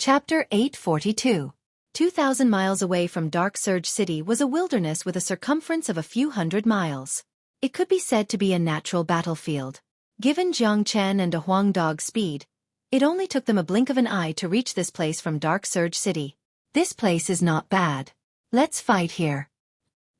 Chapter 842. 2,000 miles away from Dark Surge City was a wilderness with a circumference of a few hundred miles. It could be said to be a natural battlefield. Given Jiang Chen and a Huang Dog's speed, it only took them a blink of an eye to reach this place from Dark Surge City. This place is not bad. Let's fight here.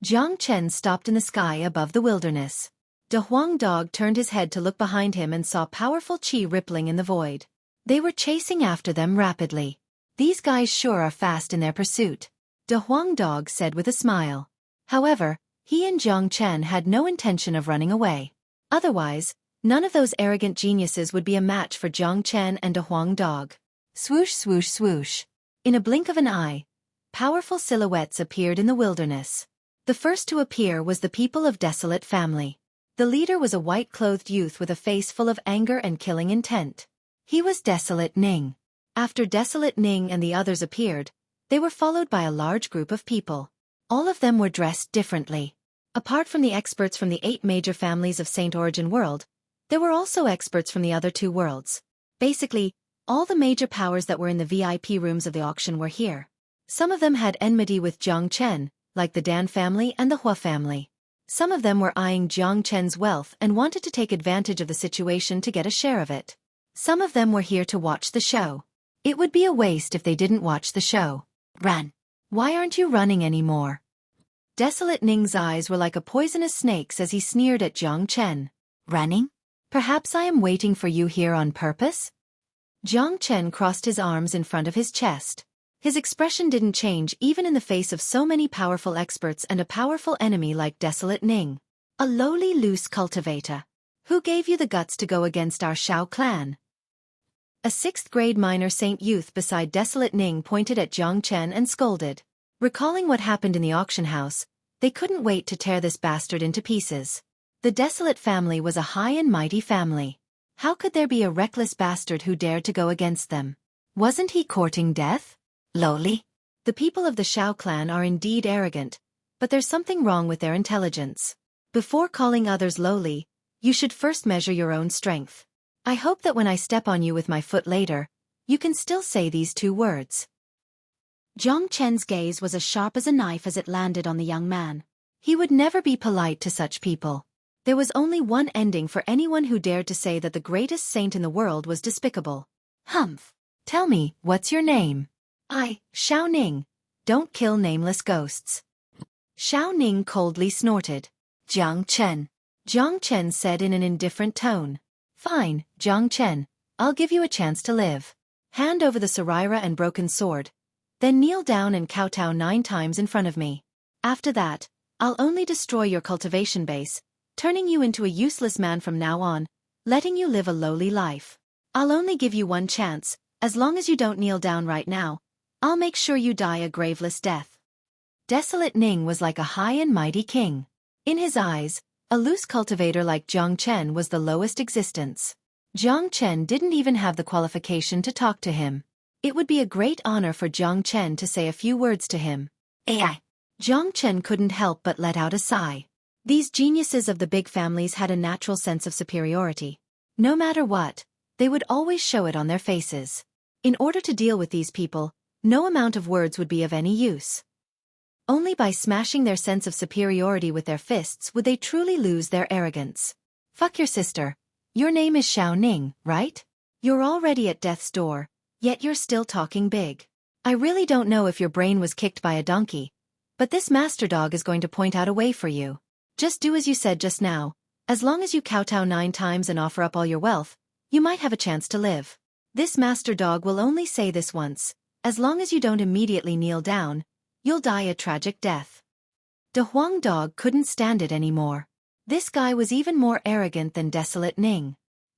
Jiang Chen stopped in the sky above the wilderness. De Huang Dog turned his head to look behind him and saw powerful qi rippling in the void. They were chasing after them rapidly. These guys sure are fast in their pursuit, De Huang Dog said with a smile. However, he and Jiang Chen had no intention of running away. Otherwise, none of those arrogant geniuses would be a match for Jiang Chen and De Huang Dog. Swoosh swoosh swoosh. In a blink of an eye, powerful silhouettes appeared in the wilderness. The first to appear was the people of Desolate Family. The leader was a white-clothed youth with a face full of anger and killing intent. He was Desolate Ning. After Desolate Ning and the others appeared, they were followed by a large group of people. All of them were dressed differently. Apart from the experts from the 8 major families of Saint Origin World, there were also experts from the other 2 worlds. Basically, all the major powers that were in the VIP rooms of the auction were here. Some of them had enmity with Jiang Chen, like the Dan family and the Hua family. Some of them were eyeing Jiang Chen's wealth and wanted to take advantage of the situation to get a share of it. Some of them were here to watch the show. It would be a waste if they didn't watch the show. Run. Why aren't you running anymore? Desolate Ning's eyes were like a poisonous snake's as he sneered at Jiang Chen. Running? Perhaps I am waiting for you here on purpose? Jiang Chen crossed his arms in front of his chest. His expression didn't change even in the face of so many powerful experts and a powerful enemy like Desolate Ning. A lowly loose cultivator. Who gave you the guts to go against our Shao clan? A 6th-grade minor saint youth beside Desolate Ning pointed at Jiang Chen and scolded. Recalling what happened in the auction house, they couldn't wait to tear this bastard into pieces. The Desolate family was a high and mighty family. How could there be a reckless bastard who dared to go against them? Wasn't he courting death? Lowly? The people of the Shao clan are indeed arrogant, but there's something wrong with their intelligence. Before calling others lowly, you should first measure your own strength. I hope that when I step on you with my foot later, you can still say these 2 words. Jiang Chen's gaze was as sharp as a knife as it landed on the young man. He would never be polite to such people. There was only one ending for anyone who dared to say that the greatest saint in the world was despicable. Humph. Tell me, what's your name? Shao Ning. Don't kill nameless ghosts. Shao Ning coldly snorted. Jiang Chen. Jiang Chen said in an indifferent tone. Fine, Jiang Chen, I'll give you a chance to live. Hand over the Sarira and broken sword. Then kneel down and kowtow 9 times in front of me. After that, I'll only destroy your cultivation base, turning you into a useless man from now on, letting you live a lowly life. I'll only give you one chance, as long as you don't kneel down right now, I'll make sure you die a graveless death. Desolate Ning was like a high and mighty king. In his eyes, a loose cultivator like Jiang Chen was the lowest existence. Jiang Chen didn't even have the qualification to talk to him. It would be a great honor for Jiang Chen to say a few words to him. AI. Jiang Chen couldn't help but let out a sigh. These geniuses of the big families had a natural sense of superiority. No matter what, they would always show it on their faces. In order to deal with these people, no amount of words would be of any use. Only by smashing their sense of superiority with their fists would they truly lose their arrogance. Fuck your sister. Your name is Shao Ning, right? You're already at death's door, yet you're still talking big. I really don't know if your brain was kicked by a donkey, but this master dog is going to point out a way for you. Just do as you said just now. As long as you kowtow 9 times and offer up all your wealth, you might have a chance to live. This master dog will only say this once. As long as you don't immediately kneel down, you'll die a tragic death. De Huang Dog couldn't stand it anymore. This guy was even more arrogant than Desolate Ning.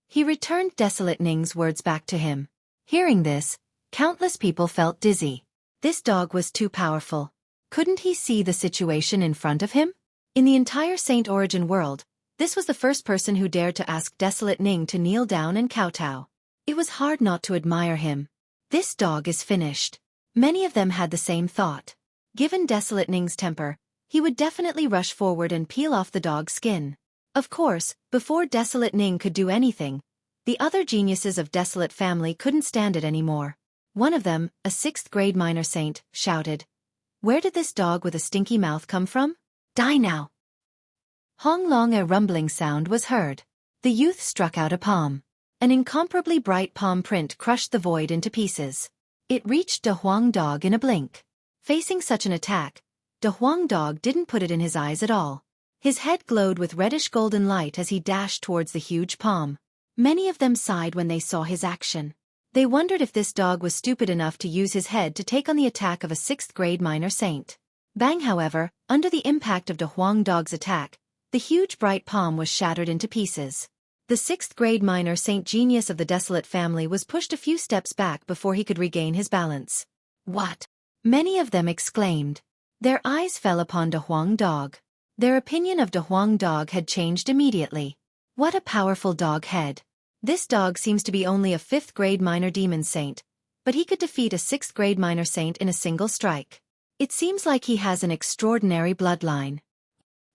He returned Desolate Ning's words back to him. Hearing this, countless people felt dizzy. This dog was too powerful. Couldn't he see the situation in front of him? In the entire Saint Origin world, this was the first person who dared to ask Desolate Ning to kneel down and kowtow. It was hard not to admire him. This dog is finished. Many of them had the same thought. Given Desolate Ning's temper, he would definitely rush forward and peel off the dog's skin. Of course, before Desolate Ning could do anything, the other geniuses of Desolate Family couldn't stand it anymore. One of them, a 6th-grade minor saint, shouted, "Where did this dog with a stinky mouth come from? Die now!" Hong long a rumbling sound was heard. The youth struck out a palm. An incomparably bright palm print crushed the void into pieces. It reached De Huang Dog in a blink. Facing such an attack, De Huang Dog didn't put it in his eyes at all. His head glowed with reddish-golden light as he dashed towards the huge palm. Many of them sighed when they saw his action. They wondered if this dog was stupid enough to use his head to take on the attack of a 6th-grade minor saint. Bang, however, under the impact of De Huang Dog's attack, the huge bright palm was shattered into pieces. The 6th-grade minor saint genius of the desolate family was pushed a few steps back before he could regain his balance. "What?" many of them exclaimed. Their eyes fell upon De Huang Dog. Their opinion of De Huang Dog had changed immediately. What a powerful dog head. This dog seems to be only a 5th-grade minor demon saint, but he could defeat a 6th-grade minor saint in a single strike. It seems like he has an extraordinary bloodline.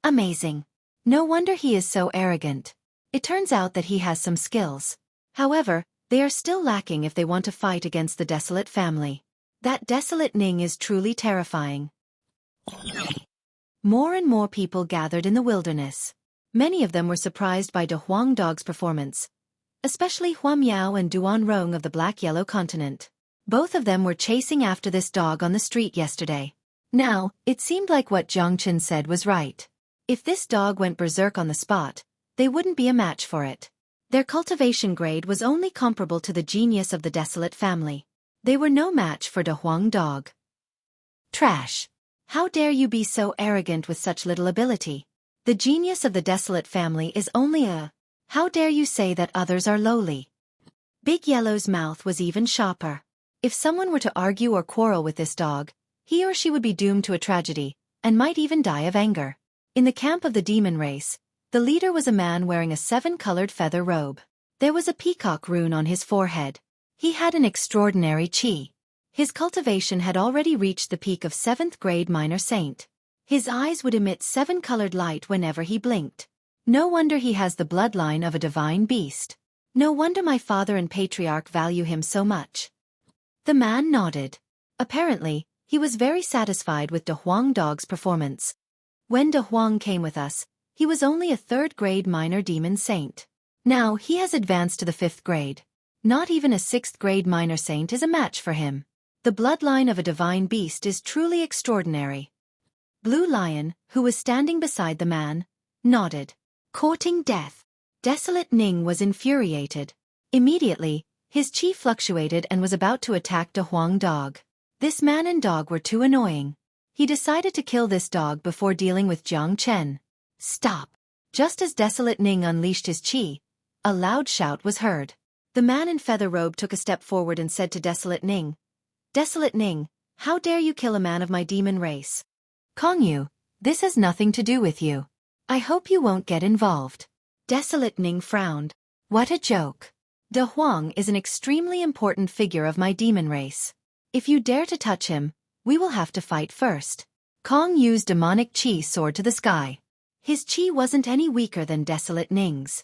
Amazing. No wonder he is so arrogant. It turns out that he has some skills. However, they are still lacking if they want to fight against the desolate family. That desolate Ning is truly terrifying. More and more people gathered in the wilderness. Many of them were surprised by De Huang Dog's performance, especially Hua Miao and Duan Rong of the Black-Yellow Continent. Both of them were chasing after this dog on the street yesterday. Now, it seemed like what Jiang Chen said was right. If this dog went berserk on the spot, they wouldn't be a match for it. Their cultivation grade was only comparable to the genius of the desolate family. They were no match for De Huang Dog. Trash. How dare you be so arrogant with such little ability? The genius of the desolate family is only a... How dare you say that others are lowly? Big Yellow's mouth was even sharper. If someone were to argue or quarrel with this dog, he or she would be doomed to a tragedy, and might even die of anger. In the camp of the demon race, the leader was a man wearing a 7-colored feather robe. There was a peacock rune on his forehead. He had an extraordinary chi. His cultivation had already reached the peak of 7th-grade minor saint. His eyes would emit 7-colored light whenever he blinked. No wonder he has the bloodline of a divine beast. No wonder my father and patriarch value him so much. The man nodded. Apparently, he was very satisfied with De Huang Dog's performance. When De Huang came with us, he was only a 3rd-grade minor demon saint. Now he has advanced to the 5th grade. Not even a 6th-grade minor saint is a match for him. The bloodline of a divine beast is truly extraordinary. Blue Lion, who was standing beside the man, nodded. Courting death. Desolate Ning was infuriated. Immediately, his chi fluctuated and was about to attack De Huang Dog. This man and dog were too annoying. He decided to kill this dog before dealing with Jiang Chen. Stop. Just as Desolate Ning unleashed his chi, a loud shout was heard. The man in feather robe took a step forward and said to Desolate Ning, "Desolate Ning, how dare you kill a man of my demon race? Kong Yu, this has nothing to do with you. I hope you won't get involved." Desolate Ning frowned. What a joke. De Huang is an extremely important figure of my demon race. If you dare to touch him, we will have to fight first. Kong Yu's demonic chi soared to the sky. His chi wasn't any weaker than Desolate Ning's.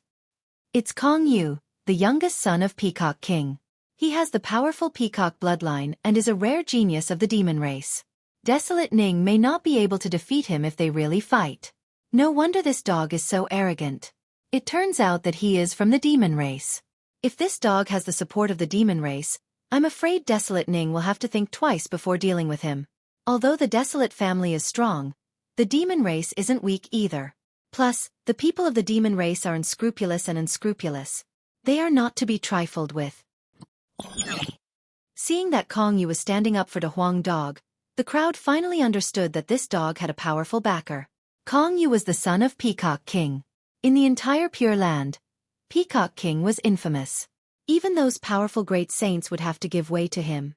It's Kong Yu, the youngest son of Peacock King. He has the powerful Peacock bloodline and is a rare genius of the demon race. Desolate Ning may not be able to defeat him if they really fight. No wonder this dog is so arrogant. It turns out that he is from the demon race. If this dog has the support of the demon race, I'm afraid Desolate Ning will have to think twice before dealing with him. Although the desolate family is strong, the demon race isn't weak either. Plus, the people of the demon race are unscrupulous and unscrupulous. They are not to be trifled with. Seeing that Kong Yu was standing up for De Huang Dog, the crowd finally understood that this dog had a powerful backer. Kong Yu was the son of Peacock King. In the entire Pure Land, Peacock King was infamous. Even those powerful great saints would have to give way to him.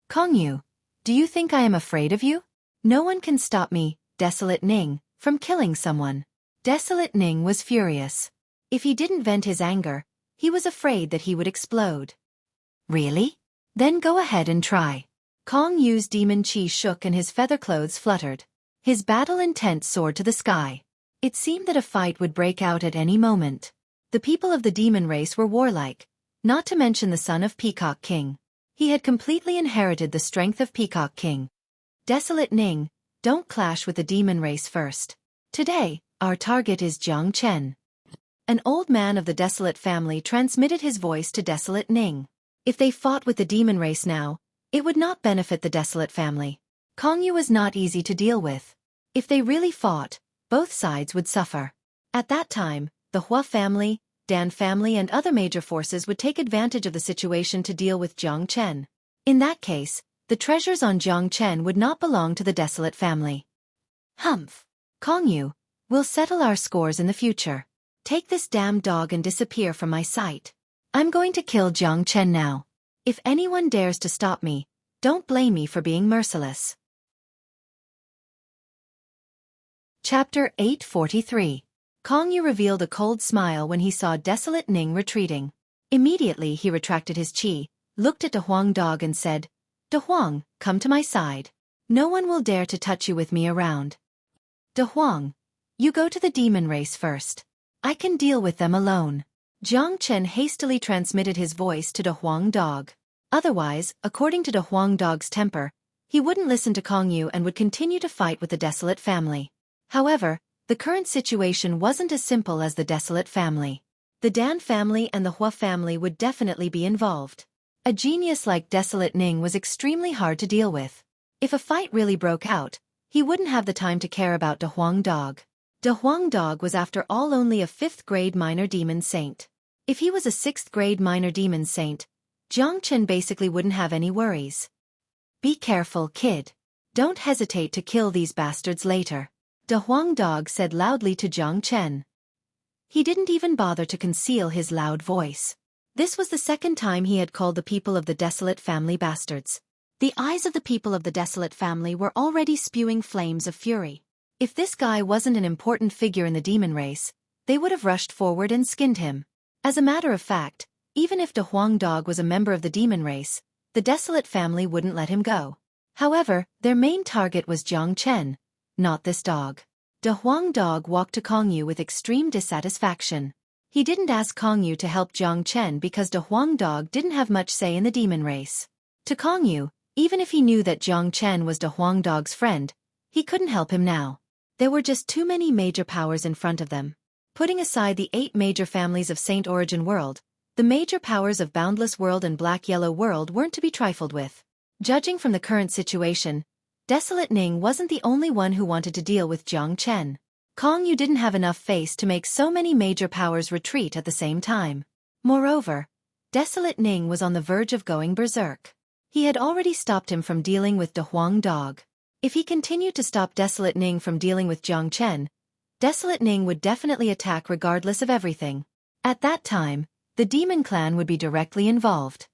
Kong Yu, do you think I am afraid of you? No one can stop me, Desolate Ning, from killing someone. Desolate Ning was furious. If he didn't vent his anger, he was afraid that he would explode. Really? Then go ahead and try. Kong Yu's demon chi shook and his feather clothes fluttered. His battle intent soared to the sky. It seemed that a fight would break out at any moment. The people of the demon race were warlike, not to mention the son of Peacock King. He had completely inherited the strength of Peacock King. Desolate Ning, don't clash with the demon race first. Today, our target is Jiang Chen. An old man of the Desolate family transmitted his voice to Desolate Ning. If they fought with the demon race now, it would not benefit the Desolate family. Kong Yu was not easy to deal with. If they really fought, both sides would suffer. At that time, the Hua family, Dan family and other major forces would take advantage of the situation to deal with Jiang Chen. In that case, the treasures on Jiang Chen would not belong to the Desolate family. Humph. Kong Yu, we'll settle our scores in the future. Take this damn dog and disappear from my sight. I'm going to kill Jiang Chen now. If anyone dares to stop me, don't blame me for being merciless. Chapter 843. Kong Yu revealed a cold smile when he saw Desolate Ning retreating. Immediately he retracted his chi, looked at De Huang dog and said, De Huang, come to my side. No one will dare to touch you with me around. De Huang, you go to the demon race first. I can deal with them alone. Jiang Chen hastily transmitted his voice to De Huang dog. Otherwise, according to De Huang dog's temper, he wouldn't listen to Kong Yu and would continue to fight with the Desolate family. However, the current situation wasn't as simple as the Desolate family. The Dan family and the Hua family would definitely be involved. A genius like Desolate Ning was extremely hard to deal with. If a fight really broke out, he wouldn't have the time to care about De Huang dog. De Huang dog was after all only a 5th grade minor demon saint. If he was a 6th grade minor demon saint, Jiang Chen basically wouldn't have any worries. Be careful, kid. Don't hesitate to kill these bastards later. De Huang dog said loudly to Jiang Chen. He didn't even bother to conceal his loud voice. This was the second time he had called the people of the Desolate family bastards. The eyes of the people of the Desolate family were already spewing flames of fury. If this guy wasn't an important figure in the demon race, they would have rushed forward and skinned him. As a matter of fact, even if De Huang dog was a member of the demon race, the Desolate family wouldn't let him go. However, their main target was Jiang Chen, not this dog. De Huang dog walked to Kong Yu with extreme dissatisfaction. He didn't ask Kong Yu to help Jiang Chen because De Huang dog didn't have much say in the demon race. To Kong Yu, even if he knew that Jiang Chen was De Huang dog's friend, he couldn't help him now. There were just too many major powers in front of them. Putting aside the 8 major families of Saint Origin World, the major powers of Boundless World and Black Yellow World weren't to be trifled with. Judging from the current situation, Desolate Ning wasn't the only one who wanted to deal with Jiang Chen. Kong Yu didn't have enough face to make so many major powers retreat at the same time. Moreover, Desolate Ning was on the verge of going berserk. He had already stopped him from dealing with De Huang dog. If he continued to stop Desolate Ning from dealing with Jiang Chen, Desolate Ning would definitely attack regardless of everything. At that time, the demon clan would be directly involved.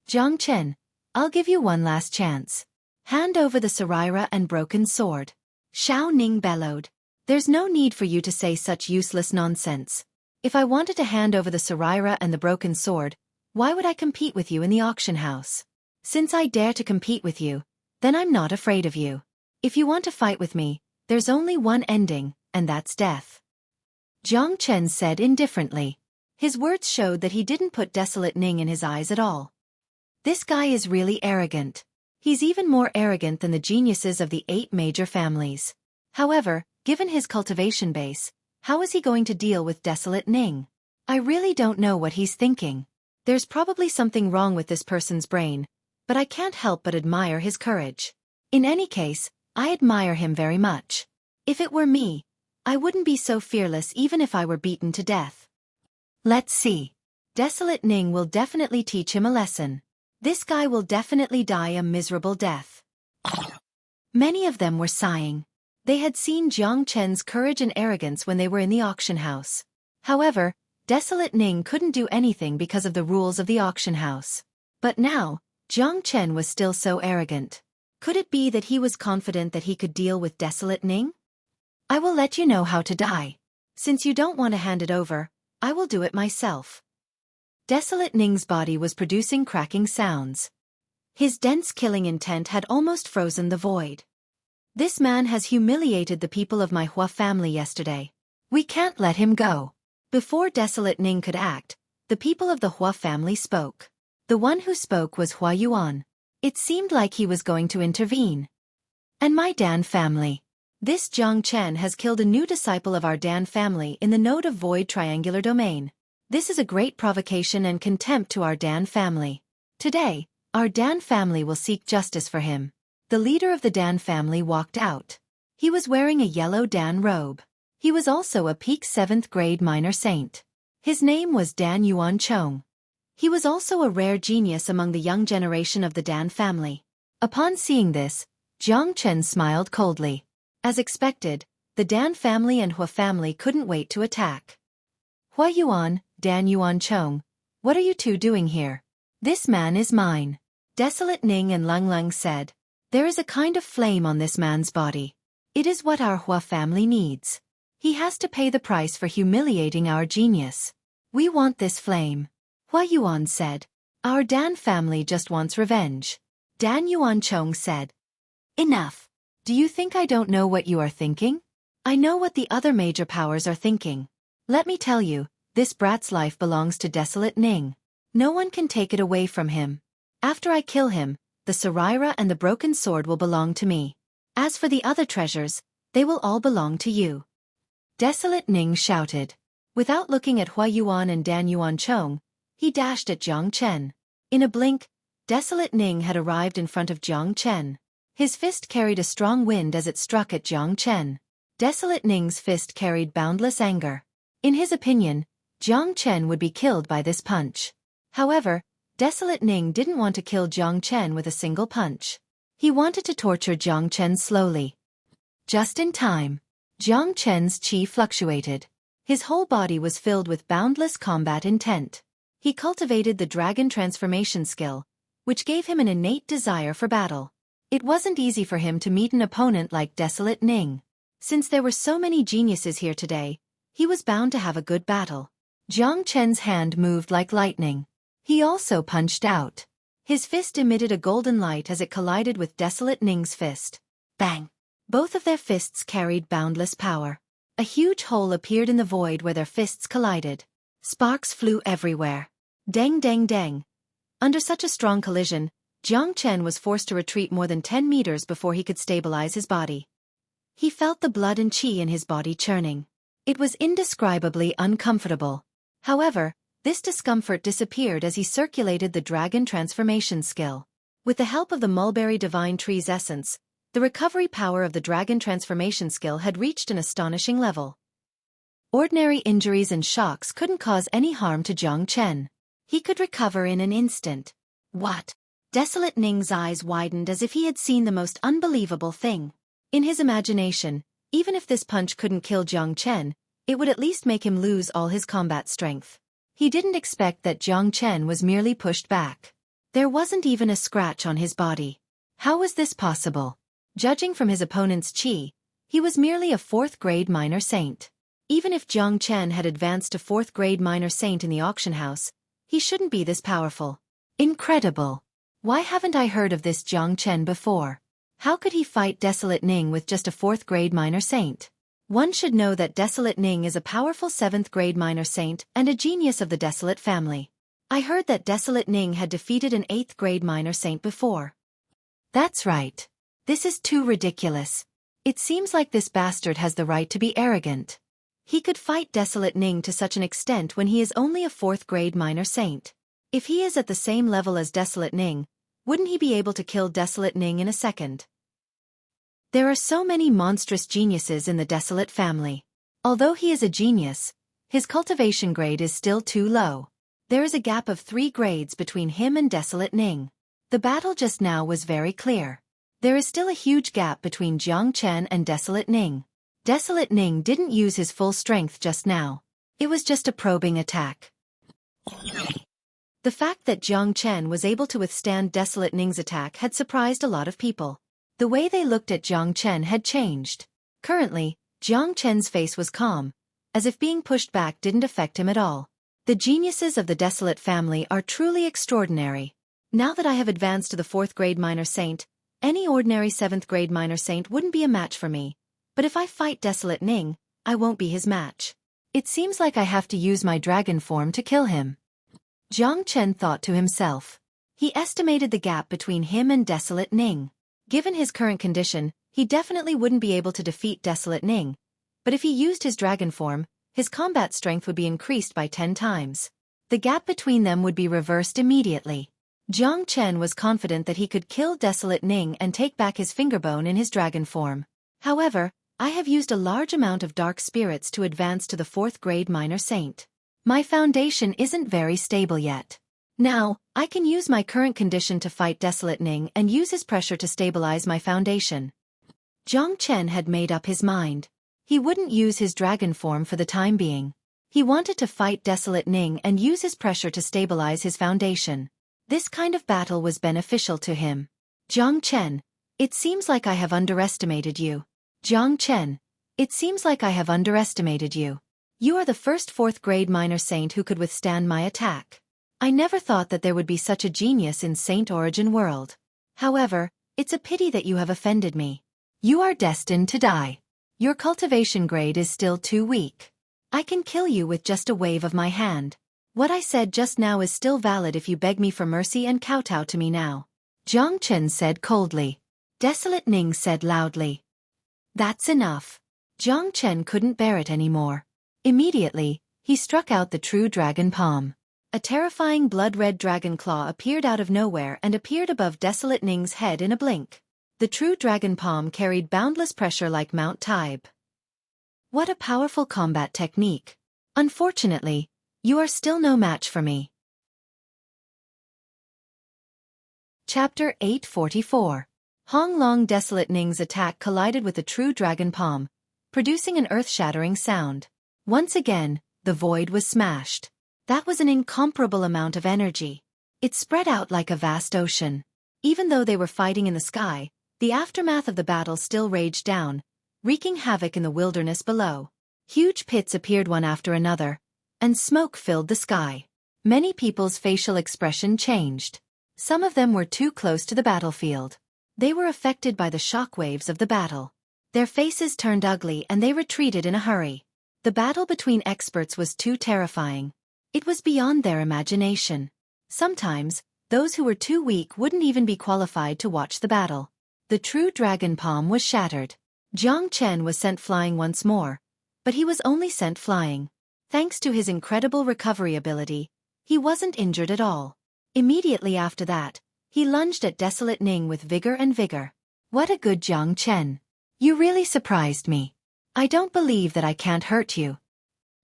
Jiang Chen, I'll give you one last chance. Hand over the Saraira and broken sword. Xiao Ning bellowed. There's no need for you to say such useless nonsense. If I wanted to hand over the Saraira and the broken sword, why would I compete with you in the auction house? Since I dare to compete with you, then I'm not afraid of you. If you want to fight with me, there's only one ending, and that's death. Jiang Chen said indifferently. His words showed that he didn't put Desolate Ning in his eyes at all. This guy is really arrogant. He's even more arrogant than the geniuses of the 8 major families. However, given his cultivation base, how is he going to deal with Desolate Ning? I really don't know what he's thinking. There's probably something wrong with this person's brain, but I can't help but admire his courage. In any case, I admire him very much. If it were me, I wouldn't be so fearless even if I were beaten to death. Let's see. Desolate Ning will definitely teach him a lesson. This guy will definitely die a miserable death. Many of them were sighing. They had seen Jiang Chen's courage and arrogance when they were in the auction house. However, Desolate Ning couldn't do anything because of the rules of the auction house. But now, Jiang Chen was still so arrogant. Could it be that he was confident that he could deal with Desolate Ning? I will let you know how to die. Since you don't want to hand it over, I will do it myself. Desolate Ning's body was producing cracking sounds. His dense killing intent had almost frozen the void. This man has humiliated the people of my Hua family yesterday. We can't let him go. Before Desolate Ning could act, the people of the Hua family spoke. The one who spoke was Hua Yuan. It seemed like he was going to intervene. And my Dan family. This Jiang Chen has killed a new disciple of our Dan family in the node of void triangular domain. This is a great provocation and contempt to our Dan family. Today, our Dan family will seek justice for him. The leader of the Dan family walked out. He was wearing a yellow Dan robe. He was also a peak 7th grade minor saint. His name was Dan Yuan Chong. He was also a rare genius among the young generation of the Dan family. Upon seeing this, Jiang Chen smiled coldly. As expected, the Dan family and Hua family couldn't wait to attack. Hua Yuan, Dan Yuan Chong, what are you two doing here? This man is mine. Desolate Ning and Lung Lung said. There is a kind of flame on this man's body. It is what our Hua family needs. He has to pay the price for humiliating our genius. We want this flame. Hua Yuan said. Our Dan family just wants revenge. Dan Yuan Chong said. Enough. Do you think I don't know what you are thinking? I know what the other major powers are thinking. Let me tell you, this brat's life belongs to Desolate Ning. No one can take it away from him. After I kill him, the Saraira and the broken sword will belong to me. As for the other treasures, they will all belong to you. Desolate Ning shouted. Without looking at Hua Yuan and Dan Yuan Chong, he dashed at Jiang Chen. In a blink, Desolate Ning had arrived in front of Jiang Chen. His fist carried a strong wind as it struck at Jiang Chen. Desolate Ning's fist carried boundless anger. In his opinion, Jiang Chen would be killed by this punch. However, Desolate Ning didn't want to kill Jiang Chen with a single punch. He wanted to torture Jiang Chen slowly. Just in time, Jiang Chen's qi fluctuated. His whole body was filled with boundless combat intent. He cultivated the dragon transformation skill, which gave him an innate desire for battle. It wasn't easy for him to meet an opponent like Desolate Ning. Since there were so many geniuses here today, he was bound to have a good battle. Jiang Chen's hand moved like lightning. He also punched out. His fist emitted a golden light as it collided with Desolate Ning's fist. Bang! Both of their fists carried boundless power. A huge hole appeared in the void where their fists collided. Sparks flew everywhere. Dang dang dang. Under such a strong collision, Jiang Chen was forced to retreat more than 10 meters before he could stabilize his body. He felt the blood and qi in his body churning. It was indescribably uncomfortable. However, this discomfort disappeared as he circulated the dragon transformation skill. With the help of the mulberry divine tree's essence, the recovery power of the dragon transformation skill had reached an astonishing level. Ordinary injuries and shocks couldn't cause any harm to Jiang Chen. He could recover in an instant. What? Desolate Ning's eyes widened as if he had seen the most unbelievable thing. In his imagination, even if this punch couldn't kill Jiang Chen, it would at least make him lose all his combat strength. He didn't expect that Jiang Chen was merely pushed back. There wasn't even a scratch on his body. How was this possible? Judging from his opponent's qi, he was merely a 4th grade minor saint. Even if Jiang Chen had advanced to 4th grade minor saint in the auction house, he shouldn't be this powerful. Incredible! Why haven't I heard of this Jiang Chen before? How could he fight Desolate Ning with just a 4th grade minor saint? One should know that Desolate Ning is a powerful 7th grade minor saint and a genius of the Desolate family. I heard that Desolate Ning had defeated an 8th grade minor saint before. That's right. This is too ridiculous. It seems like this bastard has the right to be arrogant. He could fight Desolate Ning to such an extent when he is only a 4th grade minor saint. If he is at the same level as Desolate Ning, wouldn't he be able to kill Desolate Ning in a second? There are so many monstrous geniuses in the Desolate family. Although he is a genius, his cultivation grade is still too low. There is a gap of 3 grades between him and Desolate Ning. The battle just now was very clear. There is still a huge gap between Jiang Chen and Desolate Ning. Desolate Ning didn't use his full strength just now. It was just a probing attack. The fact that Jiang Chen was able to withstand Desolate Ning's attack had surprised a lot of people. The way they looked at Jiang Chen had changed. Currently, Jiang Chen's face was calm, as if being pushed back didn't affect him at all. The geniuses of the Desolate family are truly extraordinary. Now that I have advanced to the 4th grade minor saint, any ordinary 7th grade minor saint wouldn't be a match for me. But if I fight Desolate Ning, I won't be his match. It seems like I have to use my dragon form to kill him. Jiang Chen thought to himself. He estimated the gap between him and Desolate Ning. Given his current condition, he definitely wouldn't be able to defeat Desolate Ning. But if he used his dragon form, his combat strength would be increased by 10 times. The gap between them would be reversed immediately. Jiang Chen was confident that he could kill Desolate Ning and take back his fingerbone in his dragon form. However, I have used a large amount of dark spirits to advance to the 4th grade minor saint. My foundation isn't very stable yet. Now, I can use my current condition to fight Desolate Ning and use his pressure to stabilize my foundation. Jiang Chen had made up his mind. He wouldn't use his dragon form for the time being. He wanted to fight Desolate Ning and use his pressure to stabilize his foundation. This kind of battle was beneficial to him. Jiang Chen, it seems like I have underestimated you. Jiang Chen, it seems like I have underestimated you. You are the first 4th grade minor saint who could withstand my attack. I never thought that there would be such a genius in Saint Origin world. However, it's a pity that you have offended me. You are destined to die. Your cultivation grade is still too weak. I can kill you with just a wave of my hand. What I said just now is still valid if you beg me for mercy and kowtow to me now. Jiang Chen said coldly. Desolate Ning said loudly. That's enough. Jiang Chen couldn't bear it anymore. Immediately, he struck out the true dragon palm. A terrifying blood-red dragon claw appeared out of nowhere and appeared above Desolate Ning's head in a blink. The true dragon palm carried boundless pressure like Mount Taib. What a powerful combat technique. Unfortunately, you are still no match for me. Chapter 844. Hong Long. Desolate Ning's attack collided with the true dragon palm, producing an earth-shattering sound. Once again, the void was smashed. That was an incomparable amount of energy. It spread out like a vast ocean. Even though they were fighting in the sky, the aftermath of the battle still raged down, wreaking havoc in the wilderness below. Huge pits appeared one after another, and smoke filled the sky. Many people's facial expression changed. Some of them were too close to the battlefield. They were affected by the shockwaves of the battle. Their faces turned ugly and they retreated in a hurry. The battle between experts was too terrifying. It was beyond their imagination. Sometimes, those who were too weak wouldn't even be qualified to watch the battle. The true dragon palm was shattered. Jiang Chen was sent flying once more, but he was only sent flying. Thanks to his incredible recovery ability, he wasn't injured at all. Immediately after that, he lunged at Desolate Ning with vigor and vigor. What a good Jiang Chen. You really surprised me. I don't believe that I can't hurt you.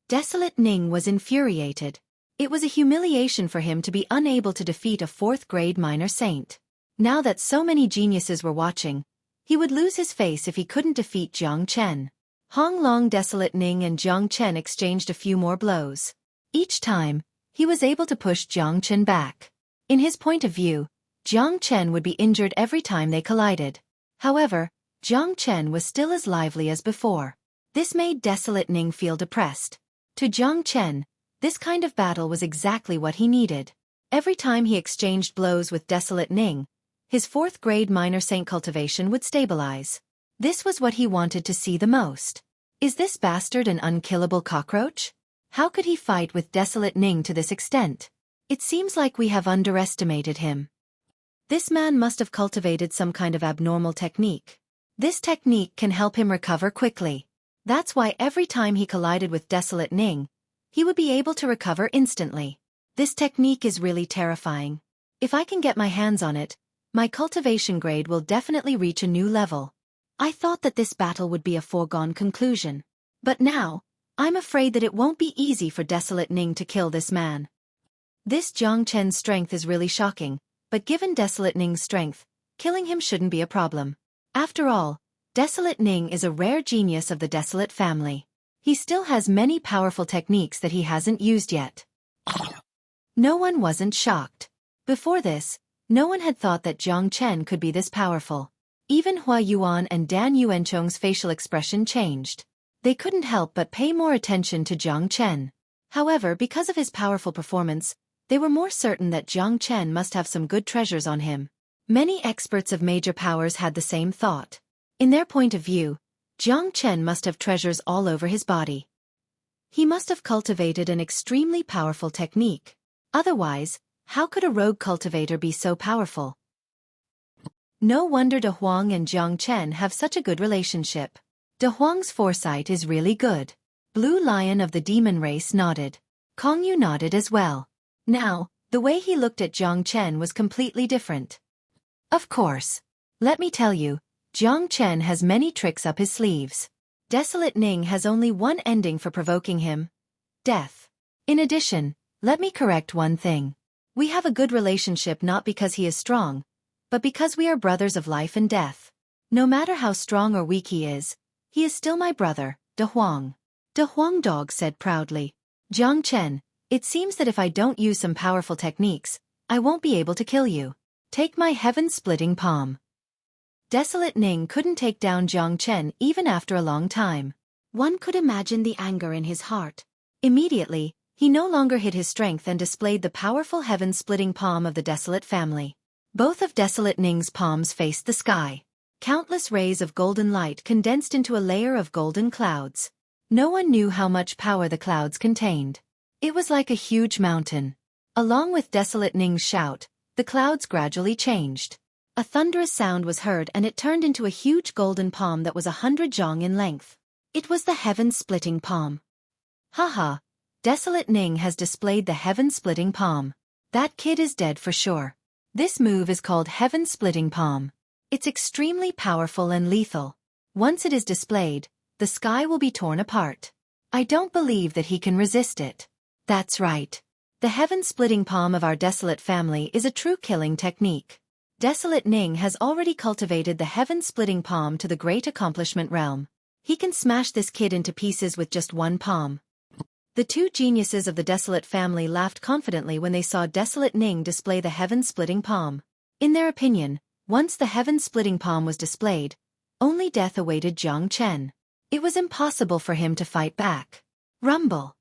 Desolate Ning was infuriated. It was a humiliation for him to be unable to defeat a 4th grade minor saint. Now that so many geniuses were watching, he would lose his face if he couldn't defeat Jiang Chen. Hong Long. Desolate Ning and Jiang Chen exchanged a few more blows. Each time, he was able to push Jiang Chen back. In his point of view, Jiang Chen would be injured every time they collided. However, Jiang Chen was still as lively as before. This made Desolate Ning feel depressed. To Jiang Chen, this kind of battle was exactly what he needed. Every time he exchanged blows with Desolate Ning, his 4th grade minor saint cultivation would stabilize. This was what he wanted to see the most. Is this bastard an unkillable cockroach? How could he fight with Desolate Ning to this extent? It seems like we have underestimated him. This man must have cultivated some kind of abnormal technique. This technique can help him recover quickly. That's why every time he collided with Desolate Ning, he would be able to recover instantly. This technique is really terrifying. If I can get my hands on it, my cultivation grade will definitely reach a new level. I thought that this battle would be a foregone conclusion. But now, I'm afraid that it won't be easy for Desolate Ning to kill this man. This Jiang Chen's strength is really shocking, but given Desolate Ning's strength, killing him shouldn't be a problem. After all, Desolate Ning is a rare genius of the Desolate family. He still has many powerful techniques that he hasn't used yet. No one wasn't shocked. Before this, no one had thought that Jiang Chen could be this powerful. Even Hua Yuan and Dan Yuanchong's facial expression changed. They couldn't help but pay more attention to Jiang Chen. However, because of his powerful performance, they were more certain that Jiang Chen must have some good treasures on him. Many experts of major powers had the same thought. In their point of view, Jiang Chen must have treasures all over his body. He must have cultivated an extremely powerful technique. Otherwise, How could a rogue cultivator be so powerful? No wonder De Huang and Jiang Chen have such a good relationship. De Huang's foresight is really good. Blue Lion of the demon race nodded. Kong Yu nodded as well. Now, the way he looked at Jiang Chen was completely different. Of course. Let me tell you, Jiang Chen has many tricks up his sleeves. Desolate Ning has only one ending for provoking him: death. In addition, let me correct one thing. We have a good relationship not because he is strong, but because we are brothers of life and death. No matter how strong or weak he is still my brother, De Huang. De Huang Dog said proudly. Jiang Chen, it seems that if I don't use some powerful techniques, I won't be able to kill you. Take my heaven-splitting palm. Desolate Ning couldn't take down Jiang Chen even after a long time. One could imagine the anger in his heart. Immediately, he no longer hid his strength and displayed the powerful heaven-splitting palm of the Desolate family. Both of Desolate Ning's palms faced the sky. Countless rays of golden light condensed into a layer of golden clouds. No one knew how much power the clouds contained. It was like a huge mountain. Along with Desolate Ning's shout, the clouds gradually changed. A thunderous sound was heard and it turned into a huge golden palm that was 100 zhang in length. It was the heaven-splitting palm. Haha, Desolate Ning has displayed the heaven-splitting palm. That kid is dead for sure. This move is called heaven-splitting palm. It's extremely powerful and lethal. Once it is displayed, the sky will be torn apart. I don't believe that he can resist it. That's right. The heaven-splitting palm of our Desolate family is a true killing technique. Desolate Ning has already cultivated the heaven-splitting palm to the great accomplishment realm. He can smash this kid into pieces with just one palm. The two geniuses of the Desolate family laughed confidently when they saw Desolate Ning display the heaven-splitting palm. In their opinion, once the heaven-splitting palm was displayed, only death awaited Jiang Chen. It was impossible for him to fight back. Rumble.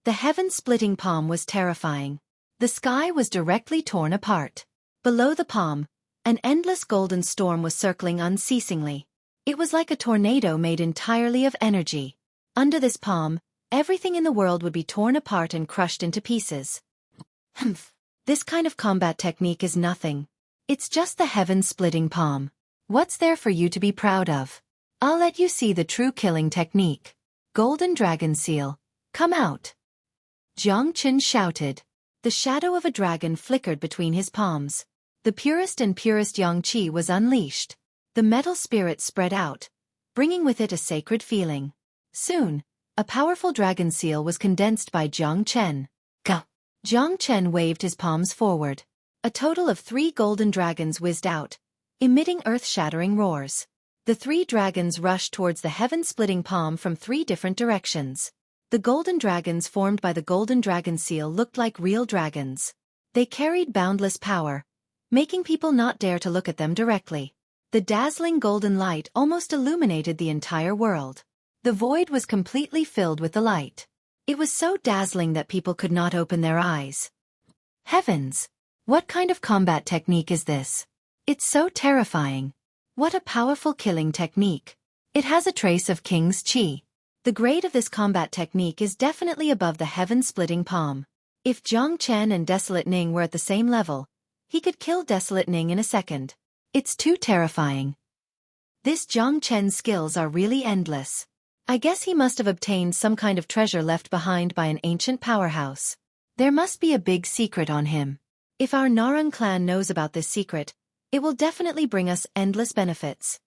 The heaven-splitting palm was terrifying. The sky was directly torn apart. Below the palm, an endless golden storm was circling unceasingly. It was like a tornado made entirely of energy. Under this palm, everything in the world would be torn apart and crushed into pieces. Humph. This kind of combat technique is nothing. It's just the heaven-splitting palm. What's there for you to be proud of? I'll let you see the true killing technique. Golden Dragon Seal, come out. Jiang Chen shouted. The shadow of a dragon flickered between his palms. The purest and purest yang qi was unleashed. The metal spirit spread out, bringing with it a sacred feeling. Soon, a powerful dragon seal was condensed by Jiang Chen. Go! Jiang Chen waved his palms forward. A total of 3 golden dragons whizzed out, emitting earth-shattering roars. The 3 dragons rushed towards the heaven-splitting palm from 3 different directions. The golden dragons formed by the golden dragon seal looked like real dragons. They carried boundless power, making people not dare to look at them directly. The dazzling golden light almost illuminated the entire world. The void was completely filled with the light. It was so dazzling that people could not open their eyes. Heavens! What kind of combat technique is this? It's so terrifying. What a powerful killing technique. It has a trace of King's Qi. The grade of this combat technique is definitely above the heaven-splitting palm. If Jiang Chen and Desolate Ning were at the same level, he could kill Desolate Ning in a second. It's too terrifying. This Jiang Chen's skills are really endless. I guess he must have obtained some kind of treasure left behind by an ancient powerhouse. There must be a big secret on him. If our Narang clan knows about this secret, it will definitely bring us endless benefits.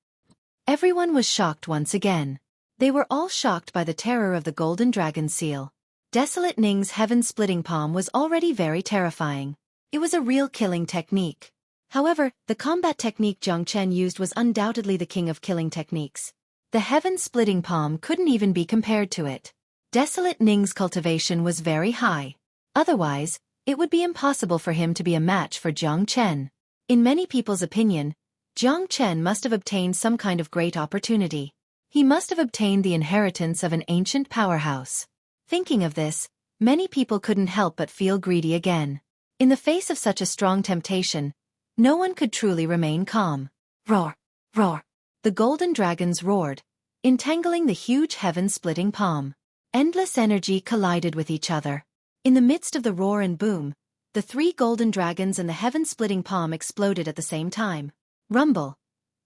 Everyone was shocked once again. They were all shocked by the terror of the golden dragon seal. Desolate Ning's heaven-splitting palm was already very terrifying. It was a real killing technique. However, the combat technique Jiang Chen used was undoubtedly the king of killing techniques. The heaven-splitting palm couldn't even be compared to it. Desolate Ning's cultivation was very high. Otherwise, it would be impossible for him to be a match for Jiang Chen. In many people's opinion, Jiang Chen must have obtained some kind of great opportunity. He must have obtained the inheritance of an ancient powerhouse. Thinking of this, many people couldn't help but feel greedy again. In the face of such a strong temptation, no one could truly remain calm. Roar! Roar! The golden dragons roared, entangling the huge heaven-splitting palm. Endless energy collided with each other. In the midst of the roar and boom, The 3 golden dragons and the heaven-splitting palm exploded at the same time. Rumble.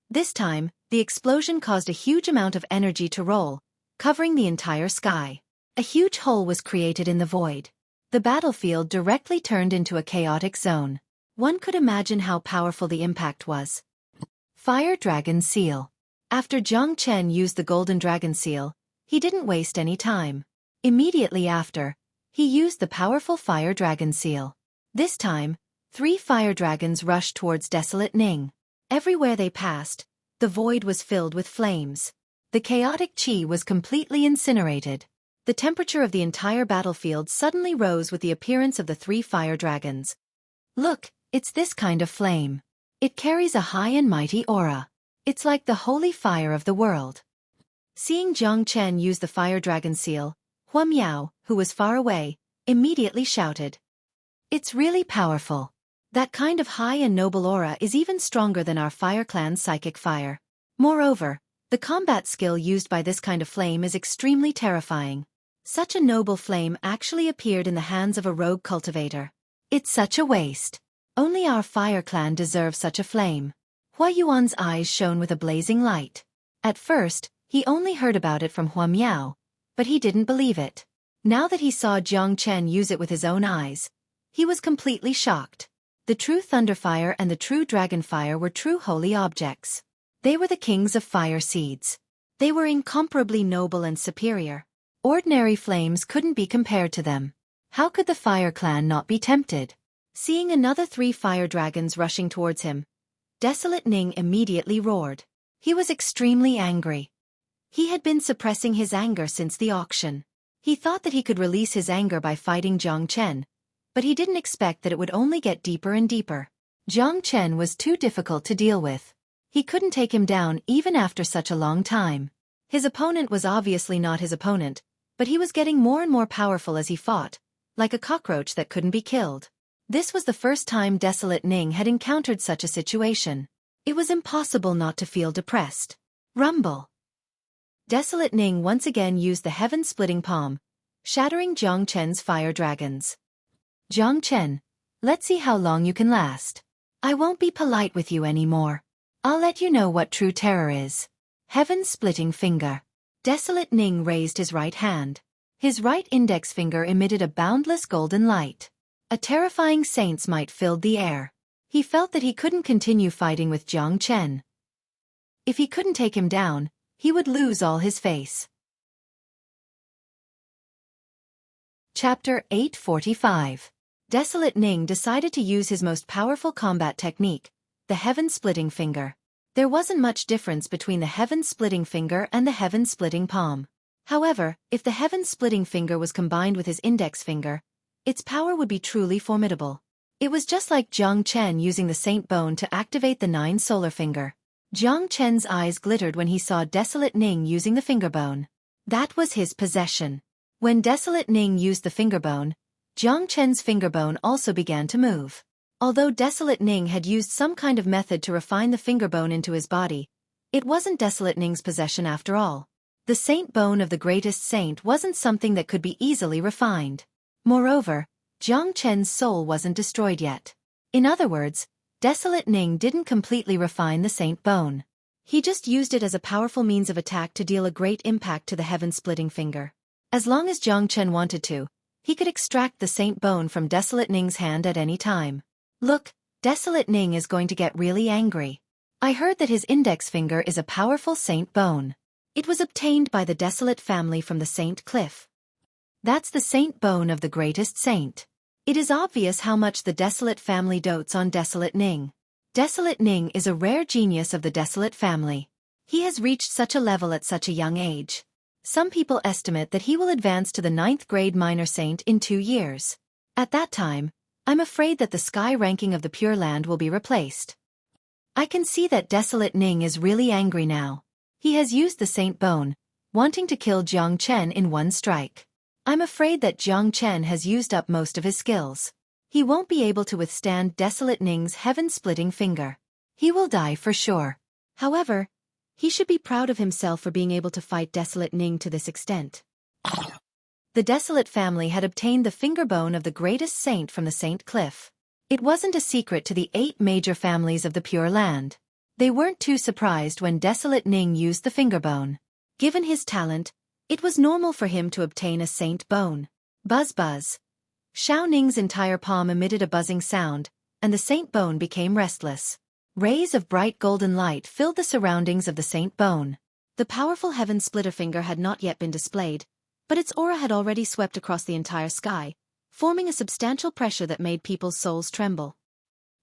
This time, the explosion caused a huge amount of energy to roll, covering the entire sky. A huge hole was created in the void. The battlefield directly turned into a chaotic zone. One could imagine how powerful the impact was. Fire Dragon Seal. After Zhang Chen used the Golden Dragon Seal, he didn't waste any time. Immediately after, he used the powerful Fire Dragon Seal. This time, 3 fire dragons rushed towards Desolate Ning. Everywhere they passed, the void was filled with flames. The chaotic chi was completely incinerated. The temperature of the entire battlefield suddenly rose with the appearance of the 3 fire dragons. Look, it's this kind of flame. It carries a high and mighty aura. It's like the holy fire of the world. Seeing Zhang Chen use the fire dragon seal, Hua Miao, who was far away, immediately shouted. It's really powerful. That kind of high and noble aura is even stronger than our fire clan's psychic fire. Moreover, the combat skill used by this kind of flame is extremely terrifying. Such a noble flame actually appeared in the hands of a rogue cultivator. It's such a waste. Only our fire clan deserves such a flame. Hua Yuan's eyes shone with a blazing light. At first, he only heard about it from Hua Miao, but he didn't believe it. Now that he saw Zhang Chen use it with his own eyes, he was completely shocked. The true Thunderfire and the true Dragonfire were true holy objects. They were the kings of fire seeds. They were incomparably noble and superior. Ordinary flames couldn't be compared to them. How could the Fire Clan not be tempted? Seeing another 3 fire dragons rushing towards him, Desolate Ning immediately roared. He was extremely angry. He had been suppressing his anger since the auction. He thought that he could release his anger by fighting Zhang Chen, but he didn't expect that it would only get deeper and deeper. Zhang Chen was too difficult to deal with. He couldn't take him down even after such a long time. His opponent was obviously not his opponent, but he was getting more and more powerful as he fought, like a cockroach that couldn't be killed. This was the first time Desolate Ning had encountered such a situation. It was impossible not to feel depressed. Rumble. Desolate Ning once again used the heaven-splitting palm, shattering Zhang Chen's fire dragons. Zhang Chen, let's see how long you can last. I won't be polite with you anymore. I'll let you know what true terror is. Heaven-splitting finger. Desolate Ning raised his right hand. His right index finger emitted a boundless golden light. A terrifying saint's might filled the air. He felt that he couldn't continue fighting with Zhang Chen. If he couldn't take him down, he would lose all his face. Chapter 845. Desolate Ning decided to use his most powerful combat technique, the heaven-splitting finger. There wasn't much difference between the heaven-splitting finger and the heaven-splitting palm. However, if the heaven-splitting finger was combined with his index finger, its power would be truly formidable. It was just like Zhang Chen using the Saint Bone to activate the 9 solar finger. Zhang Chen's eyes glittered when he saw Desolate Ning using the finger bone. That was his possession. When Desolate Ning used the finger bone, Zhang Chen's finger bone also began to move. Although Desolate Ning had used some kind of method to refine the finger bone into his body, it wasn't Desolate Ning's possession after all. The Saint Bone of the greatest saint wasn't something that could be easily refined. Moreover, Zhang Chen's soul wasn't destroyed yet. In other words, Desolate Ning didn't completely refine the Saint Bone. He just used it as a powerful means of attack to deal a great impact to the heaven-splitting finger. As long as Zhang Chen wanted to, he could extract the Saint Bone from Desolate Ning's hand at any time. Look, Desolate Ning is going to get really angry. I heard that his index finger is a powerful Saint Bone. It was obtained by the Desolate family from the Saint Cliff. That's the Saint Bone of the greatest saint. It is obvious how much the Desolate family dotes on Desolate Ning. Desolate Ning is a rare genius of the Desolate family. He has reached such a level at such a young age. Some people estimate that he will advance to the 9th grade minor saint in 2 years. At that time, I'm afraid that the sky ranking of the Pure Land will be replaced. I can see that Desolate Ning is really angry now. He has used the Saint Bone, wanting to kill Zhang Chen in one strike. I'm afraid that Zhang Chen has used up most of his skills. He won't be able to withstand Desolate Ning's heaven-splitting finger. He will die for sure. However, he should be proud of himself for being able to fight Desolate Ning to this extent. The Desolate family had obtained the finger bone of the greatest saint from the Saint Cliff. It wasn't a secret to the 8 major families of the Pure Land. They weren't too surprised when Desolate Ning used the finger bone. Given his talent, it was normal for him to obtain a saint bone. Buzz buzz. Xiao Ning's entire palm emitted a buzzing sound, and the saint bone became restless. Rays of bright golden light filled the surroundings of the saint bone. The powerful heaven splitter finger had not yet been displayed, but its aura had already swept across the entire sky, forming a substantial pressure that made people's souls tremble.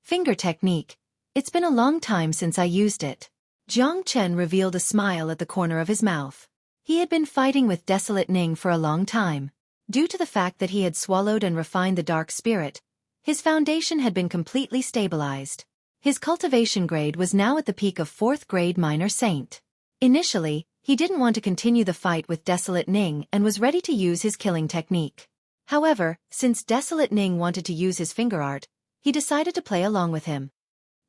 Finger technique. It's been a long time since I used it. Jiang Chen revealed a smile at the corner of his mouth. He had been fighting with Desolate Ning for a long time. Due to the fact that he had swallowed and refined the dark spirit, his foundation had been completely stabilized. His cultivation grade was now at the peak of 4th grade minor saint. Initially, he didn't want to continue the fight with Desolate Ning and was ready to use his killing technique. However, since Desolate Ning wanted to use his finger art, he decided to play along with him.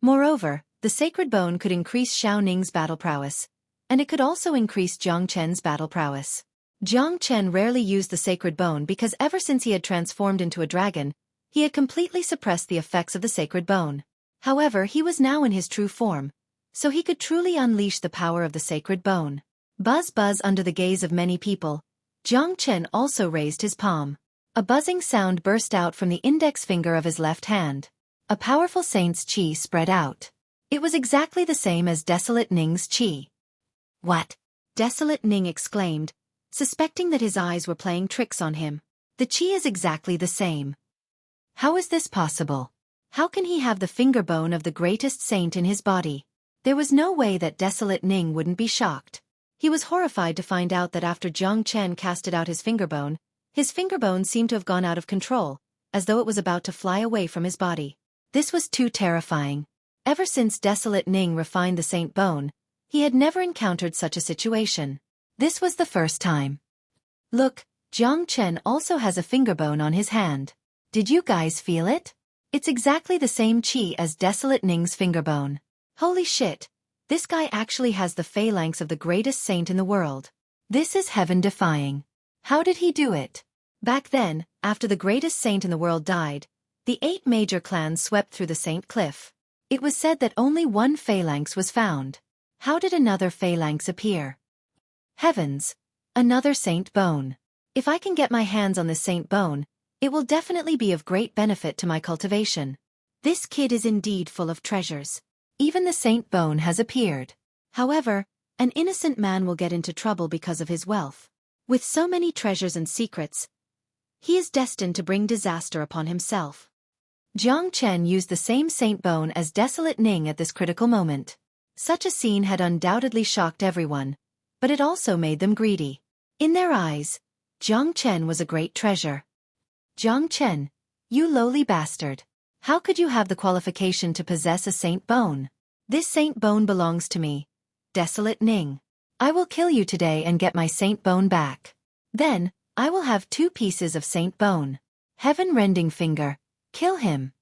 Moreover, the sacred bone could increase Xiao Ning's battle prowess, and it could also increase Jiang Chen's battle prowess. Jiang Chen rarely used the sacred bone because ever since he had transformed into a dragon, he had completely suppressed the effects of the sacred bone. However, he was now in his true form, so he could truly unleash the power of the sacred bone. Buzz buzz. Under the gaze of many people, Jiang Chen also raised his palm. A buzzing sound burst out from the index finger of his left hand. A powerful saint's qi spread out. It was exactly the same as Desolate Ning's qi. What? Desolate Ning exclaimed, suspecting that his eyes were playing tricks on him. The qi is exactly the same. How is this possible? How can he have the finger bone of the greatest saint in his body? There was no way that Desolate Ning wouldn't be shocked. He was horrified to find out that after Jiang Chen casted out his finger bone seemed to have gone out of control, as though it was about to fly away from his body. This was too terrifying. Ever since Desolate Ning refined the saint bone, he had never encountered such a situation. This was the first time. Look, Jiang Chen also has a finger bone on his hand. Did you guys feel it? It's exactly the same qi as Desolate Ning's finger bone. Holy shit, this guy actually has the phalanx of the greatest saint in the world. This is heaven-defying. How did he do it? Back then, after the greatest saint in the world died, the 8 major clans swept through the Saint Cliff. It was said that only one phalanx was found. How did another phalanx appear? Heavens! Another saint bone. If I can get my hands on this saint bone, it will definitely be of great benefit to my cultivation. This kid is indeed full of treasures. Even the saint bone has appeared. However, an innocent man will get into trouble because of his wealth. With so many treasures and secrets, he is destined to bring disaster upon himself. Jiang Chen used the same saint bone as Desolate Ning at this critical moment. Such a scene had undoubtedly shocked everyone, but it also made them greedy. In their eyes, Jiang Chen was a great treasure. Jiang Chen, you lowly bastard. How could you have the qualification to possess a saint bone? This saint bone belongs to me, Desolate Ning. I will kill you today and get my saint bone back. Then, I will have 2 pieces of saint bone. Heaven-rending finger. Kill him.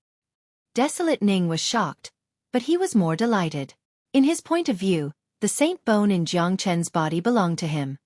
Desolate Ning was shocked, but he was more delighted. In his point of view, the saint bone in Jiang Chen's body belonged to him.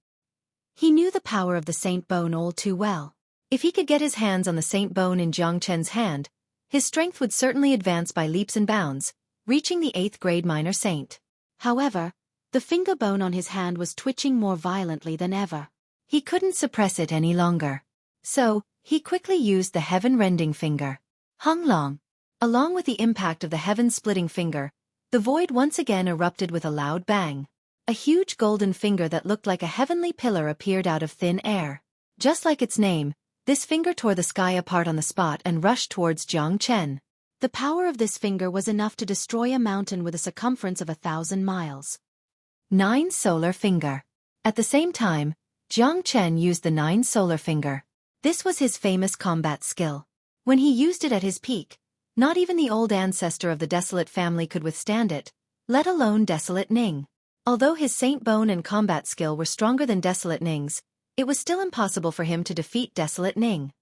He knew the power of the saint bone all too well. If he could get his hands on the saint bone in Jiang Chen's hand, his strength would certainly advance by leaps and bounds, reaching the 8th grade minor saint. However, the finger bone on his hand was twitching more violently than ever. He couldn't suppress it any longer. So, he quickly used the heaven-rending finger. Hung long. Along with the impact of the heaven-splitting finger, the void once again erupted with a loud bang. A huge golden finger that looked like a heavenly pillar appeared out of thin air. Just like its name, this finger tore the sky apart on the spot and rushed towards Jiang Chen. The power of this finger was enough to destroy a mountain with a circumference of 1,000 miles. 9 solar finger. At the same time, Jiang Chen used the 9 solar finger. This was his famous combat skill. When he used it at his peak, not even the old ancestor of the Desolate family could withstand it, let alone Desolate Ning. Although his saint bone and combat skill were stronger than Desolate Ning's, it was still impossible for him to defeat Desolate Ning.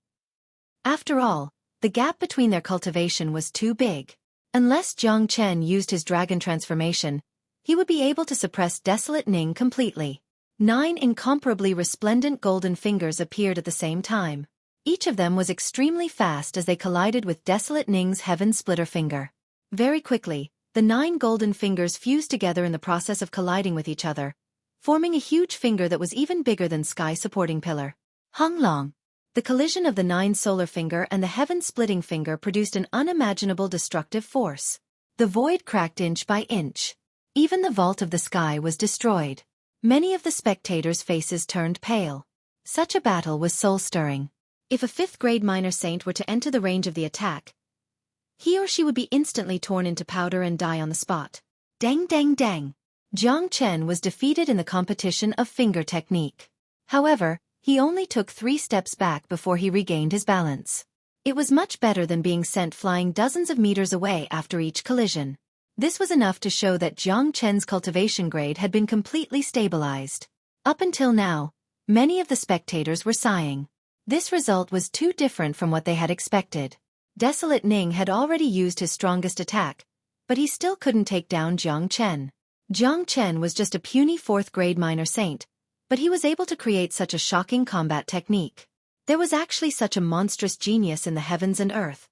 After all, the gap between their cultivation was too big. Unless Jiang Chen used his dragon transformation, he would be able to suppress Desolate Ning completely. 9 incomparably resplendent golden fingers appeared at the same time. Each of them was extremely fast as they collided with Desolate Ning's Heaven Splitter finger. Very quickly, the 9 golden fingers fused together in the process of colliding with each other, forming a huge finger that was even bigger than Sky supporting pillar. Hung Long. The collision of the 9 solar finger and the heaven-splitting finger produced an unimaginable destructive force. The void cracked inch by inch. Even the vault of the sky was destroyed. Many of the spectators' faces turned pale. Such a battle was soul-stirring. If a 5th-grade minor saint were to enter the range of the attack, he or she would be instantly torn into powder and die on the spot. Dang dang dang. Jiang Chen was defeated in the competition of finger technique. However, he only took 3 steps back before he regained his balance. It was much better than being sent flying dozens of meters away after each collision. This was enough to show that Jiang Chen's cultivation grade had been completely stabilized. Up until now, many of the spectators were sighing. This result was too different from what they had expected. Desolate Ning had already used his strongest attack, but he still couldn't take down Jiang Chen. Jiang Chen was just a puny 4th-grade minor saint, but he was able to create such a shocking combat technique. There was actually such a monstrous genius in the heavens and earth.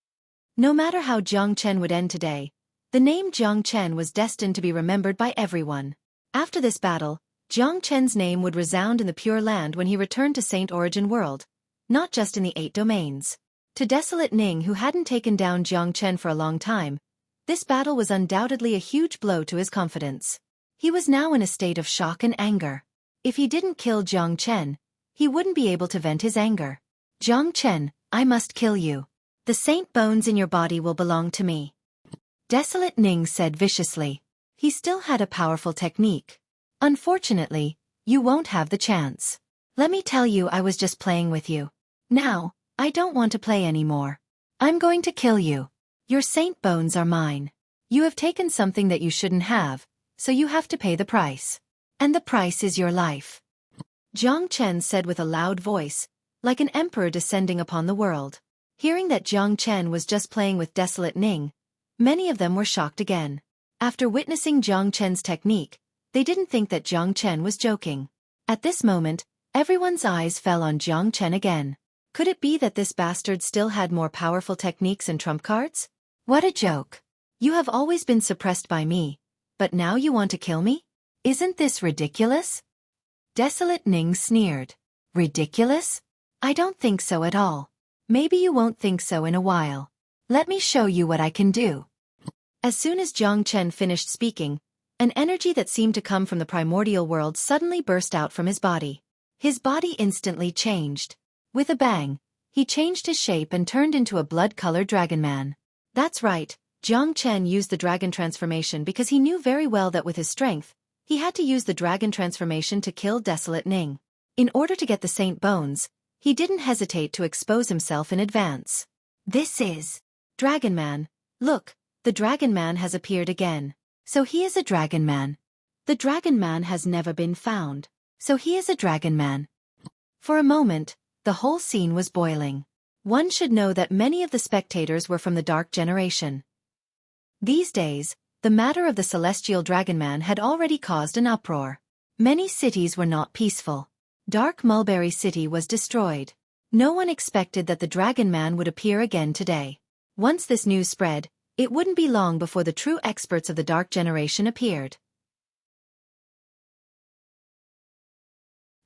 No matter how Jiang Chen would end today, the name Jiang Chen was destined to be remembered by everyone. After this battle, Jiang Chen's name would resound in the Pure Land when he returned to Saint Origin World, not just in the 8 domains. To Desolate Ning, who hadn't taken down Jiang Chen for a long time, this battle was undoubtedly a huge blow to his confidence. He was now in a state of shock and anger. If he didn't kill Jiang Chen, he wouldn't be able to vent his anger. Jiang Chen, I must kill you. The saint bones in your body will belong to me. Desolate Ning said viciously. He still had a powerful technique. Unfortunately, you won't have the chance. Let me tell you, I was just playing with you. Now, I don't want to play anymore. I'm going to kill you. Your saint bones are mine. You have taken something that you shouldn't have, so you have to pay the price. And the price is your life. Jiang Chen said with a loud voice, like an emperor descending upon the world. Hearing that Jiang Chen was just playing with Desolate Ning, many of them were shocked again. After witnessing Jiang Chen's technique, they didn't think that Jiang Chen was joking. At this moment, everyone's eyes fell on Jiang Chen again. Could it be that this bastard still had more powerful techniques and trump cards? What a joke. You have always been suppressed by me, but now you want to kill me? Isn't this ridiculous? Desolate Ning sneered. Ridiculous? I don't think so at all. Maybe you won't think so in a while. Let me show you what I can do. As soon as Jiang Chen finished speaking, an energy that seemed to come from the primordial world suddenly burst out from his body. His body instantly changed. With a bang, he changed his shape and turned into a blood-colored dragon man. That's right, Jiang Chen used the dragon transformation because he knew very well that with his strength, he had to use the dragon transformation to kill Desolate Ning. In order to get the saint bones, he didn't hesitate to expose himself in advance. This is Dragon Man. Look, the Dragon Man has appeared again. So he is a Dragon Man. The Dragon Man has never been found. So he is a Dragon Man. For a moment, the whole scene was boiling. One should know that many of the spectators were from the Dark Generation. These days, the matter of the Celestial Dragon Man had already caused an uproar. Many cities were not peaceful. Dark Mulberry City was destroyed. No one expected that the Dragon Man would appear again today. Once this news spread, it wouldn't be long before the true experts of the Dark Generation appeared.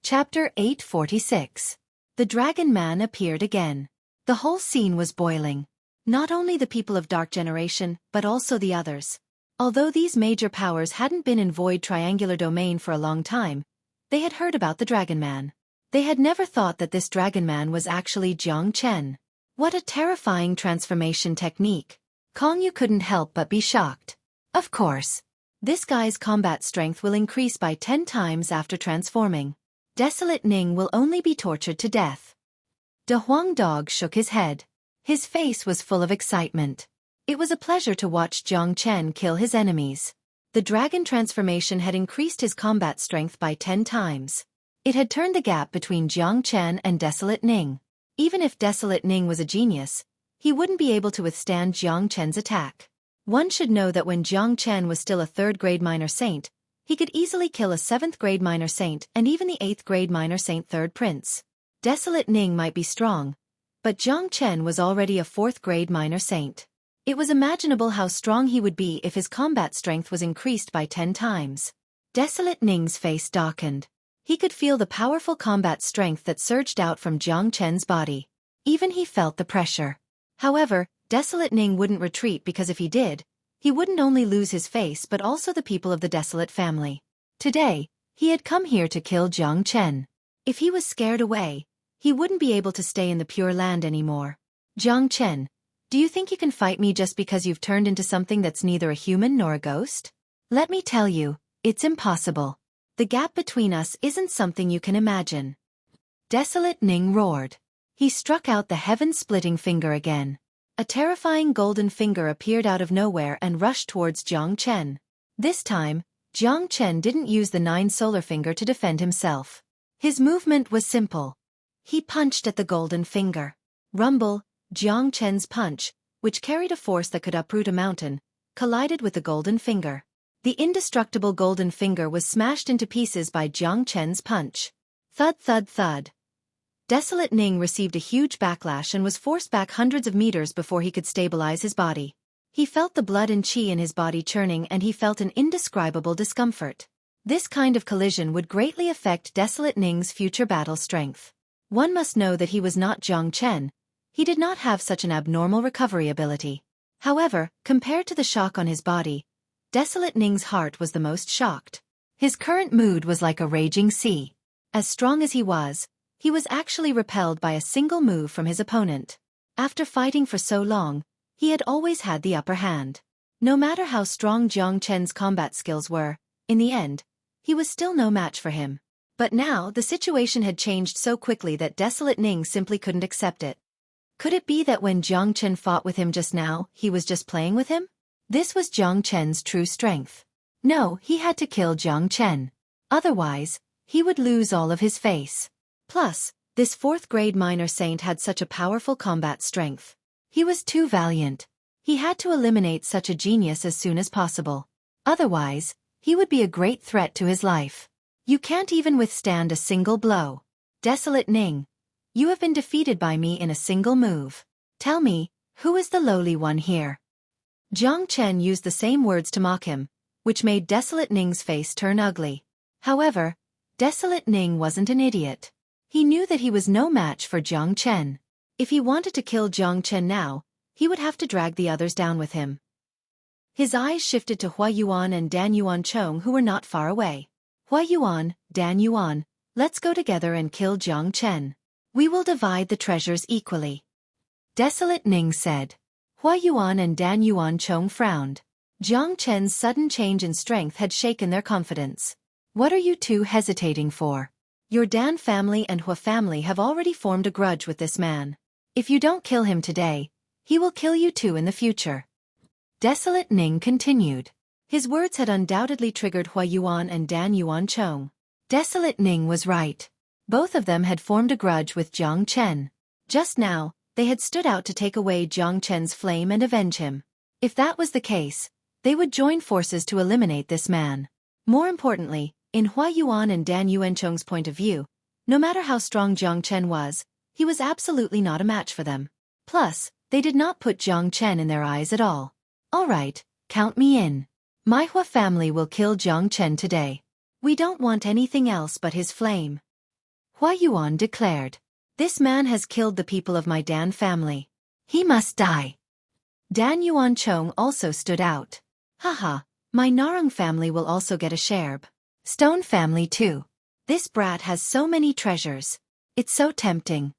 Chapter 846. The Dragon Man appeared again. The whole scene was boiling. Not only the people of Dark Generation, but also the others. Although these major powers hadn't been in Void Triangular Domain for a long time, they had heard about the Dragon Man. They had never thought that this Dragon Man was actually Jiang Chen. What a terrifying transformation technique. Kong Yu couldn't help but be shocked. Of course. This guy's combat strength will increase by 10 times after transforming. Desolate Ning will only be tortured to death. De Huang Dog shook his head. His face was full of excitement. It was a pleasure to watch Jiang Chen kill his enemies. The dragon transformation had increased his combat strength by 10 times. It had turned the gap between Jiang Chen and Desolate Ning. Even if Desolate Ning was a genius, he wouldn't be able to withstand Jiang Chen's attack. One should know that when Jiang Chen was still a 3rd-grade minor saint, He could easily kill a 7th grade minor saint and even the 8th grade minor saint 3rd prince. Desolate Ning might be strong, but Jiang Chen was already a 4th grade minor saint. It was imaginable how strong he would be if his combat strength was increased by 10 times. Desolate Ning's face darkened. He could feel the powerful combat strength that surged out from Jiang Chen's body. Even he felt the pressure. However, Desolate Ning wouldn't retreat because if he did, he wouldn't only lose his face but also the people of the Desolate family. Today, he had come here to kill Jiang Chen. If he was scared away, he wouldn't be able to stay in the Pure Land anymore. Jiang Chen, do you think you can fight me just because you've turned into something that's neither a human nor a ghost? Let me tell you, it's impossible. The gap between us isn't something you can imagine. Desolate Ning roared. He struck out the heaven-splitting finger again. A terrifying golden finger appeared out of nowhere and rushed towards Jiang Chen. This time, Jiang Chen didn't use the 9 solar finger to defend himself. His movement was simple. He punched at the golden finger. Rumble, Jiang Chen's punch, which carried a force that could uproot a mountain, collided with the golden finger. The indestructible golden finger was smashed into pieces by Jiang Chen's punch. Thud thud thud. Desolate Ning received a huge backlash and was forced back hundreds of meters before he could stabilize his body. He felt the blood and qi in his body churning and he felt an indescribable discomfort. This kind of collision would greatly affect Desolate Ning's future battle strength. One must know that he was not Jiang Chen. He did not have such an abnormal recovery ability. However, compared to the shock on his body, Desolate Ning's heart was the most shocked. His current mood was like a raging sea. As strong as he was actually repelled by a single move from his opponent. After fighting for so long, he had always had the upper hand. No matter how strong Jiang Chen's combat skills were, in the end, he was still no match for him. But now the situation had changed so quickly that Desolate Ning simply couldn't accept it. Could it be that when Jiang Chen fought with him just now, he was just playing with him? This was Jiang Chen's true strength. No, he had to kill Jiang Chen. Otherwise, he would lose all of his face. Plus, this 4th grade minor saint had such a powerful combat strength. He was too valiant. He had to eliminate such a genius as soon as possible. Otherwise, he would be a great threat to his life. You can't even withstand a single blow. Desolate Ning, you have been defeated by me in a single move. Tell me, who is the lowly one here? Jiang Chen used the same words to mock him, which made Desolate Ning's face turn ugly. However, Desolate Ning wasn't an idiot. He knew that he was no match for Jiang Chen. If he wanted to kill Jiang Chen now, he would have to drag the others down with him. His eyes shifted to Hua Yuan and Dan Yuan Chong, who were not far away. Hua Yuan, Dan Yuan, let's go together and kill Jiang Chen. We will divide the treasures equally. Desolate Ning said. Hua Yuan and Dan Yuan Chong frowned. Jiang Chen's sudden change in strength had shaken their confidence. What are you two hesitating for? Your Dan family and Hua family have already formed a grudge with this man. If you don't kill him today, he will kill you too in the future. Desolate Ning continued. His words had undoubtedly triggered Hua Yuan and Dan Yuan Chong. Desolate Ning was right. Both of them had formed a grudge with Jiang Chen. Just now, they had stood out to take away Jiang Chen's flame and avenge him. If that was the case, they would join forces to eliminate this man. More importantly, in Hua Yuan and Dan Yuan Chong's point of view, no matter how strong Jiang Chen was, he was absolutely not a match for them. Plus, they did not put Jiang Chen in their eyes at all. All right, count me in. My Hua family will kill Jiang Chen today. We don't want anything else but his flame. Hua Yuan declared. This man has killed the people of my Dan family. He must die. Dan Yuan Chong also stood out. Haha, my Narang family will also get a share. Stone family too. This brat has so many treasures. It's so tempting.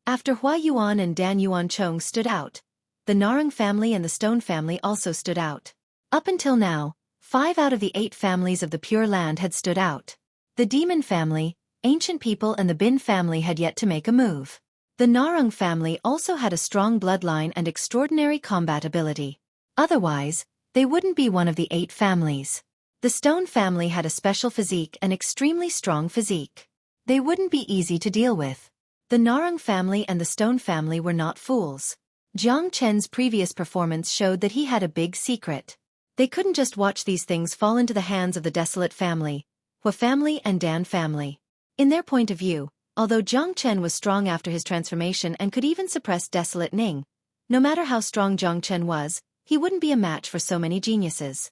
After Hua Yuan and Dan Yuan Chong stood out, the Narang family and the Stone family also stood out. Up until now, 5 out of the 8 families of the Pure Land had stood out. The Demon family, Ancient People and the Bin family had yet to make a move. The Narang family also had a strong bloodline and extraordinary combat ability. Otherwise, they wouldn't be one of the 8 families. The Stone family had a special physique and extremely strong physique. They wouldn't be easy to deal with. The Narang family and the Stone family were not fools. Jiang Chen's previous performance showed that he had a big secret. They couldn't just watch these things fall into the hands of the desolate family, Hua family and Dan family. In their point of view, although Jiang Chen was strong after his transformation and could even suppress desolate Ning, no matter how strong Jiang Chen was, he wouldn't be a match for so many geniuses.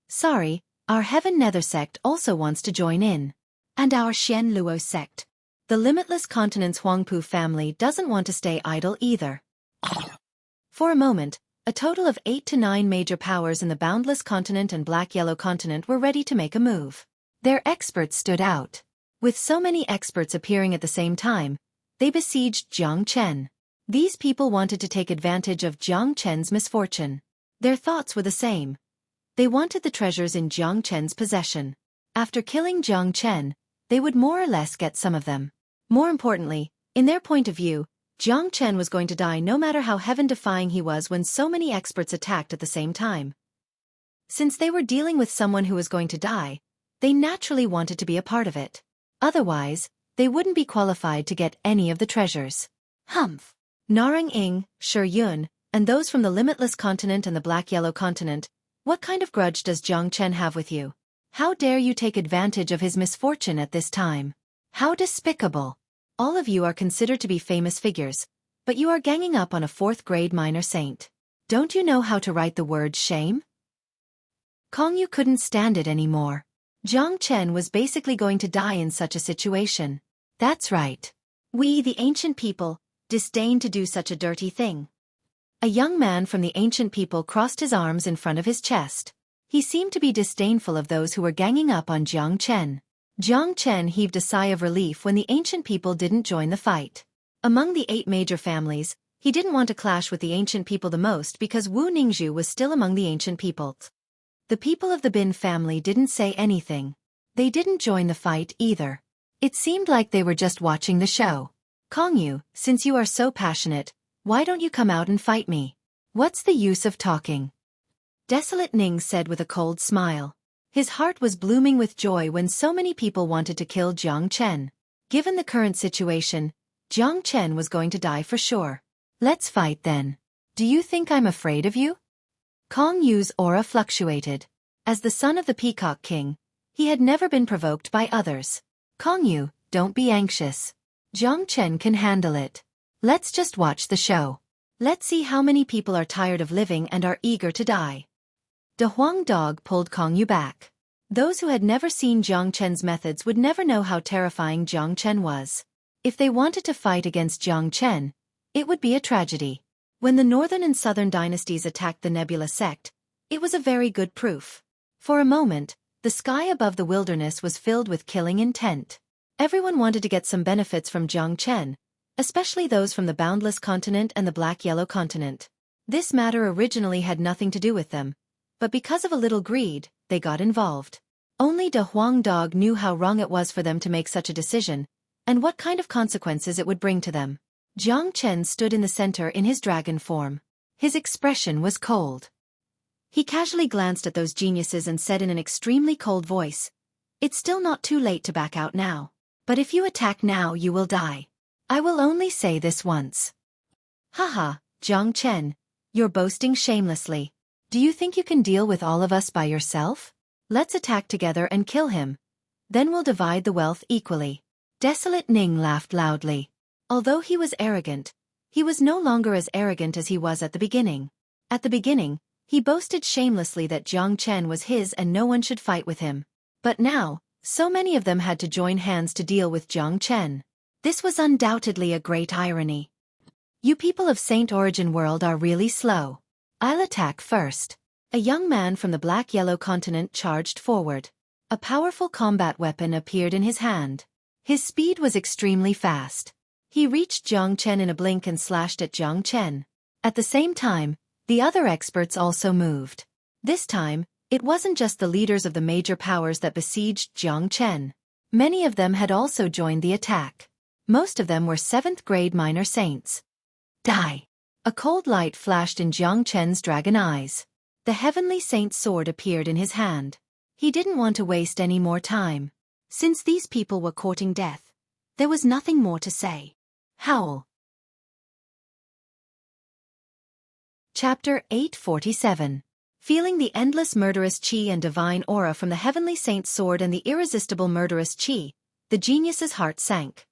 Sorry, our Heaven Nether sect also wants to join in. And our Xian Luo sect. The Limitless Continent's Huangpu family doesn't want to stay idle either. For a moment, a total of 8 to 9 major powers in the Boundless Continent and Black-Yellow Continent were ready to make a move. Their experts stood out. With so many experts appearing at the same time, they besieged Jiang Chen. These people wanted to take advantage of Jiang Chen's misfortune. Their thoughts were the same. They wanted the treasures in Jiang Chen's possession. After killing Jiang Chen, they would more or less get some of them. More importantly, in their point of view, Jiang Chen was going to die no matter how heaven-defying he was when so many experts attacked at the same time. Since they were dealing with someone who was going to die, they naturally wanted to be a part of it. Otherwise, they wouldn't be qualified to get any of the treasures. Humph! Narang Ing, Shi Yun, and those from the Limitless Continent and the Black-Yellow Continent, what kind of grudge does Jiang Chen have with you? How dare you take advantage of his misfortune at this time? How despicable! All of you are considered to be famous figures, but you are ganging up on a 4th-grade minor saint. Don't you know how to write the word shame? Kongyu couldn't stand it anymore. Jiang Chen was basically going to die in such a situation. That's right. We, the ancient people, disdain to do such a dirty thing. A young man from the ancient people crossed his arms in front of his chest. He seemed to be disdainful of those who were ganging up on Jiang Chen. Jiang Chen heaved a sigh of relief when the ancient people didn't join the fight. Among the 8 major families, he didn't want to clash with the ancient people the most because Wu Ningzhu was still among the ancient people. The people of the Bin family didn't say anything. They didn't join the fight either. It seemed like they were just watching the show. Kongyu, since you are so passionate, why don't you come out and fight me? What's the use of talking? Desolate Ning said with a cold smile. His heart was blooming with joy when so many people wanted to kill Jiang Chen. Given the current situation, Jiang Chen was going to die for sure. Let's fight then. Do you think I'm afraid of you? Kong Yu's aura fluctuated. As the son of the Peacock King, he had never been provoked by others. Kong Yu, don't be anxious. Jiang Chen can handle it. Let's just watch the show. Let's see how many people are tired of living and are eager to die. De Huang Dog pulled Kong Yu back. Those who had never seen Jiang Chen's methods would never know how terrifying Jiang Chen was. If they wanted to fight against Jiang Chen, it would be a tragedy. When the northern and southern dynasties attacked the Nebula sect, it was a very good proof. For a moment, the sky above the wilderness was filled with killing intent. Everyone wanted to get some benefits from Jiang Chen, especially those from the Boundless Continent and the Black-Yellow Continent. This matter originally had nothing to do with them, but because of a little greed, they got involved. Only De Huang Dog knew how wrong it was for them to make such a decision, and what kind of consequences it would bring to them. Jiang Chen stood in the center in his dragon form. His expression was cold. He casually glanced at those geniuses and said in an extremely cold voice, "It's still not too late to back out now. But if you attack now you will die. I will only say this once." Haha, Jiang Chen, you're boasting shamelessly. Do you think you can deal with all of us by yourself? Let's attack together and kill him. Then we'll divide the wealth equally. Desolate Ning laughed loudly. Although he was arrogant, he was no longer as arrogant as he was at the beginning. At the beginning, he boasted shamelessly that Jiang Chen was his and no one should fight with him. But now, so many of them had to join hands to deal with Jiang Chen. This was undoubtedly a great irony. You people of Saint Origin World are really slow. I'll attack first. A young man from the Black-Yellow Continent charged forward. A powerful combat weapon appeared in his hand. His speed was extremely fast. He reached Jiang Chen in a blink and slashed at Jiang Chen. At the same time, the other experts also moved. This time, it wasn't just the leaders of the major powers that besieged Jiang Chen. Many of them had also joined the attack. Most of them were 7th-grade minor saints. Die! A cold light flashed in Jiang Chen's dragon eyes. The heavenly saint's sword appeared in his hand. He didn't want to waste any more time. Since these people were courting death, there was nothing more to say. Howl. Chapter 847. Feeling the endless murderous chi and divine aura from the heavenly saint's sword and the irresistible murderous chi, the genius's heart sank.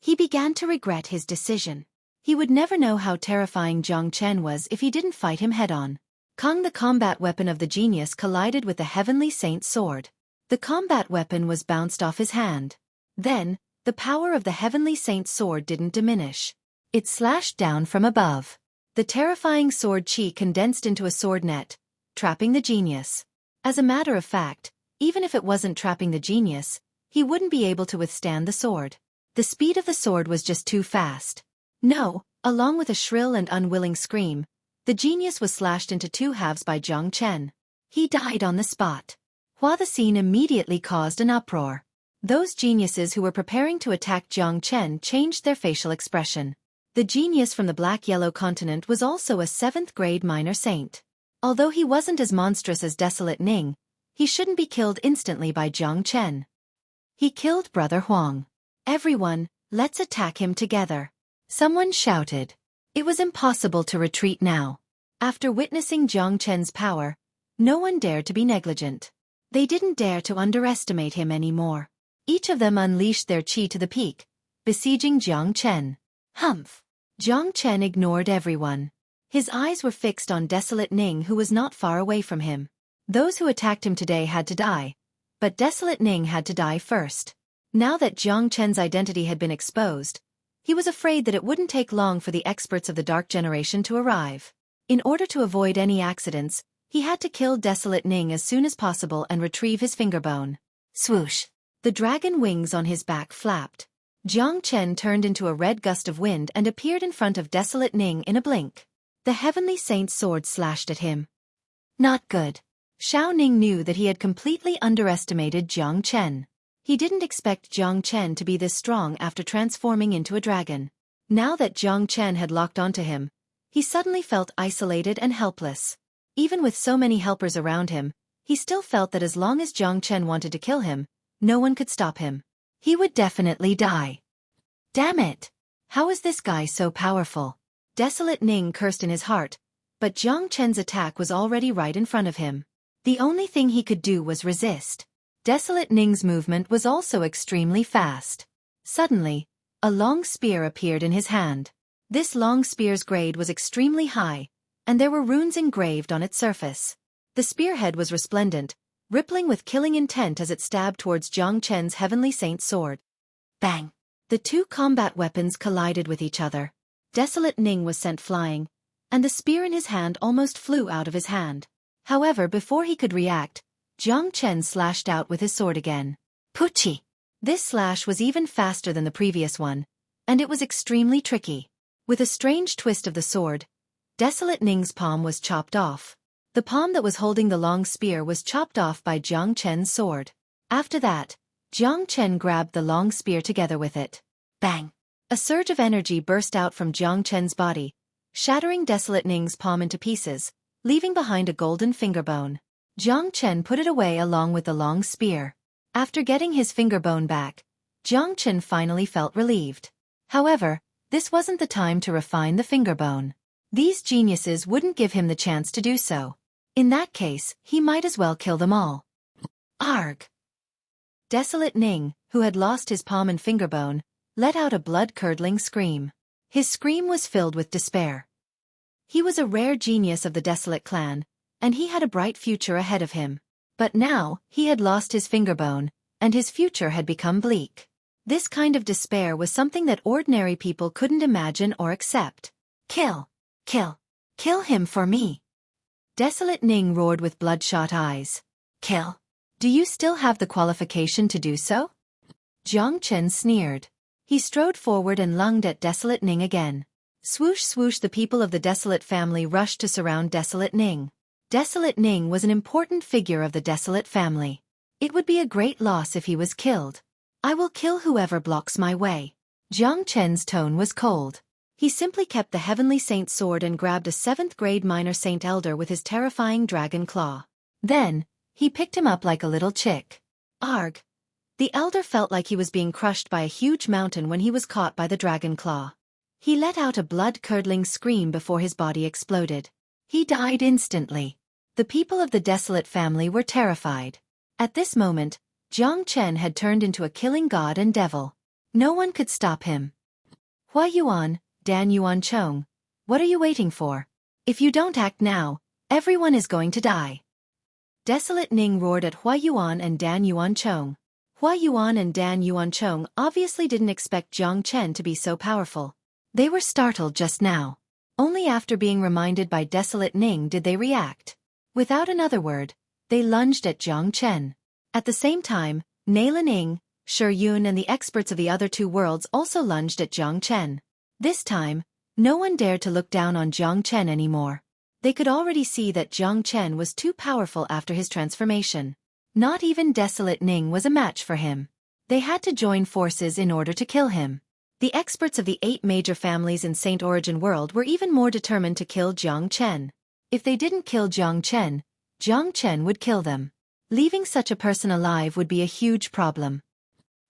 He began to regret his decision. He would never know how terrifying Jiang Chen was if he didn't fight him head-on. Kong, the combat weapon of the genius, collided with the heavenly saint's sword. The combat weapon was bounced off his hand. Then, the power of the heavenly saint's sword didn't diminish. It slashed down from above. The terrifying sword chi condensed into a sword net, trapping the genius. As a matter of fact, even if it wasn't trapping the genius, he wouldn't be able to withstand the sword. The speed of the sword was just too fast. No, along with a shrill and unwilling scream, the genius was slashed into two halves by Jiang Chen. He died on the spot. The scene immediately caused an uproar. Those geniuses who were preparing to attack Jiang Chen changed their facial expression. The genius from the Black-Yellow continent was also a 7th-grade minor saint. Although he wasn't as monstrous as Desolate Ning, he shouldn't be killed instantly by Jiang Chen. He killed Brother Huang. Everyone, let's attack him together. Someone shouted. It was impossible to retreat now. After witnessing Jiang Chen's power, no one dared to be negligent. They didn't dare to underestimate him anymore. Each of them unleashed their chi to the peak, besieging Jiang Chen. Humph! Jiang Chen ignored everyone. His eyes were fixed on Desolate Ning, who was not far away from him. Those who attacked him today had to die, but Desolate Ning had to die first. Now that Jiang Chen's identity had been exposed, he was afraid that it wouldn't take long for the experts of the Dark Generation to arrive. In order to avoid any accidents, he had to kill Desolate Ning as soon as possible and retrieve his fingerbone. Swoosh! The dragon wings on his back flapped. Jiang Chen turned into a red gust of wind and appeared in front of Desolate Ning in a blink. The heavenly saint's sword slashed at him. Not good. Xiao Ning knew that he had completely underestimated Jiang Chen. He didn't expect Jiang Chen to be this strong after transforming into a dragon. Now that Jiang Chen had locked onto him, he suddenly felt isolated and helpless. Even with so many helpers around him, he still felt that as long as Jiang Chen wanted to kill him, no one could stop him. He would definitely die. Damn it! How is this guy so powerful? Desolate Ning cursed in his heart, but Jiang Chen's attack was already right in front of him. The only thing he could do was resist. Desolate Ning's movement was also extremely fast. Suddenly, a long spear appeared in his hand. This long spear's grade was extremely high, and there were runes engraved on its surface. The spearhead was resplendent, rippling with killing intent as it stabbed towards Jiang Chen's heavenly saint's sword. Bang! The two combat weapons collided with each other. Desolate Ning was sent flying, and the spear in his hand almost flew out of his hand. However, before he could react, Jiang Chen slashed out with his sword again. Puchi! This slash was even faster than the previous one, and it was extremely tricky. With a strange twist of the sword, Desolate Ning's palm was chopped off. The palm that was holding the long spear was chopped off by Jiang Chen's sword. After that, Jiang Chen grabbed the long spear together with it. Bang! A surge of energy burst out from Jiang Chen's body, shattering Desolate Ning's palm into pieces, leaving behind a golden fingerbone. Jiang Chen put it away along with the long spear. After getting his fingerbone back, Jiang Chen finally felt relieved. However, this wasn't the time to refine the fingerbone. These geniuses wouldn't give him the chance to do so. In that case, he might as well kill them all. Arg! Desolate Ning, who had lost his palm and fingerbone, let out a blood-curdling scream. His scream was filled with despair. He was a rare genius of the Desolate clan, and he had a bright future ahead of him. But now, he had lost his fingerbone, and his future had become bleak. This kind of despair was something that ordinary people couldn't imagine or accept. Kill! Kill! Kill him for me! Desolate Ning roared with bloodshot eyes. Kill? Do you still have the qualification to do so? Jiang Chen sneered. He strode forward and lunged at Desolate Ning again. Swoosh swoosh, the people of the Desolate family rushed to surround Desolate Ning. Desolate Ning was an important figure of the Desolate family. It would be a great loss if he was killed. I will kill whoever blocks my way. Jiang Chen's tone was cold. He simply kept the heavenly saint's sword and grabbed a 7th-grade minor saint elder with his terrifying dragon claw. Then, he picked him up like a little chick. Arg! The elder felt like he was being crushed by a huge mountain when he was caught by the dragon claw. He let out a blood-curdling scream before his body exploded. He died instantly. The people of the desolate family were terrified. At this moment, Jiang Chen had turned into a killing god and devil. No one could stop him. Hua Yuan, Dan Yuan Chong, what are you waiting for? If you don't act now, everyone is going to die. Desolate Ning roared at Hua Yuan and Dan Yuan Chong. Hua Yuan and Dan Yuan Chong obviously didn't expect Jiang Chen to be so powerful. They were startled just now. Only after being reminded by Desolate Ning did they react. Without another word, they lunged at Jiang Chen. At the same time, Nai Ning, Shi Yun and the experts of the other two worlds also lunged at Jiang Chen. This time, no one dared to look down on Jiang Chen anymore. They could already see that Jiang Chen was too powerful after his transformation. Not even Desolate Ning was a match for him. They had to join forces in order to kill him. The experts of the 8 major families in Saint Origin World were even more determined to kill Jiang Chen. If they didn't kill Jiang Chen would kill them. Leaving such a person alive would be a huge problem.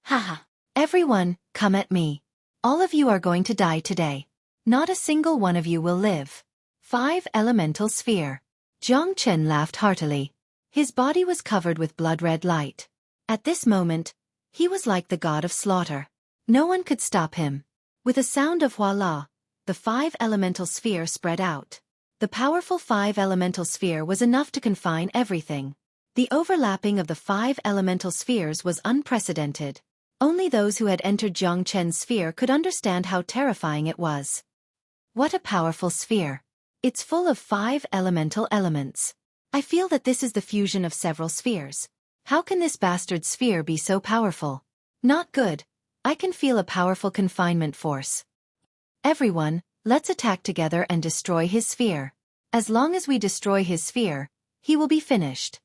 Haha. Everyone, come at me. All of you are going to die today. Not a single one of you will live. 5 Elemental Sphere. Jiang Chen laughed heartily. His body was covered with blood-red light. At this moment, he was like the god of slaughter. No one could stop him. With a sound of voila, the 5 Elemental Sphere spread out. The powerful 5 Elemental Sphere was enough to confine everything. The overlapping of the 5 Elemental Spheres was unprecedented. Only those who had entered Jiang Chen's sphere could understand how terrifying it was. What a powerful sphere. It's full of 5 elemental elements. I feel that this is the fusion of several spheres. How can this bastard sphere be so powerful? Not good. I can feel a powerful confinement force. Everyone, let's attack together and destroy his sphere. As long as we destroy his sphere, he will be finished.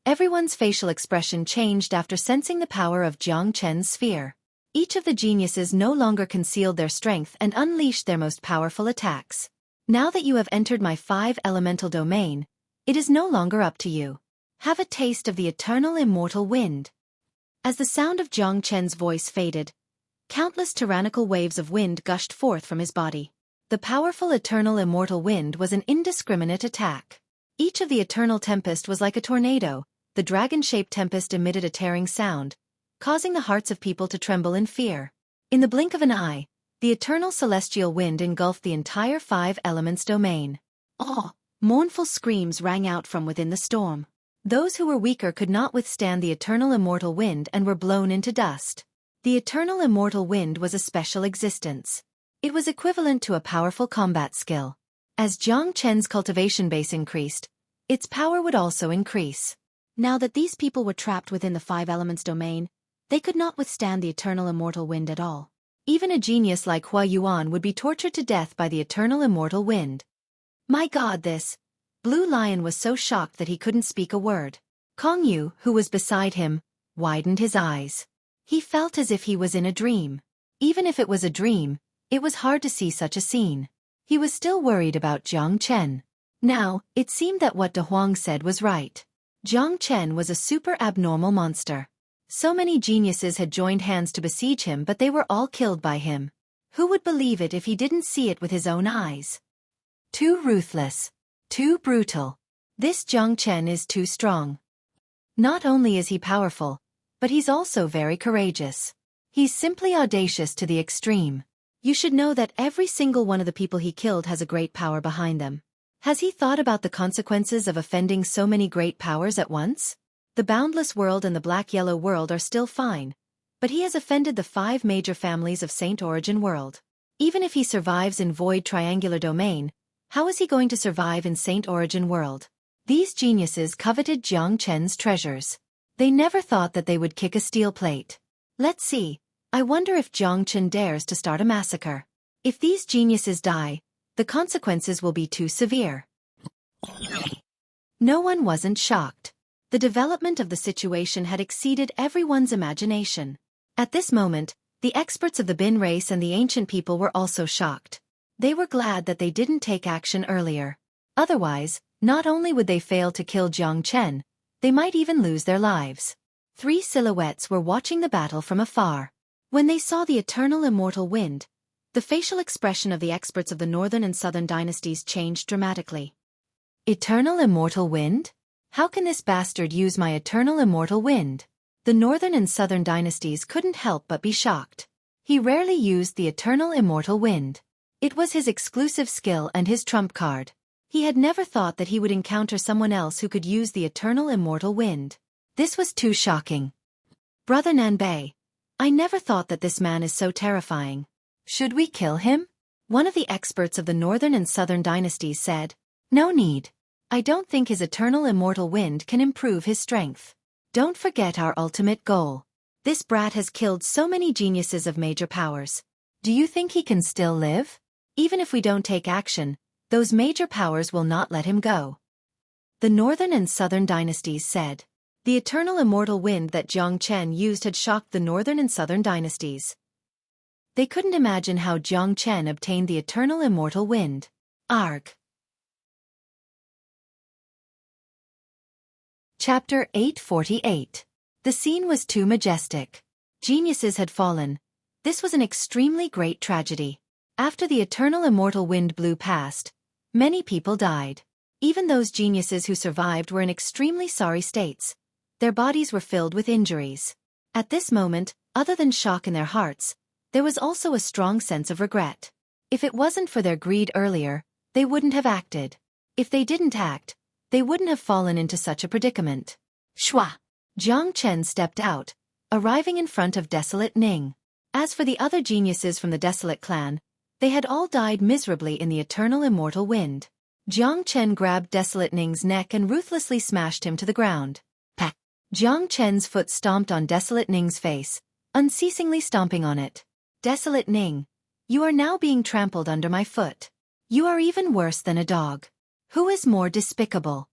Everyone's facial expression changed after sensing the power of Jiang Chen's sphere. Each of the geniuses no longer concealed their strength and unleashed their most powerful attacks. Now that you have entered my 5 elemental domain, it is no longer up to you. Have a taste of the eternal immortal wind. As the sound of Jiang Chen's voice faded, countless tyrannical waves of wind gushed forth from his body. The powerful eternal immortal wind was an indiscriminate attack. Each of the eternal tempest was like a tornado. The dragon-shaped tempest emitted a tearing sound, causing the hearts of people to tremble in fear. In the blink of an eye, the eternal celestial wind engulfed the entire 5 elements domain. Oh! Mournful screams rang out from within the storm. Those who were weaker could not withstand the eternal immortal wind and were blown into dust. The eternal immortal wind was a special existence. It was equivalent to a powerful combat skill. As Jiang Chen's cultivation base increased, its power would also increase. Now that these people were trapped within the 5 elements domain, they could not withstand the eternal immortal wind at all. Even a genius like Hua Yuan would be tortured to death by the eternal immortal wind. My God, this! Blue Lion was so shocked that he couldn't speak a word. Kong Yu, who was beside him, widened his eyes. He felt as if he was in a dream. Even if it was a dream, it was hard to see such a scene. He was still worried about Jiang Chen. Now, it seemed that what De Huang said was right. Jiang Chen was a super abnormal monster. So many geniuses had joined hands to besiege him, but they were all killed by him. Who would believe it if he didn't see it with his own eyes? Too ruthless. Too brutal. This Jiang Chen is too strong. Not only is he powerful, but he's also very courageous. He's simply audacious to the extreme. You should know that every single one of the people he killed has a great power behind them. Has he thought about the consequences of offending so many great powers at once? The Boundless World and the Black-Yellow World are still fine, but he has offended the 5 major families of Saint Origin World. Even if he survives in Void Triangular Domain, how is he going to survive in Saint Origin World? These geniuses coveted Jiang Chen's treasures. They never thought that they would kick a steel plate. Let's see. I wonder if Jiang Chen dares to start a massacre. If these geniuses die, the consequences will be too severe. No one wasn't shocked. The development of the situation had exceeded everyone's imagination. At this moment, the experts of the Bin race and the ancient people were also shocked. They were glad that they didn't take action earlier. Otherwise, not only would they fail to kill Jiang Chen, they might even lose their lives. 3 silhouettes were watching the battle from afar. When they saw the eternal immortal wind, the facial expression of the experts of the northern and southern dynasties changed dramatically. Eternal immortal wind? How can this bastard use my eternal immortal wind? The northern and southern dynasties couldn't help but be shocked. He rarely used the eternal immortal wind. It was his exclusive skill and his trump card. He had never thought that he would encounter someone else who could use the eternal immortal wind. This was too shocking. Brother Nanbei, I never thought that this man is so terrifying. Should we kill him? One of the experts of the northern and southern dynasties said. No need. I don't think his eternal immortal wind can improve his strength. Don't forget our ultimate goal. This brat has killed so many geniuses of major powers. Do you think he can still live? Even if we don't take action, those major powers will not let him go. The northern and southern dynasties said. The eternal immortal wind that Jiang Chen used had shocked the northern and southern dynasties. They couldn't imagine how Jiang Chen obtained the eternal immortal wind. Arg. Chapter 848. The scene was too majestic. Geniuses had fallen. This was an extremely great tragedy. After the eternal immortal wind blew past, many people died. Even those geniuses who survived were in extremely sorry states. Their bodies were filled with injuries. At this moment, other than shock in their hearts, there was also a strong sense of regret. If it wasn't for their greed earlier, they wouldn't have acted. If they didn't act, they wouldn't have fallen into such a predicament. Shua! Jiang Chen stepped out, arriving in front of Desolate Ning. As for the other geniuses from the Desolate clan, they had all died miserably in the eternal immortal wind. Jiang Chen grabbed Desolate Ning's neck and ruthlessly smashed him to the ground. Pack! Jiang Chen's foot stomped on Desolate Ning's face, unceasingly stomping on it. Desolate Ning, you are now being trampled under my foot. You are even worse than a dog. Who is more despicable?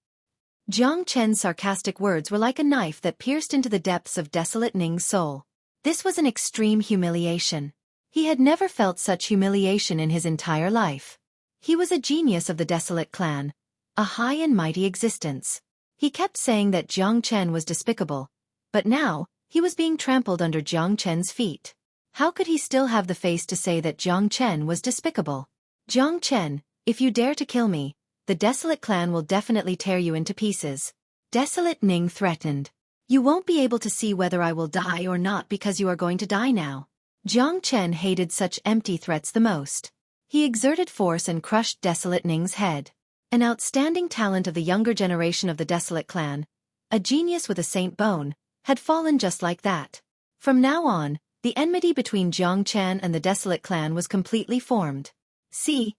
Jiang Chen's sarcastic words were like a knife that pierced into the depths of Desolate Ning's soul. This was an extreme humiliation. He had never felt such humiliation in his entire life. He was a genius of the Desolate clan, a high and mighty existence. He kept saying that Jiang Chen was despicable, but now, he was being trampled under Jiang Chen's feet. How could he still have the face to say that Jiang Chen was despicable? Jiang Chen, if you dare to kill me, the Desolate clan will definitely tear you into pieces. Desolate Ning threatened. You won't be able to see whether I will die or not because you are going to die now. Jiang Chen hated such empty threats the most. He exerted force and crushed Desolate Ning's head. An outstanding talent of the younger generation of the Desolate clan, a genius with a saint bone, had fallen just like that. From now on, the enmity between Jiang Chen and the Desolate clan was completely formed. See?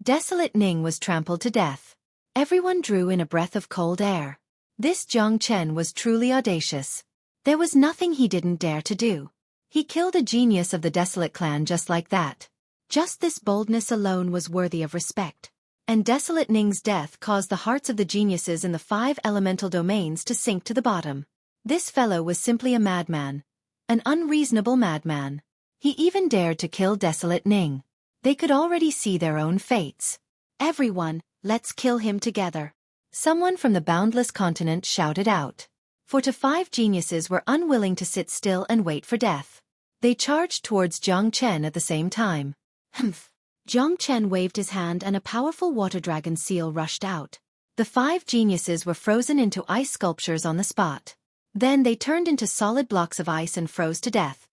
Desolate Ning was trampled to death. Everyone drew in a breath of cold air. This Jiang Chen was truly audacious. There was nothing he didn't dare to do. He killed a genius of the Desolate clan just like that. Just this boldness alone was worthy of respect. And Desolate Ning's death caused the hearts of the geniuses in the 5 elemental domains to sink to the bottom. This fellow was simply a madman. An unreasonable madman. He even dared to kill Desolate Ning. They could already see their own fates. Everyone, let's kill him together. Someone from the boundless continent shouted out. For the 5 geniuses were unwilling to sit still and wait for death. They charged towards Jiang Chen at the same time. Humph. Jiang Chen waved his hand and a powerful water dragon seal rushed out. The 5 geniuses were frozen into ice sculptures on the spot. Then they turned into solid blocks of ice and froze to death.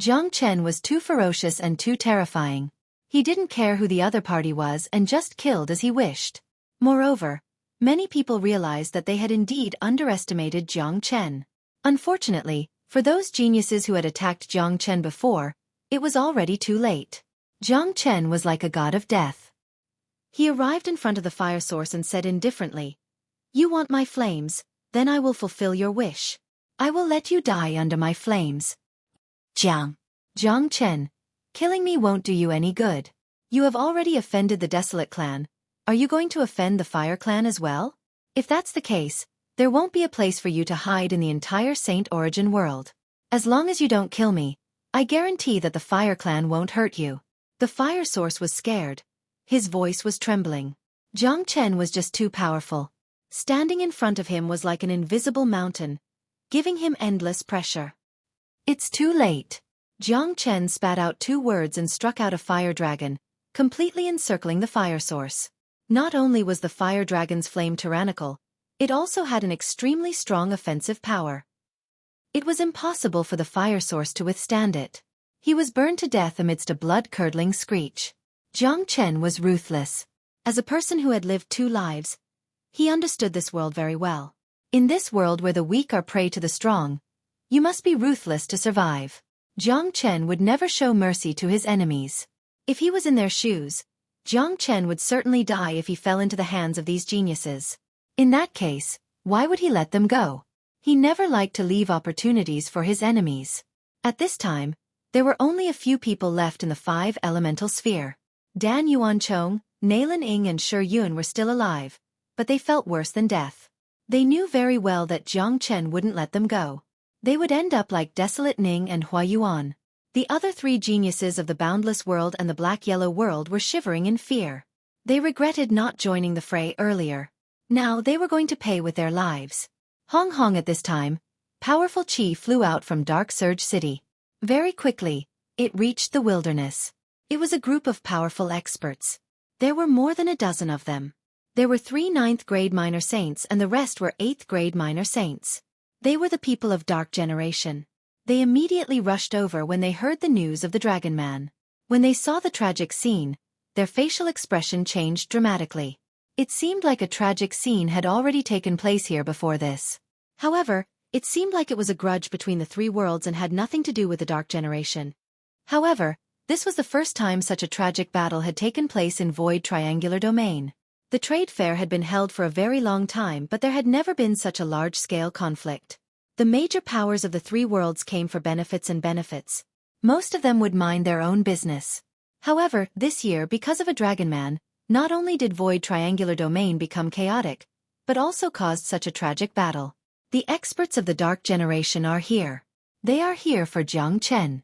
Jiang Chen was too ferocious and too terrifying. He didn't care who the other party was and just killed as he wished. Moreover, many people realized that they had indeed underestimated Jiang Chen. Unfortunately, for those geniuses who had attacked Jiang Chen before, it was already too late. Jiang Chen was like a god of death. He arrived in front of the fire source and said indifferently, "You want my flames, then I will fulfill your wish. I will let you die under my flames." Jiang Chen, killing me won't do you any good. You have already offended the Desolate clan. Are you going to offend the Fire clan as well? If that's the case, there won't be a place for you to hide in the entire Saint Origin world. As long as you don't kill me, I guarantee that the Fire clan won't hurt you. The fire source was scared. His voice was trembling. Jiang Chen was just too powerful. Standing in front of him was like an invisible mountain, giving him endless pressure. It's too late. Jiang Chen spat out 2 words and struck out a fire dragon, completely encircling the fire source. Not only was the fire dragon's flame tyrannical, it also had an extremely strong offensive power. It was impossible for the fire source to withstand it. He was burned to death amidst a blood-curdling screech. Jiang Chen was ruthless. As a person who had lived 2 lives, he understood this world very well. In this world where the weak are prey to the strong, you must be ruthless to survive. Jiang Chen would never show mercy to his enemies. If he was in their shoes, Jiang Chen would certainly die if he fell into the hands of these geniuses. In that case, why would he let them go? He never liked to leave opportunities for his enemies. At this time, there were only a few people left in the 5 elemental sphere. Dan Yuanchong, Nalin Ying and Shi Yun were still alive, but they felt worse than death. They knew very well that Jiang Chen wouldn't let them go. They would end up like Desolate Ning and Hua Yuan. The other 3 geniuses of the Boundless World and the Black-Yellow World were shivering in fear. They regretted not joining the fray earlier. Now they were going to pay with their lives. Hong Hong at this time, powerful Qi flew out from Dark Surge City. Very quickly, it reached the wilderness. It was a group of powerful experts. There were more than a dozen of them. There were 3 9th-grade minor saints and the rest were 8th-grade minor saints. They were the people of Dark Generation. They immediately rushed over when they heard the news of the Dragon Man. When they saw the tragic scene, their facial expression changed dramatically. It seemed like a tragic scene had already taken place here before this. However, it seemed like it was a grudge between the 3 worlds and had nothing to do with the Dark Generation. However, this was the first time such a tragic battle had taken place in Void Triangular Domain. The trade fair had been held for a very long time, but there had never been such a large-scale conflict. The major powers of the 3 worlds came for benefits and benefits. Most of them would mind their own business. However, this year, because of a Dragon Man, not only did Void Triangular Domain become chaotic, but also caused such a tragic battle. The experts of the Dark Generation are here. They are here for Jiang Chen.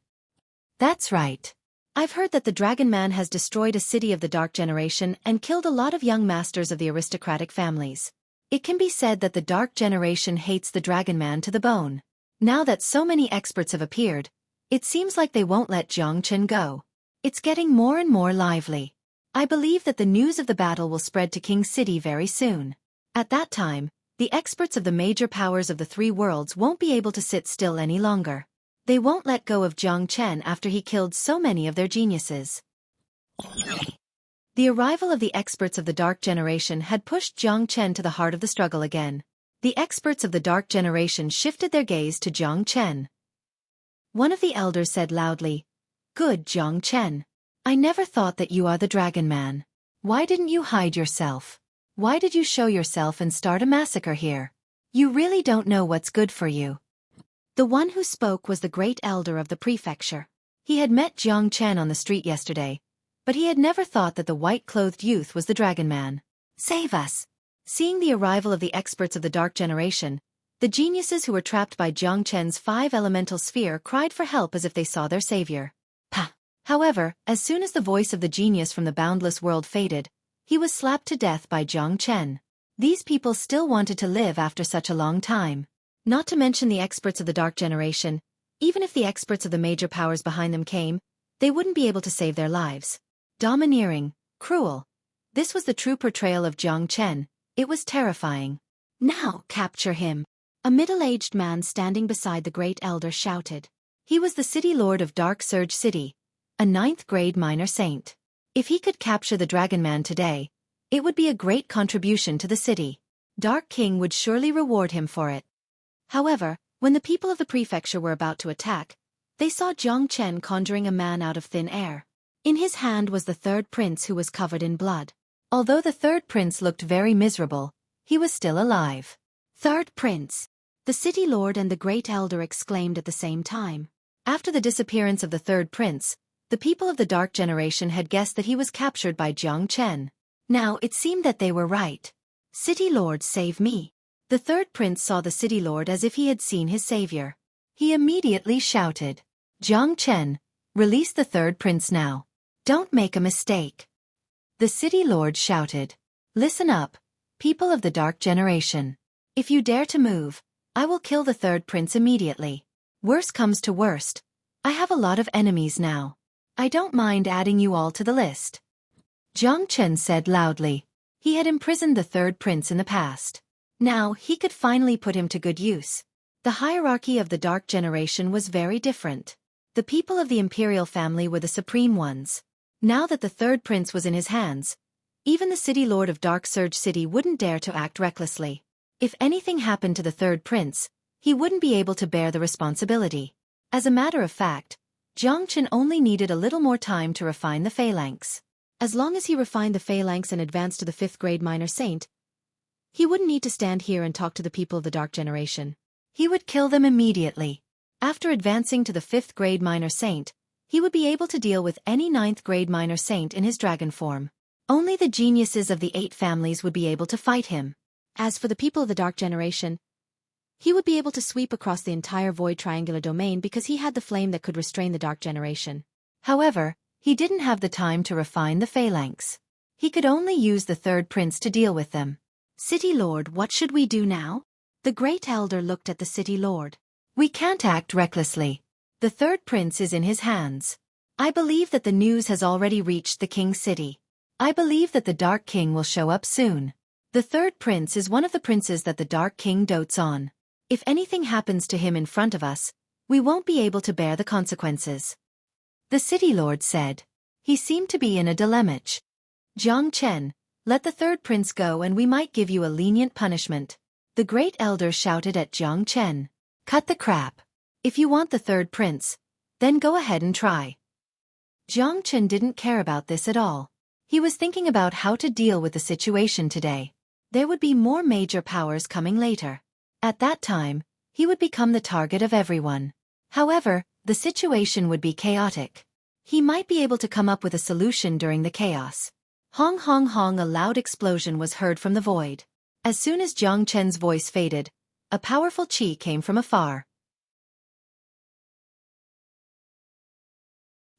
That's right. I've heard that the Dragon Man has destroyed a city of the Dark Generation and killed a lot of young masters of the aristocratic families. It can be said that the Dark Generation hates the Dragon Man to the bone. Now that so many experts have appeared, it seems like they won't let Jiang Chen go. It's getting more and more lively. I believe that the news of the battle will spread to King City very soon. At that time, the experts of the major powers of the 3 worlds won't be able to sit still any longer. They won't let go of Jiang Chen after he killed so many of their geniuses. The arrival of the experts of the Dark Generation had pushed Jiang Chen to the heart of the struggle again. The experts of the Dark Generation shifted their gaze to Jiang Chen. One of the elders said loudly, "Good Jiang Chen. I never thought that you are the Dragon Man. Why didn't you hide yourself? Why did you show yourself and start a massacre here? You really don't know what's good for you." The one who spoke was the great elder of the prefecture. He had met Jiang Chen on the street yesterday, but he had never thought that the white-clothed youth was the Dragon Man. "Save us!" Seeing the arrival of the experts of the Dark Generation, the geniuses who were trapped by Jiang Chen's 5 elemental sphere cried for help as if they saw their savior. Pah! However, as soon as the voice of the genius from the boundless world faded, he was slapped to death by Jiang Chen. These people still wanted to live after such a long time. Not to mention the experts of the Dark Generation, even if the experts of the major powers behind them came, they wouldn't be able to save their lives. Domineering, cruel. This was the true portrayal of Jiang Chen. It was terrifying. "Now capture him!" A middle-aged man standing beside the great elder shouted. He was the city lord of Dark Surge City, a 9th-grade minor saint. If he could capture the Dragon Man today, it would be a great contribution to the city. Dark King would surely reward him for it. However, when the people of the prefecture were about to attack, they saw Jiang Chen conjuring a man out of thin air. In his hand was the 3rd prince who was covered in blood. Although the 3rd prince looked very miserable, he was still alive. "3rd prince!" The city lord and the great elder exclaimed at the same time. After the disappearance of the 3rd prince, the people of the Dark Generation had guessed that he was captured by Jiang Chen. Now it seemed that they were right. "City Lord, save me!" The 3rd prince saw the city lord as if he had seen his savior. He immediately shouted, "Jiang Chen, release the 3rd prince now. Don't make a mistake." The city lord shouted, "Listen up, people of the Dark Generation. If you dare to move, I will kill the 3rd prince immediately. Worst comes to worst, I have a lot of enemies now. I don't mind adding you all to the list." Jiang Chen said loudly, He had imprisoned the third prince in the past. Now, he could finally put him to good use. The hierarchy of the Dark Generation was very different. The people of the imperial family were the supreme ones. Now that the third prince was in his hands, even the city lord of Dark Surge City wouldn't dare to act recklessly. If anything happened to the third prince, he wouldn't be able to bear the responsibility. As a matter of fact, Zhangchen only needed a little more time to refine the phalanx. As long as he refined the phalanx and advanced to the 5th grade minor saint, he wouldn't need to stand here and talk to the people of the Dark Generation. He would kill them immediately. After advancing to the 5th grade minor saint, he would be able to deal with any 9th grade minor saint in his dragon form. Only the geniuses of the 8 families would be able to fight him. As for the people of the Dark Generation, he would be able to sweep across the entire void triangular domain because he had the flame that could restrain the Dark Generation. However, he didn't have the time to refine the phalanx. He could only use the third prince to deal with them. City Lord, what should we do now? The Great Elder looked at the City Lord. We can't act recklessly. The third prince is in his hands. I believe that the news has already reached the King's City. I believe that the Dark King will show up soon. The third prince is one of the princes that the Dark King dotes on. If anything happens to him in front of us, we won't be able to bear the consequences. The City Lord said. He seemed to be in a dilemma. Jiang Chen, let the third prince go and we might give you a lenient punishment. The Great Elder shouted at Jiang Chen. Cut the crap. If you want the third prince, then go ahead and try. Jiang Chen didn't care about this at all. He was thinking about how to deal with the situation today. There would be more major powers coming later. At that time, he would become the target of everyone. However, the situation would be chaotic. He might be able to come up with a solution during the chaos. Hong hong hong, a loud explosion was heard from the void. As soon as Jiang Chen's voice faded, a powerful qi came from afar.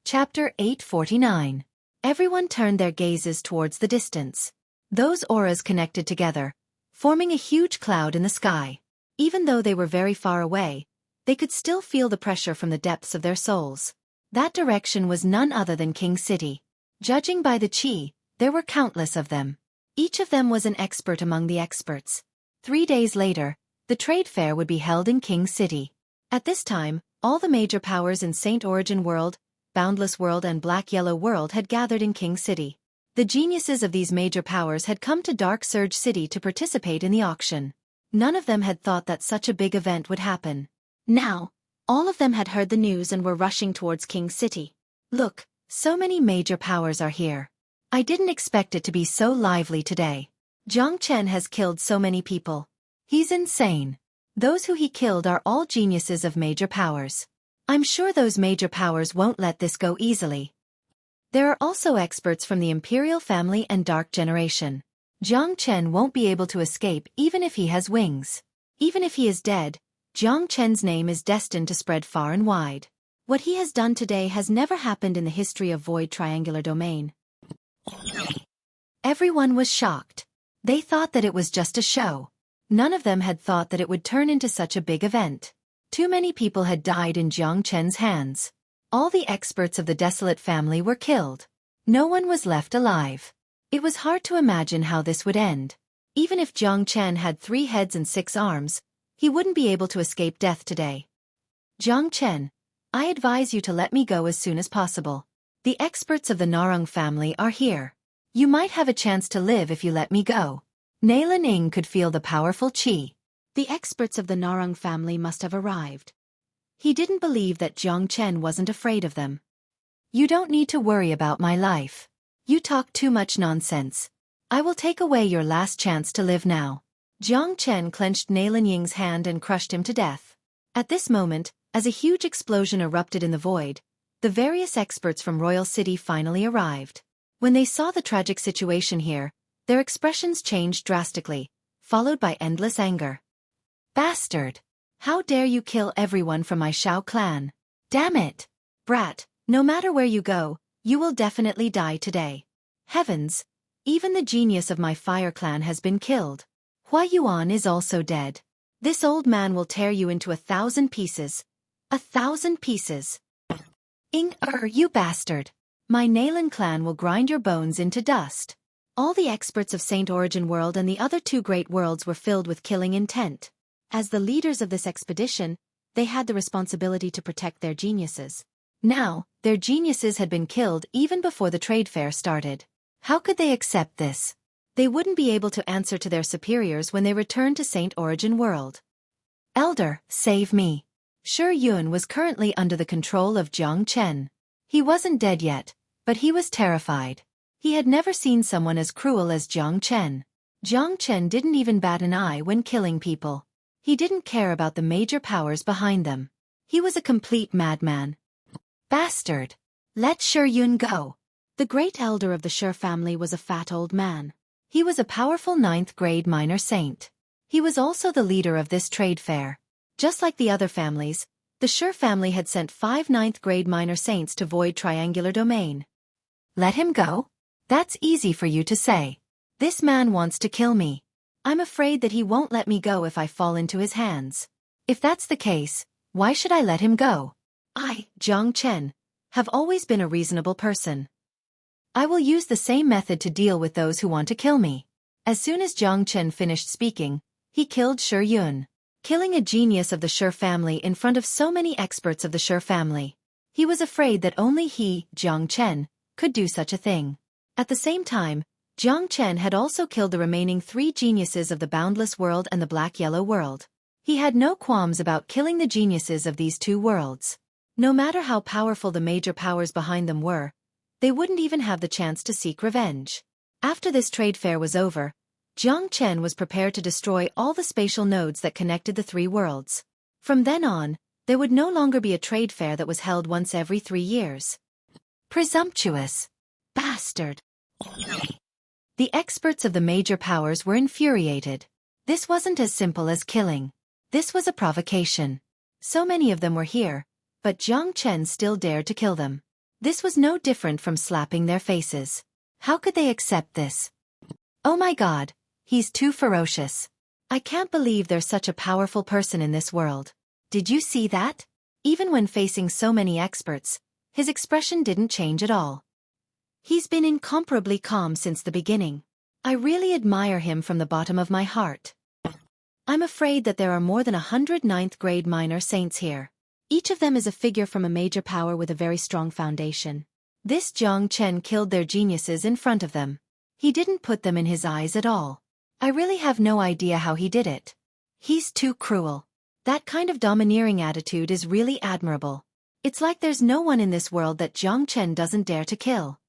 Chapter 849. Everyone turned their gazes towards the distance. Those auras connected together, forming a huge cloud in the sky. Even though they were very far away, they could still feel the pressure from the depths of their souls. That direction was none other than King's City. Judging by the qi, there were countless of them. Each of them was an expert among the experts. 3 days later, the trade fair would be held in King's City. At this time, all the major powers in Saint Origin World, Boundless World and Black Yellow World had gathered in King's City. The geniuses of these major powers had come to Dark Surge City to participate in the auction. None of them had thought that such a big event would happen. Now, all of them had heard the news and were rushing towards King's City. Look, so many major powers are here. I didn't expect it to be so lively today. Jiang Chen has killed so many people. He's insane. Those who he killed are all geniuses of major powers. I'm sure those major powers won't let this go easily. There are also experts from the Imperial Family and Dark Generation. Jiang Chen won't be able to escape even if he has wings. Even if he is dead, Jiang Chen's name is destined to spread far and wide. What he has done today has never happened in the history of Void Triangular Domain. Everyone was shocked. They thought that it was just a show. None of them had thought that it would turn into such a big event. Too many people had died in Jiang Chen's hands. All the experts of the Desolate family were killed. No one was left alive. It was hard to imagine how this would end. Even if Jiang Chen had 3 heads and 6 arms, he wouldn't be able to escape death today. Jiang Chen, I advise you to let me go as soon as possible. The experts of the Narang family are here. You might have a chance to live if you let me go. Nailin Ing could feel the powerful qi. The experts of the Narang family must have arrived. He didn't believe that Jiang Chen wasn't afraid of them. You don't need to worry about my life. You talk too much nonsense. I will take away your last chance to live now. Jiang Chen clenched Nailin Ying's hand and crushed him to death. At this moment, as a huge explosion erupted in the void, the various experts from Royal City finally arrived. When they saw the tragic situation here, their expressions changed drastically, followed by endless anger. Bastard! How dare you kill everyone from my Shao clan? Damn it! Brat, no matter where you go, you will definitely die today. Heavens! Even the genius of my fire clan has been killed. Hua Yuan is also dead. This old man will tear you into 1,000 pieces. 1,000 pieces. You bastard! My Nailin clan will grind your bones into dust. All the experts of Saint Origin World and the other two great worlds were filled with killing intent. As the leaders of this expedition, they had the responsibility to protect their geniuses. Now, their geniuses had been killed even before the trade fair started. How could they accept this? They wouldn't be able to answer to their superiors when they returned to Saint Origin World. Elder, save me. Xueqi was currently under the control of Jiang Chen. He wasn't dead yet, but he was terrified. He had never seen someone as cruel as Jiang Chen. Jiang Chen didn't even bat an eye when killing people. He didn't care about the major powers behind them. He was a complete madman. Bastard! Let Xueqi go. The great elder of the Shi family was a fat old man. He was a powerful 9th-grade minor saint. He was also the leader of this trade fair. Just like the other families, the Shi family had sent 5 9th-grade minor saints to void triangular domain. Let him go? That's easy for you to say. This man wants to kill me. I'm afraid that he won't let me go if I fall into his hands. If that's the case, why should I let him go? I, Jiang Chen, have always been a reasonable person. I will use the same method to deal with those who want to kill me. As soon as Jiang Chen finished speaking, he killed Xueqi. Killing a genius of the Shi family in front of so many experts of the Shi family. He was afraid that only he, Jiang Chen, could do such a thing. At the same time, Jiang Chen had also killed the remaining 3 geniuses of the Boundless World and the Black-Yellow World. He had no qualms about killing the geniuses of these 2 worlds. No matter how powerful the major powers behind them were, they wouldn't even have the chance to seek revenge. After this trade fair was over, Jiang Chen was prepared to destroy all the spatial nodes that connected the 3 worlds. From then on, there would no longer be a trade fair that was held once every 3 years. Presumptuous! Bastard! The experts of the major powers were infuriated. This wasn't as simple as killing. This was a provocation. So many of them were here, but Jiang Chen still dared to kill them. This was no different from slapping their faces. How could they accept this? Oh my God, he's too ferocious. I can't believe there's such a powerful person in this world. Did you see that? Even when facing so many experts, his expression didn't change at all. He's been incomparably calm since the beginning. I really admire him from the bottom of my heart. I'm afraid that there are more than 100 9th-grade minor saints here. Each of them is a figure from a major power with a very strong foundation. This Jiang Chen killed their geniuses in front of them. He didn't put them in his eyes at all. I really have no idea how he did it. He's too cruel. That kind of domineering attitude is really admirable. It's like there's no one in this world that Jiang Chen doesn't dare to kill.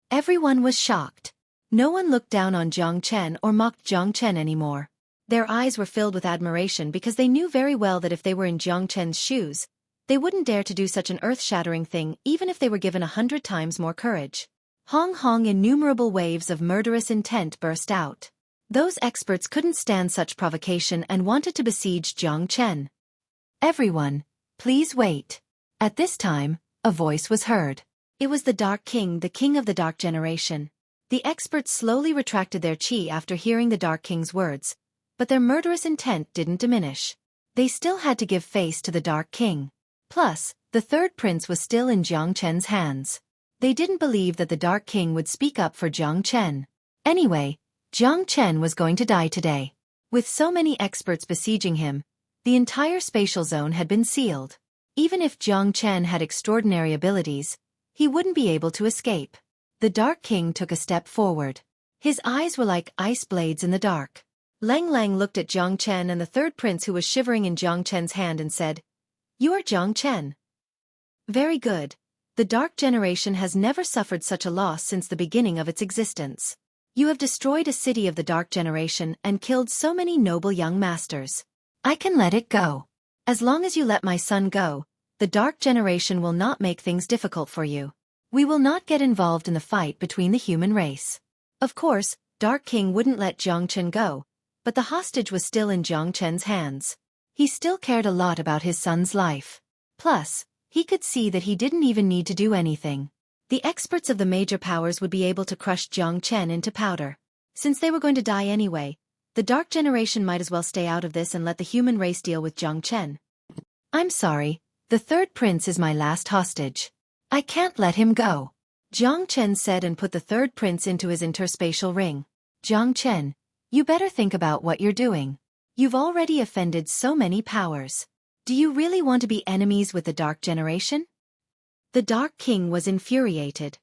Everyone was shocked. No one looked down on Jiang Chen or mocked Jiang Chen anymore. Their eyes were filled with admiration because they knew very well that if they were in Jiang Chen's shoes, they wouldn't dare to do such an earth-shattering thing even if they were given 100 times more courage. Hong hong, innumerable waves of murderous intent burst out. Those experts couldn't stand such provocation and wanted to besiege Jiang Chen. Everyone, please wait. At this time, a voice was heard. It was the Dark King, the king of the Dark Generation. The experts slowly retracted their qi after hearing the Dark King's words, but their murderous intent didn't diminish. They still had to give face to the Dark King. Plus, the 3rd prince was still in Jiang Chen's hands. They didn't believe that the Dark King would speak up for Jiang Chen. Anyway, Jiang Chen was going to die today. With so many experts besieging him, the entire spatial zone had been sealed. Even if Jiang Chen had extraordinary abilities, he wouldn't be able to escape. The Dark King took a step forward. His eyes were like ice blades in the dark. Lang Lang looked at Jiang Chen and the 3rd prince who was shivering in Jiang Chen's hand and said, "You are Jiang Chen." Very good. The Dark Generation has never suffered such a loss since the beginning of its existence. You have destroyed a city of the Dark Generation and killed so many noble young masters. I can let it go. As long as you let my son go, the Dark Generation will not make things difficult for you. We will not get involved in the fight between the human race. Of course, Dark King wouldn't let Jiang Chen go, but the hostage was still in Jiang Chen's hands. He still cared a lot about his son's life. Plus, he could see that he didn't even need to do anything. The experts of the major powers would be able to crush Jiang Chen into powder. Since they were going to die anyway, the Dark Generation might as well stay out of this and let the human race deal with Jiang Chen. I'm sorry, the 3rd prince is my last hostage. I can't let him go. Jiang Chen said and put the third prince into his interspatial ring. Jiang Chen, you better think about what you're doing. You've already offended so many powers. Do you really want to be enemies with the Dark Generation? The Dark King was infuriated.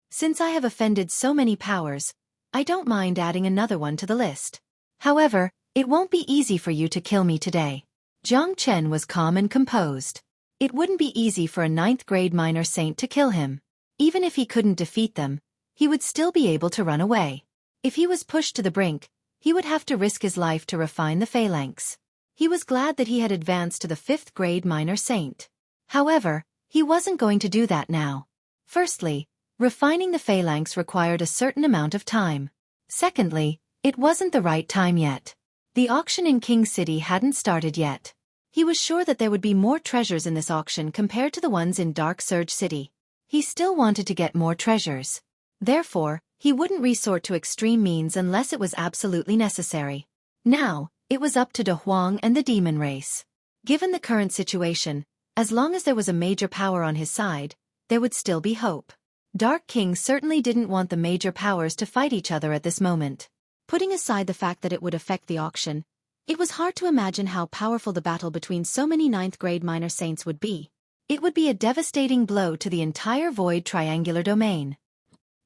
Since I have offended so many powers, I don't mind adding another one to the list. However, it won't be easy for you to kill me today. Jiang Chen was calm and composed. It wouldn't be easy for a 9th-grade minor saint to kill him. Even if he couldn't defeat them, he would still be able to run away. If he was pushed to the brink, he would have to risk his life to refine the phalanx. He was glad that he had advanced to the 5th-grade minor saint. However, he wasn't going to do that now. Firstly, refining the phalanx required a certain amount of time. Secondly, it wasn't the right time yet. The auction in King City hadn't started yet. He was sure that there would be more treasures in this auction compared to the ones in Dark Surge City. He still wanted to get more treasures. Therefore, he wouldn't resort to extreme means unless it was absolutely necessary. Now, it was up to De Huang and the demon race. Given the current situation, as long as there was a major power on his side, there would still be hope. Dark King certainly didn't want the major powers to fight each other at this moment. Putting aside the fact that it would affect the auction, it was hard to imagine how powerful the battle between so many 9th-grade minor saints would be. It would be a devastating blow to the entire Void Triangular Domain.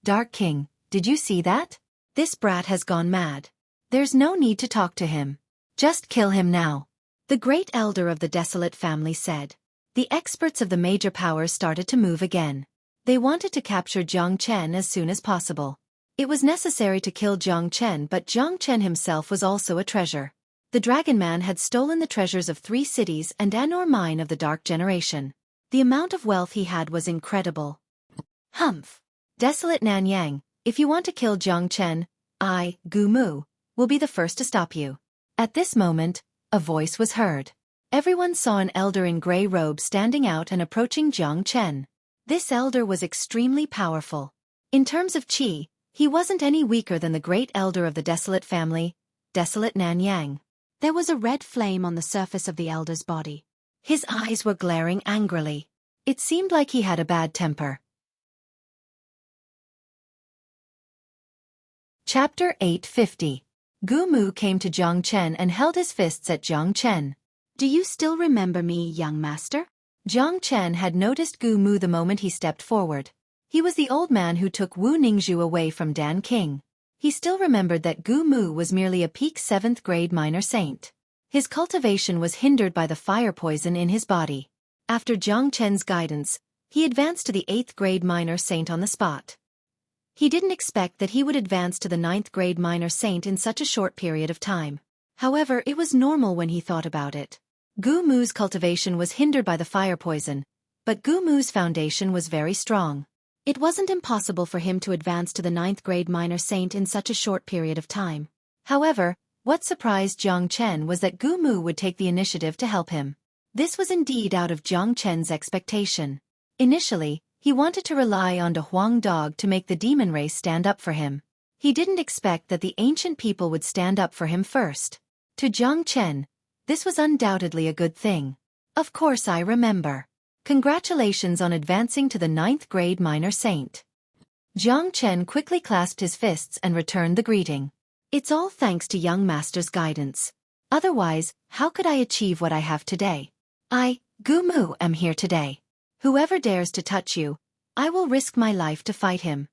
Dark King, did you see that? This brat has gone mad. There's no need to talk to him. Just kill him now. The great elder of the Desolate family said. The experts of the major powers started to move again. They wanted to capture Jiang Chen as soon as possible. It was necessary to kill Jiang Chen, but Jiang Chen himself was also a treasure. The Dragon Man had stolen the treasures of 3 cities and Anor Mine of the Dark Generation. The amount of wealth he had was incredible. Humph. Desolate Nanyang, if you want to kill Jiang Chen, I, Gu Mu, will be the first to stop you. At this moment, a voice was heard. Everyone saw an elder in gray robes standing out and approaching Jiang Chen. This elder was extremely powerful. In terms of qi, he wasn't any weaker than the great elder of the Desolate family, Desolate Nanyang. There was a red flame on the surface of the elder's body. His eyes were glaring angrily. It seemed like he had a bad temper. Chapter 850. Gu Mu came to Jiang Chen and held his fists at Jiang Chen. Do you still remember me, young master? Jiang Chen had noticed Gu Mu the moment he stepped forward. He was the old man who took Wu Ningzhu away from Dan King. He still remembered that Gu Mu was merely a peak 7th-grade minor saint. His cultivation was hindered by the fire poison in his body. After Jiang Chen's guidance, he advanced to the 8th-grade minor saint on the spot. He didn't expect that he would advance to the 9th-grade minor saint in such a short period of time. However, it was normal when he thought about it. Gu Mu's cultivation was hindered by the fire poison, but Gu Mu's foundation was very strong. It wasn't impossible for him to advance to the 9th-grade minor saint in such a short period of time. However, what surprised Jiang Chen was that Gu Mu would take the initiative to help him. This was indeed out of Jiang Chen's expectation. Initially, he wanted to rely on De Huang Dog to make the demon race stand up for him. He didn't expect that the ancient people would stand up for him first. To Jiang Chen, this was undoubtedly a good thing. Of course I remember. Congratulations on advancing to the 9th-grade minor saint. Jiang Chen quickly clasped his fists and returned the greeting. It's all thanks to young master's guidance. Otherwise, how could I achieve what I have today? I, Gu Mu, am here today. Whoever dares to touch you, I will risk my life to fight him.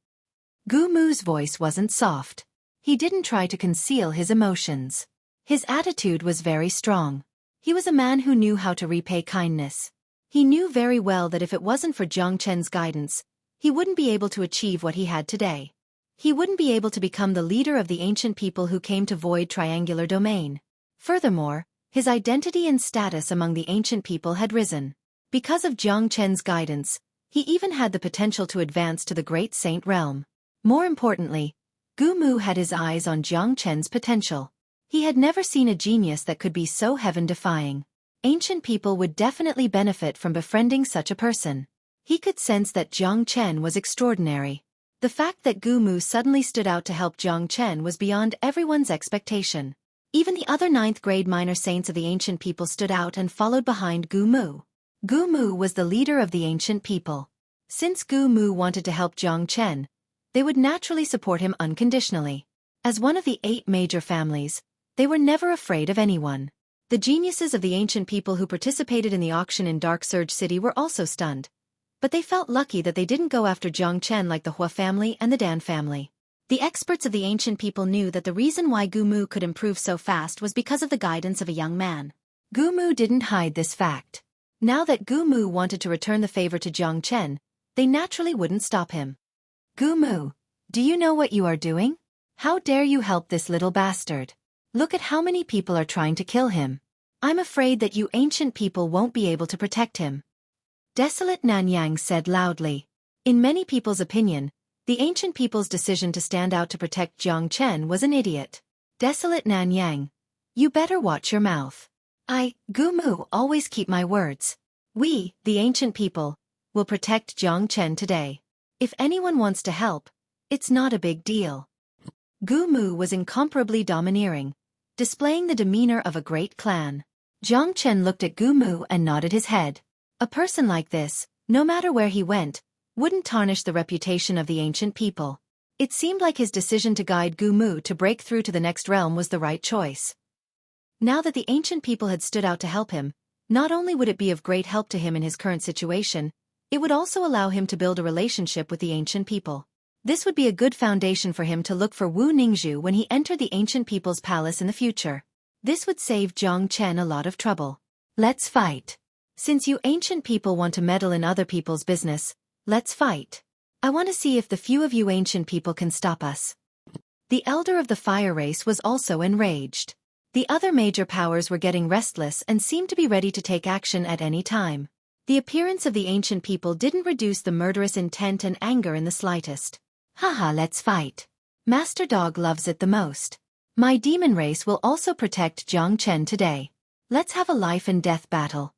Gu Mu's voice wasn't soft. He didn't try to conceal his emotions. His attitude was very strong. He was a man who knew how to repay kindness. He knew very well that if it wasn't for Jiang Chen's guidance, he wouldn't be able to achieve what he had today. He wouldn't be able to become the leader of the ancient people who came to Void Triangular Domain. Furthermore, his identity and status among the ancient people had risen. Because of Jiang Chen's guidance, he even had the potential to advance to the Great Saint Realm. More importantly, Gu Mu had his eyes on Jiang Chen's potential. He had never seen a genius that could be so heaven-defying. Ancient people would definitely benefit from befriending such a person. He could sense that Jiang Chen was extraordinary. The fact that Gu Mu suddenly stood out to help Jiang Chen was beyond everyone's expectation. Even the other 9th-grade minor saints of the ancient people stood out and followed behind Gu Mu. Gu Mu was the leader of the ancient people. Since Gu Mu wanted to help Jiang Chen, they would naturally support him unconditionally. As one of the 8 major families, they were never afraid of anyone. The geniuses of the ancient people who participated in the auction in Dark Surge City were also stunned. But they felt lucky that they didn't go after Jiang Chen like the Hua family and the Dan family. The experts of the ancient people knew that the reason why Gu Mu could improve so fast was because of the guidance of a young man. Gu Mu didn't hide this fact. Now that Gu Mu wanted to return the favor to Jiang Chen, they naturally wouldn't stop him. Gu Mu, do you know what you are doing? How dare you help this little bastard? Look at how many people are trying to kill him. I'm afraid that you ancient people won't be able to protect him. Desolate Nanyang said loudly. In many people's opinion, the ancient people's decision to stand out to protect Jiang Chen was an idiot. Desolate Nanyang, you better watch your mouth. Gu Mu, always keep my words. We, the ancient people, will protect Jiang Chen today. If anyone wants to help, it's not a big deal. Gu Mu was incomparably domineering, displaying the demeanor of a great clan. Jiang Chen looked at Gu Mu and nodded his head. A person like this, no matter where he went, wouldn't tarnish the reputation of the ancient people. It seemed like his decision to guide Gu Mu to break through to the next realm was the right choice. Now that the ancient people had stood out to help him, not only would it be of great help to him in his current situation, it would also allow him to build a relationship with the ancient people. This would be a good foundation for him to look for Wu Ningzhu when he entered the ancient people's palace in the future. This would save Jiang Chen a lot of trouble. Let's fight. Since you ancient people want to meddle in other people's business, let's fight. I want to see if the few of you ancient people can stop us. The elder of the fire race was also enraged. The other major powers were getting restless and seemed to be ready to take action at any time. The appearance of the ancient people didn't reduce the murderous intent and anger in the slightest. Haha, let's fight. Master Dog loves it the most. My demon race will also protect Jiang Chen today. Let's have a life and death battle.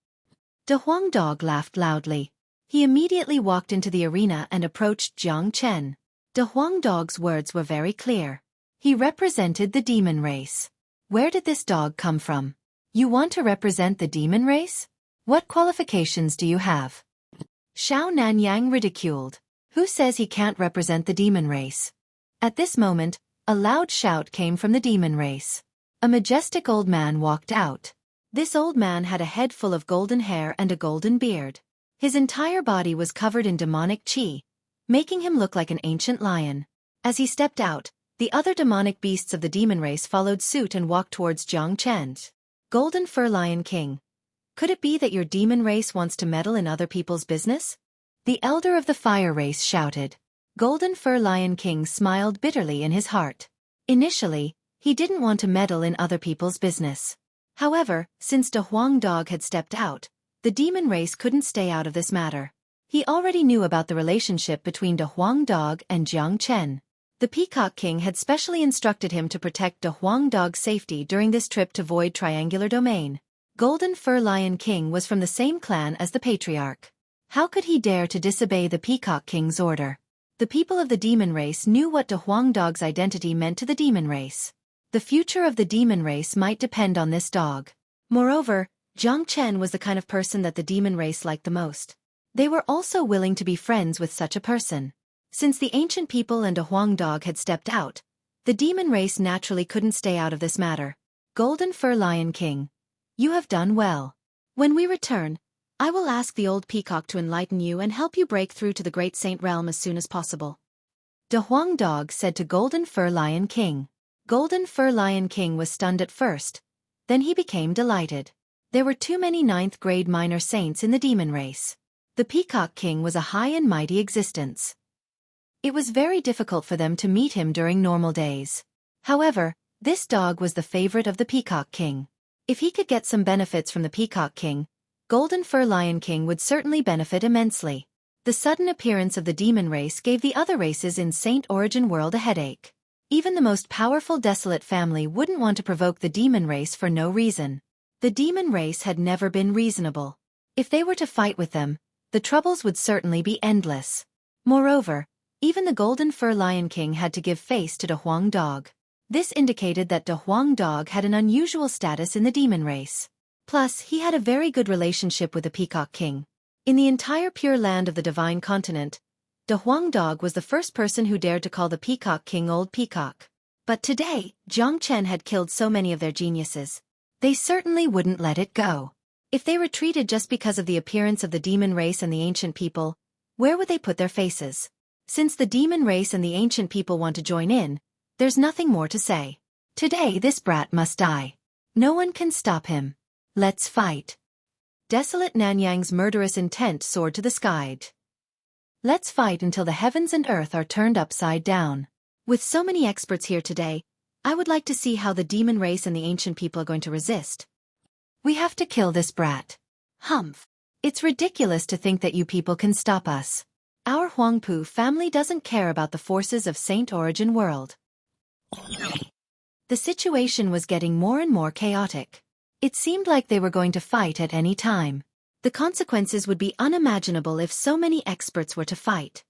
De Huang Dog laughed loudly. He immediately walked into the arena and approached Jiang Chen. De Huang Dog's words were very clear. He represented the demon race. Where did this dog come from? You want to represent the demon race? What qualifications do you have? Xiao Nanyang ridiculed. Who says he can't represent the demon race? At this moment, a loud shout came from the demon race. A majestic old man walked out. This old man had a head full of golden hair and a golden beard. His entire body was covered in demonic qi, making him look like an ancient lion. As he stepped out, the other demonic beasts of the demon race followed suit and walked towards Jiang Chen. Golden Fur Lion King. Could it be that your demon race wants to meddle in other people's business? The elder of the fire race shouted. Golden Fur Lion King smiled bitterly in his heart. Initially, he didn't want to meddle in other people's business. However, since De Huang Dog had stepped out, the demon race couldn't stay out of this matter. He already knew about the relationship between De Huang Dog and Jiang Chen. The Peacock King had specially instructed him to protect De Huang Dog's safety during this trip to Void Triangular Domain. Golden Fur Lion King was from the same clan as the Patriarch. How could he dare to disobey the Peacock King's order? The people of the demon race knew what De Huang Dog's identity meant to the demon race. The future of the demon race might depend on this dog. Moreover, Jiang Chen was the kind of person that the demon race liked the most. They were also willing to be friends with such a person. Since the ancient people and De Huang Dog had stepped out, the demon race naturally couldn't stay out of this matter. Golden Fur Lion King, you have done well. When we return, I will ask the old peacock to enlighten you and help you break through to the Great Saint Realm as soon as possible. De Huang Dog said to Golden Fur Lion King. Golden Fur Lion King was stunned at first, then he became delighted. There were too many 9th grade minor saints in the demon race. The Peacock King was a high and mighty existence. It was very difficult for them to meet him during normal days. However, this dog was the favorite of the Peacock King. If he could get some benefits from the Peacock King, Golden Fur Lion King would certainly benefit immensely. The sudden appearance of the demon race gave the other races in Saint Origin World a headache. Even the most powerful Desolate family wouldn't want to provoke the demon race for no reason. The demon race had never been reasonable. If they were to fight with them, the troubles would certainly be endless. Moreover, even the Golden Fur Lion King had to give face to De Huang Dog. This indicated that De Huang Dog had an unusual status in the demon race. Plus, he had a very good relationship with the Peacock King. In the entire pure land of the divine continent, the Huang Dog was the first person who dared to call the Peacock King Old Peacock. But today, Jiang Chen had killed so many of their geniuses. They certainly wouldn't let it go. If they retreated just because of the appearance of the demon race and the ancient people, where would they put their faces? Since the demon race and the ancient people want to join in, there's nothing more to say. Today this brat must die. No one can stop him. Let's fight. Desolate Nanyang's murderous intent soared to the sky. Let's fight until the heavens and earth are turned upside down. With so many experts here today, I would like to see how the demon race and the ancient people are going to resist. We have to kill this brat. Humph. It's ridiculous to think that you people can stop us. Our Huangpu family doesn't care about the forces of Saint Origin World. The situation was getting more and more chaotic. It seemed like they were going to fight at any time. The consequences would be unimaginable if so many experts were to fight.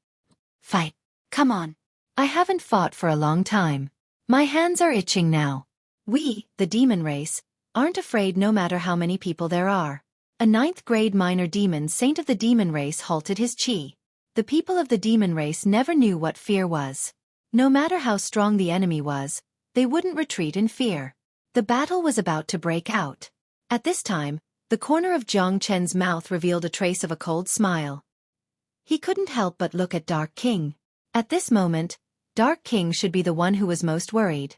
Fight. Come on. I haven't fought for a long time. My hands are itching now. We, the demon race, aren't afraid no matter how many people there are. A 9th grade minor demon saint of the demon race halted his chi. The people of the demon race never knew what fear was. No matter how strong the enemy was, they wouldn't retreat in fear. The battle was about to break out. At this time, the corner of Jiang Chen's mouth revealed a trace of a cold smile. He couldn't help but look at Dark King. At this moment, Dark King should be the one who was most worried.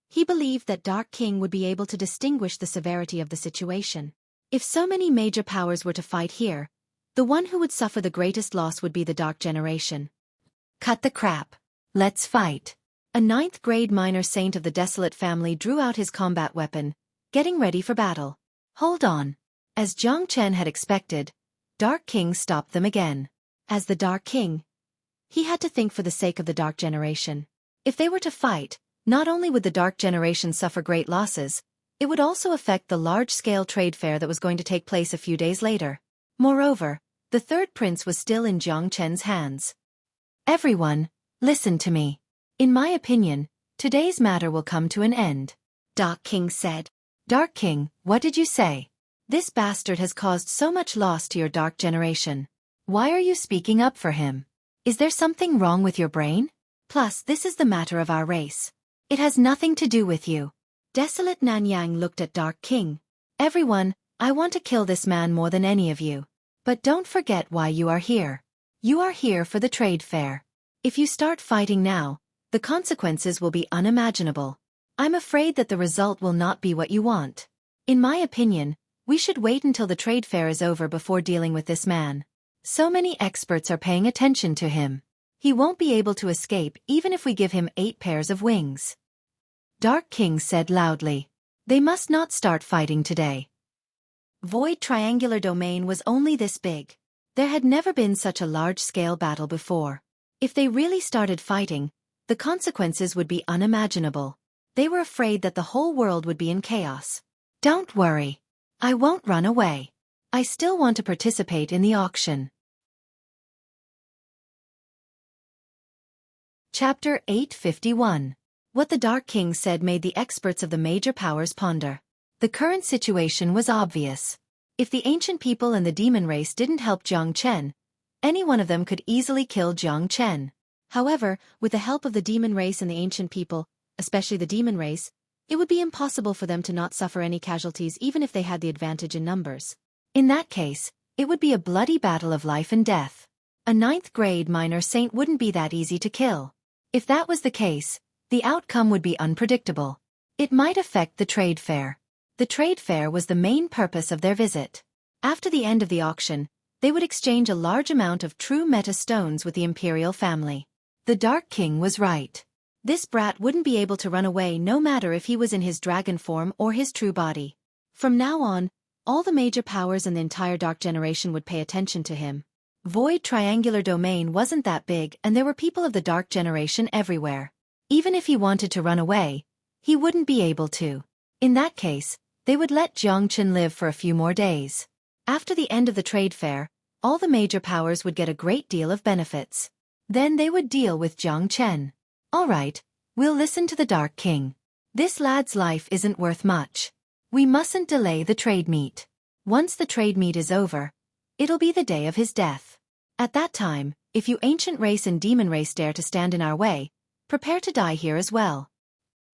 He believed that Dark King would be able to distinguish the severity of the situation. If so many major powers were to fight here, the one who would suffer the greatest loss would be the Dark Generation. Cut the crap. Let's fight. A 9th grade minor saint of the desolate family drew out his combat weapon, getting ready for battle. Hold on. As Jiang Chen had expected, Dark King stopped them again. As the Dark King, he had to think for the sake of the Dark Generation. If they were to fight, not only would the Dark Generation suffer great losses, it would also affect the large-scale trade fair that was going to take place a few days later. Moreover, the third prince was still in Jiang Chen's hands. Everyone, listen to me. In my opinion, today's matter will come to an end. Dark King said. Dark King, what did you say? This bastard has caused so much loss to your Dark Generation. Why are you speaking up for him? Is there something wrong with your brain? Plus, this is the matter of our race. It has nothing to do with you. Desolate Nanyang looked at Dark King. Everyone, I want to kill this man more than any of you. But don't forget why you are here. You are here for the trade fair. If you start fighting now, the consequences will be unimaginable. I'm afraid that the result will not be what you want. In my opinion, we should wait until the trade fair is over before dealing with this man. So many experts are paying attention to him. He won't be able to escape even if we give him 8 pairs of wings. Dark King said loudly. They must not start fighting today. Void Triangular Domain was only this big. There had never been such a large-scale battle before. If they really started fighting, the consequences would be unimaginable. They were afraid that the whole world would be in chaos. Don't worry. I won't run away. I still want to participate in the auction. Chapter 851. What the Dark King said made the experts of the major powers ponder. The current situation was obvious. If the ancient people and the demon race didn't help Jiang Chen, any one of them could easily kill Jiang Chen. However, with the help of the demon race and the ancient people, especially the demon race, it would be impossible for them to not suffer any casualties even if they had the advantage in numbers. In that case, it would be a bloody battle of life and death. A 9th grade minor saint wouldn't be that easy to kill. If that was the case, the outcome would be unpredictable. It might affect the trade fair. The trade fair was the main purpose of their visit. After the end of the auction, they would exchange a large amount of true meta stones with the imperial family. The Dark King was right. This brat wouldn't be able to run away no matter if he was in his dragon form or his true body. From now on, all the major powers and the entire Dark Generation would pay attention to him. Void Triangular Domain wasn't that big and there were people of the Dark Generation everywhere. Even if he wanted to run away, he wouldn't be able to. In that case, they would let Jiang Chen live for a few more days. After the end of the trade fair, all the major powers would get a great deal of benefits. Then they would deal with Jiang Chen. All right, we'll listen to the Dark King. This lad's life isn't worth much. We mustn't delay the trade meet. Once the trade meet is over, It'll be the day of his death. At that time, if you ancient race and demon race dare to stand in our way, prepare to die here as well.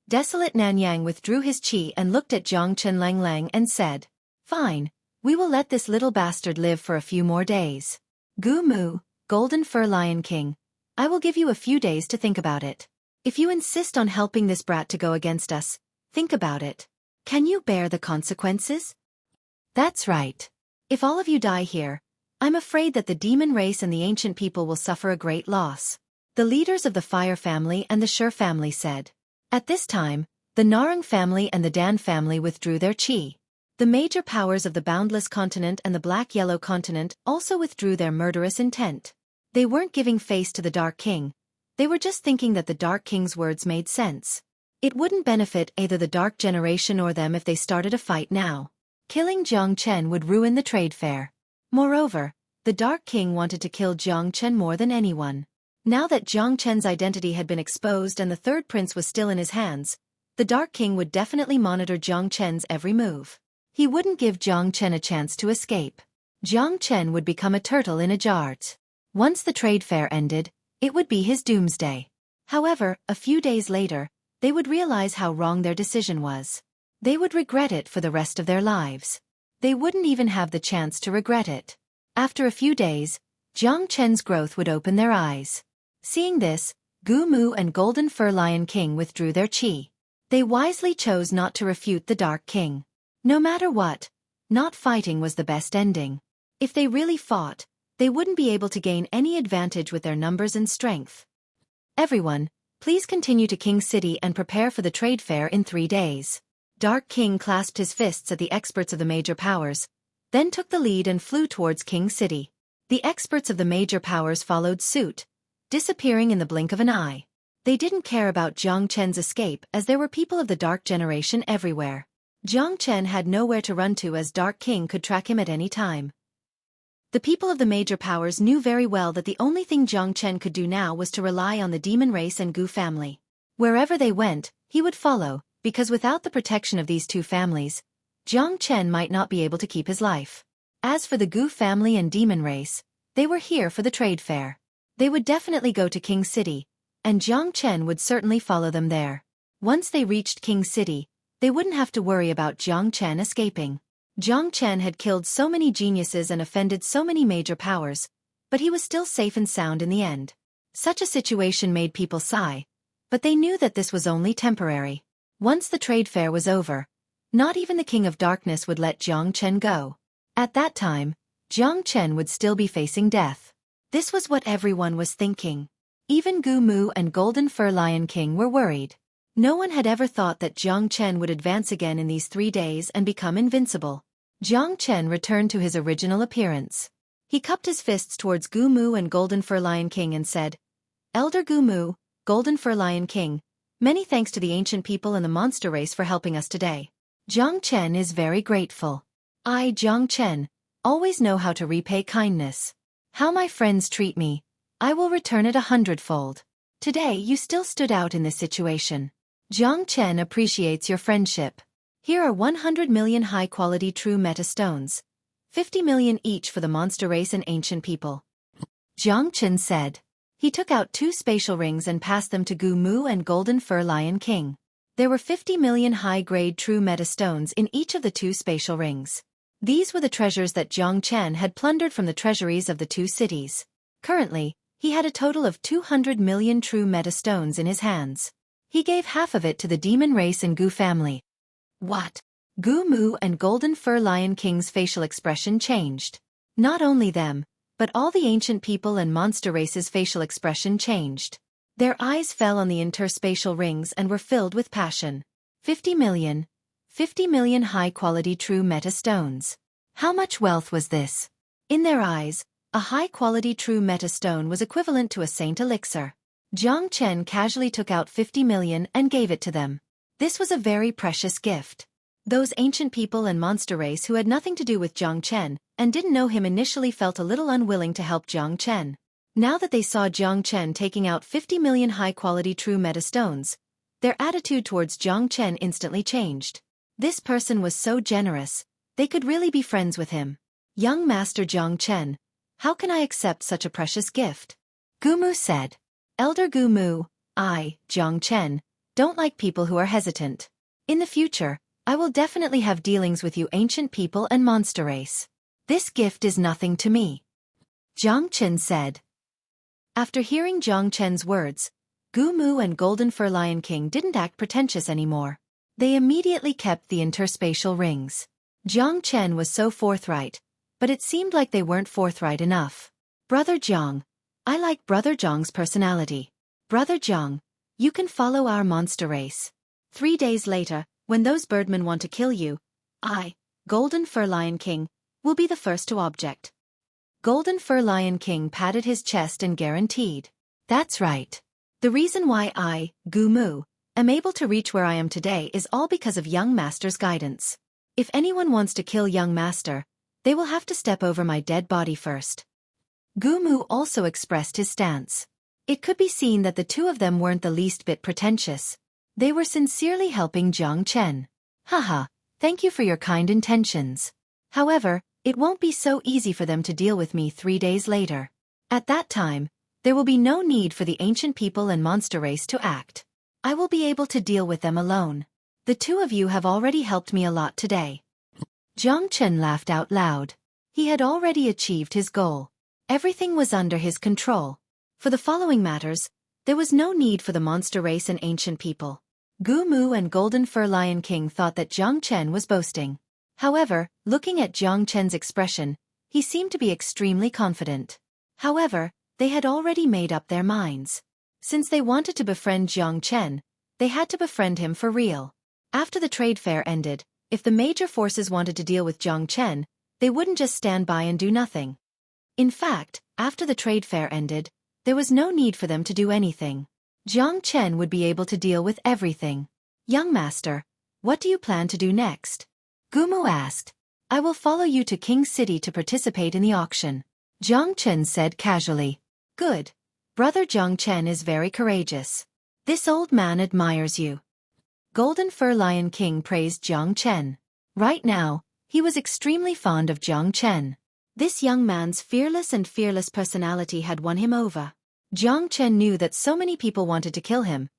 Desolate Nanyang withdrew his qi and looked at Jiang Chen Lang Lang and said, "Fine, we will let this little bastard live for a few more days. Gu Mu, Golden Fur Lion King, I will give you a few days to think about it. If you insist on helping this brat to go against us, think about it. Can you bear the consequences?" That's right. If all of you die here, I'm afraid that the demon race and the ancient people will suffer a great loss. The leaders of the Fire family and the Sher family said. At this time, the Narang family and the Dan family withdrew their qi. The major powers of the Boundless Continent and the Black-Yellow Continent also withdrew their murderous intent. They weren't giving face to the Dark King. They were just thinking that the Dark King's words made sense. It wouldn't benefit either the Dark Generation or them if they started a fight now. Killing Jiang Chen would ruin the trade fair. Moreover, the Dark King wanted to kill Jiang Chen more than anyone. Now that Jiang Chen's identity had been exposed and the third prince was still in his hands, the Dark King would definitely monitor Jiang Chen's every move. He wouldn't give Jiang Chen a chance to escape. Jiang Chen would become a turtle in a jar. Once the trade fair ended, it would be his doomsday. However, a few days later, they would realize how wrong their decision was. They would regret it for the rest of their lives. They wouldn't even have the chance to regret it. After a few days, Jiang Chen's growth would open their eyes. Seeing this, Gu Mu and Golden Fur Lion King withdrew their qi. They wisely chose not to refute the Dark King. No matter what, not fighting was the best ending. If they really fought, they wouldn't be able to gain any advantage with their numbers and strength. Everyone, please continue to King City and prepare for the trade fair in 3 days. Dark King clasped his fists at the experts of the major powers, then took the lead and flew towards King City. The experts of the major powers followed suit, disappearing in the blink of an eye. They didn't care about Jiang Chen's escape as there were people of the Dark Generation everywhere. Jiang Chen had nowhere to run to as Dark King could track him at any time. The people of the major powers knew very well that the only thing Jiang Chen could do now was to rely on the demon race and Gu family. Wherever they went, he would follow, because without the protection of these two families, Jiang Chen might not be able to keep his life. As for the Gu family and demon race, they were here for the trade fair. They would definitely go to King City, and Jiang Chen would certainly follow them there. Once they reached King City, they wouldn't have to worry about Jiang Chen escaping. Jiang Chen had killed so many geniuses and offended so many major powers, but he was still safe and sound in the end. Such a situation made people sigh, but they knew that this was only temporary. Once the trade fair was over, not even the King of Darkness would let Jiang Chen go. At that time, Jiang Chen would still be facing death. This was what everyone was thinking. Even Gu Mu and Golden Fur Lion King were worried. No one had ever thought that Jiang Chen would advance again in these 3 days and become invincible. Jiang Chen returned to his original appearance. He cupped his fists towards Gu Mu and Golden Fur Lion King and said, "Elder Gu Mu, Golden Fur Lion King, many thanks to the ancient people and the monster race for helping us today. Jiang Chen is very grateful. I, Jiang Chen, always know how to repay kindness. How my friends treat me, I will return it 100-fold. Today you still stood out in this situation. Jiang Chen appreciates your friendship. Here are 100 million high-quality true meta stones, 50 million each for the monster race and ancient people." Jiang Chen said. He took out 2 spatial rings and passed them to Gu Mu and Golden Fur Lion King. There were 50 million high-grade true meta stones in each of the 2 spatial rings. These were the treasures that Jiang Chen had plundered from the treasuries of the 2 cities. Currently, he had a total of 200 million true meta stones in his hands. He gave half of it to the demon race and Gu family. What? Gu Mu and Golden Fur Lion King's facial expression changed. Not only them, but all the ancient people and monster race's facial expression changed. Their eyes fell on the interspatial rings and were filled with passion. 50 million high-quality true meta stones. How much wealth was this? In their eyes, a high-quality true meta stone was equivalent to a saint elixir. Jiang Chen casually took out 50 million and gave it to them. This was a very precious gift. Those ancient people and monster race who had nothing to do with Jiang Chen and didn't know him initially felt a little unwilling to help Jiang Chen. Now that they saw Jiang Chen taking out 50 million high-quality true meta stones, their attitude towards Jiang Chen instantly changed. This person was so generous, they could really be friends with him. Young Master Jiang Chen, how can I accept such a precious gift? Gumu said. Elder Gumu, I, Jiang Chen, don't like people who are hesitant. In the future, I will definitely have dealings with you ancient people and monster race. This gift is nothing to me. Jiang Chen said. After hearing Jiang Chen's words, Gumu and Golden Fur Lion King didn't act pretentious anymore. They immediately kept the interspatial rings. Jiang Chen was so forthright, but it seemed like they weren't forthright enough. Brother Jiang, I like Brother Jiang's personality. Brother Jiang, you can follow our monster race. 3 days later, when those birdmen want to kill you, I, Golden Fur Lion King, will be the first to object. Golden Fur Lion King patted his chest and guaranteed. That's right. The reason why I, Gumu, am able to reach where I am today is all because of Young Master's guidance. If anyone wants to kill Young Master, they will have to step over my dead body first. Gumu also expressed his stance. It could be seen that the two of them weren't the least bit pretentious. They were sincerely helping Jiang Chen. Haha, thank you for your kind intentions. However, it won't be so easy for them to deal with me 3 days later. At that time, there will be no need for the ancient people and monster race to act. I will be able to deal with them alone. The two of you have already helped me a lot today. Jiang Chen laughed out loud. He had already achieved his goal. Everything was under his control. For the following matters, there was no need for the monster race and ancient people. Gumu and Golden Fur Lion King thought that Jiang Chen was boasting. However, looking at Jiang Chen's expression, he seemed to be extremely confident. However, they had already made up their minds. Since they wanted to befriend Jiang Chen, they had to befriend him for real. After the trade fair ended, if the major forces wanted to deal with Jiang Chen, they wouldn't just stand by and do nothing. In fact, after the trade fair ended, there was no need for them to do anything. Jiang Chen would be able to deal with everything. Young Master, what do you plan to do next? Gumu asked. I will follow you to King City to participate in the auction. Jiang Chen said casually. Good. Brother Jiang Chen is very courageous. This old man admires you. Golden Fur Lion King praised Jiang Chen. Right now, he was extremely fond of Jiang Chen. This young man's fearless personality had won him over. Jiang Chen knew that so many people wanted to kill him,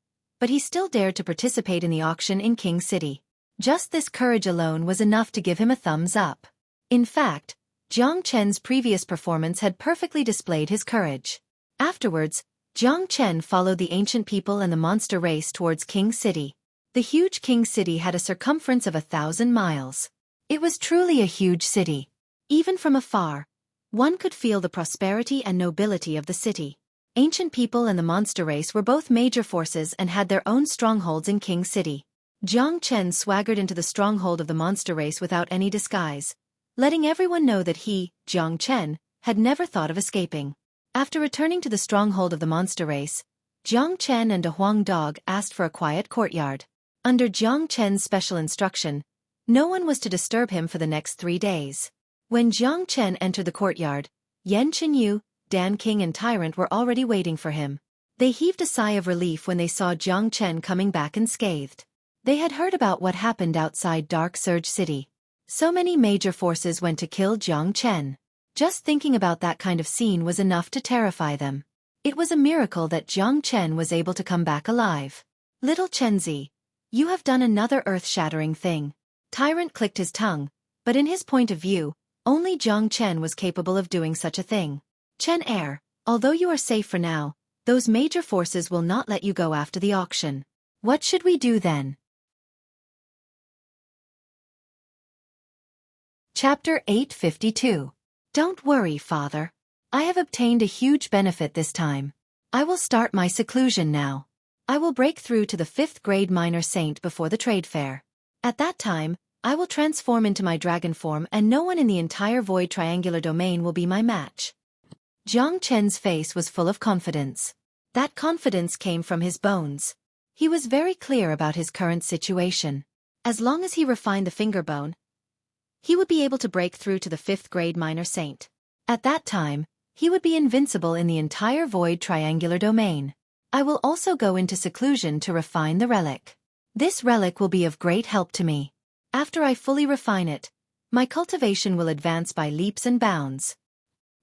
but he still dared to participate in the auction in King City. Just this courage alone was enough to give him a thumbs up. In fact, Jiang Chen's previous performance had perfectly displayed his courage. Afterwards, Jiang Chen followed the ancient people and the monster race towards King City. The huge King City had a circumference of 1,000 miles. It was truly a huge city. Even from afar, one could feel the prosperity and nobility of the city. Ancient people and the monster race were both major forces and had their own strongholds in King City. Jiang Chen swaggered into the stronghold of the monster race without any disguise, letting everyone know that he, Jiang Chen, had never thought of escaping. After returning to the stronghold of the monster race, Jiang Chen and a Huang dog asked for a quiet courtyard. Under Jiang Chen's special instruction, no one was to disturb him for the next 3 days. When Jiang Chen entered the courtyard, Yan Chenyu, Dan King and Tyrant were already waiting for him. They heaved a sigh of relief when they saw Jiang Chen coming back unscathed. They had heard about what happened outside Dark Surge City. So many major forces went to kill Jiang Chen. Just thinking about that kind of scene was enough to terrify them. It was a miracle that Jiang Chen was able to come back alive. Little Chenzi, you have done another earth-shattering thing. Tyrant clicked his tongue, but in his point of view, only Jiang Chen was capable of doing such a thing. Chen Heir, although you are safe for now, those major forces will not let you go after the auction. What should we do then? Chapter 852. Don't worry, Father. I have obtained a huge benefit this time. I will start my seclusion now. I will break through to the 5th grade minor saint before the trade fair. At that time, I will transform into my dragon form and no one in the entire void triangular domain will be my match. Jiang Chen's face was full of confidence. That confidence came from his bones. He was very clear about his current situation. As long as he refined the finger bone, he would be able to break through to the 5th grade minor saint. At that time, he would be invincible in the entire void triangular domain. I will also go into seclusion to refine the relic. This relic will be of great help to me. After I fully refine it, My cultivation will advance by leaps and bounds.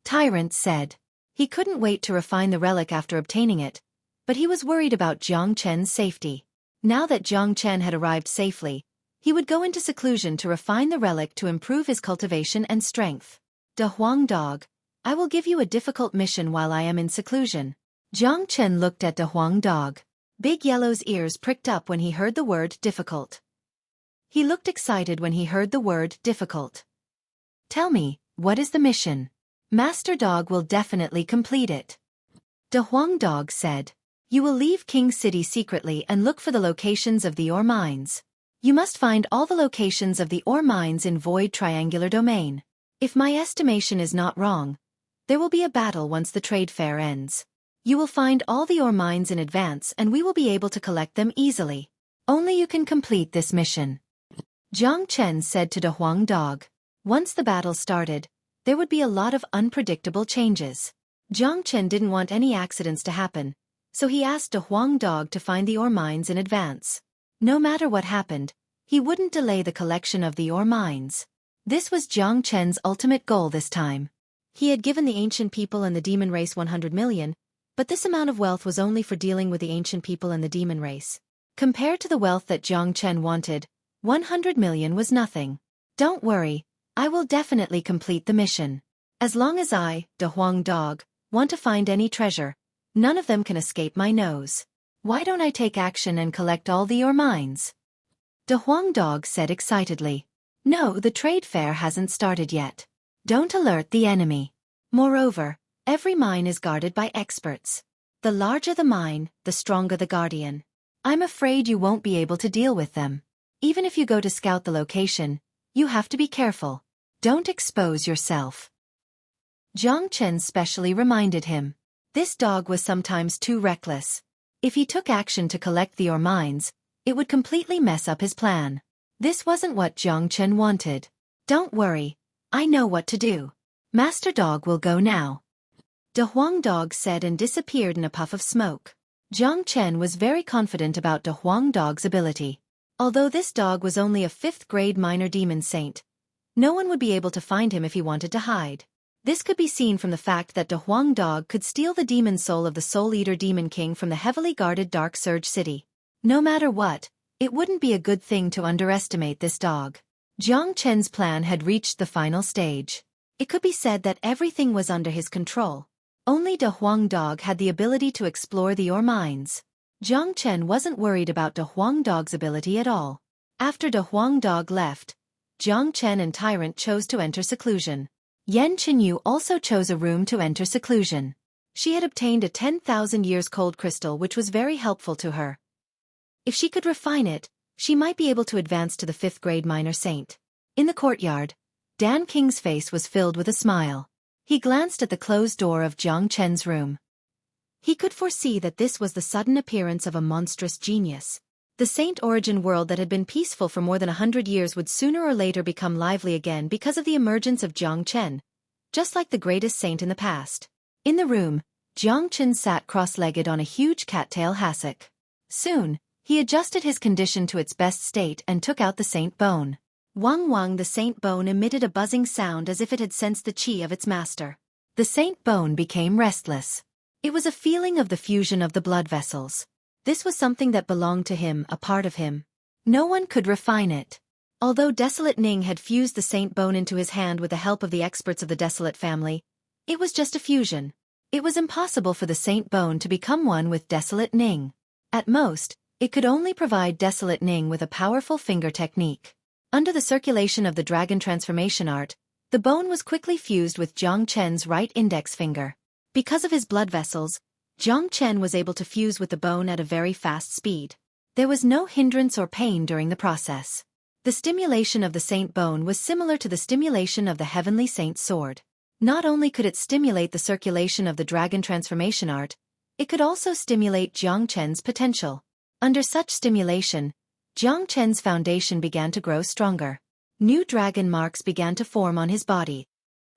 Tyrant said. He couldn't wait to refine the relic after obtaining it, but he was worried about Jiang Chen's safety. Now that Jiang Chen had arrived safely, he would go into seclusion to refine the relic to improve his cultivation and strength. De Huang Dog, I will give you a difficult mission while I am in seclusion. Jiang Chen looked at De Huang Dog. Big Yellow's ears pricked up when he heard the word difficult. He looked excited when he heard the word difficult. Tell me, what is the mission? Master Dog will definitely complete it. De Huang Dog said. You will leave King City secretly and look for the locations of the ore mines. You must find all the locations of the ore mines in Void Triangular Domain. If my estimation is not wrong, there will be a battle once the trade fair ends. You will find all the ore mines in advance and we will be able to collect them easily. Only you can complete this mission. Jiang Chen said to De Huang Dog. Once the battle started, there would be a lot of unpredictable changes. Jiang Chen didn't want any accidents to happen, so he asked De Huang Dog to find the ore mines in advance. No matter what happened, he wouldn't delay the collection of the ore mines. This was Jiang Chen's ultimate goal this time. He had given the ancient people and the demon race 100 million, but this amount of wealth was only for dealing with the ancient people and the demon race. Compared to the wealth that Jiang Chen wanted, 100 million was nothing. Don't worry, I will definitely complete the mission. As long as I, De Huang Dog, want to find any treasure, none of them can escape my nose. Why don't I take action and collect all the ore mines? De Huang Dog said excitedly. No, the trade fair hasn't started yet. Don't alert the enemy. Moreover, every mine is guarded by experts. The larger the mine, the stronger the guardian. I'm afraid you won't be able to deal with them. Even if you go to scout the location, you have to be careful. Don't expose yourself. Jiang Chen specially reminded him. This dog was sometimes too reckless. If he took action to collect the ore mines, it would completely mess up his plan. This wasn't what Jiang Chen wanted. Don't worry, I know what to do. Master Dog will go now. De Huang Dog said and disappeared in a puff of smoke. Jiang Chen was very confident about De Huang Dog's ability. Although this dog was only a 5th-grade minor demon saint, no one would be able to find him if he wanted to hide. This could be seen from the fact that De Huang Dog could steal the demon soul of the Soul Eater Demon King from the heavily guarded Dark Surge City. No matter what, it wouldn't be a good thing to underestimate this dog. Jiang Chen's plan had reached the final stage. It could be said that everything was under his control. Only De Huang Dog had the ability to explore the ore mines. Jiang Chen wasn't worried about De Huang Dog's ability at all. After De Huang Dog left, Jiang Chen and Tyrant chose to enter seclusion. Yan Chenyu also chose a room to enter seclusion. She had obtained a 10,000 years cold crystal which was very helpful to her. If she could refine it, she might be able to advance to the 5th-grade minor saint. In the courtyard, Dan King's face was filled with a smile. He glanced at the closed door of Jiang Chen's room. He could foresee that this was the sudden appearance of a monstrous genius. The saint origin world that had been peaceful for more than 100 years would sooner or later become lively again because of the emergence of Jiang Chen, just like the greatest saint in the past. In the room, Jiang Chen sat cross-legged on a huge cattail hassock. Soon, he adjusted his condition to its best state and took out the saint bone. Wang Wang, the saint bone, emitted a buzzing sound as if it had sensed the qi of its master. The saint bone became restless. It was a feeling of the fusion of the blood vessels. This was something that belonged to him, a part of him. No one could refine it. Although Desolate Ning had fused the saint bone into his hand with the help of the experts of the Desolate family, it was just a fusion. It was impossible for the saint bone to become one with Desolate Ning. At most, it could only provide Desolate Ning with a powerful finger technique. Under the circulation of the dragon transformation art, the bone was quickly fused with Jiang Chen's right index finger. Because of his blood vessels, Jiang Chen was able to fuse with the bone at a very fast speed. There was no hindrance or pain during the process. The stimulation of the saint bone was similar to the stimulation of the heavenly saint's sword. Not only could it stimulate the circulation of the dragon transformation art, it could also stimulate Jiang Chen's potential. Under such stimulation, Jiang Chen's foundation began to grow stronger. New dragon marks began to form on his body.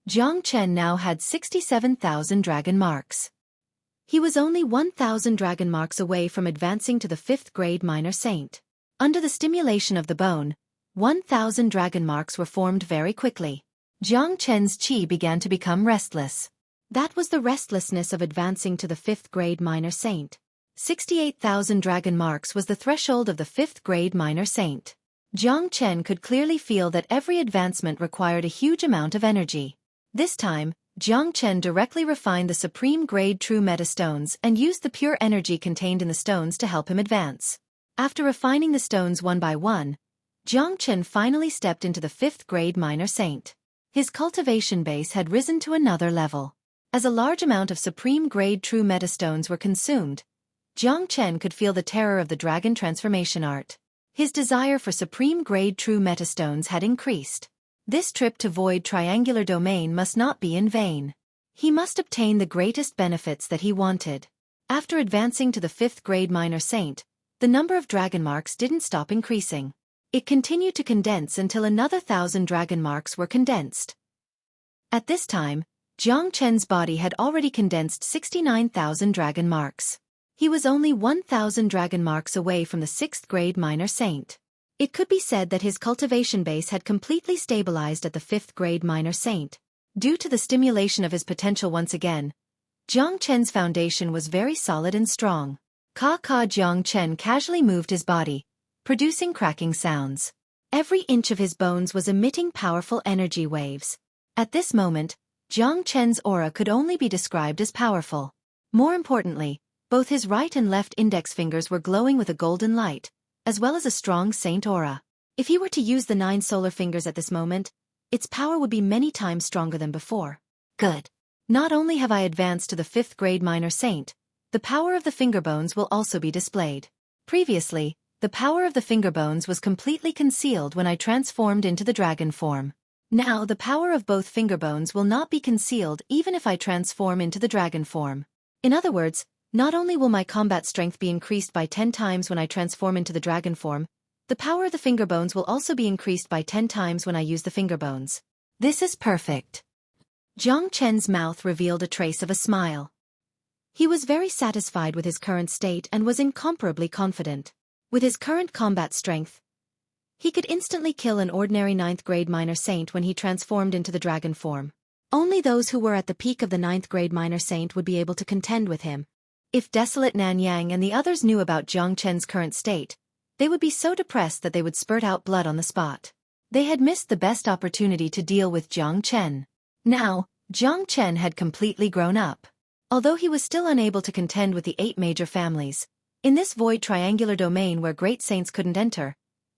Jiang Chen now had 67,000 dragon marks. He was only 1,000 dragon marks away from advancing to the 5th-grade minor saint. Under the stimulation of the bone, 1,000 dragon marks were formed very quickly. Jiang Chen's qi began to become restless. That was the restlessness of advancing to the 5th grade minor saint. 68,000 dragon marks was the threshold of the 5th grade minor saint. Jiang Chen could clearly feel that every advancement required a huge amount of energy. This time, Jiang Chen directly refined the supreme grade true meta stones and used the pure energy contained in the stones to help him advance. After refining the stones one by one, Jiang Chen finally stepped into the 5th grade minor saint. His cultivation base had risen to another level. As a large amount of supreme grade true meta stones were consumed, Jiang Chen could feel the terror of the dragon transformation art. His desire for supreme grade true meta stones had increased. This trip to void triangular domain must not be in vain. He must obtain the greatest benefits that he wanted. After advancing to the 5th grade minor saint, the number of dragon marks didn't stop increasing. It continued to condense until another 1,000 dragon marks were condensed. At this time, Jiang Chen's body had already condensed 69,000 dragon marks. He was only 1,000 dragon marks away from the 6th grade minor saint. It could be said that his cultivation base had completely stabilized at the 5th grade minor saint. Due to the stimulation of his potential once again, Jiang Chen's foundation was very solid and strong. Jiang Chen casually moved his body, producing cracking sounds. Every inch of his bones was emitting powerful energy waves. At this moment, Jiang Chen's aura could only be described as powerful. More importantly, both his right and left index fingers were glowing with a golden light, as well as a strong saint aura. If he were to use the 9 solar fingers at this moment, its power would be many times stronger than before. Good. Not only have I advanced to the 5th grade minor saint, the power of the finger bones will also be displayed. Previously, the power of the finger bones was completely concealed when I transformed into the dragon form. Now the power of both finger bones will not be concealed even if I transform into the dragon form. In other words, not only will my combat strength be increased by 10 times when I transform into the dragon form, the power of the finger bones will also be increased by 10 times when I use the finger bones. This is perfect. Jiang Chen's mouth revealed a trace of a smile. He was very satisfied with his current state and was incomparably confident. With his current combat strength, he could instantly kill an ordinary 9th grade minor saint when he transformed into the dragon form. Only those who were at the peak of the 9th grade minor saint would be able to contend with him. If Desolate Nanyang and the others knew about Jiang Chen's current state, they would be so depressed that they would spurt out blood on the spot. They had missed the best opportunity to deal with Jiang Chen. Now, Jiang Chen had completely grown up. Although he was still unable to contend with the 8 major families, in this void triangular domain where great saints couldn't enter,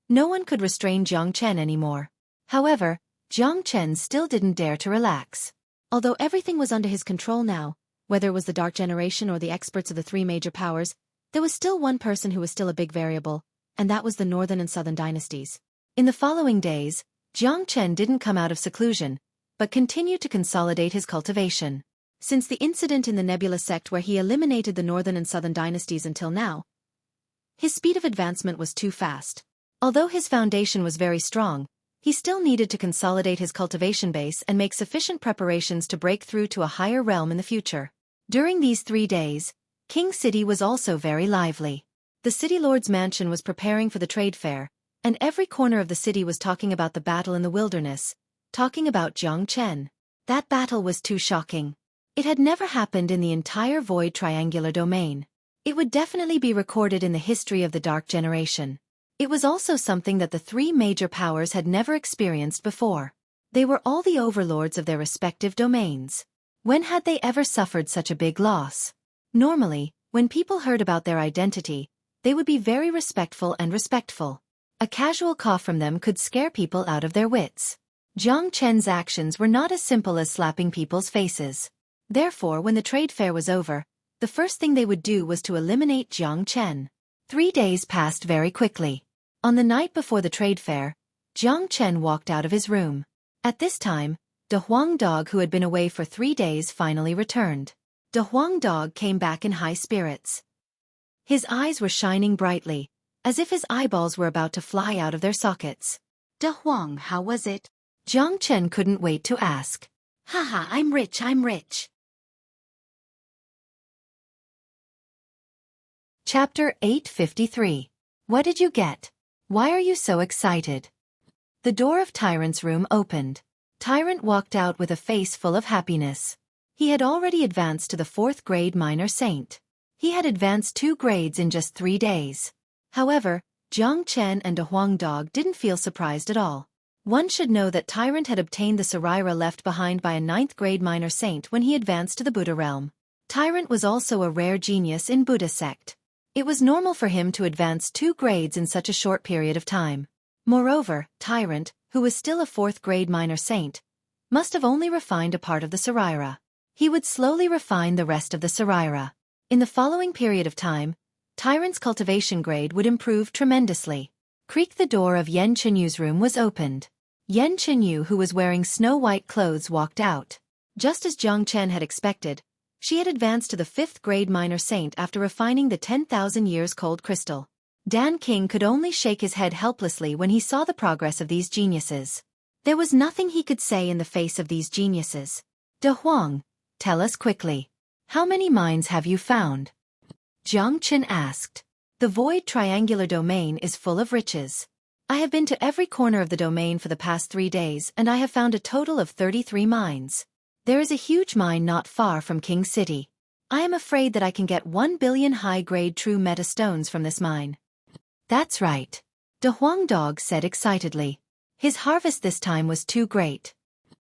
no one could restrain Jiang Chen anymore. However, Jiang Chen still didn't dare to relax. Although everything was under his control now, whether it was the Dark Generation or the experts of the 3 major powers, there was still one person who was still a big variable, and that was the Northern and Southern dynasties. In the following days, Jiang Chen didn't come out of seclusion, but continued to consolidate his cultivation. Since the incident in the Nebula sect where he eliminated the Northern and Southern dynasties until now, his speed of advancement was too fast. Although his foundation was very strong, he still needed to consolidate his cultivation base and make sufficient preparations to break through to a higher realm in the future. During these 3 days, King City was also very lively. The city lord's mansion was preparing for the trade fair, and every corner of the city was talking about the battle in the wilderness, talking about Jiang Chen. That battle was too shocking. It had never happened in the entire void triangular domain. It would definitely be recorded in the history of the Dark Generation. It was also something that the 3 major powers had never experienced before. They were all the overlords of their respective domains. When had they ever suffered such a big loss? Normally, when people heard about their identity, they would be very respectful and respectful. A casual cough from them could scare people out of their wits. Jiang Chen's actions were not as simple as slapping people's faces. Therefore, when the trade fair was over, the first thing they would do was to eliminate Jiang Chen. 3 days passed very quickly. On the night before the trade fair, Jiang Chen walked out of his room. At this time, De Huang Dog, who had been away for 3 days, finally returned. De Huang Dog came back in high spirits. His eyes were shining brightly, as if his eyeballs were about to fly out of their sockets. De Huang, how was it? Jiang Chen couldn't wait to ask. Haha, I'm rich. Chapter 853. What did you get? Why are you so excited? The door of Tyrant's room opened. Tyrant walked out with a face full of happiness. He had already advanced to the 4th grade minor saint. He had advanced 2 grades in just 3 days. However, Jiang Chen and De Huang Dog didn't feel surprised at all. One should know that Tyrant had obtained the Saraira left behind by a 9th grade minor saint when he advanced to the Buddha realm. Tyrant was also a rare genius in Buddha sect. It was normal for him to advance 2 grades in such a short period of time. Moreover, Tyrant, who was still a 4th grade minor saint, must have only refined a part of the Saraira. He would slowly refine the rest of the Saraira. In the following period of time, Tyrant's cultivation grade would improve tremendously. Creak, the door of Yan Chenyu's room was opened. Yan Chenyu, who was wearing snow-white clothes, walked out. Just as Jiang Chen had expected, she had advanced to the 5th grade minor saint after refining the 10,000 years cold crystal. Dan King could only shake his head helplessly when he saw the progress of these geniuses. There was nothing he could say in the face of these geniuses. De Huang, tell us quickly. How many mines have you found? Jiang Chen asked. The void triangular domain is full of riches. I have been to every corner of the domain for the past 3 days and I have found a total of 33 mines. There is a huge mine not far from King City. I am afraid that I can get 1 billion high-grade true meta stones from this mine. That's right. De Huang Dog said excitedly. His harvest this time was too great.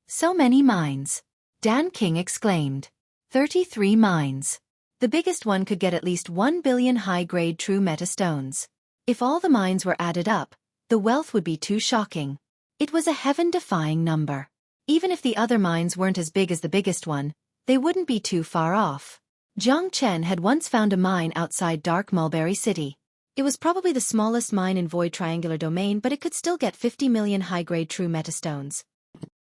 So many mines. Dan King exclaimed. 33 mines. The biggest one could get at least 1 billion high-grade true meta stones. If all the mines were added up, the wealth would be too shocking. It was a heaven-defying number. Even if the other mines weren't as big as the biggest one, they wouldn't be too far off. Jiang Chen had once found a mine outside Dark Mulberry City. It was probably the smallest mine in Void Triangular Domain, but it could still get 50 million high-grade true metastones.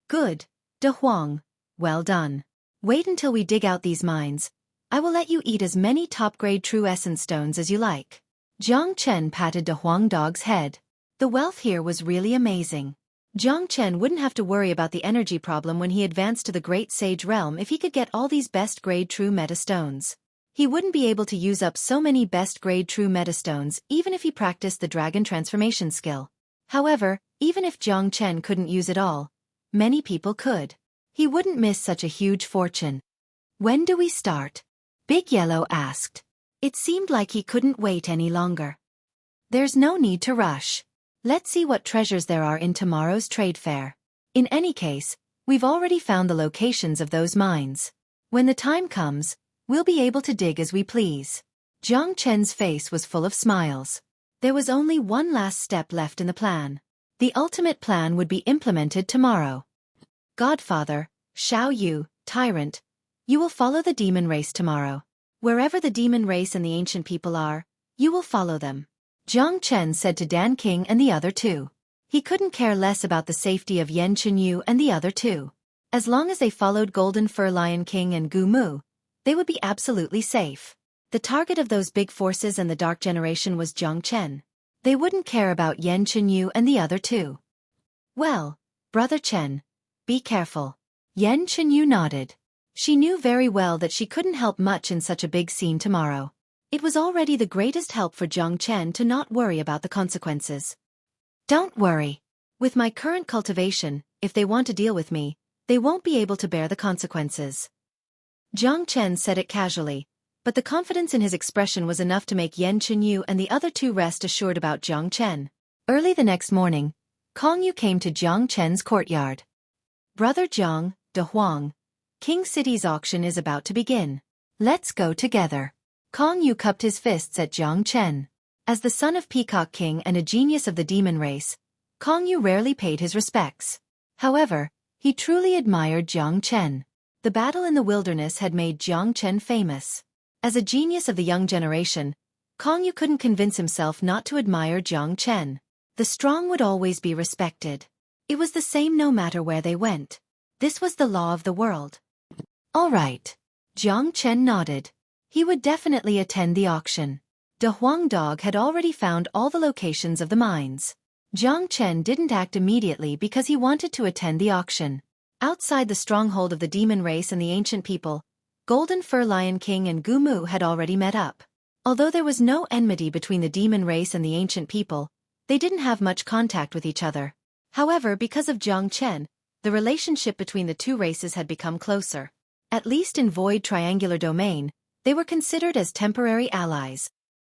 Good. De Huang. Well done. Wait until we dig out these mines. I will let you eat as many top-grade true essence stones as you like. Jiang Chen patted De Huang Dog's head. The wealth here was really amazing. Jiang Chen wouldn't have to worry about the energy problem when he advanced to the Great Sage Realm if he could get all these best-grade true metastones. He wouldn't be able to use up so many best-grade true metastones even if he practiced the dragon transformation skill. However, even if Jiang Chen couldn't use it all, many people could. He wouldn't miss such a huge fortune. When do we start? Big Yellow asked. It seemed like he couldn't wait any longer. There's no need to rush. Let's see what treasures there are in tomorrow's trade fair. In any case, we've already found the locations of those mines. When the time comes, we'll be able to dig as we please. Jiang Chen's face was full of smiles. There was only one last step left in the plan. The ultimate plan would be implemented tomorrow. Godfather, Xiao Yu, Tyrant, you will follow the demon race tomorrow. Wherever the demon race and the ancient people are, you will follow them. Jiang Chen said to Dan King and the other 2. He couldn't care less about the safety of Yan Chenyu and the other 2. As long as they followed Golden Fur Lion King and Gu Mu, they would be absolutely safe. The target of those big forces and the Dark Generation was Jiang Chen. They wouldn't care about Yan Chenyu and the other 2. Well, Brother Chen, be careful. Yan Chenyu nodded. She knew very well that she couldn't help much in such a big scene tomorrow. It was already the greatest help for Jiang Chen to not worry about the consequences. Don't worry. With my current cultivation, if they want to deal with me, they won't be able to bear the consequences. Jiang Chen said it casually, but the confidence in his expression was enough to make Yan Chenyu and the other 2 rest assured about Jiang Chen. Early the next morning, Kong Yu came to Jiang Chen's courtyard. Brother Jiang, De Huang, King City's auction is about to begin. Let's go together. Kong Yu cupped his fists at Jiang Chen. As the son of Peacock King and a genius of the demon race, Kong Yu rarely paid his respects. However, he truly admired Jiang Chen. The battle in the wilderness had made Jiang Chen famous. As a genius of the young generation, Kong Yu couldn't convince himself not to admire Jiang Chen. The strong would always be respected. It was the same no matter where they went. This was the law of the world. All right. Jiang Chen nodded. He would definitely attend the auction. De Huang Dog had already found all the locations of the mines. Jiang Chen didn't act immediately because he wanted to attend the auction. Outside the stronghold of the demon race and the ancient people, Golden Fur Lion King and Gu Mu had already met up. Although there was no enmity between the demon race and the ancient people, they didn't have much contact with each other. However, because of Jiang Chen, the relationship between the two races had become closer. At least in Void Triangular Domain, they were considered as temporary allies.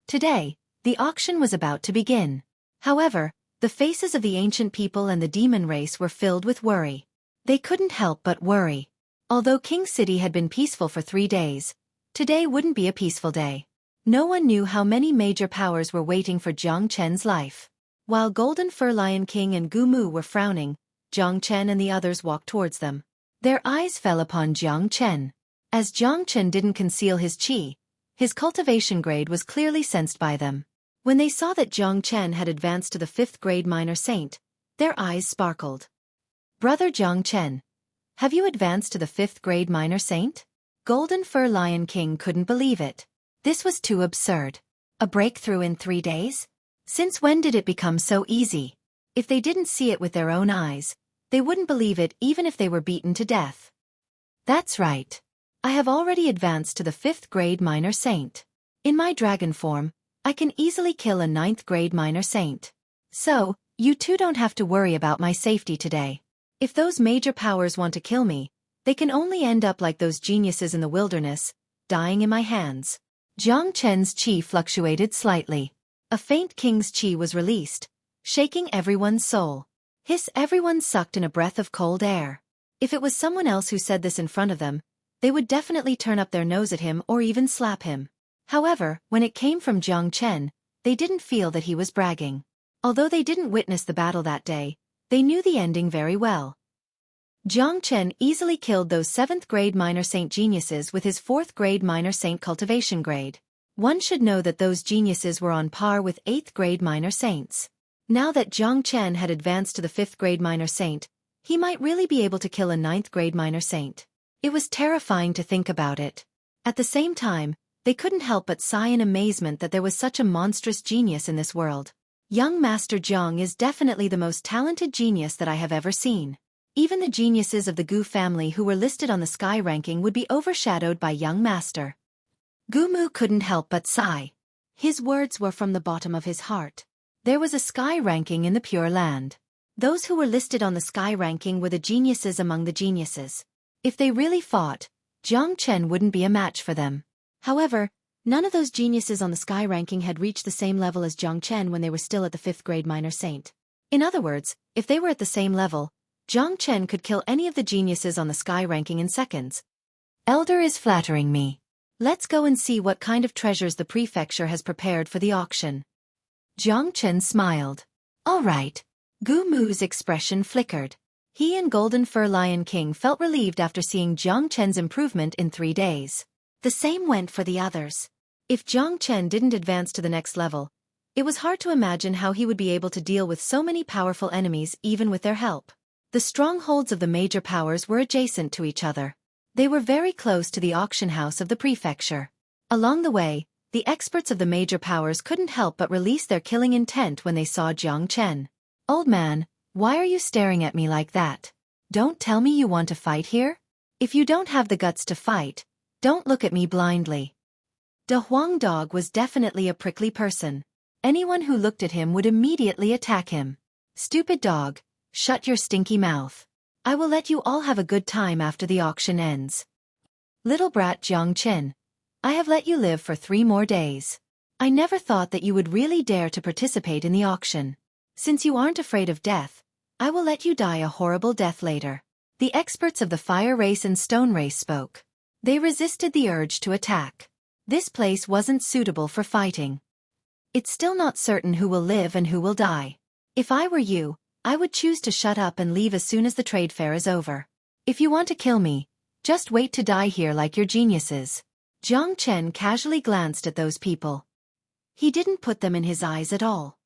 Today, the auction was about to begin. However, the faces of the ancient people and the demon race were filled with worry. They couldn't help but worry. Although King City had been peaceful for 3 days, today wouldn't be a peaceful day. No one knew how many major powers were waiting for Jiang Chen's life. While Golden Fur Lion King and Gu Mu were frowning, Jiang Chen and the others walked towards them. Their eyes fell upon Jiang Chen. As Jiang Chen didn't conceal his qi, his cultivation grade was clearly sensed by them. When they saw that Jiang Chen had advanced to the 5th grade minor saint, their eyes sparkled. Brother Jiang Chen, have you advanced to the 5th grade minor saint? Golden Fur Lion King couldn't believe it. This was too absurd. A breakthrough in 3 days? Since when did it become so easy? If they didn't see it with their own eyes, they wouldn't believe it even if they were beaten to death. That's right. I have already advanced to the 5th grade minor saint. In my dragon form, I can easily kill a 9th grade minor saint. So, you two don't have to worry about my safety today. If those major powers want to kill me, they can only end up like those geniuses in the wilderness, dying in my hands. Jiang Chen's qi fluctuated slightly. A faint king's qi was released, shaking everyone's soul. Everyone sucked in a breath of cold air. If it was someone else who said this in front of them, they would definitely turn up their nose at him or even slap him. However, when it came from Jiang Chen, they didn't feel that he was bragging. Although they didn't witness the battle that day, they knew the ending very well. Jiang Chen easily killed those 7th grade minor saint geniuses with his 4th grade minor saint cultivation grade. One should know that those geniuses were on par with 8th grade minor saints. Now that Jiang Chen had advanced to the 5th grade minor saint, he might really be able to kill a 9th grade minor saint. It was terrifying to think about it. At the same time, they couldn't help but sigh in amazement that there was such a monstrous genius in this world. Young Master Jiang is definitely the most talented genius that I have ever seen. Even the geniuses of the Gu family who were listed on the sky ranking would be overshadowed by Young Master. Gu Mu couldn't help but sigh. His words were from the bottom of his heart. There was a sky ranking in the Pure Land. Those who were listed on the sky ranking were the geniuses among the geniuses. If they really fought, Jiang Chen wouldn't be a match for them. However, none of those geniuses on the sky ranking had reached the same level as Jiang Chen when they were still at the 5th grade minor saint. In other words, if they were at the same level, Jiang Chen could kill any of the geniuses on the sky ranking in seconds. Elder is flattering me. Let's go and see what kind of treasures the prefecture has prepared for the auction. Jiang Chen smiled. All right. Gu Mu's expression flickered. He and Golden Fur Lion King felt relieved after seeing Jiang Chen's improvement in 3 days. The same went for the others. If Jiang Chen didn't advance to the next level, it was hard to imagine how he would be able to deal with so many powerful enemies even with their help. The strongholds of the major powers were adjacent to each other. They were very close to the auction house of the prefecture. Along the way, the experts of the major powers couldn't help but release their killing intent when they saw Jiang Chen. Old man, why are you staring at me like that? Don't tell me you want to fight here? If you don't have the guts to fight, don't look at me blindly. De Huang Dog was definitely a prickly person. Anyone who looked at him would immediately attack him. Stupid dog, shut your stinky mouth. I will let you all have a good time after the auction ends. Little brat Jiang Chen, I have let you live for 3 more days. I never thought that you would really dare to participate in the auction. Since you aren't afraid of death, I will let you die a horrible death later. The experts of the fire race and stone race spoke. They resisted the urge to attack. This place wasn't suitable for fighting. It's still not certain who will live and who will die. If I were you, I would choose to shut up and leave as soon as the trade fair is over. If you want to kill me, just wait to die here like your geniuses. Jiang Chen casually glanced at those people. He didn't put them in his eyes at all.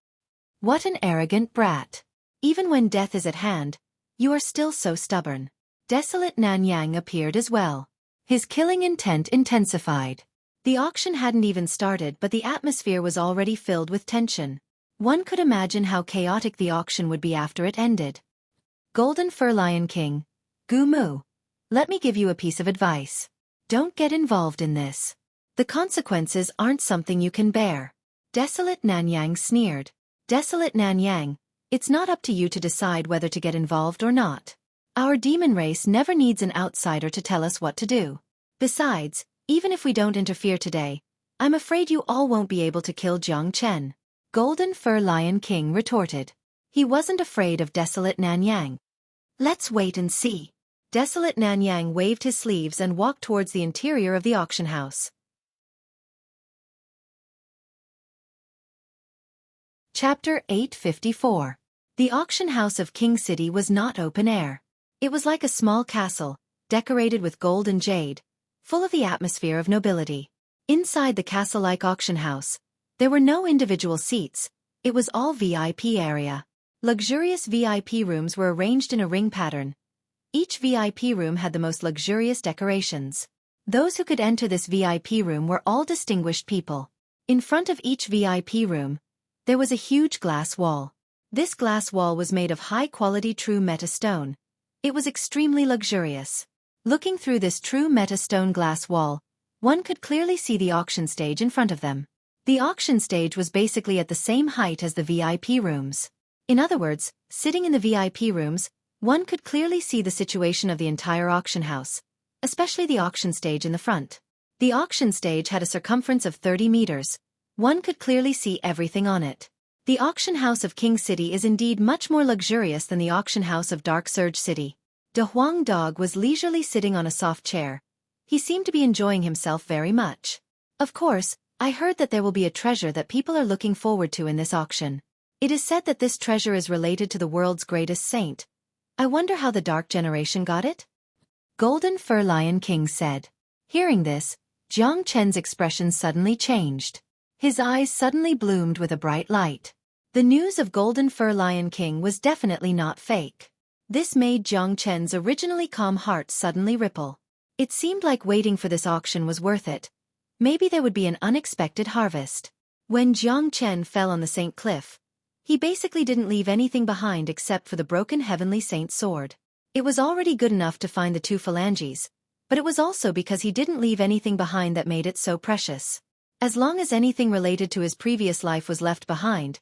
What an arrogant brat. Even when death is at hand, you are still so stubborn. Desolate Nanyang appeared as well. His killing intent intensified. The auction hadn't even started, but the atmosphere was already filled with tension. One could imagine how chaotic the auction would be after it ended. Golden Fur Lion King, Gu Mu, let me give you a piece of advice. Don't get involved in this. The consequences aren't something you can bear. Desolate Nanyang sneered. Desolate Nanyang, It's not up to you to decide whether to get involved or not. Our demon race never needs an outsider to tell us what to do. Besides, even if we don't interfere today, I'm afraid you all won't be able to kill Jiang Chen. Golden Fur Lion King retorted. He wasn't afraid of Desolate Nanyang. Let's wait and see. Desolate Nanyang waved his sleeves and walked towards the interior of the auction house. Chapter 854. The auction house of King City was not open air. It was like a small castle, decorated with gold and jade, full of the atmosphere of nobility. Inside the castle-like auction house, there were no individual seats. It was all VIP area. Luxurious VIP rooms were arranged in a ring pattern. Each VIP room had the most luxurious decorations. Those who could enter this VIP room were all distinguished people. In front of each VIP room, there was a huge glass wall. This glass wall was made of high-quality true meta stone. It was extremely luxurious. Looking through this true meta stone glass wall, one could clearly see the auction stage in front of them. The auction stage was basically at the same height as the VIP rooms. In other words, sitting in the VIP rooms, one could clearly see the situation of the entire auction house, especially the auction stage in the front. The auction stage had a circumference of 30 meters. One could clearly see everything on it. The auction house of King City is indeed much more luxurious than the auction house of Dark Surge City. De Huang Dog was leisurely sitting on a soft chair. He seemed to be enjoying himself very much. Of course, I heard that there will be a treasure that people are looking forward to in this auction. It is said that this treasure is related to the world's greatest saint. I wonder how the Dark Generation got it? Golden Fur Lion King said. Hearing this, Jiang Chen's expression suddenly changed. His eyes suddenly bloomed with a bright light. The news of Golden Fur Lion King was definitely not fake. This made Jiang Chen's originally calm heart suddenly ripple. It seemed like waiting for this auction was worth it. Maybe there would be an unexpected harvest. When Jiang Chen fell on the Saint Cliff, he basically didn't leave anything behind except for the broken Heavenly Saint sword. It was already good enough to find the two phalanges, but it was also because he didn't leave anything behind that made it so precious. As long as anything related to his previous life was left behind,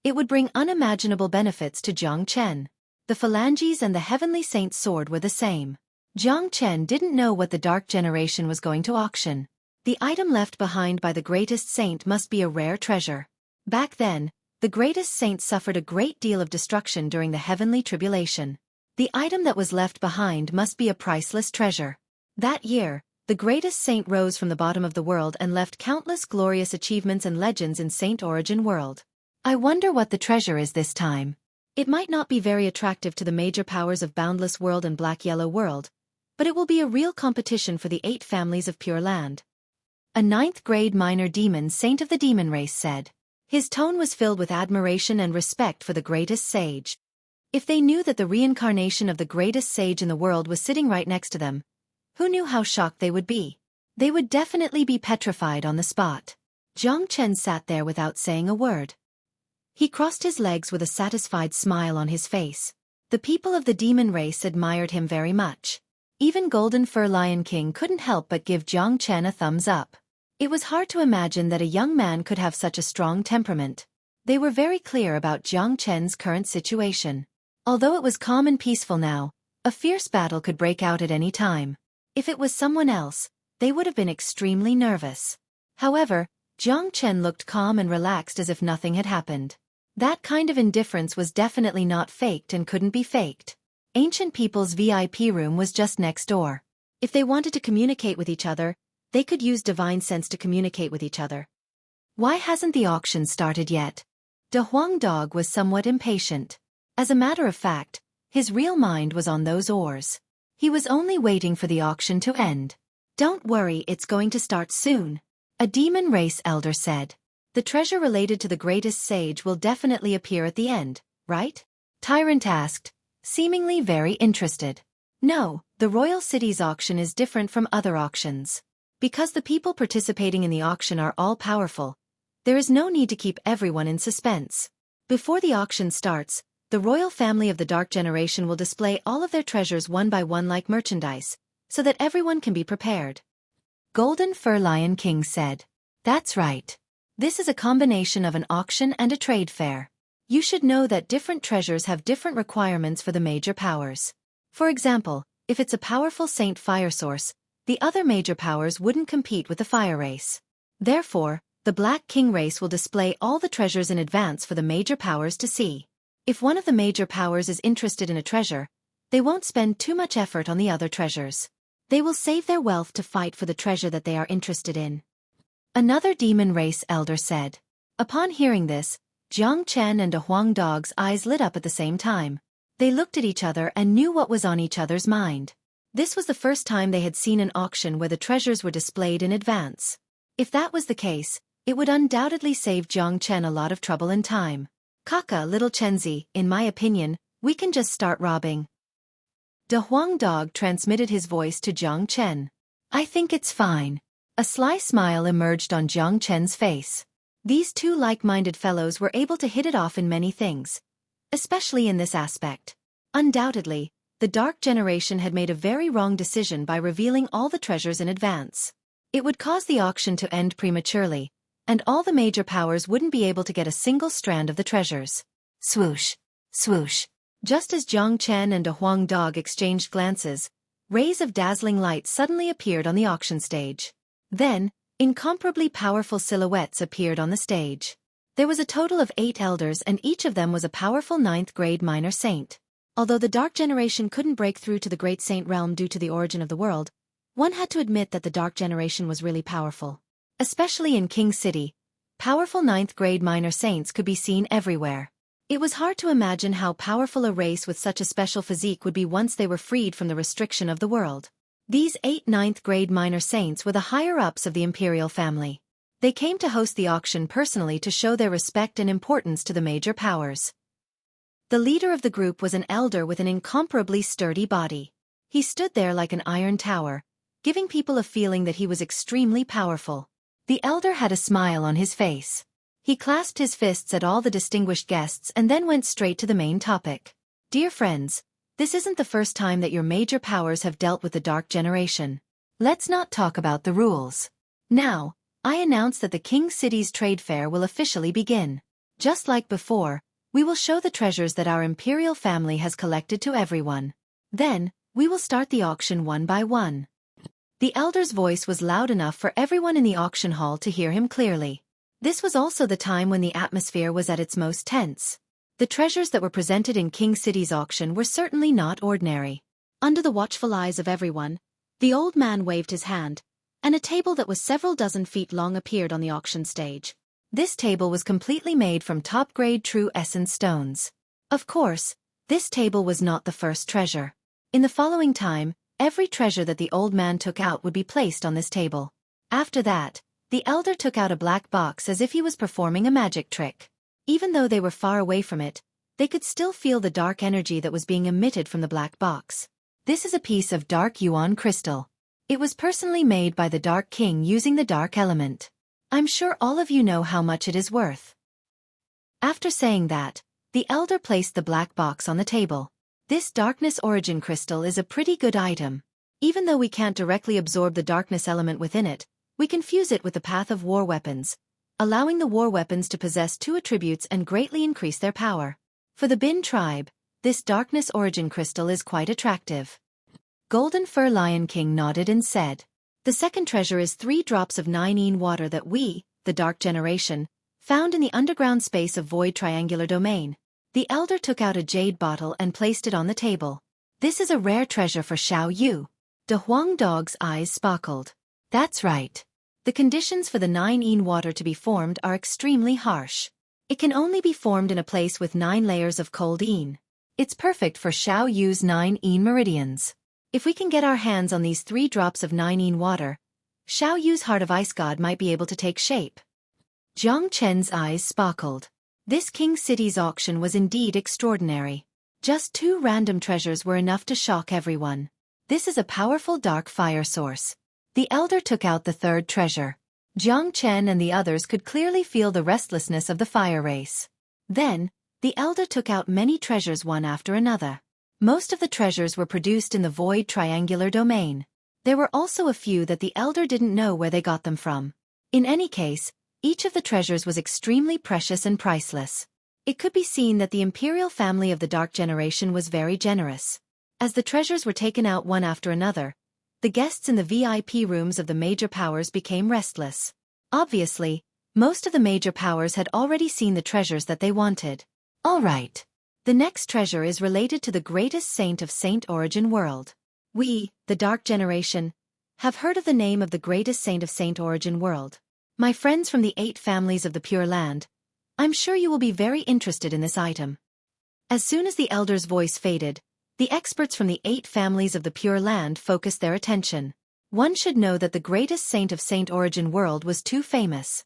it would bring unimaginable benefits to Jiang Chen. The phalanges and the Heavenly Saint's sword were the same. Jiang Chen didn't know what the Dark Generation was going to auction. The item left behind by the greatest saint must be a rare treasure. Back then, the greatest saint suffered a great deal of destruction during the heavenly tribulation. The item that was left behind must be a priceless treasure. That year, the greatest saint rose from the bottom of the world and left countless glorious achievements and legends in Saint Origin World. I wonder what the treasure is this time. It might not be very attractive to the major powers of Boundless World and Black Yellow World, but it will be a real competition for the 8 families of Pure Land. A 9th-grade minor demon saint of the demon race said. His tone was filled with admiration and respect for the greatest sage. If they knew that the reincarnation of the greatest sage in the world was sitting right next to them, who knew how shocked they would be? They would definitely be petrified on the spot. Jiang Chen sat there without saying a word. He crossed his legs with a satisfied smile on his face. The people of the demon race admired him very much. Even Golden Fur Lion King couldn't help but give Jiang Chen a thumbs up. It was hard to imagine that a young man could have such a strong temperament. They were very clear about Jiang Chen's current situation. Although it was calm and peaceful now, a fierce battle could break out at any time. If it was someone else, they would have been extremely nervous. However, Jiang Chen looked calm and relaxed as if nothing had happened. That kind of indifference was definitely not faked and couldn't be faked. Ancient People's VIP room was just next door. If they wanted to communicate with each other, they could use divine sense to communicate with each other. Why hasn't the auction started yet? De Huang Dog was somewhat impatient. As a matter of fact, his real mind was on those ores. He was only waiting for the auction to end. Don't worry, it's going to start soon. A demon race elder said. The treasure related to the greatest sage will definitely appear at the end, right? Tyrant asked, seemingly very interested. No, the Royal City's auction is different from other auctions. Because the people participating in the auction are all powerful, there is no need to keep everyone in suspense. Before the auction starts, the royal family of the Dark Generation will display all of their treasures one by one like merchandise, so that everyone can be prepared. Golden Fur Lion King said. That's right. This is a combination of an auction and a trade fair. You should know that different treasures have different requirements for the major powers. For example, if it's a powerful saint fire source, the other major powers wouldn't compete with the fire race. Therefore, the Black King race will display all the treasures in advance for the major powers to see. If one of the major powers is interested in a treasure, they won't spend too much effort on the other treasures. They will save their wealth to fight for the treasure that they are interested in. Another demon race elder said. Upon hearing this, Jiang Chen and De Huang Dog's eyes lit up at the same time. They looked at each other and knew what was on each other's mind. This was the first time they had seen an auction where the treasures were displayed in advance. If that was the case, it would undoubtedly save Jiang Chen a lot of trouble and time. Kaka, little Chenzi, in my opinion, we can just start robbing. De Huang Dog transmitted his voice to Jiang Chen. I think it's fine. A sly smile emerged on Jiang Chen's face. These two like-minded fellows were able to hit it off in many things, especially in this aspect. Undoubtedly, the Dark Generation had made a very wrong decision by revealing all the treasures in advance. It would cause the auction to end prematurely, and all the major powers wouldn't be able to get a single strand of the treasures. Swoosh, swoosh. Just as Jiang Chen and De Huang Dog exchanged glances, rays of dazzling light suddenly appeared on the auction stage. Then, incomparably powerful silhouettes appeared on the stage. There was a total of 8 elders and each of them was a powerful 9th-grade minor saint. Although the Dark Generation couldn't break through to the Great Saint Realm due to the origin of the world, one had to admit that the Dark Generation was really powerful. Especially in King City, powerful 9th-grade minor saints could be seen everywhere. It was hard to imagine how powerful a race with such a special physique would be once they were freed from the restriction of the world. These 8 9th-grade minor saints were the higher-ups of the imperial family. They came to host the auction personally to show their respect and importance to the major powers. The leader of the group was an elder with an incomparably sturdy body. He stood there like an iron tower, giving people a feeling that he was extremely powerful. The elder had a smile on his face. He clasped his fists at all the distinguished guests and then went straight to the main topic. Dear friends, this isn't the first time that your major powers have dealt with the Dark Generation. Let's not talk about the rules. Now, I announce that the King City's trade fair will officially begin. Just like before, we will show the treasures that our imperial family has collected to everyone. Then, we will start the auction one by one. The elder's voice was loud enough for everyone in the auction hall to hear him clearly. This was also the time when the atmosphere was at its most tense. The treasures that were presented in King City's auction were certainly not ordinary. Under the watchful eyes of everyone, the old man waved his hand, and a table that was several dozen feet long appeared on the auction stage. This table was completely made from top-grade true essence stones. Of course, this table was not the first treasure. In the following time, every treasure that the old man took out would be placed on this table. After that, the elder took out a black box as if he was performing a magic trick. Even though they were far away from it, they could still feel the dark energy that was being emitted from the black box. This is a piece of dark yuan crystal. It was personally made by the Dark King using the dark element. I'm sure all of you know how much it is worth. After saying that, the elder placed the black box on the table. This darkness origin crystal is a pretty good item. Even though we can't directly absorb the darkness element within it, we can fuse it with the path of war weapons, allowing the war weapons to possess 2 attributes and greatly increase their power. For the Bin tribe, this darkness origin crystal is quite attractive. Golden Fur Lion King nodded and said, the second treasure is 3 drops of 9 water that we, the Dark Generation, found in the underground space of Void Triangular Domain. The elder took out a jade bottle and placed it on the table. This is a rare treasure for Xiao Yu. De Huang Dog's eyes sparkled. That's right. The conditions for the 9 water to be formed are extremely harsh. It can only be formed in a place with 9 layers of cold yin. It's perfect for Xiao Yu's 9 meridians. If we can get our hands on these 3 drops of 9 water, Xiao Yu's Heart of Ice God might be able to take shape. Jiang Chen's eyes sparkled. This King City's auction was indeed extraordinary. Just 2 random treasures were enough to shock everyone. This is a powerful dark fire source. The elder took out the 3rd treasure. Jiang Chen and the others could clearly feel the restlessness of the fire race. Then, the elder took out many treasures one after another. Most of the treasures were produced in the Void Triangular Domain. There were also a few that the elder didn't know where they got them from. In any case, each of the treasures was extremely precious and priceless. It could be seen that the imperial family of the Dark Generation was very generous. As the treasures were taken out one after another, the guests in the VIP rooms of the major powers became restless. Obviously, most of the major powers had already seen the treasures that they wanted. All right. The next treasure is related to the greatest saint of Saint Origin World. We, the Dark Generation, have heard of the name of the greatest saint of Saint Origin World. My friends from the 8 families of the Pure Land, I'm sure you will be very interested in this item. As soon as the elder's voice faded, the experts from the 8 families of the Pure Land focused their attention. One should know that the greatest saint of Saint Origin World was too famous.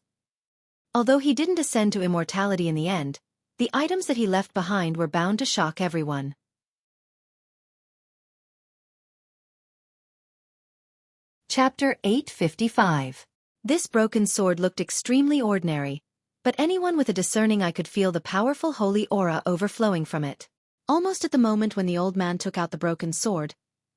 Although he didn't ascend to immortality in the end, the items that he left behind were bound to shock everyone. Chapter 855. This broken sword looked extremely ordinary, but anyone with a discerning eye could feel the powerful holy aura overflowing from it. Almost at the moment when the old man took out the broken sword,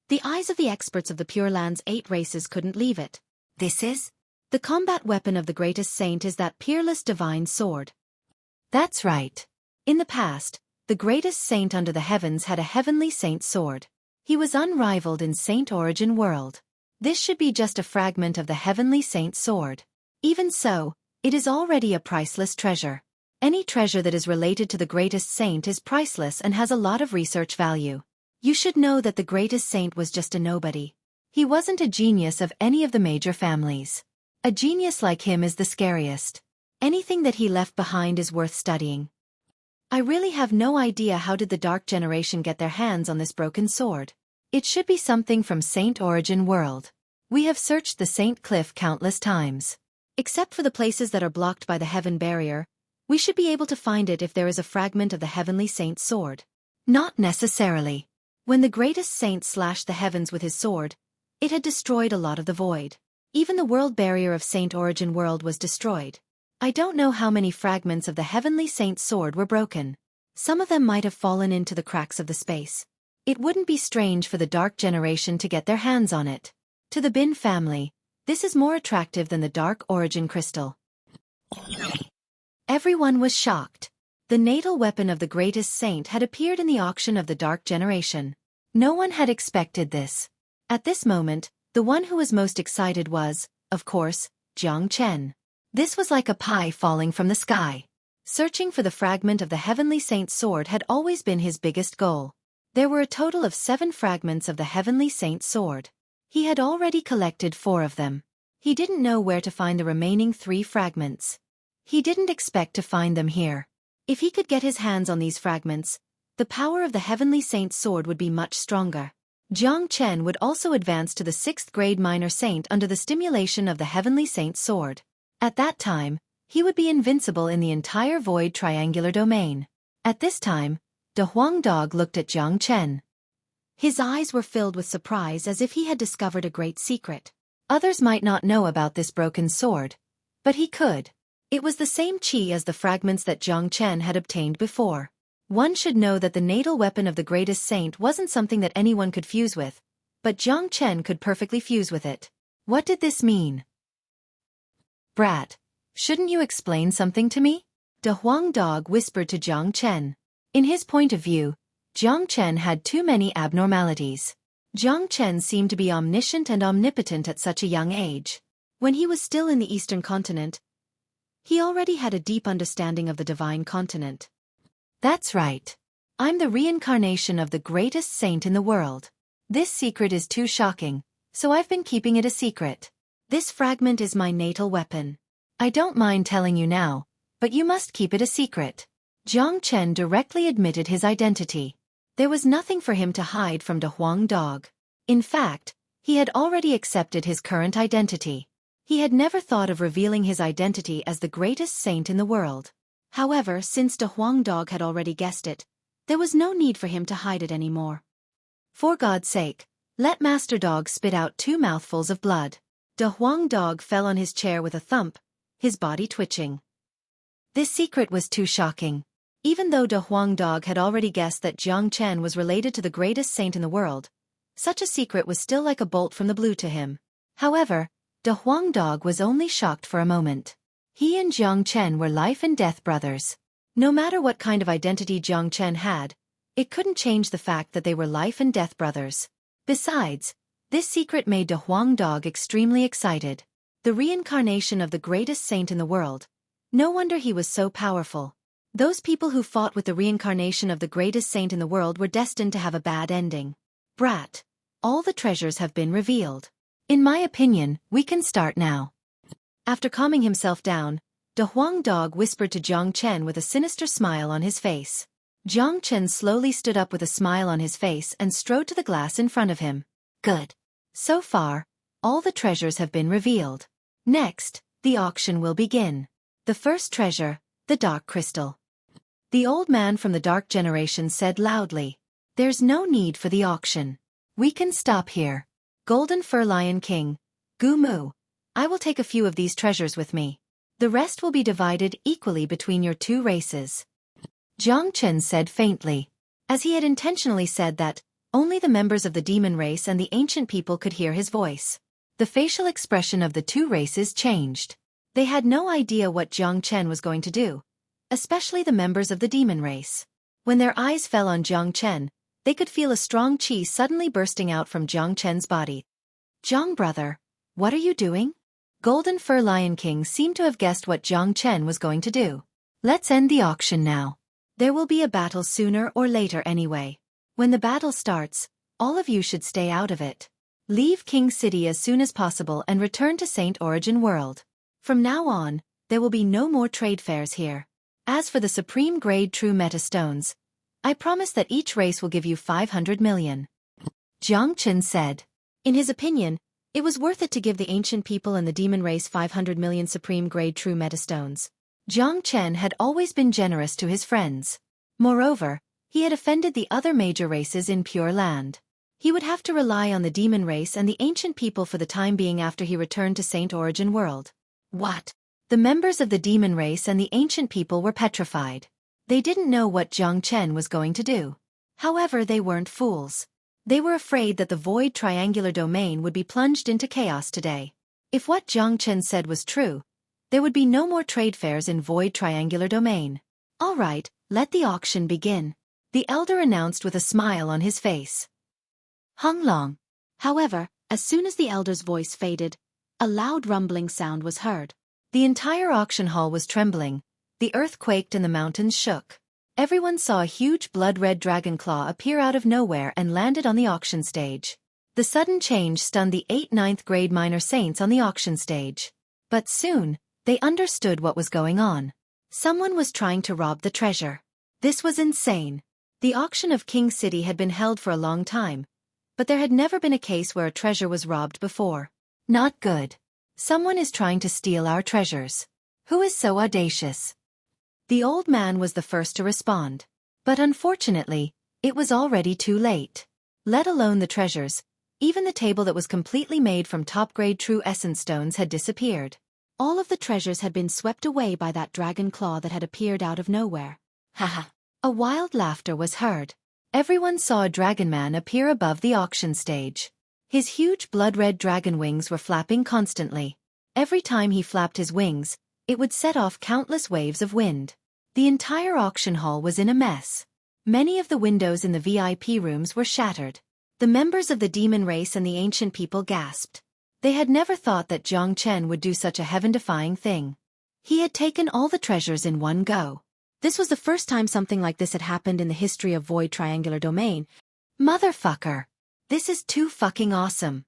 the eyes of the experts of the Pure Land's 8 races couldn't leave it. This is? The combat weapon of the greatest saint is that peerless divine sword. That's right. In the past, the greatest saint under the heavens had a heavenly saint sword. He was unrivaled in Saint Origin World. This should be just a fragment of the heavenly saint sword. Even so, it is already a priceless treasure. Any treasure that is related to the greatest saint is priceless and has a lot of research value. You should know that the greatest saint was just a nobody. He wasn't a genius of any of the major families. A genius like him is the scariest. Anything that he left behind is worth studying. I really have no idea how did the Dark Generation get their hands on this broken sword. It should be something from Saint Origin World. We have searched the Saint Cliff countless times. Except for the places that are blocked by the heaven barrier, we should be able to find it if there is a fragment of the heavenly saint's sword. Not necessarily. When the greatest saint slashed the heavens with his sword, it had destroyed a lot of the void. Even the world barrier of Saint Origin World was destroyed. I don't know how many fragments of the heavenly saint's sword were broken. Some of them might have fallen into the cracks of the space. It wouldn't be strange for the Dark Generation to get their hands on it. To the Bin family, this is more attractive than the Dark Origin crystal. Everyone was shocked. The natal weapon of the greatest saint had appeared in the auction of the Dark Generation. No one had expected this. At this moment, the one who was most excited was, of course, Jiang Chen. This was like a pie falling from the sky. Searching for the fragment of the heavenly saint's sword had always been his biggest goal. There were a total of 7 fragments of the heavenly saint's sword. He had already collected 4 of them. He didn't know where to find the remaining 3 fragments. He didn't expect to find them here. If he could get his hands on these fragments, the power of the heavenly saint's sword would be much stronger. Jiang Chen would also advance to the 6th grade minor saint under the stimulation of the heavenly saint's sword. At that time, he would be invincible in the entire void triangular domain. At this time, De Huang Dog looked at Jiang Chen. His eyes were filled with surprise as if he had discovered a great secret. Others might not know about this broken sword, but he could. It was the same chi as the fragments that Jiang Chen had obtained before. One should know that the natal weapon of the greatest saint wasn't something that anyone could fuse with, but Jiang Chen could perfectly fuse with it. What did this mean? Brat, shouldn't you explain something to me? De Huang Dog whispered to Jiang Chen. In his point of view, Jiang Chen had too many abnormalities. Jiang Chen seemed to be omniscient and omnipotent at such a young age. When he was still in the Eastern continent, he already had a deep understanding of the divine continent. That's right. I'm the reincarnation of the greatest saint in the world. This secret is too shocking, so I've been keeping it a secret. This fragment is my natal weapon. I don't mind telling you now, but you must keep it a secret. Jiang Chen directly admitted his identity. There was nothing for him to hide from De Huang Dog. In fact, he had already accepted his current identity. He had never thought of revealing his identity as the greatest saint in the world. However, since De Huang Dog had already guessed it, there was no need for him to hide it anymore. For God's sake, let Master Dog spit out 2 mouthfuls of blood. De Huang Dog fell on his chair with a thump, his body twitching. This secret was too shocking. Even though De Huang Dog had already guessed that Jiang Chen was related to the greatest saint in the world, such a secret was still like a bolt from the blue to him. However, De Huang Dog was only shocked for a moment. He and Jiang Chen were life and death brothers. No matter what kind of identity Jiang Chen had, it couldn't change the fact that they were life and death brothers. Besides, this secret made De Huang Dog extremely excited. The reincarnation of the greatest saint in the world. No wonder he was so powerful. Those people who fought with the reincarnation of the greatest saint in the world were destined to have a bad ending. Brat, all the treasures have been revealed. In my opinion, we can start now. After calming himself down, De Huang Dog whispered to Jiang Chen with a sinister smile on his face. Jiang Chen slowly stood up with a smile on his face and strode to the glass in front of him. Good. So far, all the treasures have been revealed. Next, the auction will begin. The first treasure, the dark crystal. The old man from the dark generation said loudly, "There's no need for the auction. We can stop here. Golden Fur Lion King, Gu Mu, I will take a few of these treasures with me. The rest will be divided equally between your two races." Jiang Chen said faintly, as he had intentionally said that only the members of the demon race and the ancient people could hear his voice. The facial expression of the two races changed. They had no idea what Jiang Chen was going to do, especially the members of the demon race. When their eyes fell on Jiang Chen, they could feel a strong qi suddenly bursting out from Jiang Chen's body. "Jiang brother, what are you doing?" Golden Fur Lion King seemed to have guessed what Jiang Chen was going to do. "Let's end the auction now. There will be a battle sooner or later anyway. When the battle starts, all of you should stay out of it. Leave King City as soon as possible and return to Saint Origin World. From now on, there will be no more trade fairs here. As for the supreme grade true meta stones, I promise that each race will give you 500 million. Jiang Chen said. In his opinion, it was worth it to give the ancient people and the demon race 500 million supreme grade true meta stones. Jiang Chen had always been generous to his friends. Moreover, he had offended the other major races in Pure Land. He would have to rely on the demon race and the ancient people for the time being after he returned to Saint Origin World. What? The members of the demon race and the ancient people were petrified. They didn't know what Jiang Chen was going to do. However, they weren't fools. They were afraid that the void triangular domain would be plunged into chaos today. If what Jiang Chen said was true, there would be no more trade fairs in void triangular domain. All right, let the auction begin, the elder announced with a smile on his face. Hung Long. However, as soon as the elder's voice faded, a loud rumbling sound was heard. The entire auction hall was trembling. The earth quaked and the mountains shook. Everyone saw a huge blood-red dragon claw appear out of nowhere and landed on the auction stage. The sudden change stunned the 8 ninth grade minor saints on the auction stage. But soon, they understood what was going on. Someone was trying to rob the treasure. This was insane. The auction of King City had been held for a long time, but there had never been a case where a treasure was robbed before. Not good. Someone is trying to steal our treasures. Who is so audacious? The old man was the first to respond. But unfortunately, it was already too late. Let alone the treasures, even the table that was completely made from top-grade true essence stones had disappeared. All of the treasures had been swept away by that dragon claw that had appeared out of nowhere. Haha. A wild laughter was heard. Everyone saw a dragon man appear above the auction stage. His huge blood-red dragon wings were flapping constantly. Every time he flapped his wings, it would set off countless waves of wind. The entire auction hall was in a mess. Many of the windows in the VIP rooms were shattered. The members of the demon race and the ancient people gasped. They had never thought that Jiang Chen would do such a heaven-defying thing. He had taken all the treasures in one go. This was the first time something like this had happened in the history of Void Triangular Domain. Motherfucker! This is too fucking awesome.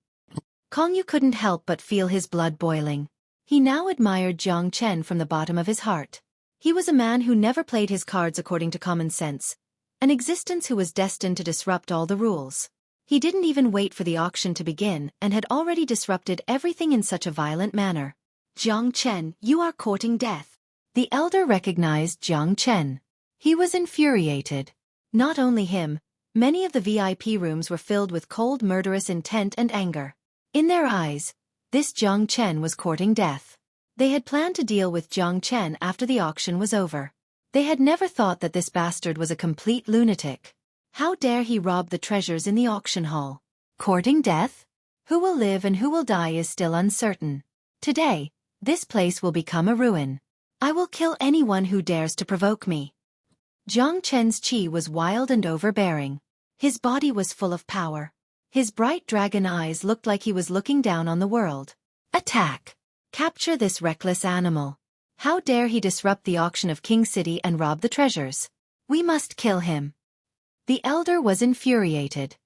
Kong Yu couldn't help but feel his blood boiling. He now admired Jiang Chen from the bottom of his heart. He was a man who never played his cards according to common sense, an existence who was destined to disrupt all the rules. He didn't even wait for the auction to begin and had already disrupted everything in such a violent manner. Jiang Chen, you are courting death. The elder recognized Jiang Chen. He was infuriated. Not only him, many of the VIP rooms were filled with cold murderous intent and anger. In their eyes, this Jiang Chen was courting death. They had planned to deal with Jiang Chen after the auction was over. They had never thought that this bastard was a complete lunatic. How dare he rob the treasures in the auction hall? Courting death? Who will live and who will die is still uncertain. Today, this place will become a ruin. I will kill anyone who dares to provoke me. Jiang Chen's qi was wild and overbearing. His body was full of power. His bright dragon eyes looked like he was looking down on the world. Attack! Capture this reckless animal. How dare he disrupt the auction of King City and rob the treasures? We must kill him. The elder was infuriated.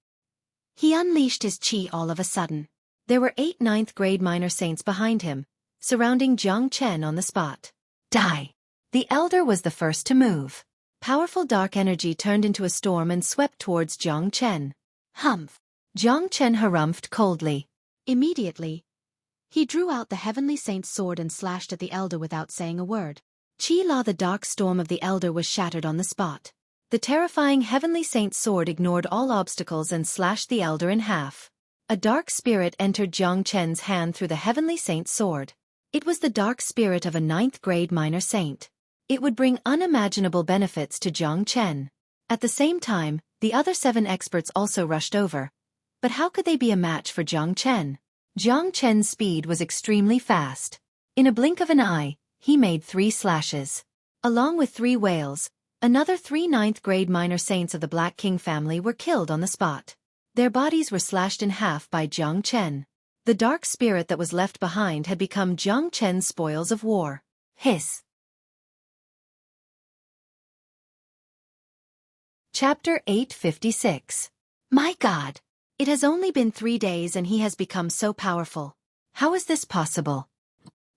He unleashed his qi all of a sudden. There were 8 ninth-grade minor saints behind him, surrounding Jiang Chen on the spot. Die! The elder was the first to move. Powerful dark energy turned into a storm and swept towards Jiang Chen. Humph! Jiang Chen harumphed coldly. Immediately, he drew out the heavenly saint's sword and slashed at the elder without saying a word. Qi La, the dark storm of the elder, was shattered on the spot. The terrifying heavenly saint's sword ignored all obstacles and slashed the elder in half. A dark spirit entered Jiang Chen's hand through the heavenly saint's sword. It was the dark spirit of a 9th-grade minor saint. It would bring unimaginable benefits to Jiang Chen. At the same time, the other 7 experts also rushed over. But how could they be a match for Jiang Chen? Jiang Chen's speed was extremely fast. In a blink of an eye, he made 3 slashes. Along with 3 whales, another 3 9th-grade minor saints of the Black King family were killed on the spot. Their bodies were slashed in half by Jiang Chen. The dark spirit that was left behind had become Jiang Chen's spoils of war. Hiss! Chapter 856. My God! It has only been 3 days and he has become so powerful. How is this possible?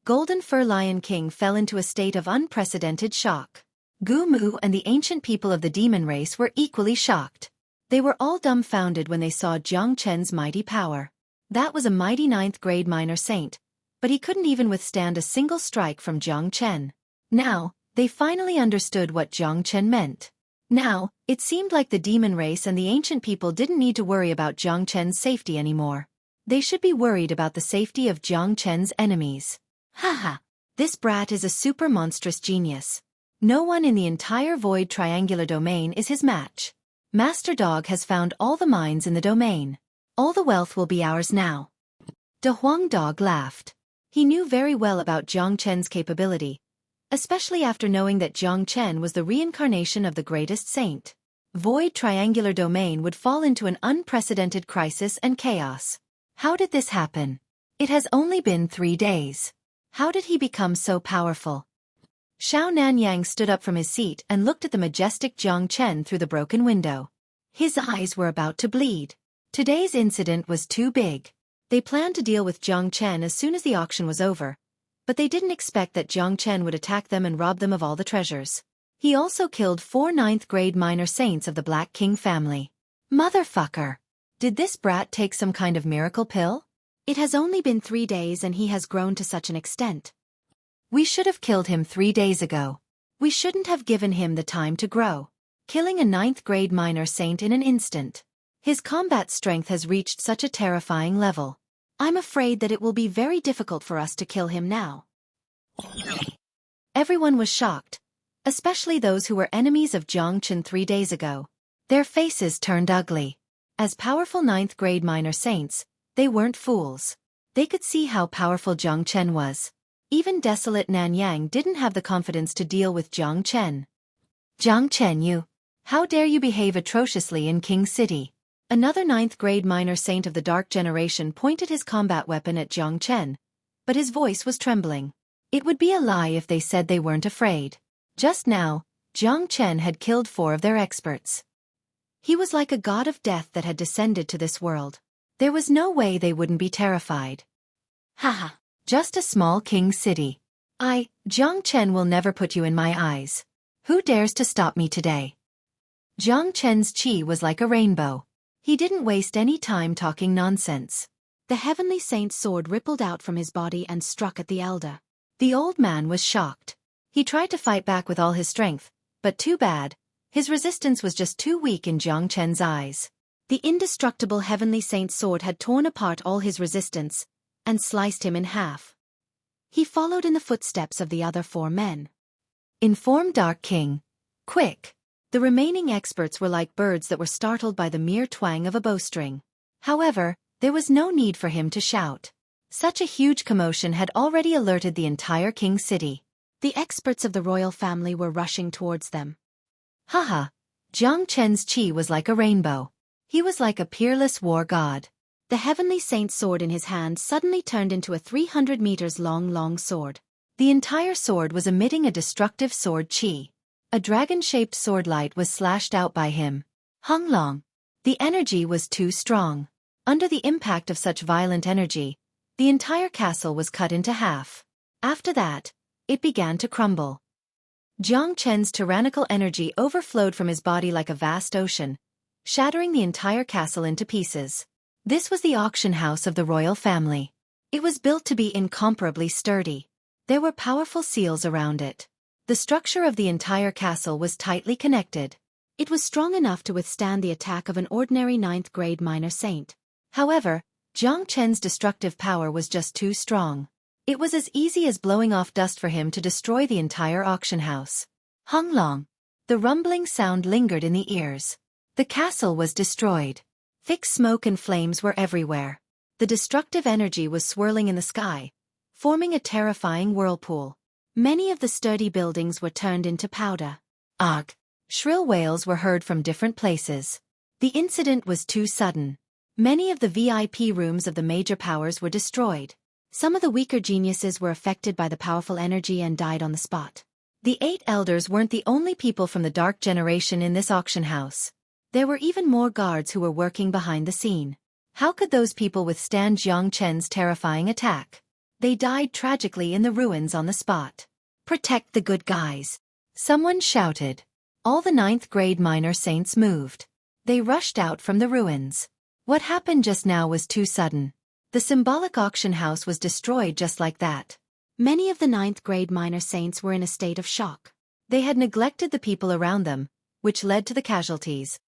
Golden Fur Lion King fell into a state of unprecedented shock. Gu Mu and the ancient people of the demon race were equally shocked. They were all dumbfounded when they saw Jiang Chen's mighty power. That was a mighty 9th-grade minor saint, but he couldn't even withstand a single strike from Jiang Chen. Now, they finally understood what Jiang Chen meant. Now, it seemed like the demon race and the ancient people didn't need to worry about Jiang Chen's safety anymore. They should be worried about the safety of Jiang Chen's enemies. Haha! This brat is a super monstrous genius. No one in the entire Void Triangular Domain is his match. Master Dog has found all the mines in the domain. All the wealth will be ours now. De Huang Dog laughed. He knew very well about Jiang Chen's capability, especially after knowing that Jiang Chen was the reincarnation of the greatest saint. Void Triangular Domain would fall into an unprecedented crisis and chaos. How did this happen? It has only been 3 days. How did he become so powerful? Xiao Nanyang stood up from his seat and looked at the majestic Jiang Chen through the broken window. His eyes were about to bleed. Today's incident was too big. They planned to deal with Jiang Chen as soon as the auction was over, but they didn't expect that Jiang Chen would attack them and rob them of all the treasures. He also killed 4 9th-grade minor saints of the Black King family. Motherfucker! Did this brat take some kind of miracle pill? It has only been 3 days and he has grown to such an extent. We should have killed him 3 days ago. We shouldn't have given him the time to grow. Killing a 9th-grade minor saint in an instant. His combat strength has reached such a terrifying level. I'm afraid that it will be very difficult for us to kill him now. Everyone was shocked, especially those who were enemies of Jiang Chen 3 days ago. Their faces turned ugly. As powerful 9th-grade minor saints, they weren't fools. They could see how powerful Jiang Chen was. Even desolate Nanyang didn't have the confidence to deal with Jiang Chen. Jiang Chen, you! How dare you behave atrociously in King City? Another 9th-grade minor saint of the Dark Generation pointed his combat weapon at Jiang Chen, but his voice was trembling. It would be a lie if they said they weren't afraid. Just now, Jiang Chen had killed 4 of their experts. He was like a god of death that had descended to this world. There was no way they wouldn't be terrified. Haha, just a small king city. Jiang Chen will never put you in my eyes. Who dares to stop me today? Jiang Chen's qi was like a rainbow. He didn't waste any time talking nonsense. The heavenly saint's sword rippled out from his body and struck at the elder. The old man was shocked. He tried to fight back with all his strength, but too bad. His resistance was just too weak in Jiang Chen's eyes. The indestructible heavenly saint's sword had torn apart all his resistance and sliced him in half. He followed in the footsteps of the other 4 men. Inform Dark King. Quick! The remaining experts were like birds that were startled by the mere twang of a bowstring. However, there was no need for him to shout. Such a huge commotion had already alerted the entire King City. The experts of the royal family were rushing towards them. Haha. Jiang Chen's chi was like a rainbow. He was like a peerless war god. The heavenly saint's sword in his hand suddenly turned into a 300 meters long sword. The entire sword was emitting a destructive sword chi. A dragon-shaped sword light was slashed out by him. Hung Long. The energy was too strong. Under the impact of such violent energy, the entire castle was cut into half. After that, it began to crumble. Jiang Chen's tyrannical energy overflowed from his body like a vast ocean, shattering the entire castle into pieces. This was the auction house of the royal family. It was built to be incomparably sturdy. There were powerful seals around it. The structure of the entire castle was tightly connected. It was strong enough to withstand the attack of an ordinary 9th-grade minor saint. However, Jiang Chen's destructive power was just too strong. It was as easy as blowing off dust for him to destroy the entire auction house. Hung Long. The rumbling sound lingered in the ears. The castle was destroyed. Thick smoke and flames were everywhere. The destructive energy was swirling in the sky, forming a terrifying whirlpool. Many of the sturdy buildings were turned into powder. Ugh! Shrill wails were heard from different places. The incident was too sudden. Many of the VIP rooms of the major powers were destroyed. Some of the weaker geniuses were affected by the powerful energy and died on the spot. The 8 elders weren't the only people from the dark generation in this auction house. There were even more guards who were working behind the scene. How could those people withstand Jiang Chen's terrifying attack? They died tragically in the ruins on the spot. Protect the good guys! Someone shouted. All the 9th-grade minor saints moved. They rushed out from the ruins. What happened just now was too sudden. The symbolic auction house was destroyed just like that. Many of the 9th-grade minor saints were in a state of shock. They had neglected the people around them, which led to the casualties.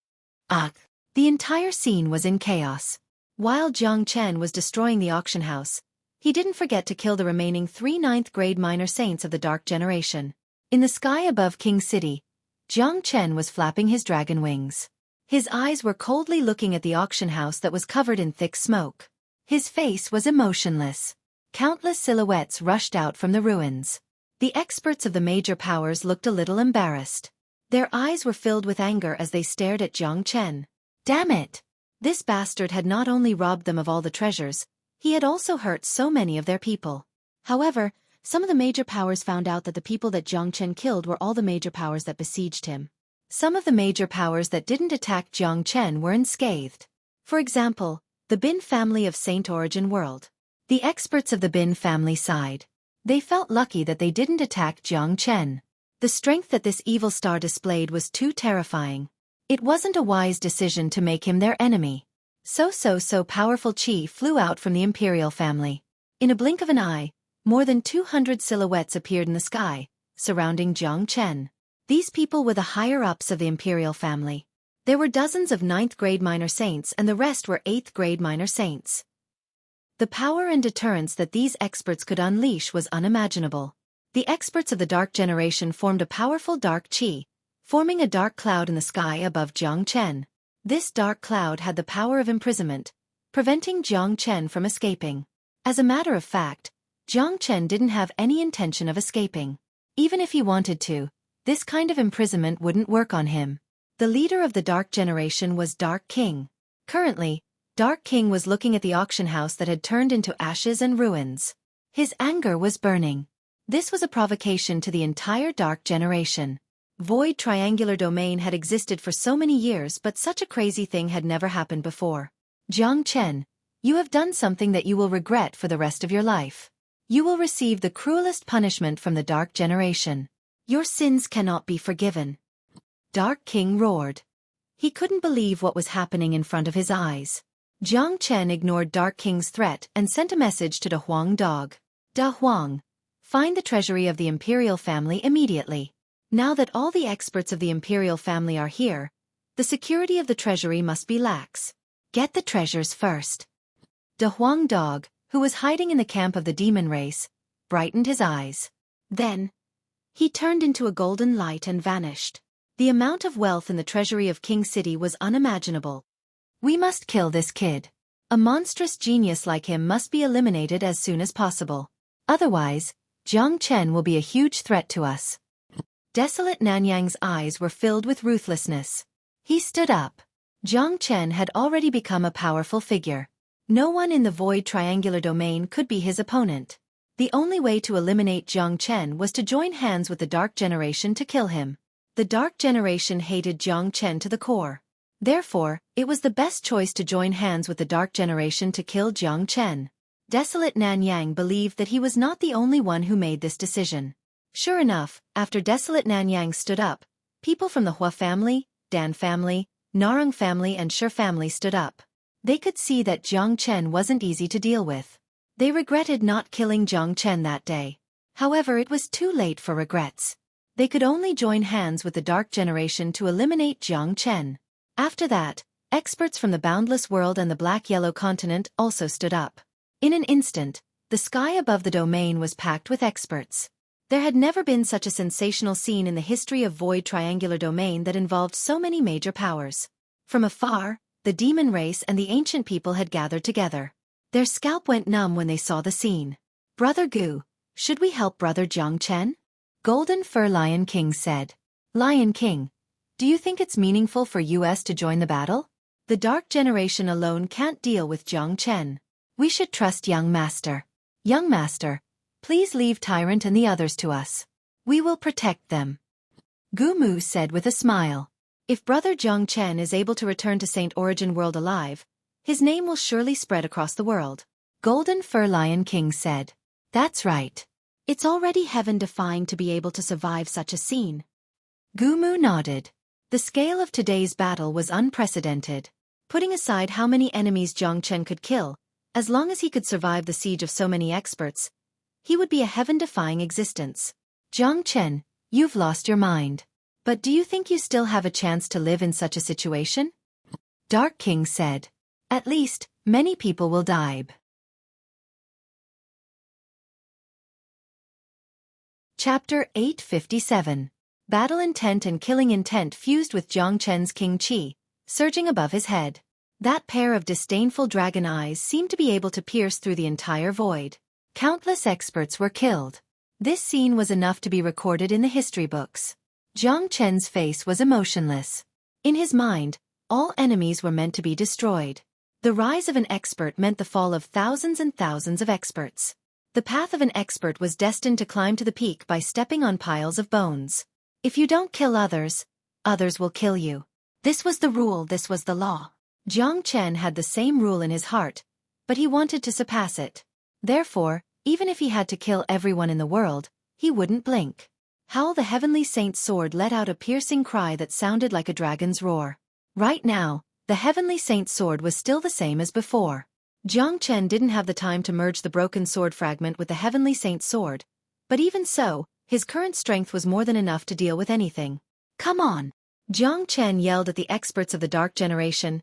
Ugh! The entire scene was in chaos. While Jiang Chen was destroying the auction house, he didn't forget to kill the remaining 3 9th-grade minor saints of the dark generation. In the sky above King City, Jiang Chen was flapping his dragon wings. His eyes were coldly looking at the auction house that was covered in thick smoke. His face was emotionless. Countless silhouettes rushed out from the ruins. The experts of the major powers looked a little embarrassed. Their eyes were filled with anger as they stared at Jiang Chen. Damn it! This bastard had not only robbed them of all the treasures, he had also hurt so many of their people. However, some of the major powers found out that the people that Jiang Chen killed were all the major powers that besieged him. Some of the major powers that didn't attack Jiang Chen were unscathed. For example, the Bin family of Saint Origin World. The experts of the Bin family sighed. They felt lucky that they didn't attack Jiang Chen. The strength that this evil star displayed was too terrifying. It wasn't a wise decision to make him their enemy. So powerful chi flew out from the imperial family. In a blink of an eye, more than 200 silhouettes appeared in the sky, surrounding Jiang Chen. These people were the higher-ups of the imperial family. There were dozens of 9th-grade minor saints and the rest were 8th-grade minor saints. The power and deterrence that these experts could unleash was unimaginable. The experts of the dark generation formed a powerful dark chi, forming a dark cloud in the sky above Jiang Chen. This dark cloud had the power of imprisonment, preventing Jiang Chen from escaping. As a matter of fact, Jiang Chen didn't have any intention of escaping. Even if he wanted to, this kind of imprisonment wouldn't work on him. The leader of the dark generation was Dark King. Currently, Dark King was looking at the auction house that had turned into ashes and ruins. His anger was burning. This was a provocation to the entire dark generation. Void Triangular Domain had existed for so many years, but such a crazy thing had never happened before. Jiang Chen, you have done something that you will regret for the rest of your life. You will receive the cruelest punishment from the dark generation. Your sins cannot be forgiven. Dark King roared. He couldn't believe what was happening in front of his eyes. Jiang Chen ignored Dark King's threat and sent a message to Da Huang Dog. Da Huang, find the treasury of the imperial family immediately. Now that all the experts of the imperial family are here, the security of the treasury must be lax. Get the treasures first. Da Huang Dog, who was hiding in the camp of the demon race, brightened his eyes. Then, he turned into a golden light and vanished. The amount of wealth in the treasury of King City was unimaginable. We must kill this kid. A monstrous genius like him must be eliminated as soon as possible. Otherwise, Jiang Chen will be a huge threat to us. Desolate Nanyang's eyes were filled with ruthlessness. He stood up. Jiang Chen had already become a powerful figure. No one in the void triangular domain could be his opponent. The only way to eliminate Jiang Chen was to join hands with the Dark Generation to kill him. The Dark Generation hated Jiang Chen to the core. Therefore, it was the best choice to join hands with the Dark Generation to kill Jiang Chen. Desolate Nanyang believed that he was not the only one who made this decision. Sure enough, after Desolate Nanyang stood up, people from the Hua family, Dan family, Narang family and Shi family stood up. They could see that Jiang Chen wasn't easy to deal with. They regretted not killing Jiang Chen that day. However, it was too late for regrets. They could only join hands with the Dark Generation to eliminate Jiang Chen. After that, experts from the Boundless World and the Black-Yellow Continent also stood up. In an instant, the sky above the domain was packed with experts. There had never been such a sensational scene in the history of Void Triangular Domain that involved so many major powers. From afar, the demon race and the ancient people had gathered together. Their scalp went numb when they saw the scene. "Brother Gu, should we help Brother Jiang Chen?" Golden Fur Lion King said. "Lion King, do you think it's meaningful for us to join the battle? The Dark Generation alone can't deal with Jiang Chen. We should trust Young Master. Young Master, please leave Tyrant and the others to us. We will protect them." Gu Mu said with a smile. "If Brother Jiang Chen is able to return to Saint Origin World alive, his name will surely spread across the world." Golden Fur Lion King said. "That's right. It's already heaven-defying to be able to survive such a scene." Gu Mu nodded. The scale of today's battle was unprecedented. Putting aside how many enemies Jiang Chen could kill, as long as he could survive the siege of so many experts, he would be a heaven-defying existence. "Jiang Chen, you've lost your mind. But do you think you still have a chance to live in such a situation?" Dark King said. "At least, many people will die." Chapter 857. Battle intent and killing intent fused with Jiang Chen's King Qi, surging above his head. That pair of disdainful dragon eyes seemed to be able to pierce through the entire void. Countless experts were killed. This scene was enough to be recorded in the history books. Jiang Chen's face was emotionless. In his mind, all enemies were meant to be destroyed. The rise of an expert meant the fall of thousands and thousands of experts. The path of an expert was destined to climb to the peak by stepping on piles of bones. If you don't kill others, others will kill you. This was the rule, this was the law. Jiang Chen had the same rule in his heart, but he wanted to surpass it. Therefore, even if he had to kill everyone in the world, he wouldn't blink. Howl the Heavenly Saint's sword let out a piercing cry that sounded like a dragon's roar. Right now, the Heavenly Saint's sword was still the same as before. Jiang Chen didn't have the time to merge the broken sword fragment with the Heavenly Saint's sword, but even so, his current strength was more than enough to deal with anything. "Come on!" Jiang Chen yelled at the experts of the Dark Generation,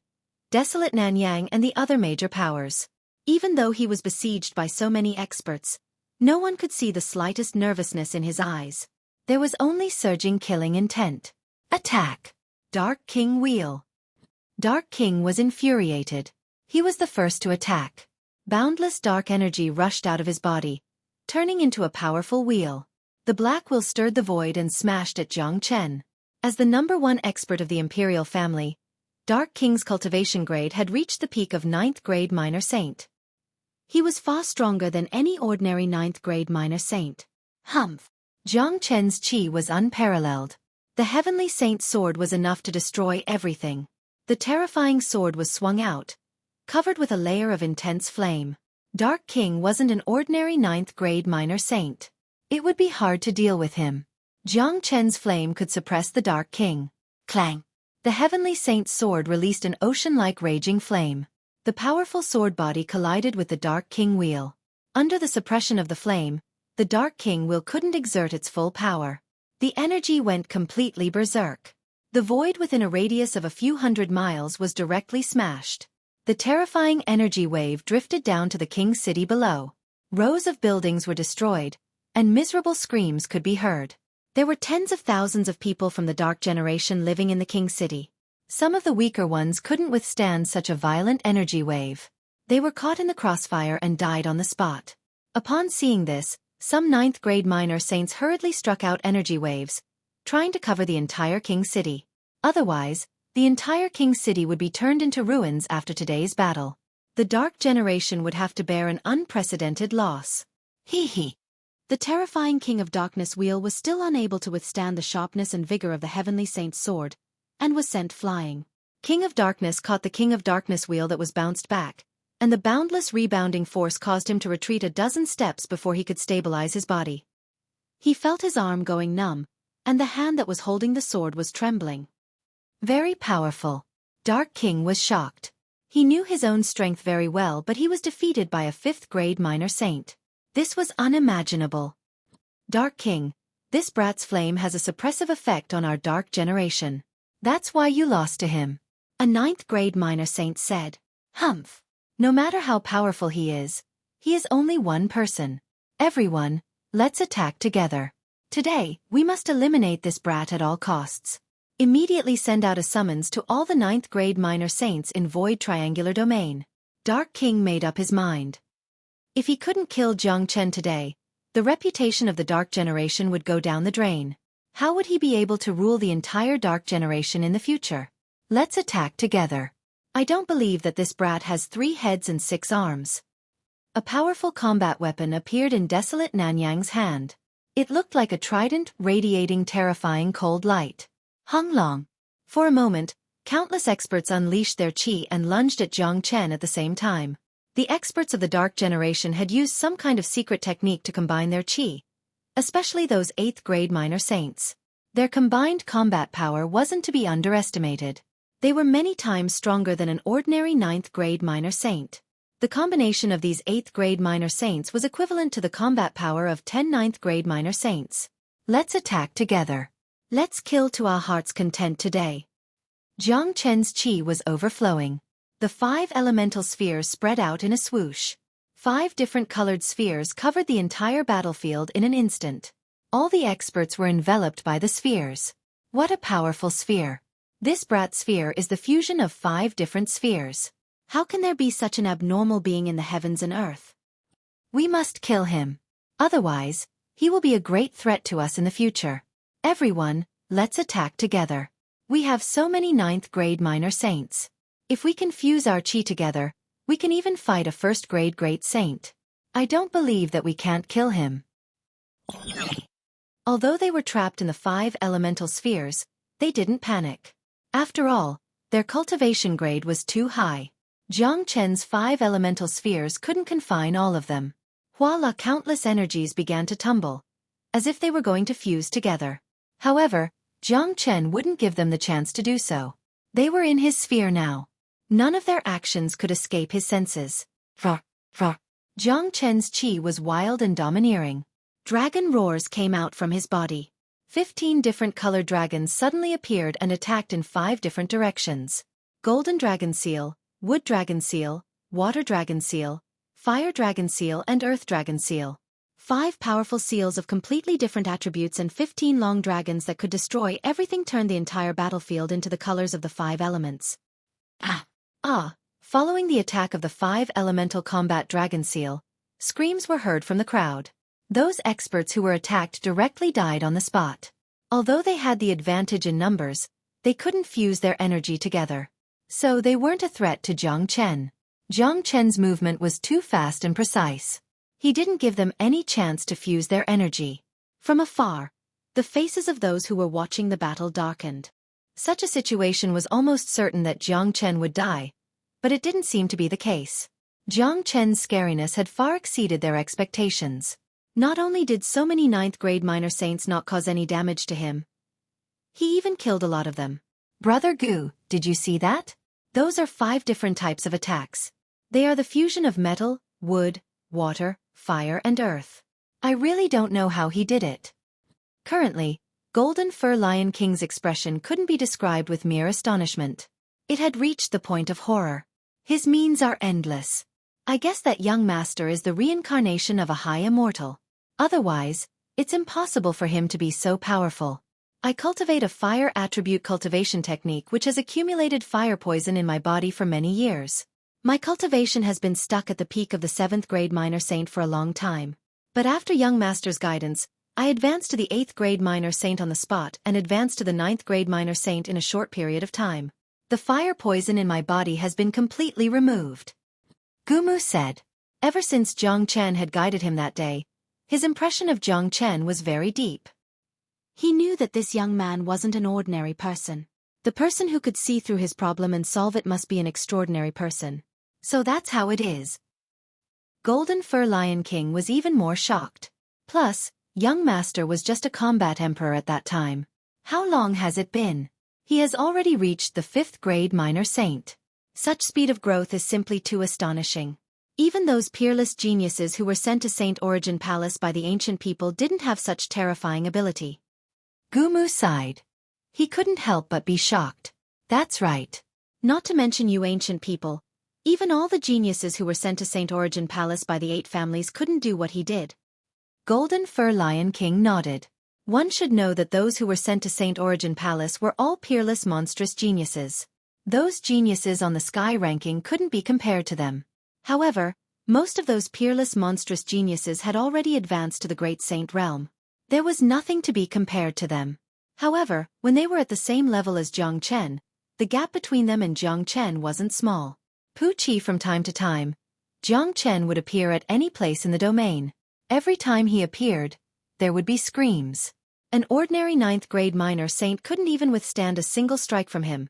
Desolate Nanyang and the other major powers. Even though he was besieged by so many experts, no one could see the slightest nervousness in his eyes. There was only surging killing intent. "Attack! Dark King Wheel!" Dark King was infuriated. He was the first to attack. Boundless dark energy rushed out of his body, turning into a powerful wheel. The black wheel stirred the void and smashed at Jiang Chen. As the #1 expert of the Imperial family, Dark King's cultivation grade had reached the peak of 9th grade minor saint. He was far stronger than any ordinary 9th grade minor saint. Humph! Jiang Chen's chi was unparalleled. The Heavenly Saint's sword was enough to destroy everything. The terrifying sword was swung out, covered with a layer of intense flame. Dark King wasn't an ordinary 9th grade minor saint. It would be hard to deal with him. Jiang Chen's flame could suppress the Dark King. Clang! The Heavenly Saint's sword released an ocean-like raging flame. The powerful sword body collided with the Dark King wheel. Under the suppression of the flame, the Dark King wheel couldn't exert its full power. The energy went completely berserk. The void within a radius of a few hundred miles was directly smashed. The terrifying energy wave drifted down to the King's city below. Rows of buildings were destroyed, and miserable screams could be heard. There were tens of thousands of people from the Dark Generation living in the King City. Some of the weaker ones couldn't withstand such a violent energy wave. They were caught in the crossfire and died on the spot. Upon seeing this, some 9th grade minor saints hurriedly struck out energy waves, trying to cover the entire King City. Otherwise, the entire King City would be turned into ruins after today's battle. The Dark Generation would have to bear an unprecedented loss. Hee hee. The terrifying King of Darkness wheel was still unable to withstand the sharpness and vigor of the Heavenly Saint's sword, and was sent flying. King of Darkness caught the King of Darkness wheel that was bounced back, and the boundless rebounding force caused him to retreat a dozen steps before he could stabilize his body. He felt his arm going numb, and the hand that was holding the sword was trembling. Very powerful. Dark King was shocked. He knew his own strength very well, but he was defeated by a 5th-grade minor saint. This was unimaginable. Dark King, this brat's flame has a suppressive effect on our Dark Generation. That's why you lost to him. A 9th-grade minor saint said. Humph. No matter how powerful he is only one person. Everyone, let's attack together. Today, we must eliminate this brat at all costs. Immediately send out a summons to all the 9th-grade minor saints in Void Triangular Domain. Dark King made up his mind. If he couldn't kill Jiang Chen today, the reputation of the Dark Generation would go down the drain. How would he be able to rule the entire Dark Generation in the future? Let's attack together. I don't believe that this brat has 3 heads and 6 arms. A powerful combat weapon appeared in Desolate Nanyang's hand. It looked like a trident radiating terrifying cold light. Hung Long. For a moment, countless experts unleashed their qi and lunged at Jiang Chen at the same time. The experts of the Dark Generation had used some kind of secret technique to combine their qi, especially those 8th-grade minor saints. Their combined combat power wasn't to be underestimated. They were many times stronger than an ordinary 9th-grade minor saint. The combination of these 8th-grade minor saints was equivalent to the combat power of 10 9th-grade minor saints. Let's attack together. Let's kill to our heart's content today. Jiang Chen's qi was overflowing. The 5 elemental spheres spread out in a swoosh. 5 different colored spheres covered the entire battlefield in an instant. All the experts were enveloped by the spheres. What a powerful sphere. This brat sphere is the fusion of 5 different spheres. How can there be such an abnormal being in the heavens and earth? We must kill him. Otherwise, he will be a great threat to us in the future. Everyone, let's attack together. We have so many 9th-grade minor saints. If we can fuse our qi together, we can even fight a 1st-grade great saint. I don't believe that we can't kill him. Although they were trapped in the 5 elemental spheres, they didn't panic. After all, their cultivation grade was too high. Jiang Chen's 5 elemental spheres couldn't confine all of them. Voila, countless energies began to tumble, as if they were going to fuse together. However, Jiang Chen wouldn't give them the chance to do so. They were in his sphere now. None of their actions could escape his senses. Jiang Chen's qi was wild and domineering. Dragon roars came out from his body. 15 different colored dragons suddenly appeared and attacked in 5 different directions. Golden Dragon Seal, Wood Dragon Seal, Water Dragon Seal, Fire Dragon Seal and Earth Dragon Seal. 5 powerful seals of completely different attributes and 15 long dragons that could destroy everything turned the entire battlefield into the colors of the 5 elements. Following the attack of the 5 elemental combat dragon seal, screams were heard from the crowd. Those experts who were attacked directly died on the spot. Although they had the advantage in numbers, they couldn't fuse their energy together. So they weren't a threat to Jiang Chen. Jiang Chen's movement was too fast and precise. He didn't give them any chance to fuse their energy. From afar, the faces of those who were watching the battle darkened. Such a situation was almost certain that Jiang Chen would die, but it didn't seem to be the case. Jiang Chen's scariness had far exceeded their expectations. Not only did so many 9th-grade minor saints not cause any damage to him, he even killed a lot of them. Brother Gu, did you see that? Those are 5 different types of attacks. They are the fusion of metal, wood, water, fire and earth. I really don't know how he did it. Currently, Golden Fur Lion King's expression couldn't be described with mere astonishment. It had reached the point of horror. His means are endless. I guess that young master is the reincarnation of a high immortal. Otherwise, it's impossible for him to be so powerful. I cultivate a fire attribute cultivation technique which has accumulated fire poison in my body for many years. My cultivation has been stuck at the peak of the 7th grade minor saint for a long time. But after young master's guidance, I advanced to the 8th grade minor saint on the spot and advanced to the 9th grade minor saint in a short period of time. The fire poison in my body has been completely removed. Gumu said. Ever since Jiang Chen had guided him that day, his impression of Jiang Chen was very deep. He knew that this young man wasn't an ordinary person. The person who could see through his problem and solve it must be an extraordinary person. So that's how it is. Golden Fur Lion King was even more shocked. Plus, young master was just a combat emperor at that time. How long has it been? He has already reached the 5th grade minor saint. Such speed of growth is simply too astonishing. Even those peerless geniuses who were sent to Saint Origin Palace by the ancient people didn't have such terrifying ability. Gumu sighed. He couldn't help but be shocked. That's right. Not to mention you ancient people. Even all the geniuses who were sent to Saint Origin Palace by the 8 families couldn't do what he did. Golden Fur Lion King nodded. One should know that those who were sent to Saint Origin Palace were all peerless monstrous geniuses. Those geniuses on the sky ranking couldn't be compared to them. However, most of those peerless monstrous geniuses had already advanced to the Great Saint realm. There was nothing to be compared to them. However, when they were at the same level as Jiang Chen, the gap between them and Jiang Chen wasn't small. Puqi from time to time, Jiang Chen would appear at any place in the domain. Every time he appeared, there would be screams. An ordinary 9th grade minor saint couldn't even withstand a single strike from him.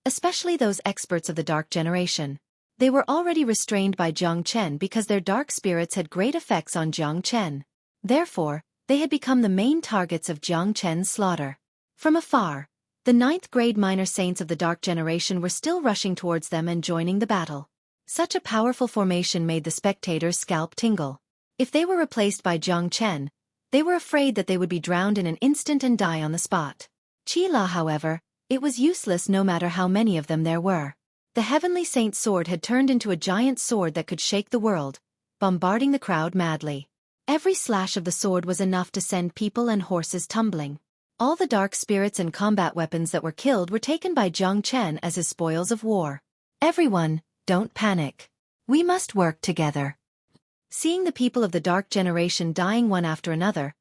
Especially those experts of the Dark Generation. They were already restrained by Jiang Chen because their dark spirits had great effects on Jiang Chen. Therefore, they had become the main targets of Jiang Chen's slaughter. From afar, the 9th grade minor saints of the Dark Generation were still rushing towards them and joining the battle. Such a powerful formation made the spectators' scalp tingle. If they were replaced by Jiang Chen, they were afraid that they would be drowned in an instant and die on the spot. Qila, however, it was useless no matter how many of them there were. The Heavenly Saint's sword had turned into a giant sword that could shake the world, bombarding the crowd madly. Every slash of the sword was enough to send people and horses tumbling. All the dark spirits and combat weapons that were killed were taken by Jiang Chen as his spoils of war. Everyone, don't panic. We must work together. Seeing the people of the Dark Generation dying one after another,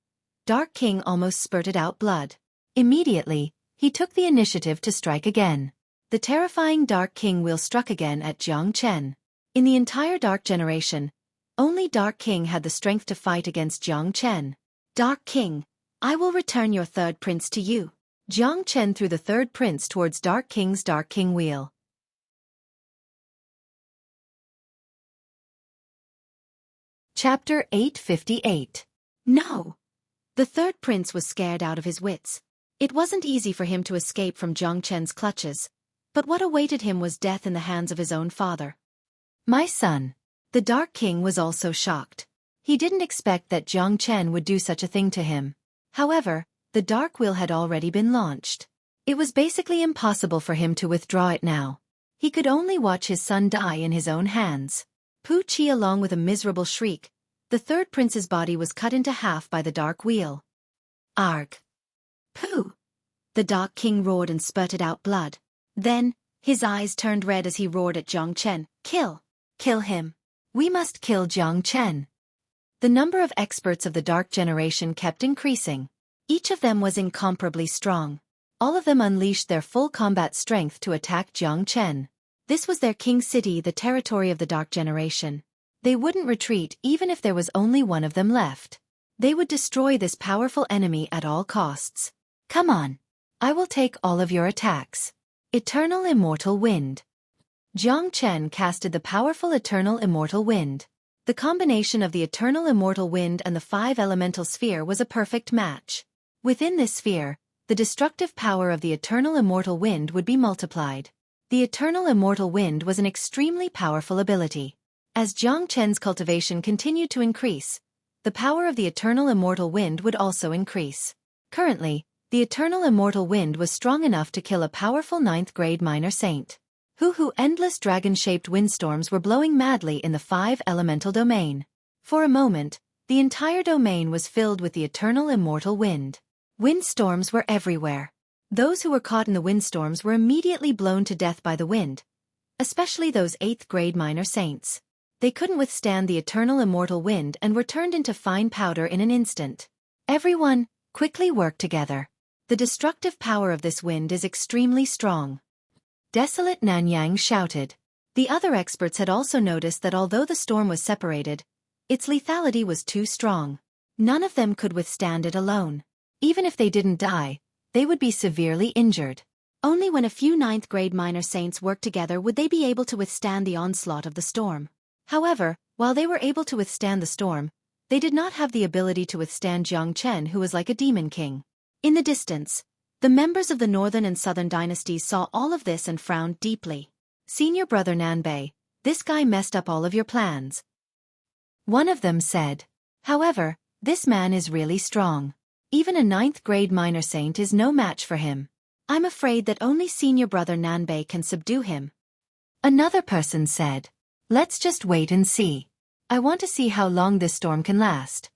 Dark King almost spurted out blood. Immediately, he took the initiative to strike again. The terrifying Dark King will struck again at Jiang Chen. In the entire Dark Generation, only Dark King had the strength to fight against Jiang Chen. Dark King, I will return your 3rd prince to you. Jiang Chen threw the 3rd prince towards Dark King's Dark King wheel. Chapter 858. No! The 3rd prince was scared out of his wits. It wasn't easy for him to escape from Jiang Chen's clutches, but what awaited him was death in the hands of his own father. My son. The Dark King was also shocked. He didn't expect that Jiang Chen would do such a thing to him. However, the Dark Wheel had already been launched. It was basically impossible for him to withdraw it now. He could only watch his son die in his own hands. Puqi, along with a miserable shriek, the 3rd prince's body was cut into half by the Dark Wheel. Arg! Pooh! The Dark King roared and spurted out blood. Then, his eyes turned red as he roared at Jiang Chen. Kill! Kill him! We must kill Jiang Chen. The number of experts of the Dark Generation kept increasing. Each of them was incomparably strong. All of them unleashed their full combat strength to attack Jiang Chen. This was their king city, the territory of the Dark Generation. They wouldn't retreat even if there was only one of them left. They would destroy this powerful enemy at all costs. Come on. I will take all of your attacks. Eternal Immortal Wind. Jiang Chen casted the powerful Eternal Immortal Wind. The combination of the Eternal Immortal Wind and the 5 elemental sphere was a perfect match. Within this sphere, the destructive power of the Eternal Immortal Wind would be multiplied. The Eternal Immortal Wind was an extremely powerful ability. As Jiang Chen's cultivation continued to increase, the power of the Eternal Immortal Wind would also increase. Currently, the Eternal Immortal Wind was strong enough to kill a powerful 9th grade minor saint. Endless dragon-shaped windstorms were blowing madly in the 5 elemental domain. For a moment, the entire domain was filled with the Eternal Immortal Wind. Windstorms were everywhere. Those who were caught in the windstorms were immediately blown to death by the wind, especially those 8th grade minor saints. They couldn't withstand the Eternal Immortal Wind and were turned into fine powder in an instant. Everyone, quickly work together. The destructive power of this wind is extremely strong. Desolate Nanyang shouted. The other experts had also noticed that although the storm was separated, its lethality was too strong. None of them could withstand it alone. Even if they didn't die, they would be severely injured. Only when a few ninth-grade minor saints worked together would they be able to withstand the onslaught of the storm. However, while they were able to withstand the storm, they did not have the ability to withstand Jiang Chen, who was like a demon king. In the distance, the members of the northern and southern dynasties saw all of this and frowned deeply. Senior brother Nanbei, this guy messed up all of your plans. One of them said. However, this man is really strong. Even a ninth-grade minor saint is no match for him. I'm afraid that only senior brother Nanbei can subdue him. Another person said. Let's just wait and see. I want to see how long this storm can last.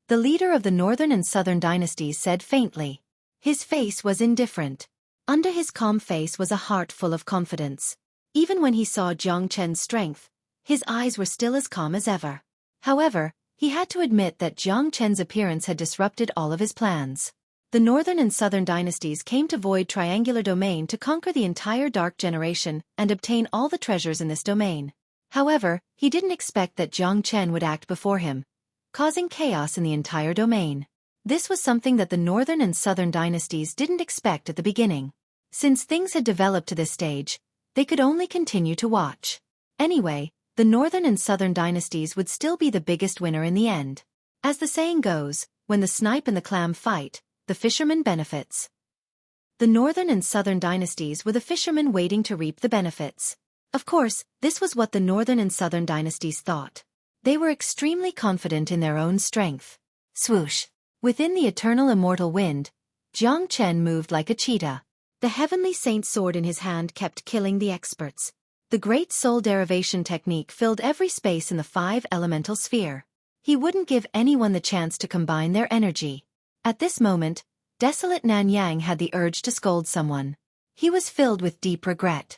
The leader of the northern and southern dynasties said faintly. His face was indifferent. Under his calm face was a heart full of confidence. Even when he saw Jiang Chen's strength, his eyes were still as calm as ever. However, he had to admit that Jiang Chen's appearance had disrupted all of his plans. The northern and southern dynasties came to Void Triangular Domain to conquer the entire Dark Generation and obtain all the treasures in this domain. However, he didn't expect that Jiang Chen would act before him, causing chaos in the entire domain. This was something that the northern and southern dynasties didn't expect at the beginning. Since things had developed to this stage, they could only continue to watch. Anyway, the northern and southern dynasties would still be the biggest winner in the end. As the saying goes, when the snipe and the clam fight, the fisherman benefits. The northern and southern dynasties were the fishermen waiting to reap the benefits. Of course, this was what the northern and southern dynasties thought. They were extremely confident in their own strength. Swoosh! Within the eternal immortal wind, Jiang Chen moved like a cheetah. The heavenly saint's sword in his hand kept killing the experts. The great soul derivation technique filled every space in the 5 elemental sphere. He wouldn't give anyone the chance to combine their energy. At this moment, Desolate Nanyang had the urge to scold someone. He was filled with deep regret.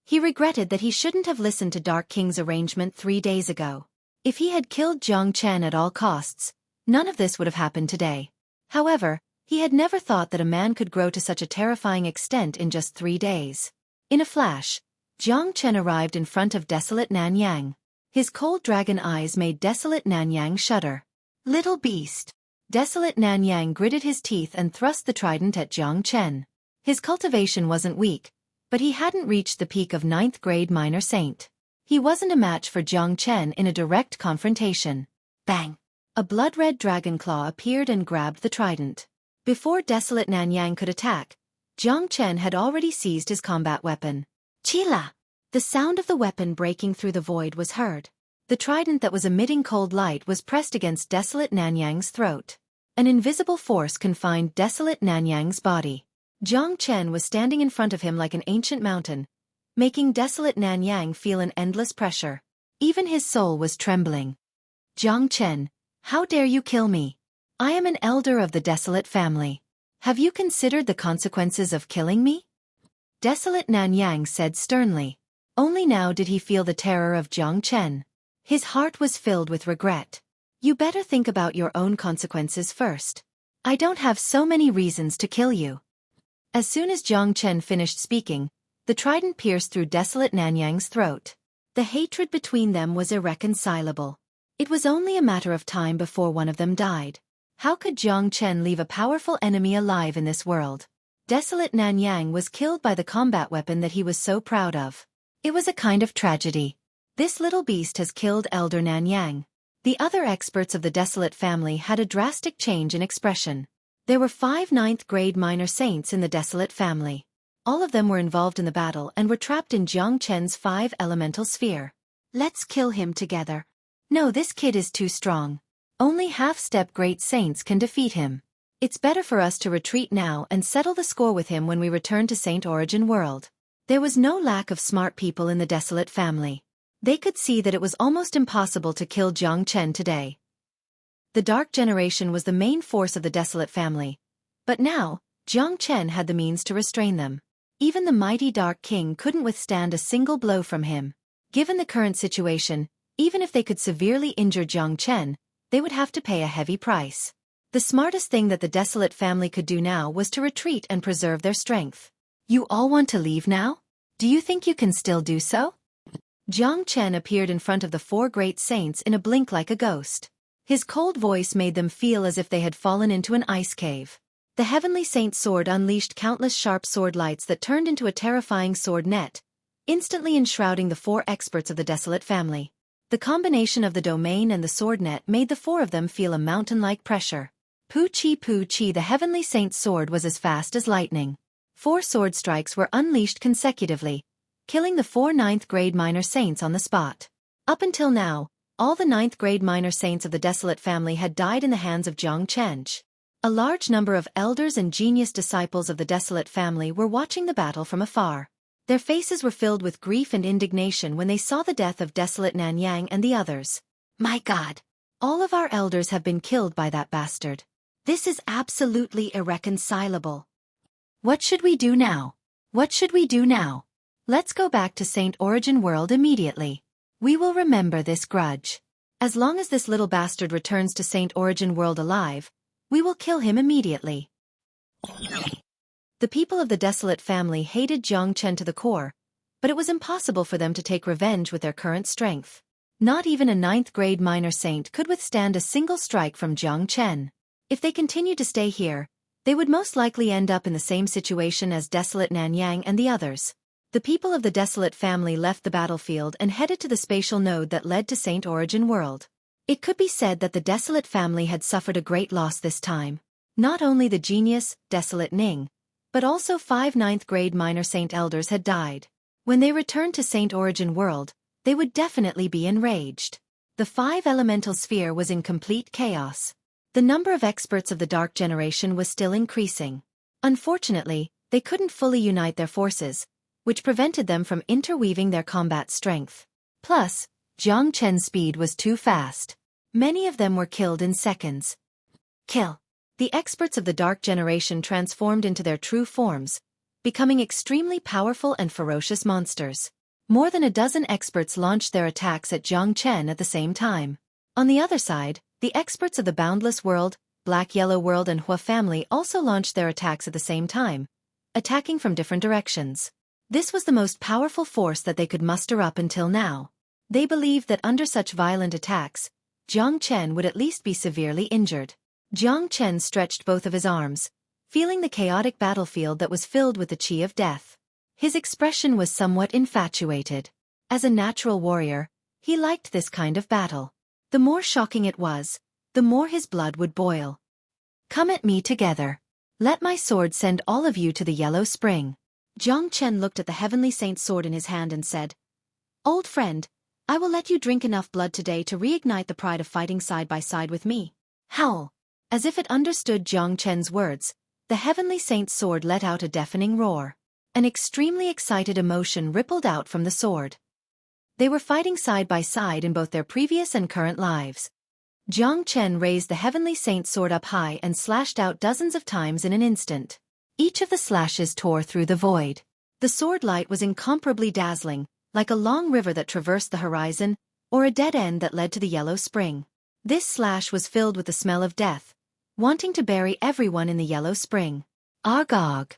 He regretted that he shouldn't have listened to Dark King's arrangement 3 days ago. If he had killed Jiang Chen at all costs, none of this would have happened today. However, he had never thought that a man could grow to such a terrifying extent in just 3 days. In a flash, Jiang Chen arrived in front of Desolate Nanyang. His cold dragon eyes made Desolate Nanyang shudder. Little beast! Desolate Nanyang gritted his teeth and thrust the trident at Jiang Chen. His cultivation wasn't weak, but he hadn't reached the peak of 9th grade minor saint. He wasn't a match for Jiang Chen in a direct confrontation. Bang! A blood-red dragon claw appeared and grabbed the trident. Before Desolate Nanyang could attack, Jiang Chen had already seized his combat weapon. Chila! The sound of the weapon breaking through the void was heard. The trident that was emitting cold light was pressed against Desolate Nanyang's throat. An invisible force confined Desolate Nanyang's body. Jiang Chen was standing in front of him like an ancient mountain, making Desolate Nanyang feel an endless pressure. Even his soul was trembling. Jiang Chen, how dare you kill me? I am an elder of the Desolate family. Have you considered the consequences of killing me? Desolate Nanyang said sternly. Only now did he feel the terror of Jiang Chen. His heart was filled with regret. You better think about your own consequences first. I don't have so many reasons to kill you. As soon as Jiang Chen finished speaking, the trident pierced through Desolate Nanyang's throat. The hatred between them was irreconcilable. It was only a matter of time before one of them died. How could Jiang Chen leave a powerful enemy alive in this world? Desolate Nanyang was killed by the combat weapon that he was so proud of. It was a kind of tragedy. This little beast has killed Elder Nanyang. The other experts of the Desolate family had a drastic change in expression. There were 5 9th grade minor saints in the Desolate family. All of them were involved in the battle and were trapped in Jiang Chen's 5 elemental sphere. Let's kill him together. No, this kid is too strong. Only half-step great saints can defeat him. It's better for us to retreat now and settle the score with him when we return to Saint Origin World. There was no lack of smart people in the Desolate family. They could see that it was almost impossible to kill Jiang Chen today. The Dark Generation was the main force of the Desolate family. But now, Jiang Chen had the means to restrain them. Even the mighty Dark King couldn't withstand a single blow from him. Given the current situation, even if they could severely injure Jiang Chen, they would have to pay a heavy price. The smartest thing that the desolate family could do now was to retreat and preserve their strength. You all want to leave now? Do you think you can still do so? Jiang Chen appeared in front of the four great saints in a blink like a ghost. His cold voice made them feel as if they had fallen into an ice cave. The heavenly saint's sword unleashed countless sharp sword lights that turned into a terrifying sword net, instantly enshrouding the four experts of the desolate family. The combination of the domain and the sword net made the four of them feel a mountain-like pressure. Pu Chi, the heavenly saint's sword was as fast as lightning. 4 sword strikes were unleashed consecutively, killing the 4 ninth-grade minor saints on the spot. Up until now, all the ninth-grade minor saints of the desolate family had died in the hands of Jiang Chen. A large number of elders and genius disciples of the desolate family were watching the battle from afar. Their faces were filled with grief and indignation when they saw the death of desolate Nanyang and the others. My God! All of our elders have been killed by that bastard. This is absolutely irreconcilable. What should we do now? What should we do now? Let's go back to Saint Origin World immediately. We will remember this grudge. As long as this little bastard returns to Saint Origin World alive, we will kill him immediately. The people of the desolate family hated Jiang Chen to the core, but it was impossible for them to take revenge with their current strength. Not even a 9th-grade minor saint could withstand a single strike from Jiang Chen. If they continued to stay here, they would most likely end up in the same situation as desolate Nanyang and the others. The people of the desolate family left the battlefield and headed to the spatial node that led to Saint Origin World. It could be said that the desolate family had suffered a great loss this time. Not only the genius, desolate Ning, but also 5 9th-grade minor saint elders had died. When they returned to Saint Origin World, they would definitely be enraged. The 5 elemental sphere was in complete chaos. The number of experts of the Dark Generation was still increasing. Unfortunately, they couldn't fully unite their forces, which prevented them from interweaving their combat strength. Plus, Jiang Chen's speed was too fast. Many of them were killed in seconds. Kill. The experts of the Dark Generation transformed into their true forms, becoming extremely powerful and ferocious monsters. More than a dozen experts launched their attacks at Jiang Chen at the same time. On the other side, the experts of the Boundless World, Black Yellow World and Hua family also launched their attacks at the same time, attacking from different directions. This was the most powerful force that they could muster up until now. They believed that under such violent attacks, Jiang Chen would at least be severely injured. Jiang Chen stretched both of his arms, feeling the chaotic battlefield that was filled with the chi of death. His expression was somewhat infatuated. As a natural warrior, he liked this kind of battle. The more shocking it was, the more his blood would boil. Come at me together. Let my sword send all of you to the Yellow Spring. Jiang Chen looked at the heavenly saint's sword in his hand and said, Old friend, I will let you drink enough blood today to reignite the pride of fighting side by side with me. Howl. As if it understood Jiang Chen's words, the heavenly saint's sword let out a deafening roar. An extremely excited emotion rippled out from the sword. They were fighting side by side in both their previous and current lives. Jiang Chen raised the heavenly saint's sword up high and slashed out dozens of times in an instant. Each of the slashes tore through the void. The sword light was incomparably dazzling, like a long river that traversed the horizon, or a dead end that led to the Yellow Spring. This slash was filled with the smell of death, wanting to bury everyone in the Yellow Spring. Agog.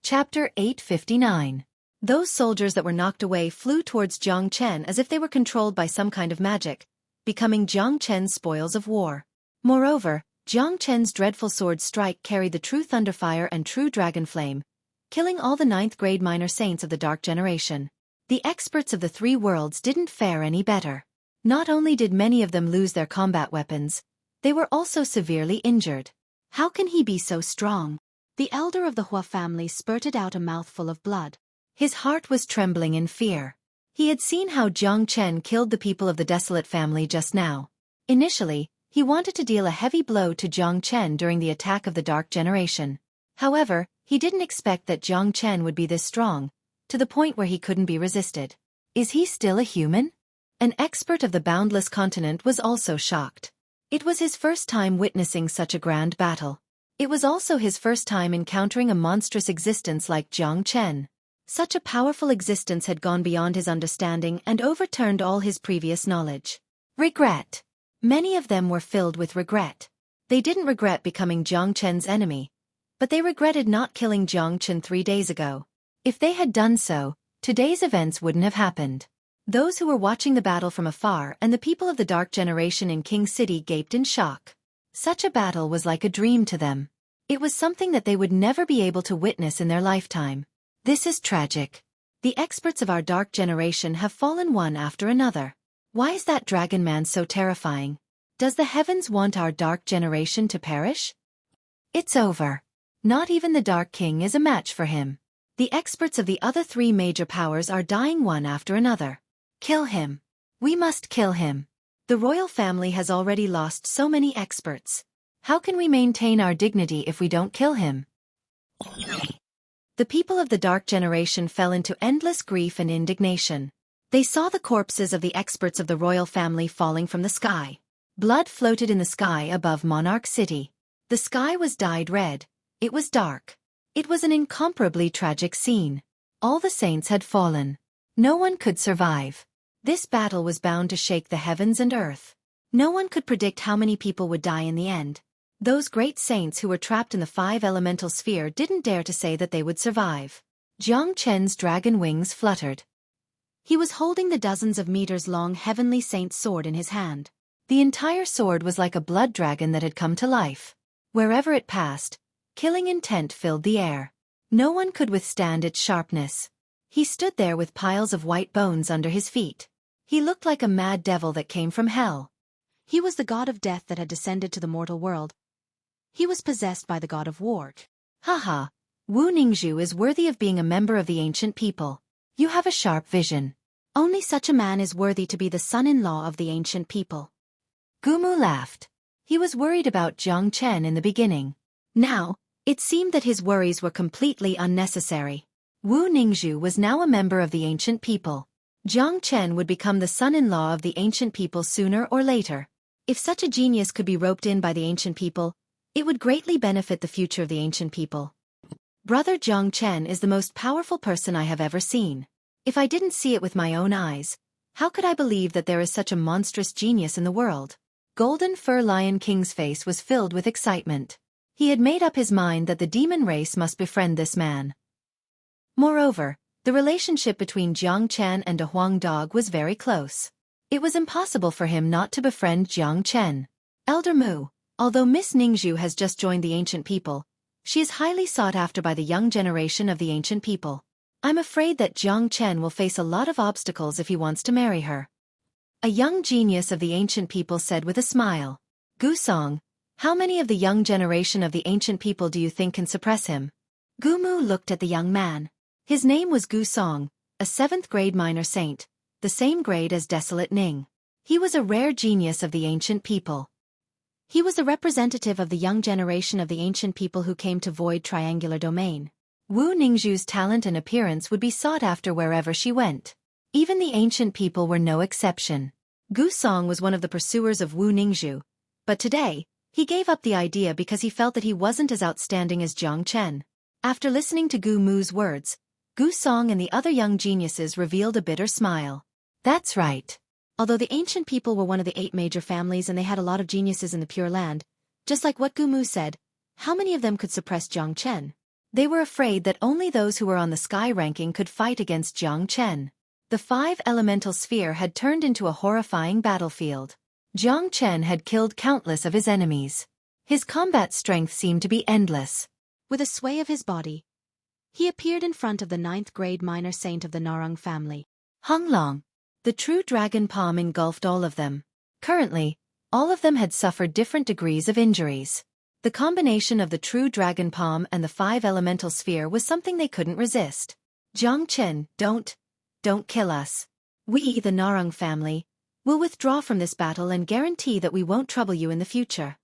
Chapter 859. Those soldiers that were knocked away flew towards Jiang Chen as if they were controlled by some kind of magic, becoming Jiang Chen's spoils of war. Moreover, Jiang Chen's dreadful sword strike carried the true Thunderfire and true Dragon Flame, killing all the 9th-grade minor saints of the Dark Generation. The experts of the 3 worlds didn't fare any better. Not only did many of them lose their combat weapons, they were also severely injured. How can he be so strong? The elder of the Hua family spurted out a mouthful of blood. His heart was trembling in fear. He had seen how Jiang Chen killed the people of the desolate family just now. Initially, he wanted to deal a heavy blow to Jiang Chen during the attack of the Dark Generation. However, he didn't expect that Jiang Chen would be this strong, to the point where he couldn't be resisted. Is he still a human? An expert of the Boundless Continent was also shocked. It was his first time witnessing such a grand battle. It was also his first time encountering a monstrous existence like Jiang Chen. Such a powerful existence had gone beyond his understanding and overturned all his previous knowledge. Regret. Many of them were filled with regret. They didn't regret becoming Jiang Chen's enemy, but they regretted not killing Jiang Chen 3 days ago. If they had done so, today's events wouldn't have happened. Those who were watching the battle from afar and the people of the Dark Generation in King City gaped in shock. Such a battle was like a dream to them. It was something that they would never be able to witness in their lifetime. This is tragic. The experts of our Dark Generation have fallen one after another. Why is that dragon man so terrifying? Does the heavens want our Dark Generation to perish? It's over. Not even the Dark King is a match for him. The experts of the other 3 major powers are dying one after another. Kill him. We must kill him. The royal family has already lost so many experts. How can we maintain our dignity if we don't kill him? The people of the Dark Generation fell into endless grief and indignation. They saw the corpses of the experts of the royal family falling from the sky. Blood floated in the sky above Monarch City. The sky was dyed red. It was dark. It was an incomparably tragic scene. All the saints had fallen. No one could survive. This battle was bound to shake the heavens and earth. No one could predict how many people would die in the end. Those great saints who were trapped in the 5 elemental sphere didn't dare to say that they would survive. Jiang Chen's dragon wings fluttered. He was holding the dozens of meters long heavenly saint sword in his hand. The entire sword was like a blood dragon that had come to life. Wherever it passed, killing intent filled the air. No one could withstand its sharpness. He stood there with piles of white bones under his feet. He looked like a mad devil that came from hell. He was the god of death that had descended to the mortal world. He was possessed by the god of war. Haha, Wu Ningzhu is worthy of being a member of the ancient people. You have a sharp vision. Only such a man is worthy to be the son-in-law of the ancient people. Gumu laughed. He was worried about Jiang Chen in the beginning. Now, it seemed that his worries were completely unnecessary. Wu Ningzhu was now a member of the ancient people. Jiang Chen would become the son-in-law of the ancient people sooner or later. If such a genius could be roped in by the ancient people, it would greatly benefit the future of the ancient people. Brother Jiang Chen is the most powerful person I have ever seen. If I didn't see it with my own eyes, how could I believe that there is such a monstrous genius in the world? Golden Fur Lion King's face was filled with excitement. He had made up his mind that the demon race must befriend this man. Moreover, the relationship between Jiang Chen and a Huang dog was very close. It was impossible for him not to befriend Jiang Chen. Elder Mu, although Miss Ningzhu has just joined the ancient people, she is highly sought after by the young generation of the ancient people. I'm afraid that Jiang Chen will face a lot of obstacles if he wants to marry her. A young genius of the ancient people said with a smile. Gu Song, how many of the young generation of the ancient people do you think can suppress him? Gu Mu looked at the young man. His name was Gu Song, a 7th grade minor saint, the same grade as Desolate Ning. He was a rare genius of the ancient people. He was a representative of the young generation of the ancient people who came to Void Triangular Domain. Wu Ningzhu's talent and appearance would be sought after wherever she went. Even the ancient people were no exception. Gu Song was one of the pursuers of Wu Ningzhu, but today, he gave up the idea because he felt that he wasn't as outstanding as Jiang Chen. After listening to Gu Mu's words, Gu Song and the other young geniuses revealed a bitter smile. That's right. Although the ancient people were one of the 8 major families and they had a lot of geniuses in the Pure Land, just like what Gu Mu said, how many of them could suppress Jiang Chen? They were afraid that only those who were on the sky ranking could fight against Jiang Chen. The 5 elemental sphere had turned into a horrifying battlefield. Jiang Chen had killed countless of his enemies. His combat strength seemed to be endless. With a sway of his body, he appeared in front of the 9th grade minor saint of the Narang family. Hung Long. The true dragon palm engulfed all of them. Currently, all of them had suffered different degrees of injuries. The combination of the true dragon palm and the 5 elemental sphere was something they couldn't resist. Jiang Chen, don't kill us. We, the Narang family, will withdraw from this battle and guarantee that we won't trouble you in the future.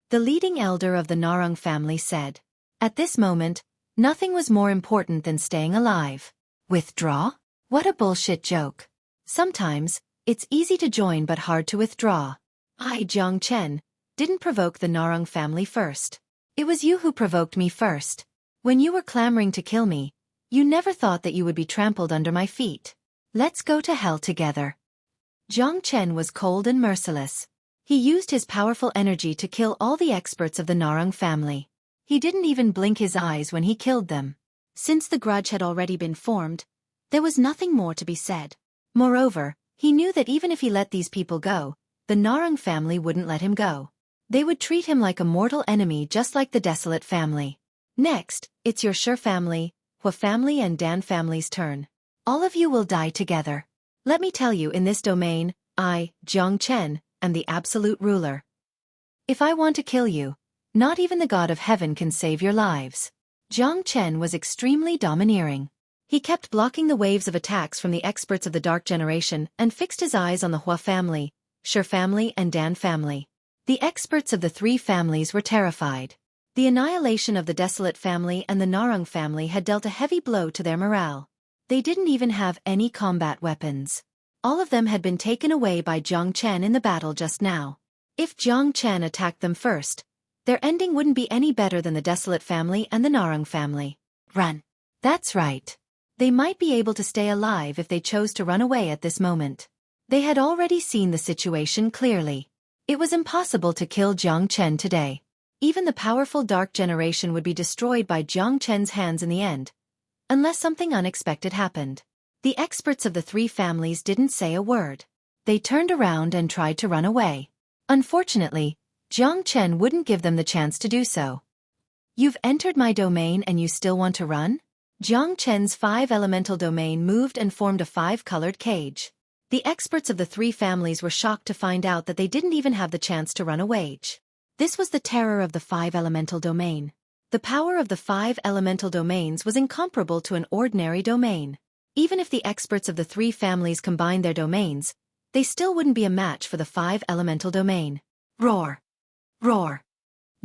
The leading elder of the Narang family said. At this moment, nothing was more important than staying alive. Withdraw? What a bullshit joke. Sometimes, it's easy to join but hard to withdraw. I, Jiang Chen, didn't provoke the Narang family first. It was you who provoked me first. When you were clamoring to kill me, you never thought that you would be trampled under my feet. Let's go to hell together. Jiang Chen was cold and merciless. He used his powerful energy to kill all the experts of the Narang family. He didn't even blink his eyes when he killed them. Since the grudge had already been formed, there was nothing more to be said. Moreover, he knew that even if he let these people go, the Narang family wouldn't let him go. They would treat him like a mortal enemy, just like the Desolate family. Next, it's your Shi family, Hua family and Dan family's turn. All of you will die together. Let me tell you, in this domain, I, Jiang Chen, am the absolute ruler. If I want to kill you, not even the God of Heaven can save your lives. Jiang Chen was extremely domineering. He kept blocking the waves of attacks from the experts of the Dark Generation and fixed his eyes on the Hua family, Shi family and Dan family. The experts of the three families were terrified. The annihilation of the Desolate family and the Narang family had dealt a heavy blow to their morale. They didn't even have any combat weapons. All of them had been taken away by Jiang Chen in the battle just now. If Jiang Chen attacked them first, their ending wouldn't be any better than the Desolate family and the Narang family. Run. That's right. They might be able to stay alive if they chose to run away at this moment. They had already seen the situation clearly. It was impossible to kill Jiang Chen today. Even the powerful Dark Generation would be destroyed by Jiang Chen's hands in the end, unless something unexpected happened. The experts of the three families didn't say a word. They turned around and tried to run away. Unfortunately, Jiang Chen wouldn't give them the chance to do so. You've entered my domain and you still want to run? Jiang Chen's 5-elemental domain moved and formed a 5-colored cage. The experts of the three families were shocked to find out that they didn't even have the chance to run away. This was the terror of the 5-elemental domain. The power of the 5 elemental domains was incomparable to an ordinary domain. Even if the experts of the three families combined their domains, they still wouldn't be a match for the 5 elemental domain. Roar! Roar!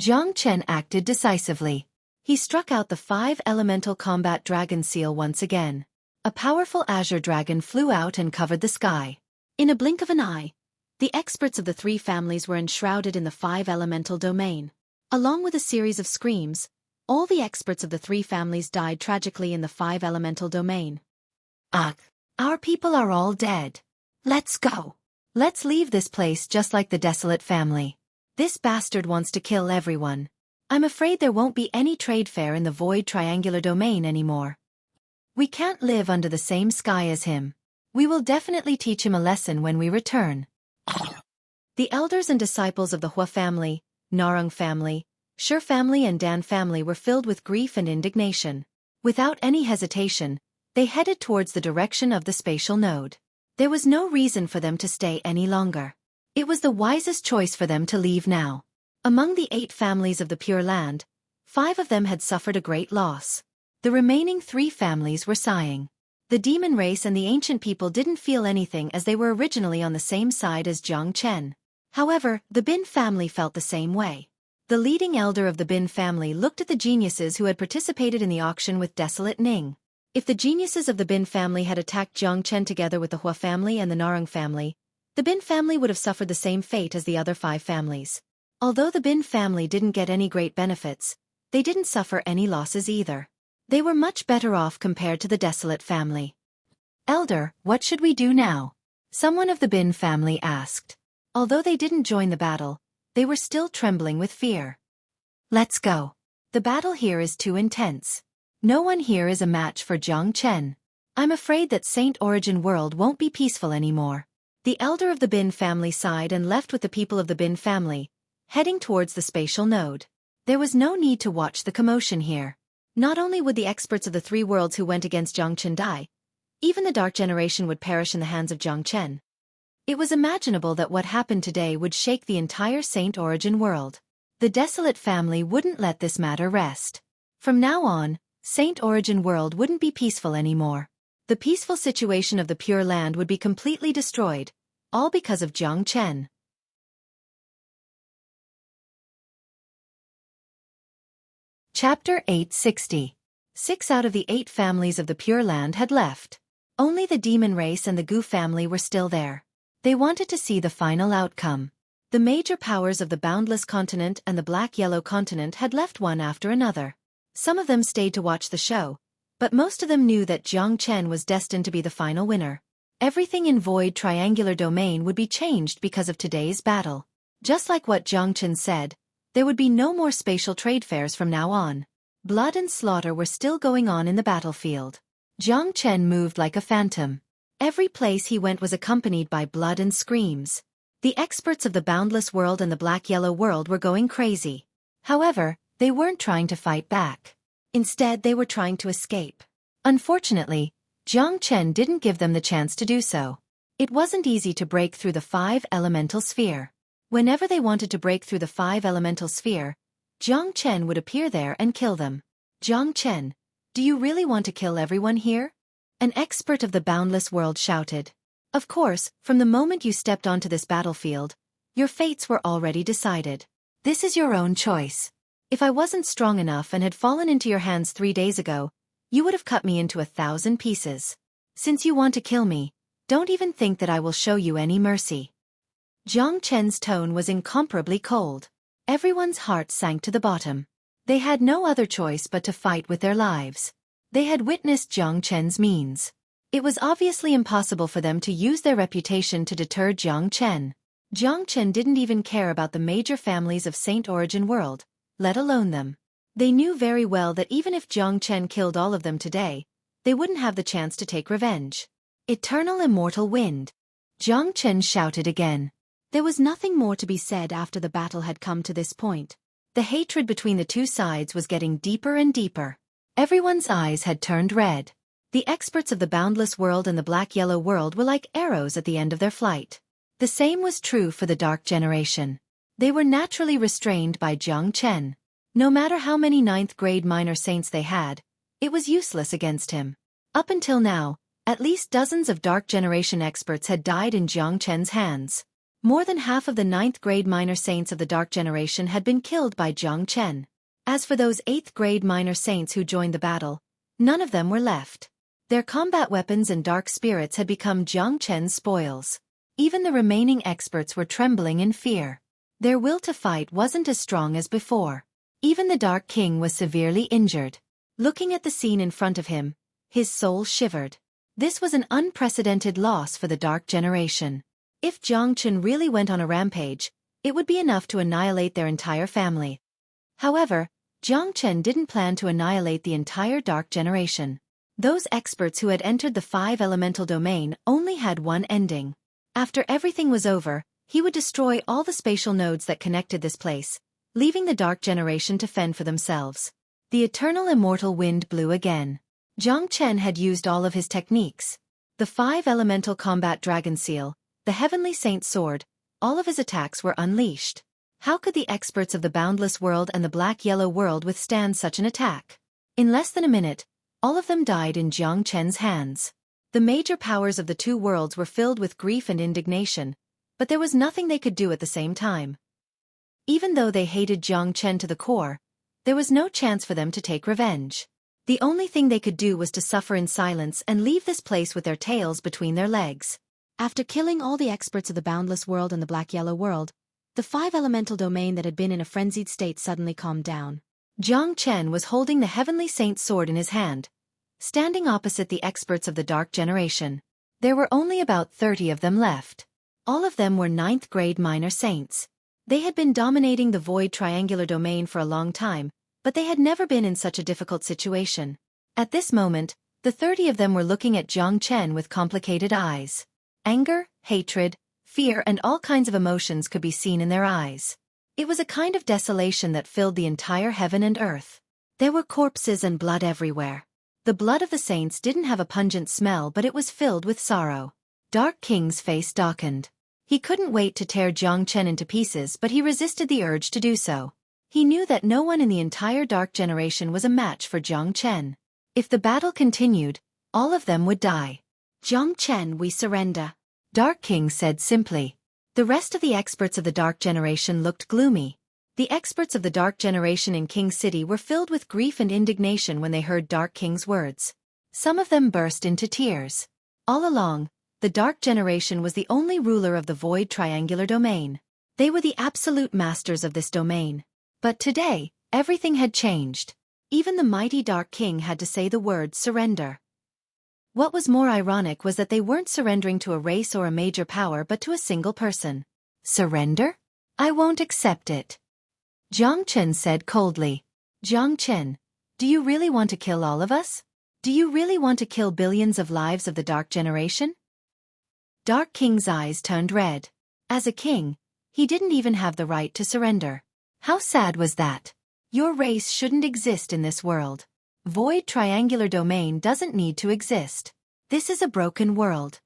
Jiang Chen acted decisively. He struck out the 5 elemental combat dragon seal once again. A powerful azure dragon flew out and covered the sky. In a blink of an eye, the experts of the three families were enshrouded in the 5 elemental domain. Along with a series of screams, all the experts of the three families died tragically in the 5 elemental domain. Ugh! Our people are all dead. Let's go. Let's leave this place just like the Desolate family. This bastard wants to kill everyone. I'm afraid there won't be any trade fair in the Void Triangular domain anymore. We can't live under the same sky as him. We will definitely teach him a lesson when we return. The elders and disciples of the Hua family, Narang family, Shi family and Dan family were filled with grief and indignation. Without any hesitation, they headed towards the direction of the spatial node. There was no reason for them to stay any longer. It was the wisest choice for them to leave now. Among the 8 families of the Pure Land, 5 of them had suffered a great loss. The remaining 3 families were sighing. The demon race and the ancient people didn't feel anything as they were originally on the same side as Jiang Chen. However, the Bin family felt the same way. The leading elder of the Bin family looked at the geniuses who had participated in the auction with Desolate Ning. If the geniuses of the Bin family had attacked Jiang Chen together with the Hua family and the Narang family, the Bin family would have suffered the same fate as the other 5 families. Although the Bin family didn't get any great benefits, they didn't suffer any losses either. They were much better off compared to the Desolate family. Elder, what should we do now? Someone of the Bin family asked. Although they didn't join the battle, they were still trembling with fear. Let's go. The battle here is too intense. No one here is a match for Jiang Chen. I'm afraid that Saint Origin World won't be peaceful anymore. The elder of the Bin family sighed and left with the people of the Bin family, heading towards the spatial node. There was no need to watch the commotion here. Not only would the experts of the 3 worlds who went against Jiang Chen die, even the Dark Generation would perish in the hands of Jiang Chen. It was imaginable that what happened today would shake the entire Saint Origin world. The Desolate family wouldn't let this matter rest. From now on, Saint Origin World wouldn't be peaceful anymore. The peaceful situation of the Pure Land would be completely destroyed, all because of Jiang Chen. Chapter 860. 6 out of the 8 families of the Pure Land had left. Only the Demon Race and the Gu family were still there. They wanted to see the final outcome. The major powers of the Boundless Continent and the Black-Yellow Continent had left one after another. Some of them stayed to watch the show, but most of them knew that Jiang Chen was destined to be the final winner. Everything in Void Triangular Domain would be changed because of today's battle. Just like what Jiang Chen said, there would be no more spatial trade fairs from now on. Blood and slaughter were still going on in the battlefield. Jiang Chen moved like a phantom. Every place he went was accompanied by blood and screams. The experts of the Boundless World and the Black-Yellow World were going crazy. However, they weren't trying to fight back. Instead, they were trying to escape. Unfortunately, Jiang Chen didn't give them the chance to do so. It wasn't easy to break through the 5-elemental sphere. Whenever they wanted to break through the 5-elemental sphere, Jiang Chen would appear there and kill them. Jiang Chen, do you really want to kill everyone here? An expert of the Boundless World shouted. Of course, from the moment you stepped onto this battlefield, your fates were already decided. This is your own choice. If I wasn't strong enough and had fallen into your hands 3 days ago, you would have cut me into 1,000 pieces. Since you want to kill me, don't even think that I will show you any mercy. Jiang Chen's tone was incomparably cold. Everyone's heart sank to the bottom. They had no other choice but to fight with their lives. They had witnessed Jiang Chen's means. It was obviously impossible for them to use their reputation to deter Jiang Chen. Jiang Chen didn't even care about the major families of Saint Origin World, let alone them. They knew very well that even if Jiang Chen killed all of them today, they wouldn't have the chance to take revenge. Eternal Immortal Wind. Jiang Chen shouted again. There was nothing more to be said after the battle had come to this point. The hatred between the two sides was getting deeper and deeper. Everyone's eyes had turned red. The experts of the Boundless World and the Black-Yellow World were like arrows at the end of their flight. The same was true for the Dark Generation. They were naturally restrained by Jiang Chen. No matter how many 9th-grade minor saints they had, it was useless against him. Up until now, at least dozens of Dark Generation experts had died in Jiang Chen's hands. More than half of the 9th-grade minor saints of the Dark Generation had been killed by Jiang Chen. As for those 8th-grade minor saints who joined the battle, none of them were left. Their combat weapons and dark spirits had become Jiang Chen's spoils. Even the remaining experts were trembling in fear. Their will to fight wasn't as strong as before. Even the Dark King was severely injured. Looking at the scene in front of him, his soul shivered. This was an unprecedented loss for the Dark Generation. If Jiang Chen really went on a rampage, it would be enough to annihilate their entire family. However, Jiang Chen didn't plan to annihilate the entire Dark Generation. Those experts who had entered the 5-elemental domain only had one ending. After everything was over, he would destroy all the spatial nodes that connected this place, leaving the Dark Generation to fend for themselves. The Eternal Immortal Wind blew again. Jiang Chen had used all of his techniques. The 5-elemental combat dragon seal, the Heavenly Saint sword, all of his attacks were unleashed. How could the experts of the Boundless World and the Black-Yellow World withstand such an attack? In less than a minute, all of them died in Jiang Chen's hands. The major powers of the two worlds were filled with grief and indignation, but there was nothing they could do at the same time. Even though they hated Jiang Chen to the core, there was no chance for them to take revenge. The only thing they could do was to suffer in silence and leave this place with their tails between their legs. After killing all the experts of the Boundless World and the Black-Yellow World, the 5-elemental domain that had been in a frenzied state suddenly calmed down. Jiang Chen was holding the Heavenly Saint sword in his hand, standing opposite the experts of the Dark Generation. There were only about 30 of them left. All of them were 9th-grade minor saints. They had been dominating the Void Triangular Domain for a long time, but they had never been in such a difficult situation. At this moment, the 30 of them were looking at Jiang Chen with complicated eyes. Anger, hatred, fear and all kinds of emotions could be seen in their eyes. It was a kind of desolation that filled the entire heaven and earth. There were corpses and blood everywhere. The blood of the saints didn't have a pungent smell, but it was filled with sorrow. Dark King's face darkened. He couldn't wait to tear Jiang Chen into pieces, but he resisted the urge to do so. He knew that no one in the entire Dark Generation was a match for Jiang Chen. If the battle continued, all of them would die. Jiang Chen, we surrender, Dark King said simply. The rest of the experts of the Dark Generation looked gloomy. The experts of the Dark Generation in King City were filled with grief and indignation when they heard Dark King's words. Some of them burst into tears. All along, the Dark Generation was the only ruler of the Void Triangular Domain. They were the absolute masters of this domain. But today, everything had changed. Even the mighty Dark King had to say the word surrender. What was more ironic was that they weren't surrendering to a race or a major power but to a single person. Surrender? I won't accept it. Jiang Chen said coldly. Jiang Chen, do you really want to kill all of us? Do you really want to kill billions of lives of the Dark Generation? Dark King's eyes turned red. As a king, he didn't even have the right to surrender. How sad was that? Your race shouldn't exist in this world. Void triangular domain doesn't need to exist. This is a broken world.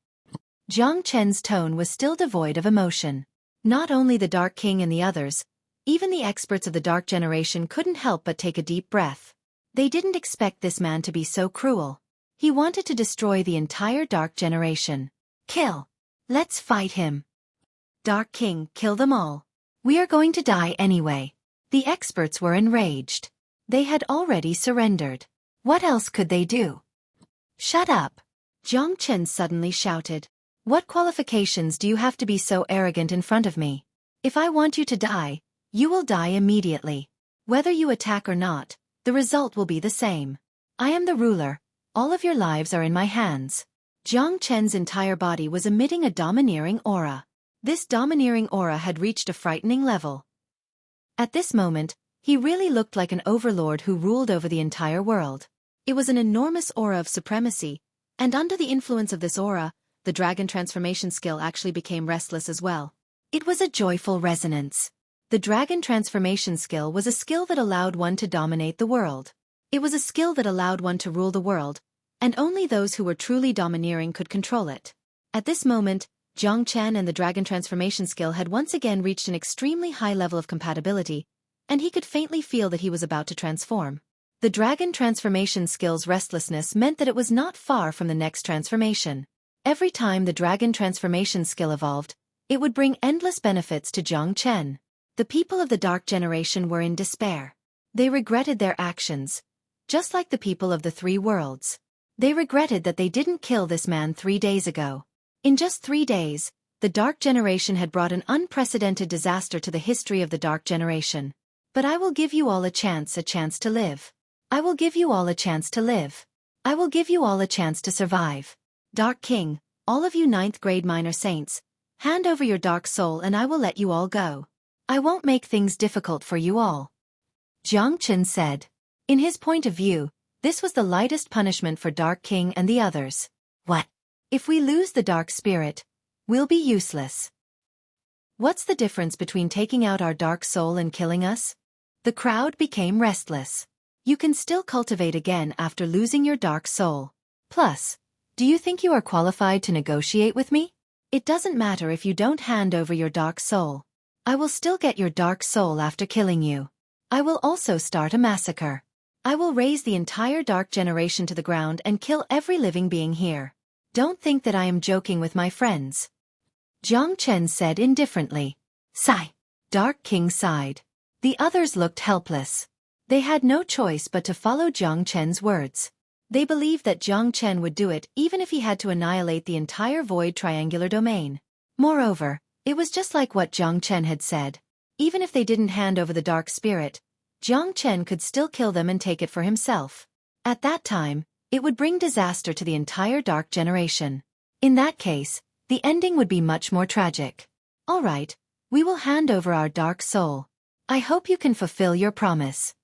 Jiang Chen's tone was still devoid of emotion. Not only the Dark King and the others, even the experts of the Dark Generation couldn't help but take a deep breath. They didn't expect this man to be so cruel. He wanted to destroy the entire Dark Generation. Kill. Let's fight him. Dark King, kill them all. We are going to die anyway. The experts were enraged. They had already surrendered. What else could they do? Shut up. Jiang Chen suddenly shouted. What qualifications do you have to be so arrogant in front of me? If I want you to die, you will die immediately. Whether you attack or not, the result will be the same. I am the ruler. All of your lives are in my hands. Jiang Chen's entire body was emitting a domineering aura. This domineering aura had reached a frightening level. At this moment, he really looked like an overlord who ruled over the entire world. It was an enormous aura of supremacy, and under the influence of this aura, the dragon transformation skill actually became restless as well. It was a joyful resonance. The dragon transformation skill was a skill that allowed one to dominate the world. It was a skill that allowed one to rule the world, and only those who were truly domineering could control it. At this moment, Jiang Chen and the dragon transformation skill had once again reached an extremely high level of compatibility, and he could faintly feel that he was about to transform. The dragon transformation skill's restlessness meant that it was not far from the next transformation. Every time the dragon transformation skill evolved, it would bring endless benefits to Jiang Chen. The people of the Dark Generation were in despair. They regretted their actions, just like the people of the three worlds. They regretted that they didn't kill this man 3 days ago. In just 3 days, the Dark Generation had brought an unprecedented disaster to the history of the Dark Generation. But I will give you all a chance to live. I will give you all a chance to live. I will give you all a chance to survive. Dark King, all of you 9th grade minor saints, hand over your dark soul and I will let you all go. I won't make things difficult for you all. Jiang Chen said. In his point of view, this was the lightest punishment for Dark King and the others. What? If we lose the dark spirit, we'll be useless. What's the difference between taking out our dark soul and killing us? The crowd became restless. You can still cultivate again after losing your dark soul. Plus, do you think you are qualified to negotiate with me? It doesn't matter if you don't hand over your dark soul. I will still get your dark soul after killing you. I will also start a massacre. I will raise the entire Dark Generation to the ground and kill every living being here. Don't think that I am joking with my friends. Jiang Chen said indifferently. Sigh. Dark King sighed. The others looked helpless. They had no choice but to follow Jiang Chen's words. They believed that Jiang Chen would do it even if he had to annihilate the entire void triangular domain. Moreover, it was just like what Jiang Chen had said. Even if they didn't hand over the dark spirit, Jiang Chen could still kill them and take it for himself. At that time, it would bring disaster to the entire Dark Generation. In that case, the ending would be much more tragic. All right, we will hand over our dark soul. I hope you can fulfill your promise.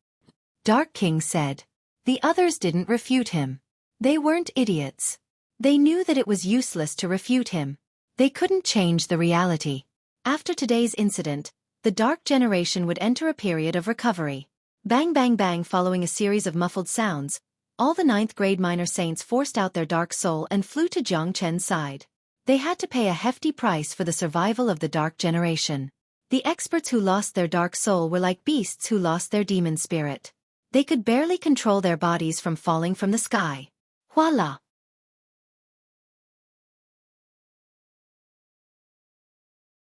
Dark King said. The others didn't refute him. They weren't idiots. They knew that it was useless to refute him. They couldn't change the reality. After today's incident, the Dark Generation would enter a period of recovery. Bang bang bang. Following a series of muffled sounds, all the 9th grade minor saints forced out their dark soul and flew to Jiang Chen's side. They had to pay a hefty price for the survival of the Dark Generation. The experts who lost their dark soul were like beasts who lost their demon spirit. They could barely control their bodies from falling from the sky. Voila!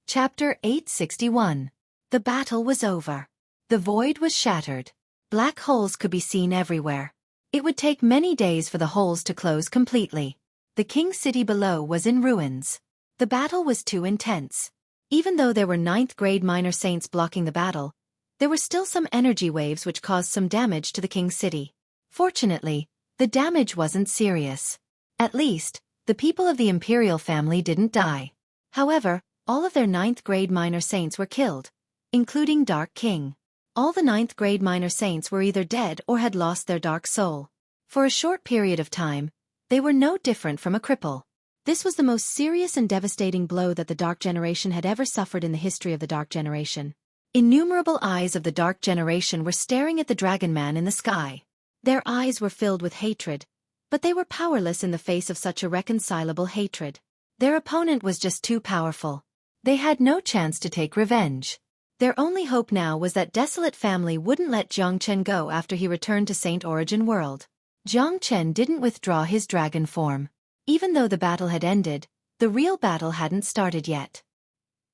Chapter 861. The battle was over. The void was shattered. Black holes could be seen everywhere. It would take many days for the holes to close completely. The king city below was in ruins. The battle was too intense. Even though there were 9th grade minor saints blocking the battle, there were still some energy waves which caused some damage to the king city. Fortunately, the damage wasn't serious. At least, the people of the imperial family didn't die. However, all of their 9th grade minor saints were killed, including Dark King. All the 9th grade minor saints were either dead or had lost their dark soul. For a short period of time, they were no different from a cripple. This was the most serious and devastating blow that the Dark Generation had ever suffered in the history of the Dark Generation. Innumerable eyes of the Dark Generation were staring at the Dragon Man in the sky. Their eyes were filled with hatred, but they were powerless in the face of such irreconcilable hatred. Their opponent was just too powerful. They had no chance to take revenge. Their only hope now was that Desolate family wouldn't let Jiang Chen go after he returned to Saint Origin World. Jiang Chen didn't withdraw his dragon form. Even though the battle had ended, the real battle hadn't started yet.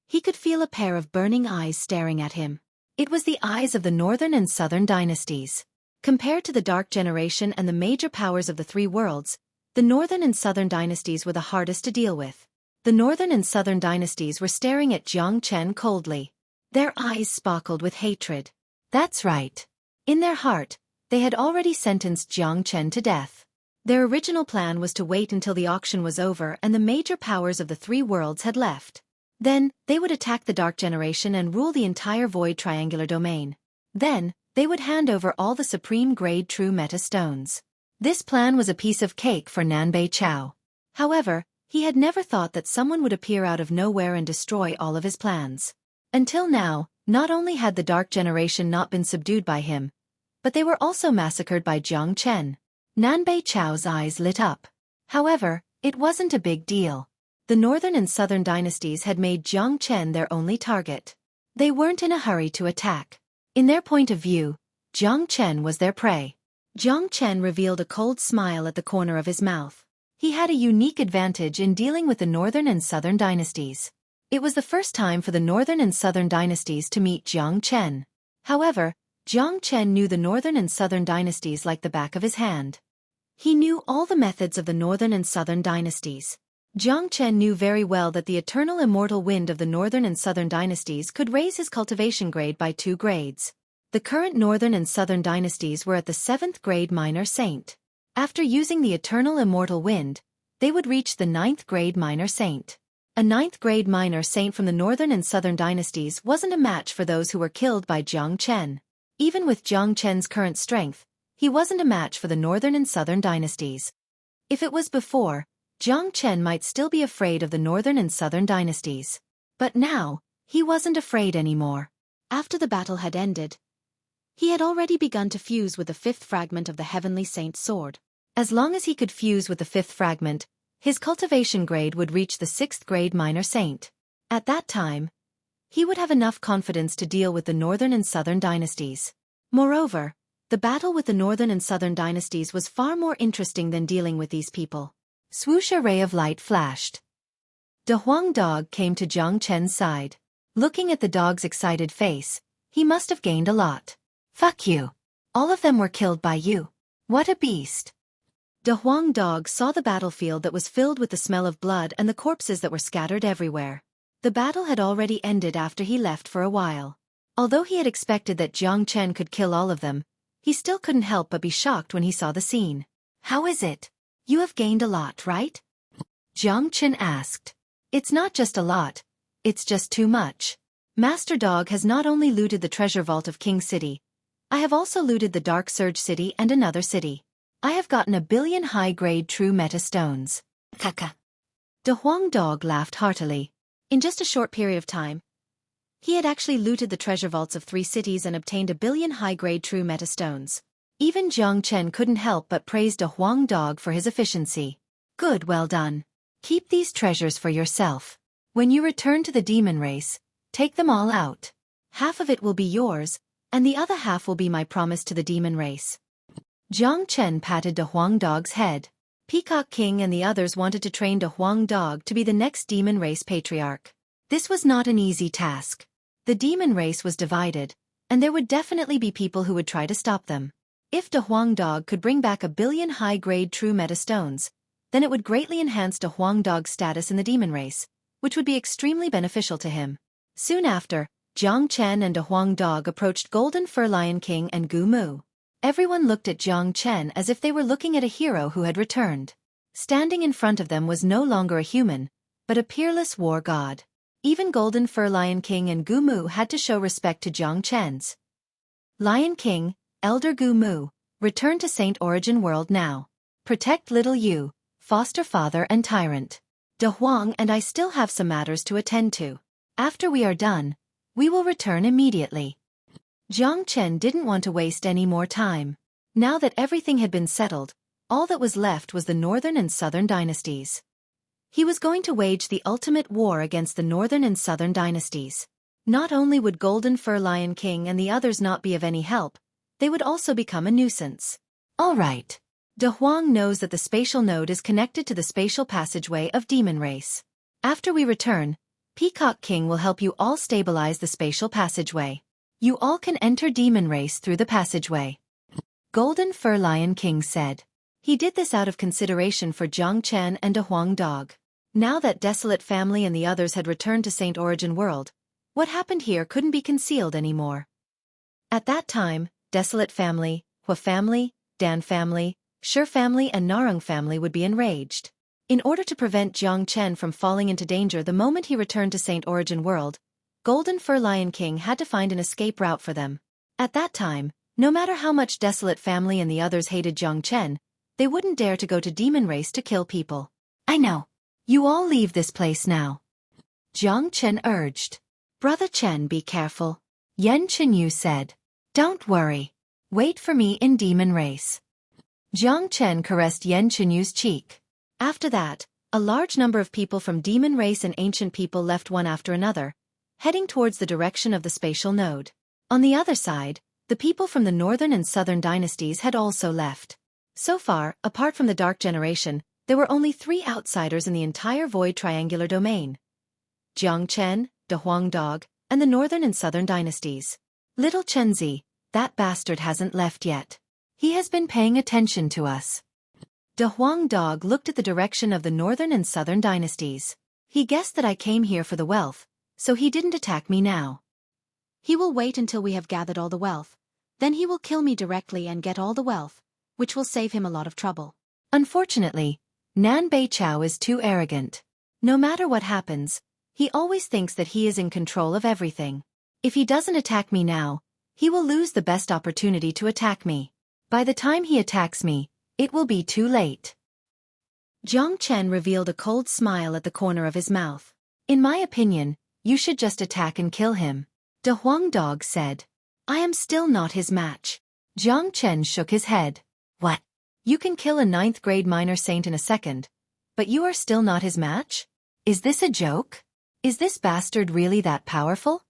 He could feel a pair of burning eyes staring at him. It was the eyes of the Northern and Southern dynasties. Compared to the Dark Generation and the major powers of the three worlds, the Northern and Southern dynasties were the hardest to deal with. The Northern and Southern dynasties were staring at Jiang Chen coldly. Their eyes sparkled with hatred. That's right. In their heart, they had already sentenced Jiang Chen to death. Their original plan was to wait until the auction was over and the major powers of the three worlds had left. Then, they would attack the Dark Generation and rule the entire Void Triangular Domain. Then, they would hand over all the Supreme Grade True Meta Stones. This plan was a piece of cake for Nanbei Chao. However, he had never thought that someone would appear out of nowhere and destroy all of his plans. Until now, not only had the Dark Generation not been subdued by him, but they were also massacred by Jiang Chen. Nanbei Chao's eyes lit up. However, it wasn't a big deal. The Northern and Southern dynasties had made Jiang Chen their only target. They weren't in a hurry to attack. In their point of view, Jiang Chen was their prey. Jiang Chen revealed a cold smile at the corner of his mouth. He had a unique advantage in dealing with the Northern and Southern dynasties. It was the first time for the Northern and Southern dynasties to meet Jiang Chen. However, Jiang Chen knew the Northern and Southern dynasties like the back of his hand. He knew all the methods of the Northern and Southern dynasties. Jiang Chen knew very well that the eternal immortal wind of the Northern and Southern dynasties could raise his cultivation grade by 2 grades. The current Northern and Southern dynasties were at the 7th grade minor saint. After using the eternal immortal wind, they would reach the 9th grade minor saint. A 9th grade minor saint from the Northern and Southern dynasties wasn't a match for those who were killed by Jiang Chen. Even with Jiang Chen's current strength, he wasn't a match for the Northern and Southern dynasties. If it was before, Jiang Chen might still be afraid of the Northern and Southern dynasties. But now, he wasn't afraid anymore. After the battle had ended, he had already begun to fuse with the 5th fragment of the Heavenly Saint's sword. As long as he could fuse with the 5th fragment, his cultivation grade would reach the 6th grade minor saint. At that time, he would have enough confidence to deal with the Northern and Southern dynasties. Moreover, the battle with the Northern and Southern dynasties was far more interesting than dealing with these people. Swoosh, a ray of light flashed. De Huang Dog came to Jiang Chen's side. Looking at the dog's excited face, he must have gained a lot. Fuck you. All of them were killed by you. What a beast. De Huang Dog saw the battlefield that was filled with the smell of blood and the corpses that were scattered everywhere. The battle had already ended after he left for a while. Although he had expected that Jiang Chen could kill all of them, he still couldn't help but be shocked when he saw the scene. How is it? You have gained a lot, right? Jiang Chen asked. It's not just a lot, it's just too much. Master Dog has not only looted the treasure vault of King City, I have also looted the Dark Surge City and another city. I have gotten 1 billion high-grade true meta stones. Kaka. De Huang Dog laughed heartily. In just a short period of time, he had actually looted the treasure vaults of 3 cities and obtained 1 billion high-grade true meta stones. Even Jiang Chen couldn't help but praise De Huang Dog for his efficiency. Good, well done. Keep these treasures for yourself. When you return to the demon race, take them all out. Half of it will be yours, and the other half will be my promise to the demon race. Jiang Chen patted De Huang Dog's head. Peacock King and the others wanted to train De Huang Dog to be the next demon race patriarch. This was not an easy task. The demon race was divided, and there would definitely be people who would try to stop them. If De Huang Dog could bring back 1 billion high-grade true meta stones, then it would greatly enhance De Huang Dog's status in the demon race, which would be extremely beneficial to him. Soon after, Jiang Chen and De Huang Dog approached Golden Fur Lion King and Gu Mu. Everyone looked at Jiang Chen as if they were looking at a hero who had returned. Standing in front of them was no longer a human, but a peerless war god. Even Golden Fur Lion King and Gu Mu had to show respect to Jiang Chen's. Lion King, Elder Gu Mu, return to Saint Origin World now. Protect little you, foster father and tyrant. De Huang and I still have some matters to attend to. After we are done, we will return immediately. Jiang Chen didn't want to waste any more time. Now that everything had been settled, all that was left was the Northern and Southern dynasties. He was going to wage the ultimate war against the Northern and Southern dynasties. Not only would Golden Fur Lion King and the others not be of any help, they would also become a nuisance. All right. De Huang knows that the spatial node is connected to the spatial passageway of Demon Race. After we return, Peacock King will help you all stabilize the spatial passageway. You all can enter Demon Race through the passageway. Golden Fur Lion King said. He did this out of consideration for Jiang Chen and De Huang Dog. Now that Desolate Family and the others had returned to Saint Origin World, what happened here couldn't be concealed anymore. At that time, Desolate Family, Hua Family, Dan Family, Shi Family and Narung Family would be enraged. In order to prevent Jiang Chen from falling into danger the moment he returned to Saint Origin World, Golden Fur Lion King had to find an escape route for them. At that time, no matter how much Desolate Family and the others hated Jiang Chen, they wouldn't dare to go to Demon Race to kill people. I know. You all leave this place now. Jiang Chen urged. Brother Chen, be careful. Yan Chenyu said. Don't worry. Wait for me in Demon Race. Jiang Chen caressed Yan Chenyu's cheek. After that, a large number of people from Demon Race and Ancient People left one after another, heading towards the direction of the spatial node. On the other side, the people from the Northern and Southern dynasties had also left. So far, apart from the Dark Generation, there were only 3 outsiders in the entire Void Triangular Domain. Jiang Chen, De Huang Dog, and the Northern and Southern dynasties. Little Chenzi, that bastard hasn't left yet. He has been paying attention to us. De Huang Dog looked at the direction of the Northern and Southern dynasties. He guessed that I came here for the wealth, so he didn't attack me now. He will wait until we have gathered all the wealth. Then he will kill me directly and get all the wealth, which will save him a lot of trouble. Unfortunately, Nan Beichao is too arrogant. No matter what happens, he always thinks that he is in control of everything. If he doesn't attack me now, he will lose the best opportunity to attack me. By the time he attacks me, it will be too late. Jiang Chen revealed a cold smile at the corner of his mouth. In my opinion, you should just attack and kill him. De Huang Dog said. I am still not his match. Jiang Chen shook his head. What? You can kill a 9th grade minor saint in a second, but you are still not his match? Is this a joke? Is this bastard really that powerful?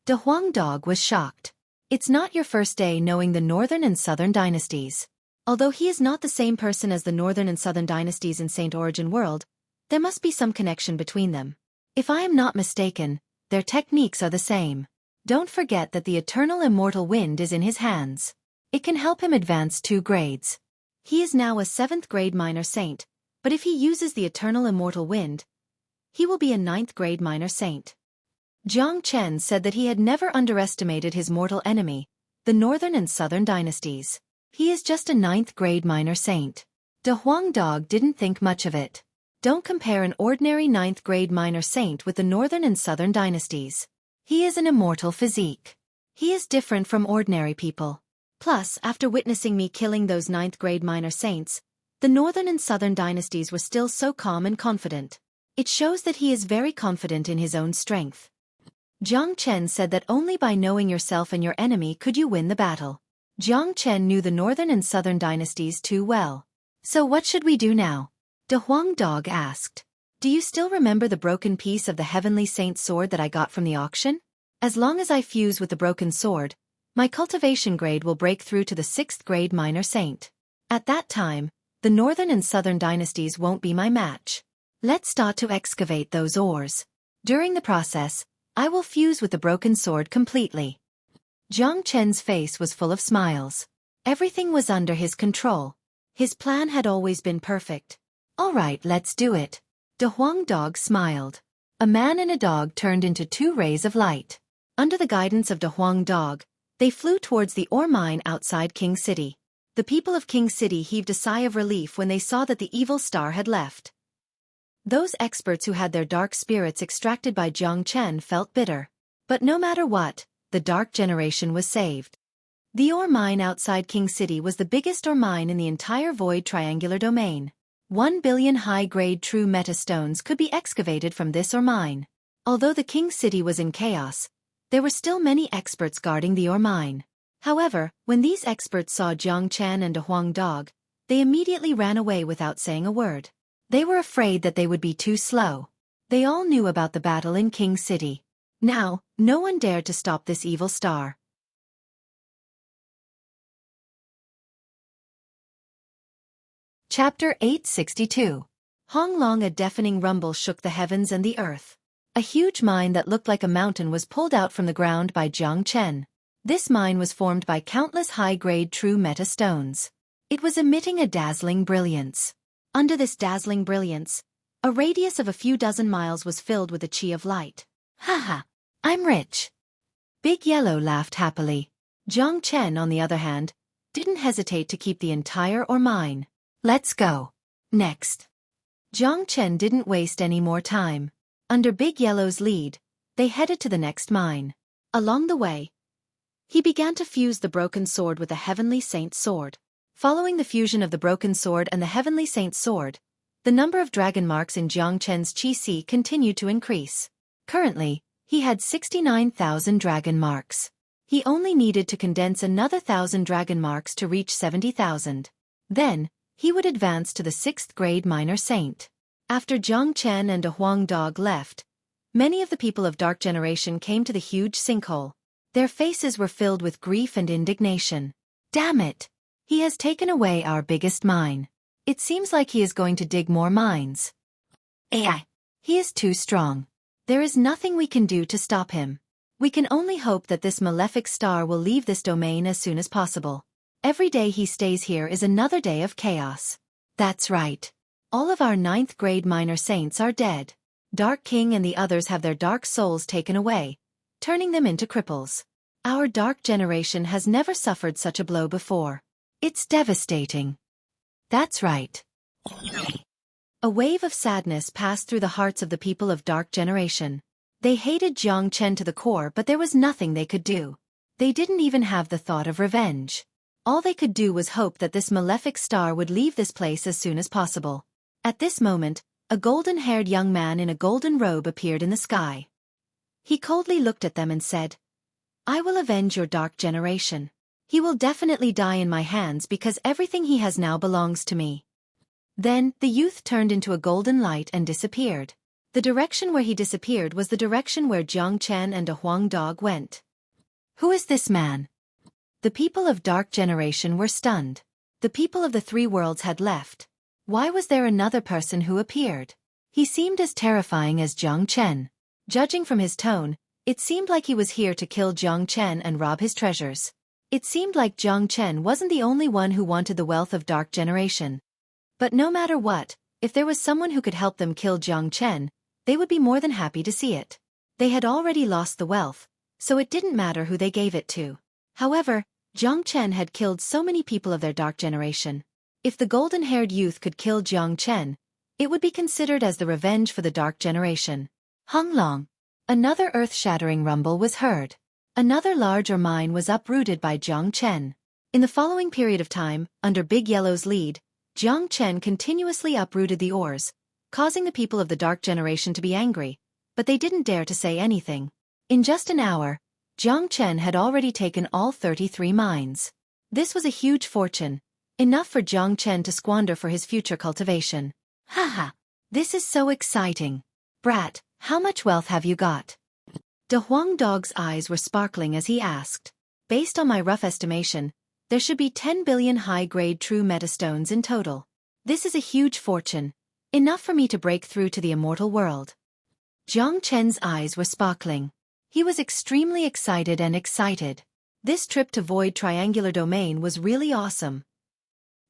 De Huang Dog was shocked. It's not your first day knowing the Northern and Southern dynasties. Although he is not the same person as the Northern and Southern dynasties in Saint Origin World, there must be some connection between them. If I am not mistaken, their techniques are the same. Don't forget that the eternal immortal wind is in his hands. It can help him advance 2 grades. He is now a 7th grade minor saint, but if he uses the eternal immortal wind, he will be a 9th grade minor saint. Jiang Chen said that he had never underestimated his mortal enemy, the Northern and Southern dynasties. He is just a 9th grade minor saint. De Huang Dog didn't think much of it. Don't compare an ordinary 9th grade minor saint with the Northern and Southern dynasties. He is an immortal physique. He is different from ordinary people. Plus, after witnessing me killing those 9th grade minor saints, the Northern and Southern dynasties were still so calm and confident. It shows that he is very confident in his own strength. Jiang Chen said that only by knowing yourself and your enemy could you win the battle. Jiang Chen knew the Northern and Southern dynasties too well. So what should we do now? De Huang Dog asked. Do you still remember the broken piece of the Heavenly Saint sword that I got from the auction? As long as I fuse with the broken sword, my cultivation grade will break through to the 6th grade minor saint. At that time, the Northern and Southern dynasties won't be my match. Let's start to excavate those ores. During the process, I will fuse with the broken sword completely. Jiang Chen's face was full of smiles. Everything was under his control. His plan had always been perfect. All right, let's do it. De Huang Dog smiled. A man and a dog turned into 2 rays of light. Under the guidance of De Huang Dog, they flew towards the ore mine outside King City. The people of King City heaved a sigh of relief when they saw that the evil star had left. Those experts who had their dark spirits extracted by Jiang Chen felt bitter. But no matter what, the dark generation was saved. The ore mine outside King City was the biggest ore mine in the entire void triangular domain. 1 billion high-grade true metastones could be excavated from this ore mine. Although the King City was in chaos, there were still many experts guarding the ore mine. However, when these experts saw Jiang Chen and a Huang Dog, they immediately ran away without saying a word. They were afraid that they would be too slow. They all knew about the battle in King City. Now, no one dared to stop this evil star. Chapter 862. Hong Long. A deafening rumble shook the heavens and the earth. A huge mine that looked like a mountain was pulled out from the ground by Jiang Chen. This mine was formed by countless high-grade true meta stones. It was emitting a dazzling brilliance. Under this dazzling brilliance, a radius of a few dozen miles was filled with a chi of light. Haha, I'm rich. Big Yellow laughed happily. Jiang Chen, on the other hand, didn't hesitate to keep the entire ore mine. Let's go. Next. Jiang Chen didn't waste any more time. Under Big Yellow's lead, they headed to the next mine. Along the way, he began to fuse the broken sword with the Heavenly Saint's sword. Following the fusion of the broken sword and the Heavenly Saint's sword, the number of dragon marks in Jiang Chen's Qi continued to increase. Currently, he had 69,000 dragon marks. He only needed to condense another 1,000 dragon marks to reach 70,000. Then, he would advance to the 6th grade minor saint. After Jiang Chen and a Huang Dog left, many of the people of Dark Generation came to the huge sinkhole. Their faces were filled with grief and indignation. Damn it! He has taken away our biggest mine. It seems like he is going to dig more mines. AI. He is too strong. There is nothing we can do to stop him. We can only hope that this malefic star will leave this domain as soon as possible. Every day he stays here is another day of chaos. That's right. All of our 9th grade minor saints are dead. Dark King and the others have their dark souls taken away, turning them into cripples. Our Dark Generation has never suffered such a blow before. It's devastating. That's right. A wave of sadness passed through the hearts of the people of Dark Generation. They hated Jiang Chen to the core, but there was nothing they could do. They didn't even have the thought of revenge. All they could do was hope that this malefic star would leave this place as soon as possible. At this moment, a golden-haired young man in a golden robe appeared in the sky. He coldly looked at them and said, "I will avenge your Dark Generation. He will definitely die in my hands because everything he has now belongs to me." Then, the youth turned into a golden light and disappeared. The direction where he disappeared was the direction where Jiang Chen and a Huang Dog went. Who is this man? The people of Dark Generation were stunned. The people of the 3 worlds had left. Why was there another person who appeared? He seemed as terrifying as Jiang Chen. Judging from his tone, it seemed like he was here to kill Jiang Chen and rob his treasures. It seemed like Jiang Chen wasn't the only one who wanted the wealth of Dark Generation. But no matter what, if there was someone who could help them kill Jiang Chen, they would be more than happy to see it. They had already lost the wealth, so it didn't matter who they gave it to. However, Jiang Chen had killed so many people of their Dark Generation. If the golden-haired youth could kill Jiang Chen, it would be considered as the revenge for the Dark Generation. Hong Long. Another earth-shattering rumble was heard. Another large ore mine was uprooted by Jiang Chen. In the following period of time, under Big Yellow's lead, Jiang Chen continuously uprooted the ores, causing the people of the Dark Generation to be angry, but they didn't dare to say anything. In just an hour, Jiang Chen had already taken all 33 mines. This was a huge fortune, enough for Jiang Chen to squander for his future cultivation. Haha, this is so exciting. Brat, how much wealth have you got? De Huang Dog's eyes were sparkling as he asked. Based on my rough estimation, there should be 10 billion high-grade true metastones in total. This is a huge fortune, enough for me to break through to the immortal world. Jiang Chen's eyes were sparkling. He was extremely excited and excited. This trip to Void Triangular Domain was really awesome.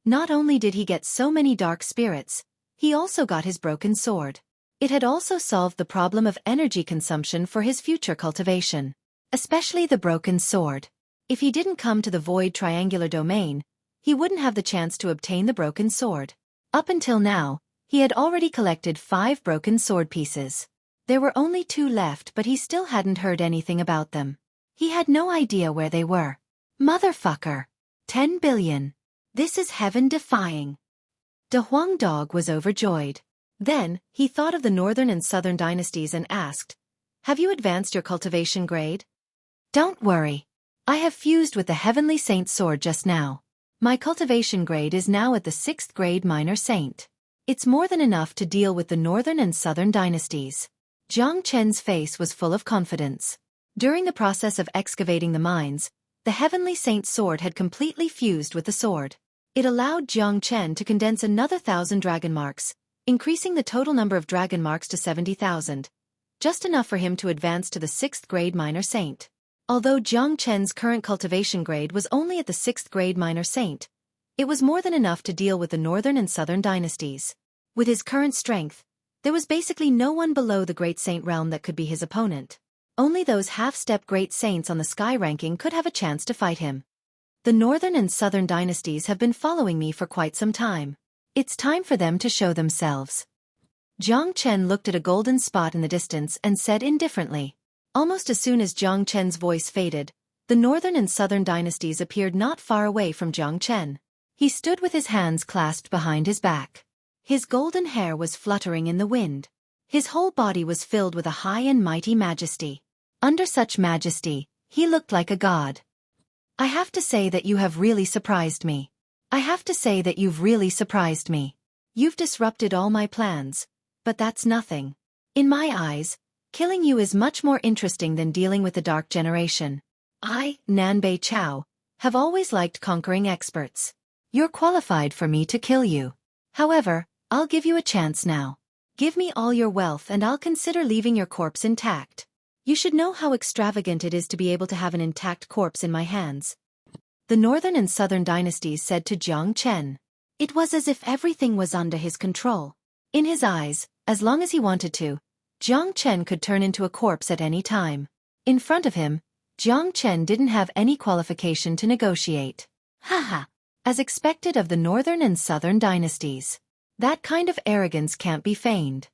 Not only did he get so many dark spirits, he also got his broken sword. It had also solved the problem of energy consumption for his future cultivation. Especially the broken sword. If he didn't come to the Void Triangular Domain, he wouldn't have the chance to obtain the broken sword. Up until now, he had already collected 5 broken sword pieces. There were only 2 left, but he still hadn't heard anything about them. He had no idea where they were. Motherfucker. 10 billion. This is heaven-defying. De Huang Dog was overjoyed. Then, he thought of the northern and southern dynasties and asked, "Have you advanced your cultivation grade?" "Don't worry. I have fused with the Heavenly Saint sword just now. My cultivation grade is now at the 6th grade minor saint. It's more than enough to deal with the northern and southern dynasties." Jiang Chen's face was full of confidence. During the process of excavating the mines, the Heavenly Saint sword had completely fused with the sword. It allowed Jiang Chen to condense another 1,000 dragon marks, increasing the total number of dragon marks to 70,000, just enough for him to advance to the 6th grade minor saint. Although Jiang Chen's current cultivation grade was only at the 6th grade minor saint, it was more than enough to deal with the northern and southern dynasties. With his current strength, there was basically no one below the Great Saint realm that could be his opponent. Only those half-step Great Saints on the sky ranking could have a chance to fight him. The northern and southern dynasties have been following me for quite some time. It's time for them to show themselves. Jiang Chen looked at a golden spot in the distance and said indifferently. Almost as soon as Jiang Chen's voice faded, the northern and southern dynasties appeared not far away from Jiang Chen. He stood with his hands clasped behind his back. His golden hair was fluttering in the wind. His whole body was filled with a high and mighty majesty. Under such majesty, he looked like a god. "I have to say that you have really surprised me. I have to say that you've really surprised me. You've disrupted all my plans, but that's nothing. In my eyes, killing you is much more interesting than dealing with the Dark Generation. I, Nanbei Chao, have always liked conquering experts. You're qualified for me to kill you. However, I'll give you a chance now. Give me all your wealth and I'll consider leaving your corpse intact. You should know how extravagant it is to be able to have an intact corpse in my hands." The northern and southern dynasties said to Jiang Chen. It was as if everything was under his control. In his eyes, as long as he wanted to, Jiang Chen could turn into a corpse at any time. In front of him, Jiang Chen didn't have any qualification to negotiate. Haha. As expected of the northern and southern dynasties. That kind of arrogance can't be feigned.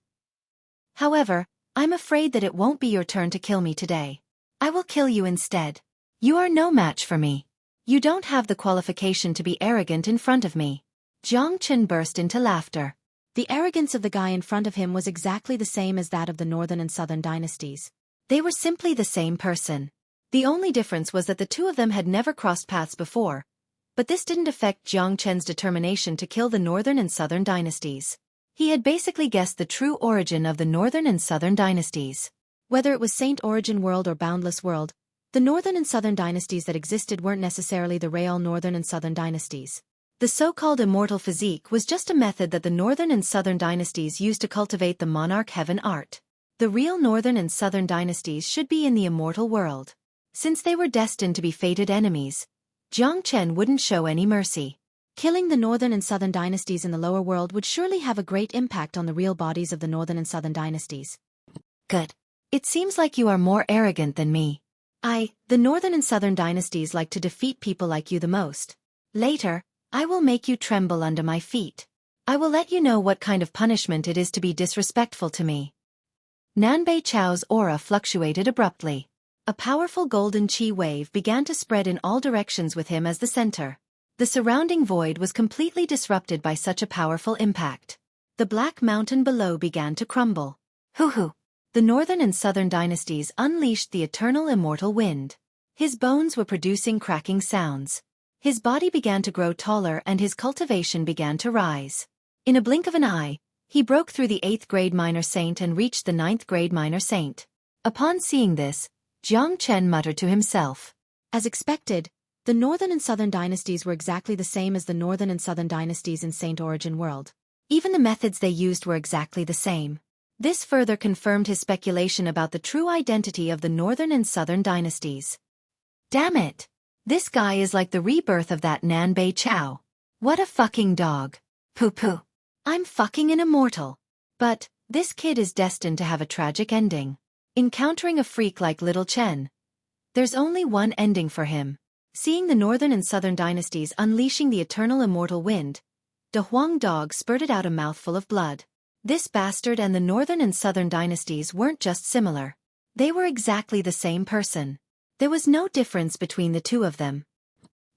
However, I'm afraid that it won't be your turn to kill me today. I will kill you instead. You are no match for me. You don't have the qualification to be arrogant in front of me. Jiang Chen burst into laughter. The arrogance of the guy in front of him was exactly the same as that of the northern and southern dynasties. They were simply the same person. The only difference was that the two of them had never crossed paths before, but this didn't affect Jiang Chen's determination to kill the northern and southern dynasties. He had basically guessed the true origin of the northern and southern dynasties. Whether it was Saint Origin World or Boundless World, the northern and southern dynasties that existed weren't necessarily the real northern and southern dynasties. The so-called immortal physique was just a method that the northern and southern dynasties used to cultivate the monarch heaven art. The real northern and southern dynasties should be in the immortal world. Since they were destined to be fated enemies, Jiang Chen wouldn't show any mercy. Killing the northern and southern dynasties in the lower world would surely have a great impact on the real bodies of the northern and southern dynasties. Good. It seems like you are more arrogant than me. The northern and southern dynasties like to defeat people like you the most. Later, I will make you tremble under my feet. I will let you know what kind of punishment it is to be disrespectful to me. Nanbei Chao's aura fluctuated abruptly. A powerful golden chi wave began to spread in all directions with him as the center. The surrounding void was completely disrupted by such a powerful impact. The black mountain below began to crumble. Hoo-hoo! The northern and southern dynasties unleashed the eternal immortal wind. His bones were producing cracking sounds. His body began to grow taller and his cultivation began to rise. In a blink of an eye, he broke through the 8th grade minor saint and reached the 9th grade minor saint. Upon seeing this, Jiang Chen muttered to himself. As expected, the northern and southern dynasties were exactly the same as the northern and southern dynasties in Saint Origin World. Even the methods they used were exactly the same. This further confirmed his speculation about the true identity of the northern and southern dynasties. Damn it! This guy is like the rebirth of that Nanbei Chao. What a fucking dog. Poo-poo. I'm fucking an immortal. But, this kid is destined to have a tragic ending. Encountering a freak like Little Chen. There's only one ending for him. Seeing the northern and southern dynasties unleashing the eternal immortal wind, the Huang dog spurted out a mouthful of blood. This bastard and the northern and southern dynasties weren't just similar. They were exactly the same person. There was no difference between the two of them.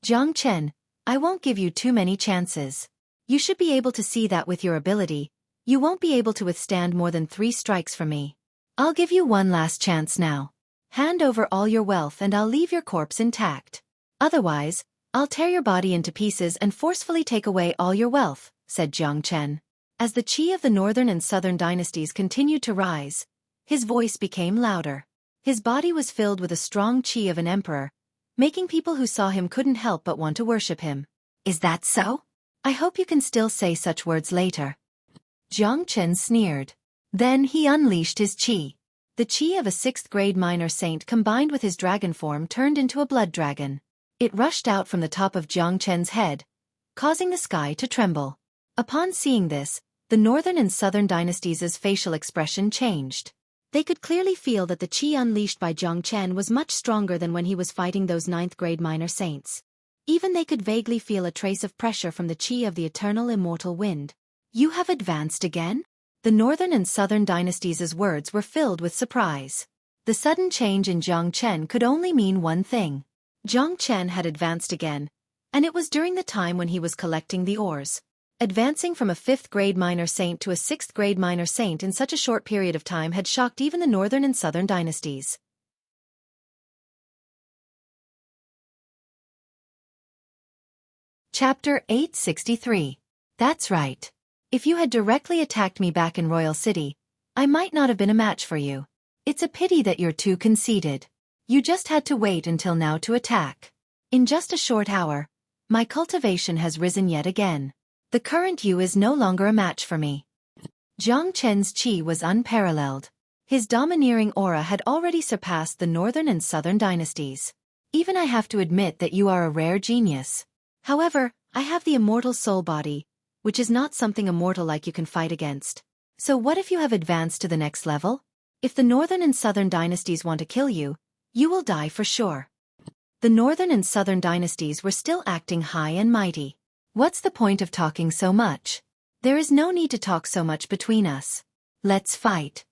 Jiang Chen, I won't give you too many chances. You should be able to see that with your ability, you won't be able to withstand more than 3 strikes from me. I'll give you one last chance now. Hand over all your wealth and I'll leave your corpse intact. Otherwise, I'll tear your body into pieces and forcefully take away all your wealth, said Jiang Chen. As the qi of the northern and southern dynasties continued to rise, his voice became louder. His body was filled with a strong qi of an emperor, making people who saw him couldn't help but want to worship him. Is that so? I hope you can still say such words later. Jiang Chen sneered. Then he unleashed his qi. The qi of a 6th-grade minor saint combined with his dragon form turned into a blood dragon. It rushed out from the top of Jiang Chen's head, causing the sky to tremble. Upon seeing this, the northern and southern dynasties' facial expression changed. They could clearly feel that the qi unleashed by Jiang Chen was much stronger than when he was fighting those 9th-grade minor saints. Even they could vaguely feel a trace of pressure from the qi of the eternal immortal wind. You have advanced again? The northern and southern dynasties' words were filled with surprise. The sudden change in Jiang Chen could only mean one thing. Jiang Chen had advanced again, and it was during the time when he was collecting the ores. Advancing from a 5th-grade minor saint to a 6th-grade minor saint in such a short period of time had shocked even the northern and southern dynasties. Chapter 863. That's right. If you had directly attacked me back in Royal City, I might not have been a match for you. It's a pity that you're too conceited. You just had to wait until now to attack. In just a short hour, my cultivation has risen yet again. The current you is no longer a match for me. Jiang Chen's qi was unparalleled. His domineering aura had already surpassed the northern and southern dynasties. Even I have to admit that you are a rare genius. However, I have the immortal soul body, which is not something immortal like you can fight against. So what if you have advanced to the next level? If the northern and southern dynasties want to kill you, you will die for sure. The northern and southern dynasties were still acting high and mighty. What's the point of talking so much? There is no need to talk so much between us. Let's fight.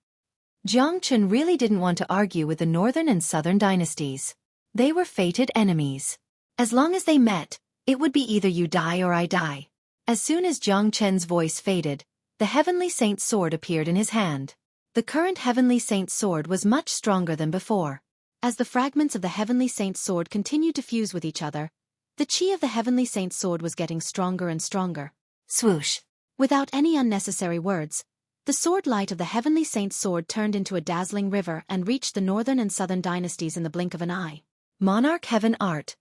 Jiang Chen really didn't want to argue with the northern and southern dynasties. They were fated enemies. As long as they met, it would be either you die or I die. As soon as Jiang Chen's voice faded, the Heavenly Saint's sword appeared in his hand. The current Heavenly Saint's sword was much stronger than before. As the fragments of the Heavenly Saint's sword continued to fuse with each other, the qi of the Heavenly Saint's sword was getting stronger and stronger. Swoosh! Without any unnecessary words, the sword light of the Heavenly Saint's sword turned into a dazzling river and reached the northern and southern dynasties in the blink of an eye. Monarch Heaven Art.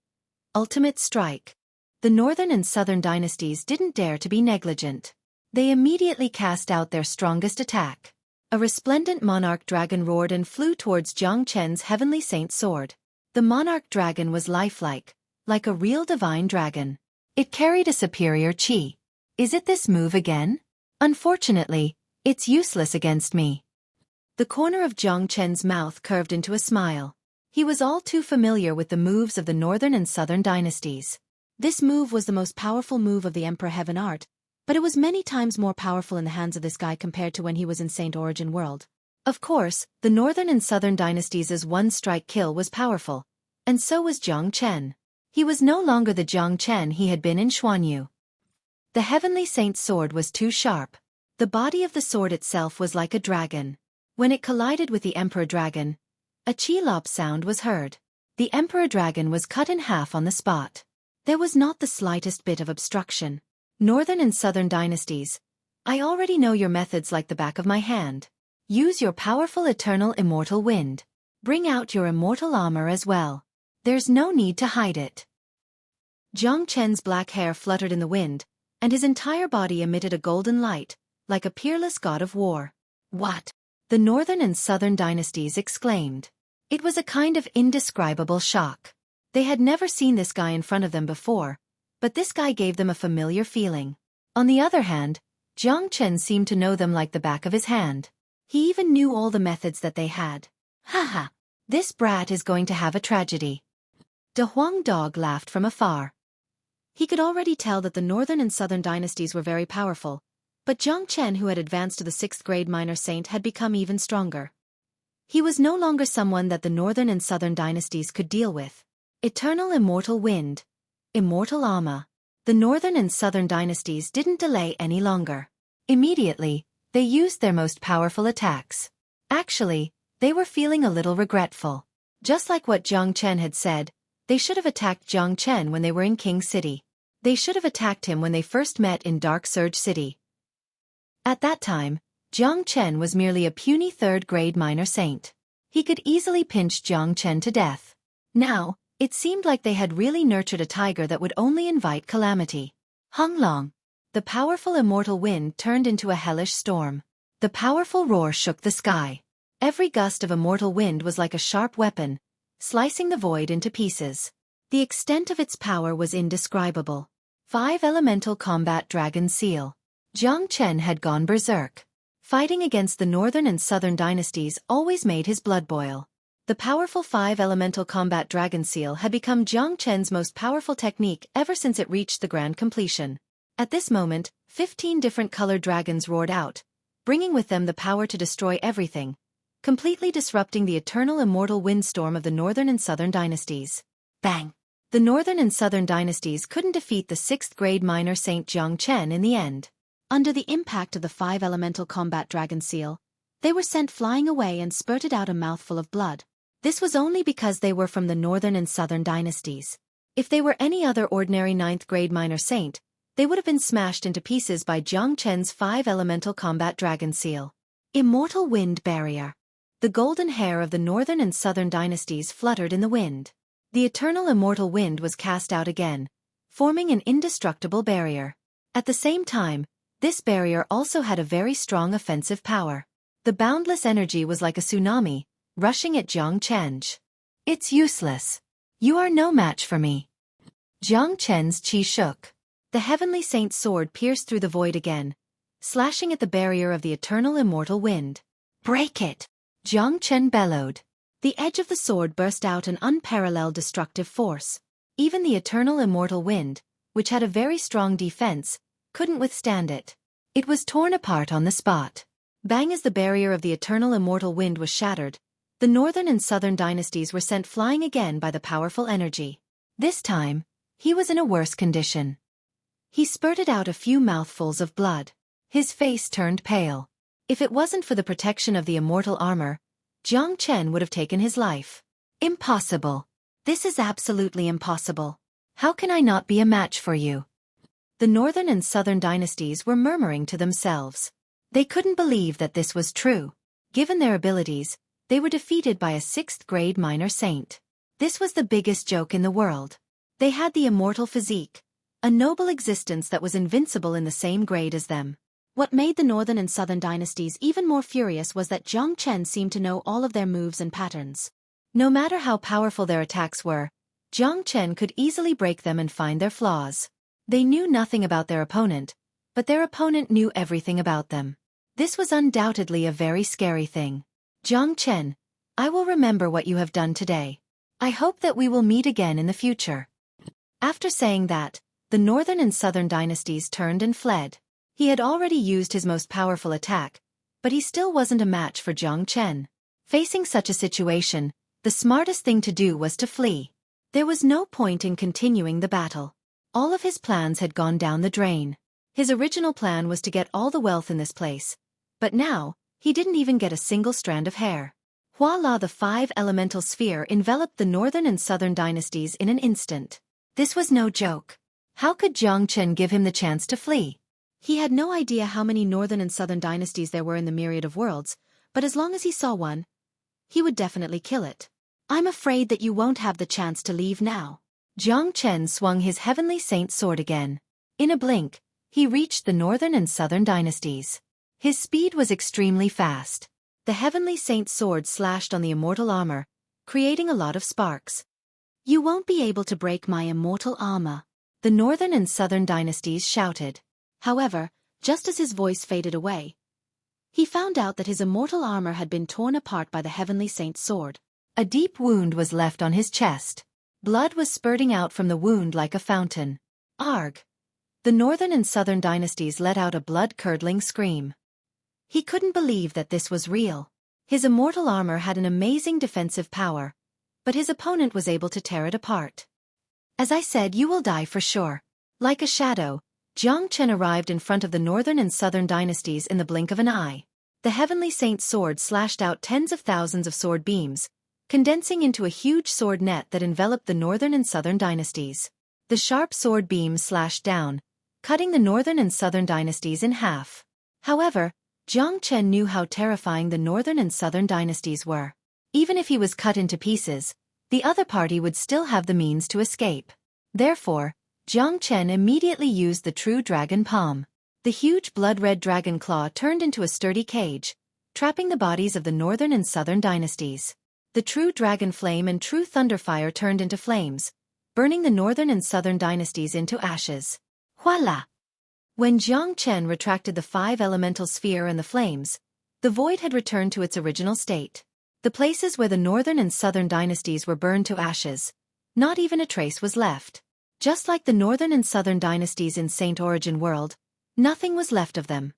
Ultimate Strike. The northern and southern dynasties didn't dare to be negligent. They immediately cast out their strongest attack. A resplendent monarch dragon roared and flew towards Jiang Chen's Heavenly Saint's sword. The monarch dragon was lifelike, like a real divine dragon. It carried a superior qi. Is it this move again? Unfortunately, it's useless against me. The corner of Jiang Chen's mouth curved into a smile. He was all too familiar with the moves of the northern and southern dynasties. This move was the most powerful move of the Emperor Heaven Art, but it was many times more powerful in the hands of this guy compared to when he was in Saint Origin World. Of course, the northern and southern dynasties' one-strike kill was powerful, and so was Jiang Chen. He was no longer the Jiang Chen he had been in Xuanyu. The Heavenly Saint's sword was too sharp. The body of the sword itself was like a dragon. When it collided with the Emperor Dragon, a chi-lop sound was heard. The Emperor Dragon was cut in half on the spot. There was not the slightest bit of obstruction. Northern and southern dynasties, I already know your methods like the back of my hand. Use your powerful eternal immortal wind. Bring out your immortal armor as well. There's no need to hide it. Jiang Chen's black hair fluttered in the wind, and his entire body emitted a golden light, like a peerless god of war. What? The northern and southern dynasties exclaimed. It was a kind of indescribable shock. They had never seen this guy in front of them before, but this guy gave them a familiar feeling. On the other hand, Jiang Chen seemed to know them like the back of his hand. He even knew all the methods that they had. Haha! This brat is going to have a tragedy. De Huang Dog laughed from afar. He could already tell that the northern and southern dynasties were very powerful, but Jiang Chen, who had advanced to the 6th grade minor saint, had become even stronger. He was no longer someone that the northern and southern dynasties could deal with. Eternal immortal wind. Immortal armor. The northern and southern dynasties didn't delay any longer. Immediately, they used their most powerful attacks. Actually, they were feeling a little regretful. Just like what Jiang Chen had said, they should have attacked Jiang Chen when they were in King City. They should have attacked him when they first met in Dark Surge City. At that time, Jiang Chen was merely a puny 3rd grade minor saint. He could easily pinch Jiang Chen to death. Now, it seemed like they had really nurtured a tiger that would only invite calamity. Hung Long. The powerful immortal wind turned into a hellish storm. The powerful roar shook the sky. Every gust of immortal wind was like a sharp weapon, slicing the void into pieces. The extent of its power was indescribable. 5 Elemental Combat Dragon Seal. Jiang Chen had gone berserk. Fighting against the northern and southern dynasties always made his blood boil. The powerful 5 Elemental Combat Dragon Seal had become Jiang Chen's most powerful technique ever since it reached the grand completion. At this moment, 15 different colored dragons roared out, bringing with them the power to destroy everything, completely disrupting the eternal immortal windstorm of the northern and southern dynasties. Bang! The northern and southern dynasties couldn't defeat the 6th grade minor saint Jiang Chen in the end. Under the impact of the 5 Elemental Combat Dragon Seal, they were sent flying away and spurted out a mouthful of blood. This was only because they were from the northern and southern dynasties. If they were any other ordinary 9th grade minor saint, they would have been smashed into pieces by Jiang Chen's 5 Elemental Combat Dragon Seal. Immortal Wind Barrier. The golden hair of the northern and southern dynasties fluttered in the wind. The eternal immortal wind was cast out again, forming an indestructible barrier. At the same time, this barrier also had a very strong offensive power. The boundless energy was like a tsunami, rushing at Jiang Chen. It's useless. You are no match for me. Jiang Chen's chi shook. The heavenly saint's sword pierced through the void again, slashing at the barrier of the eternal immortal wind. Break it! Jiang Chen bellowed. The edge of the sword burst out an unparalleled destructive force. Even the eternal immortal wind, which had a very strong defense, couldn't withstand it. It was torn apart on the spot. Bang! As the barrier of the eternal immortal wind was shattered, the northern and southern dynasties were sent flying again by the powerful energy. This time, he was in a worse condition. He spurted out a few mouthfuls of blood. His face turned pale. If it wasn't for the protection of the immortal armor, Jiang Chen would have taken his life. Impossible. This is absolutely impossible. How can I not be a match for you? The northern and southern dynasties were murmuring to themselves. They couldn't believe that this was true. Given their abilities, they were defeated by a 6th grade minor saint. This was the biggest joke in the world. They had the immortal physique, a noble existence that was invincible in the same grade as them. What made the northern and southern dynasties even more furious was that Jiang Chen seemed to know all of their moves and patterns. No matter how powerful their attacks were, Jiang Chen could easily break them and find their flaws. They knew nothing about their opponent, but their opponent knew everything about them. This was undoubtedly a very scary thing. Jiang Chen, I will remember what you have done today. I hope that we will meet again in the future. After saying that, the northern and southern dynasties turned and fled. He had already used his most powerful attack, but he still wasn't a match for Jiang Chen. Facing such a situation, the smartest thing to do was to flee. There was no point in continuing the battle. All of his plans had gone down the drain. His original plan was to get all the wealth in this place, but now, he didn't even get a single strand of hair. Voila! The 5 elemental sphere enveloped the northern and southern dynasties in an instant. This was no joke. How could Jiang Chen give him the chance to flee? He had no idea how many northern and southern dynasties there were in the myriad of worlds, but as long as he saw one, he would definitely kill it. I'm afraid that you won't have the chance to leave now. Jiang Chen swung his heavenly saint sword again. In a blink, he reached the northern and southern dynasties. His speed was extremely fast. The heavenly saint sword slashed on the immortal armor, creating a lot of sparks. You won't be able to break my immortal armor, the northern and southern dynasties shouted. However, just as his voice faded away, he found out that his immortal armor had been torn apart by the heavenly saint's sword. A deep wound was left on his chest. Blood was spurting out from the wound like a fountain. Arg! The northern and southern dynasties let out a blood-curdling scream. He couldn't believe that this was real. His immortal armor had an amazing defensive power, but his opponent was able to tear it apart. As I said, you will die for sure. Like a shadow, Jiang Chen arrived in front of the northern and southern dynasties in the blink of an eye. The heavenly saint's sword slashed out tens of thousands of sword beams, condensing into a huge sword net that enveloped the northern and southern dynasties. The sharp sword beams slashed down, cutting the northern and southern dynasties in half. However, Jiang Chen knew how terrifying the northern and southern dynasties were. Even if he was cut into pieces, the other party would still have the means to escape. Therefore, Jiang Chen immediately used the true dragon palm. The huge blood-red dragon claw turned into a sturdy cage, trapping the bodies of the northern and southern dynasties. The true dragon flame and true thunderfire turned into flames, burning the northern and southern dynasties into ashes. Voila! When Jiang Chen retracted the 5 elemental sphere and the flames, the void had returned to its original state. The places where the northern and southern dynasties were burned to ashes, not even a trace was left. Just like the northern and southern dynasties in Saint Origin World, nothing was left of them.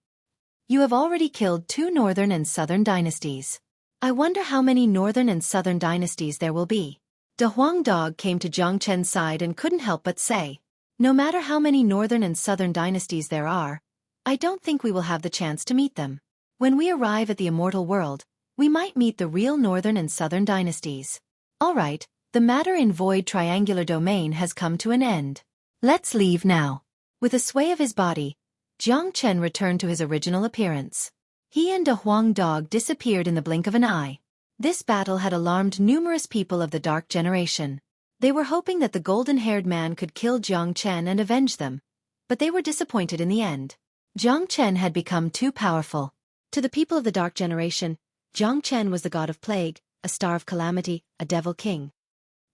You have already killed 2 northern and southern dynasties. I wonder how many northern and southern dynasties there will be. De Huang Dog came to Jiang Chen's side and couldn't help but say, no matter how many northern and southern dynasties there are, I don't think we will have the chance to meet them. When we arrive at the immortal world, we might meet the real northern and southern dynasties. Alright, the matter in Void Triangular Domain has come to an end. Let's leave now. With a sway of his body, Jiang Chen returned to his original appearance. He and De Huang Dog disappeared in the blink of an eye. This battle had alarmed numerous people of the Dark Generation. They were hoping that the golden-haired man could kill Jiang Chen and avenge them, but they were disappointed in the end. Jiang Chen had become too powerful. To the people of the Dark Generation, Jiang Chen was the god of plague, a star of calamity, a devil king.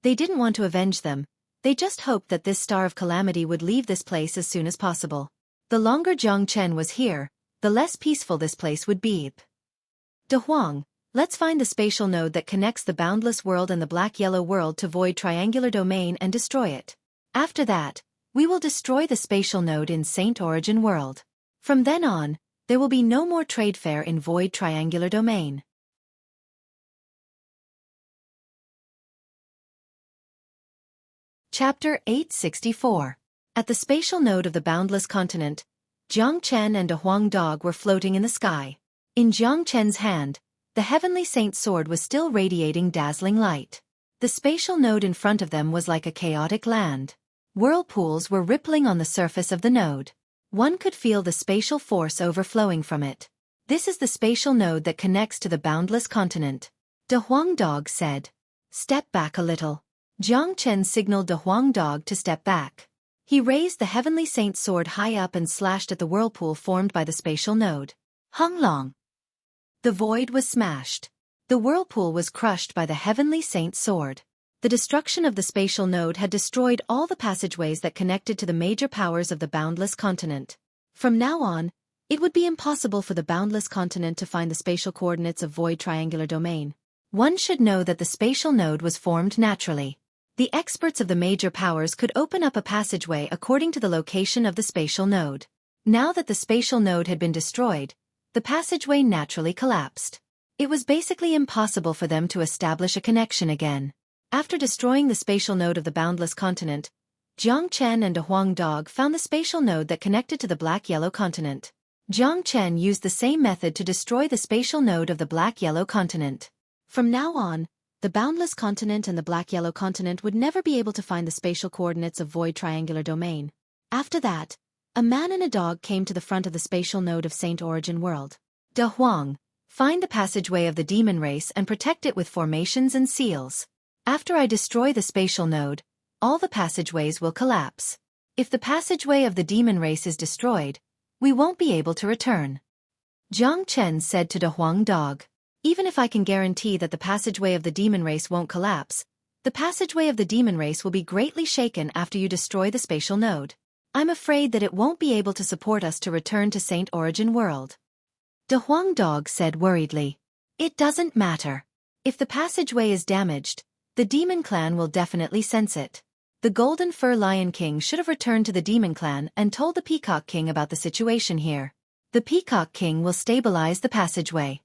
They didn't want to avenge them, they just hoped that this star of calamity would leave this place as soon as possible. The longer Jiang Chen was here, the less peaceful this place would be. De Huang, let's find the spatial node that connects the boundless world and the black-yellow world to Void Triangular Domain and destroy it. After that, we will destroy the spatial node in Saint Origin World. From then on, there will be no more trade fair in Void Triangular Domain. Chapter 864. At the spatial node of the boundless continent, Jiang Chen and De Huang Dog were floating in the sky. In Jiang Chen's hand, the heavenly saint's sword was still radiating dazzling light. The spatial node in front of them was like a chaotic land. Whirlpools were rippling on the surface of the node. One could feel the spatial force overflowing from it. This is the spatial node that connects to the boundless continent. De Huang Dog said. Step back a little. Jiang Chen signaled De Huang Dog to step back. He raised the heavenly saint's sword high up and slashed at the whirlpool formed by the spatial node. Hung long. The void was smashed. The whirlpool was crushed by the heavenly saint's sword. The destruction of the spatial node had destroyed all the passageways that connected to the major powers of the boundless continent. From now on, it would be impossible for the boundless continent to find the spatial coordinates of Void Triangular Domain. One should know that the spatial node was formed naturally. The experts of the major powers could open up a passageway according to the location of the spatial node. Now that the spatial node had been destroyed, the passageway naturally collapsed. It was basically impossible for them to establish a connection again. After destroying the spatial node of the boundless continent, Jiang Chen and De Huang Dog found the spatial node that connected to the black-yellow continent. Jiang Chen used the same method to destroy the spatial node of the black-yellow continent. From now on, the boundless continent and the black-yellow continent would never be able to find the spatial coordinates of Void Triangular Domain. After that, a man and a dog came to the front of the spatial node of Saint Origin World. De Huang, find the passageway of the demon race and protect it with formations and seals. After I destroy the spatial node, all the passageways will collapse. If the passageway of the demon race is destroyed, we won't be able to return. Jiang Chen said to De Huang Dog. Even if I can guarantee that the passageway of the demon race won't collapse, the passageway of the demon race will be greatly shaken after you destroy the spatial node. I'm afraid that it won't be able to support us to return to Saint Origin World. De Huang Dog said worriedly. It doesn't matter. If the passageway is damaged, The demon clan will definitely sense it. The Golden Fur Lion King should have returned to the demon clan and told the Peacock King about the situation here. The Peacock King will stabilize the passageway.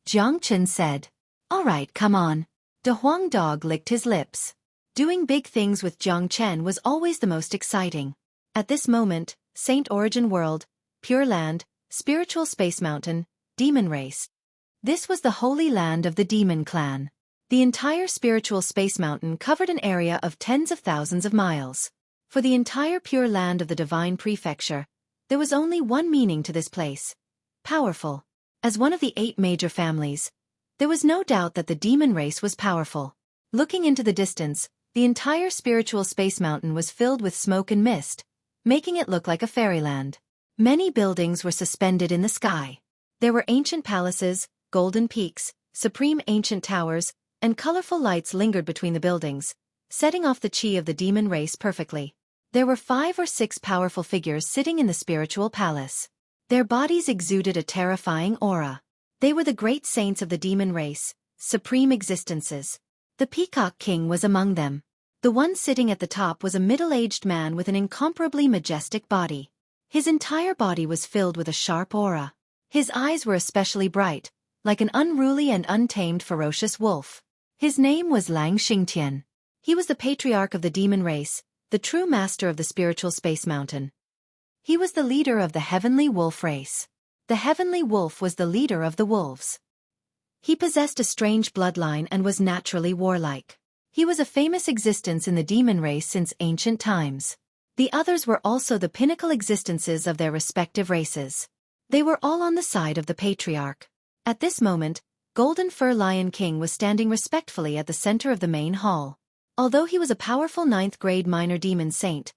Jiang Chen said. All right, come on. De Huang Dog licked his lips. Doing big things with Jiang Chen was always the most exciting. At this moment, Saint Origin World, Pure Land, Spiritual Space Mountain, Demon Race. This was the holy land of the Demon Clan. The entire Spiritual Space Mountain covered an area of tens of thousands of miles. For the entire Pure Land of the Divine Prefecture, there was only one meaning to this place. Powerful. As one of the 8 major families, there was no doubt that the demon race was powerful. Looking into the distance, the entire Spiritual Space Mountain was filled with smoke and mist, making it look like a fairyland. Many buildings were suspended in the sky. There were ancient palaces, golden peaks, supreme ancient towers, and colorful lights lingered between the buildings, setting off the chi of the demon race perfectly. There were 5 or 6 powerful figures sitting in the spiritual palace. Their bodies exuded a terrifying aura. They were the great saints of the demon race, supreme existences. The Peacock King was among them. The one sitting at the top was a middle-aged man with an incomparably majestic body. His entire body was filled with a sharp aura. His eyes were especially bright, like an unruly and untamed ferocious wolf. His name was Lang Xingtian. He was the patriarch of the demon race, the true master of the spiritual space mountain. He was the leader of the heavenly wolf race. The heavenly wolf was the leader of the wolves. He possessed a strange bloodline and was naturally warlike. He was a famous existence in the demon race since ancient times. The others were also the pinnacle existences of their respective races. They were all on the side of the patriarch. At this moment, Golden Fur Lion King was standing respectfully at the center of the main hall. Although he was a powerful 9th-grade minor demon saint,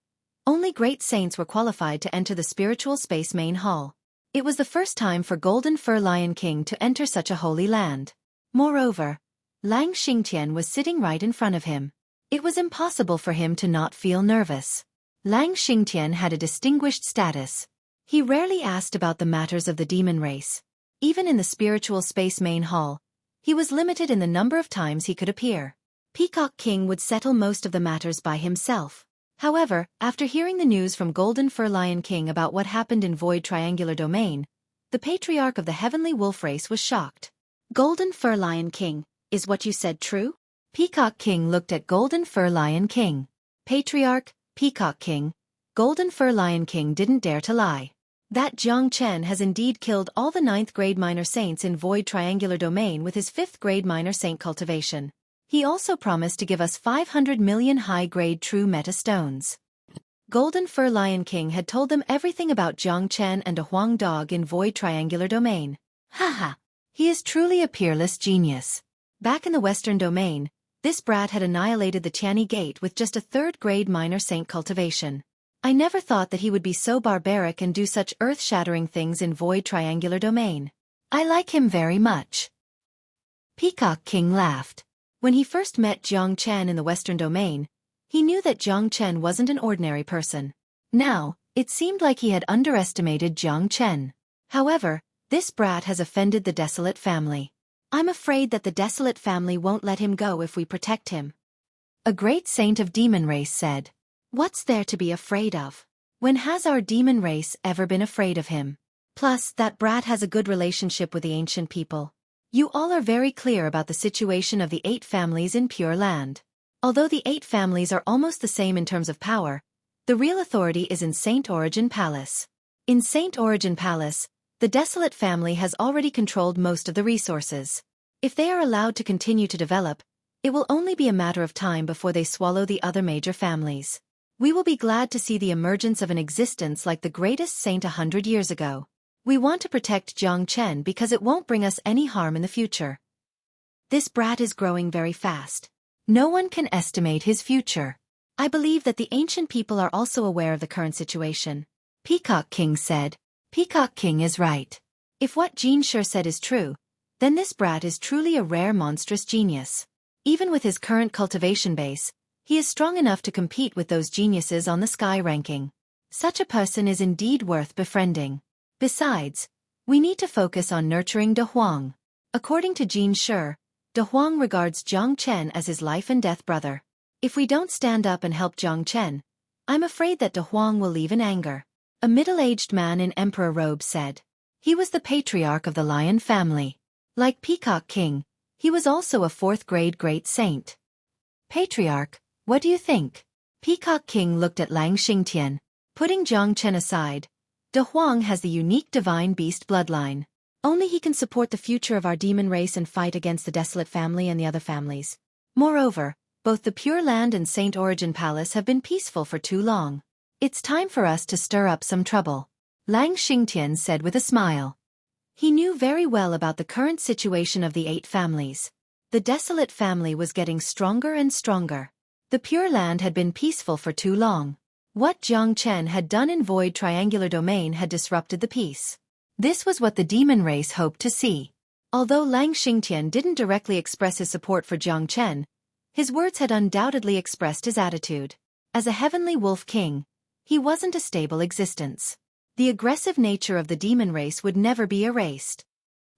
only great saints were qualified to enter the spiritual space main hall. It was the first time for Golden Fur Lion King to enter such a holy land. Moreover, Lang Xingtian was sitting right in front of him. It was impossible for him to not feel nervous. Lang Xingtian had a distinguished status. He rarely asked about the matters of the demon race. Even in the spiritual space main hall, he was limited in the number of times he could appear. Peacock King would settle most of the matters by himself. However, after hearing the news from Golden Fur Lion King about what happened in Void Triangular Domain, the patriarch of the heavenly wolf race was shocked. Golden Fur Lion King, is what you said true? Peacock King looked at Golden Fur Lion King. Patriarch, Peacock King, Golden Fur Lion King didn't dare to lie. That Jiang Chen has indeed killed all the 9th-grade minor saints in Void Triangular Domain with his 5th-grade minor saint cultivation. He also promised to give us 500 million high-grade true meta stones. Golden Fur Lion King had told them everything about Jiang Chen and a Huang Dog in Void Triangular Domain. Haha! He is truly a peerless genius. Back in the Western Domain, this brat had annihilated the Tianyi Gate with just a 3rd-grade minor saint cultivation. I never thought that he would be so barbaric and do such earth-shattering things in Void Triangular Domain. I like him very much. Peacock King laughed. When he first met Jiang Chen in the Western Domain, he knew that Jiang Chen wasn't an ordinary person. Now, it seemed like he had underestimated Jiang Chen. However, this brat has offended the Desolate family. I'm afraid that the Desolate family won't let him go if we protect him. A great saint of demon race said. What's there to be afraid of? When has our demon race ever been afraid of him? Plus, that brat has a good relationship with the ancient people. You all are very clear about the situation of the 8 families in Pure Land. Although the 8 families are almost the same in terms of power, the real authority is in Saint Origin Palace. In Saint Origin Palace, the Desolate family has already controlled most of the resources. If they are allowed to continue to develop, it will only be a matter of time before they swallow the other major families. We will be glad to see the emergence of an existence like the greatest saint 100 years ago. We want to protect Jiang Chen because it won't bring us any harm in the future. This brat is growing very fast. No one can estimate his future. I believe that the ancient people are also aware of the current situation. Peacock King said. Peacock King is right. If what Jin Shi said is true, then this brat is truly a rare monstrous genius. Even with his current cultivation base, he is strong enough to compete with those geniuses on the sky ranking. Such a person is indeed worth befriending. Besides, we need to focus on nurturing De Huang. According to Jin Shi, De Huang regards Jiang Chen as his life and death brother. If we don't stand up and help Jiang Chen, I'm afraid that De Huang will leave in anger. A middle-aged man in emperor robes said. He was the patriarch of the Lion family. Like Peacock King, he was also a fourth-grade great saint. Patriarch, what do you think? Peacock King looked at Lang Xingtian. Putting Jiang Chen aside, De Huang has the unique divine beast bloodline. Only he can support the future of our demon race and fight against the Desolate family and the other families. Moreover, both the Pure Land and Saint Origin Palace have been peaceful for too long. It's time for us to stir up some trouble. Lang Xingtian said with a smile. He knew very well about the current situation of the 8 families. The Desolate family was getting stronger and stronger. The Pure Land had been peaceful for too long. What Jiang Chen had done in Void Triangular Domain had disrupted the peace. This was what the demon race hoped to see. Although Lang Xingtian didn't directly express his support for Jiang Chen, his words had undoubtedly expressed his attitude. As a heavenly wolf king, he wasn't a stable existence. The aggressive nature of the demon race would never be erased.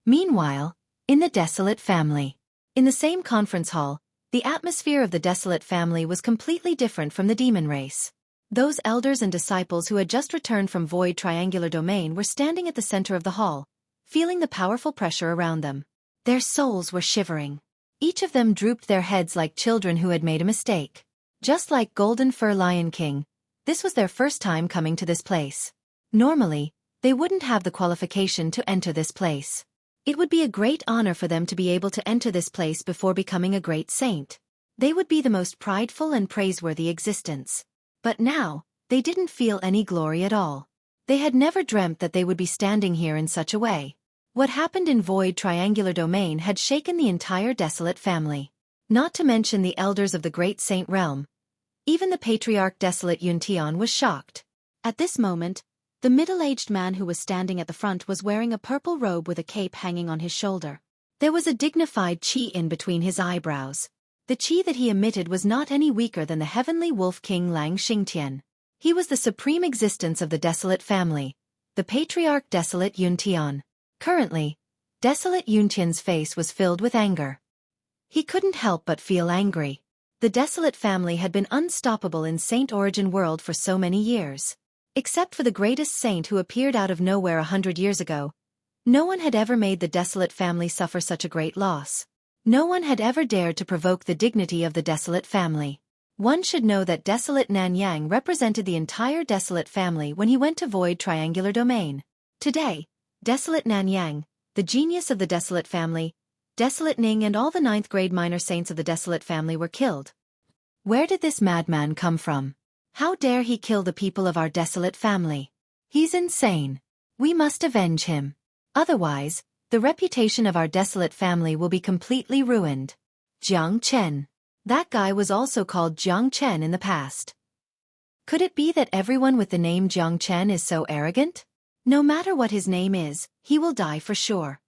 Meanwhile, in the Desolate family. In the same conference hall, the atmosphere of the Desolate family was completely different from the demon race. Those elders and disciples who had just returned from Void Triangular Domain were standing at the center of the hall, feeling the powerful pressure around them. Their souls were shivering. Each of them drooped their heads like children who had made a mistake. Just like Golden Fur Lion King, this was their first time coming to this place. Normally, they wouldn't have the qualification to enter this place. It would be a great honor for them to be able to enter this place before becoming a great saint. They would be the most prideful and praiseworthy existence. But now, they didn't feel any glory at all. They had never dreamt that they would be standing here in such a way. What happened in Void Triangular Domain had shaken the entire Desolate family. Not to mention the elders of the Great Saint Realm. Even the Patriarch Desolate Yuntian was shocked. At this moment, the middle-aged man who was standing at the front was wearing a purple robe with a cape hanging on his shoulder. There was a dignified chi in between his eyebrows. The chi that he emitted was not any weaker than the heavenly wolf king Lang Xingtian. He was the supreme existence of the Desolate family, the Patriarch Desolate Yuntian. Currently, Desolate Yuntian's face was filled with anger. He couldn't help but feel angry. The Desolate family had been unstoppable in Saint Origin World for so many years. Except for the greatest saint who appeared out of nowhere 100 years ago, no one had ever made the Desolate family suffer such a great loss. No one had ever dared to provoke the dignity of the Desolate family. One should know that Desolate Nanyang represented the entire Desolate family when he went to Void Triangular Domain. Today, Desolate Nanyang, the genius of the Desolate family, Desolate Ning and all the 9th grade minor saints of the Desolate family were killed. Where did this madman come from? How dare he kill the people of our Desolate family? He's insane. We must avenge him. Otherwise, the reputation of our Desolate family will be completely ruined. Jiang Chen. That guy was also called Jiang Chen in the past. Could it be that everyone with the name Jiang Chen is so arrogant? No matter what his name is, he will die for sure.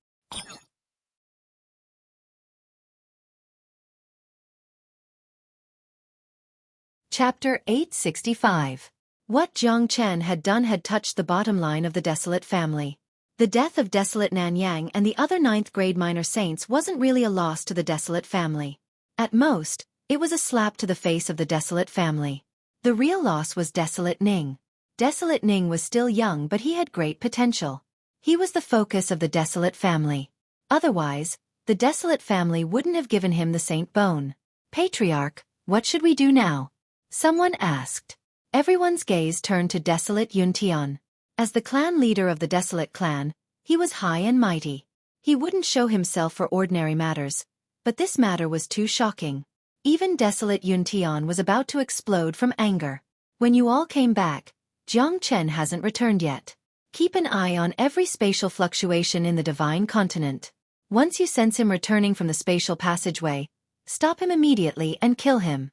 Chapter 865. What Jiang Chen had done had touched the bottom line of the Desolate family. The death of Desolate Nanyang and the other 9th grade minor saints wasn't really a loss to the Desolate family. At most, it was a slap to the face of the Desolate family. The real loss was Desolate Ning. Desolate Ning was still young, but he had great potential. He was the focus of the Desolate family. Otherwise, the Desolate family wouldn't have given him the Saint Bone. Patriarch, what should we do now? Someone asked. Everyone's gaze turned to Desolate Yuntian. As the clan leader of the Desolate clan, he was high and mighty. He wouldn't show himself for ordinary matters, but this matter was too shocking. Even Desolate Yuntian was about to explode from anger. When you all came back, Jiang Chen hasn't returned yet. Keep an eye on every spatial fluctuation in the Divine Continent. Once you sense him returning from the spatial passageway, stop him immediately and kill him.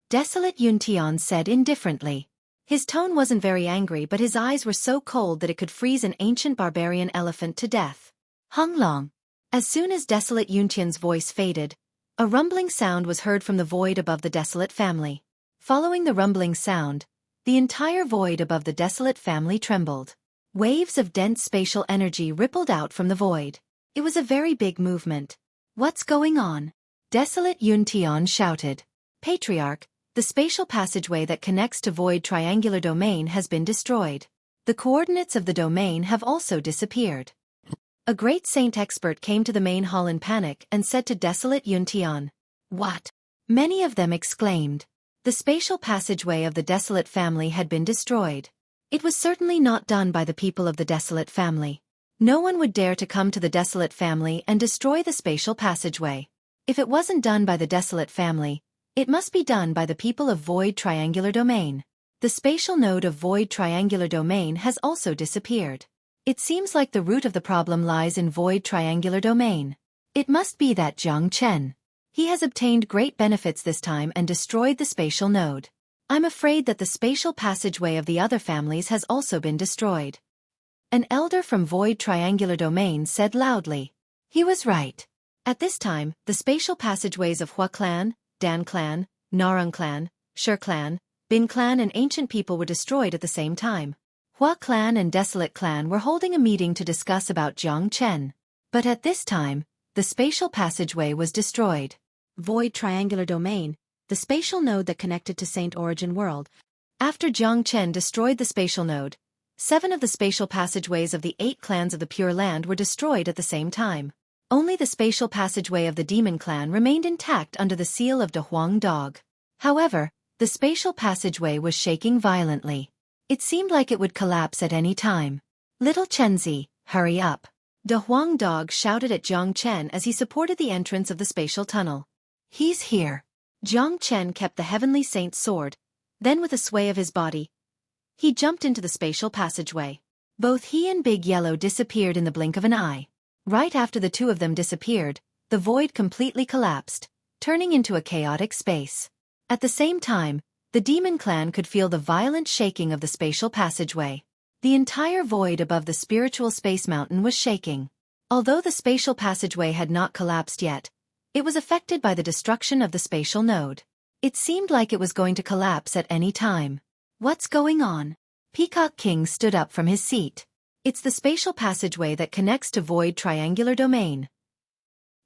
Desolate Yuntian said indifferently. His tone wasn't very angry, but his eyes were so cold that it could freeze an ancient barbarian elephant to death. Hung Long. As soon as Desolate Yuntian's voice faded, a rumbling sound was heard from the void above the Desolate family. Following the rumbling sound, the entire void above the Desolate family trembled. Waves of dense spatial energy rippled out from the void. It was a very big movement. What's going on? Desolate Yuntian shouted. Patriarch, the spatial passageway that connects to Void Triangular Domain has been destroyed. The coordinates of the domain have also disappeared. A great saint expert came to the main hall in panic and said to Desolate Yuntian. What? Many of them exclaimed. The spatial passageway of the Desolate family had been destroyed. It was certainly not done by the people of the Desolate family. No one would dare to come to the Desolate family and destroy the spatial passageway. If it wasn't done by the Desolate family, it must be done by the people of Void Triangular Domain. The spatial node of Void Triangular Domain has also disappeared. It seems like the root of the problem lies in Void Triangular Domain. It must be that Jiang Chen. He has obtained great benefits this time and destroyed the spatial node. I'm afraid that the spatial passageway of the other families has also been destroyed. An elder from Void Triangular Domain said loudly. He was right. At this time, the spatial passageways of Hua clan, Dan clan, Narang clan, Shi clan, Bin clan and ancient people were destroyed at the same time. Hua clan and Desolate clan were holding a meeting to discuss about Jiang Chen. But at this time, the spatial passageway was destroyed. Void Triangular Domain, the spatial node that connected to Saint Origin World. After Jiang Chen destroyed the spatial node, 7 of the spatial passageways of the 8 clans of the Pure Land were destroyed at the same time. Only the spatial passageway of the Demon clan remained intact under the seal of De Huang Dog. However, the spatial passageway was shaking violently. It seemed like it would collapse at any time. Little Chenzi, hurry up. De Huang Dog shouted at Jiang Chen as he supported the entrance of the spatial tunnel. He's here. Jiang Chen kept the Heavenly Saint's sword, then with a sway of his body, he jumped into the spatial passageway. Both he and Big Yellow disappeared in the blink of an eye. Right after the two of them disappeared, the void completely collapsed, turning into a chaotic space. At the same time, the Demon Clan could feel the violent shaking of the spatial passageway. The entire void above the spiritual space mountain was shaking. Although the spatial passageway had not collapsed yet, it was affected by the destruction of the spatial node. It seemed like it was going to collapse at any time. What's going on? Peacock King stood up from his seat. It's the spatial passageway that connects to Void Triangular Domain.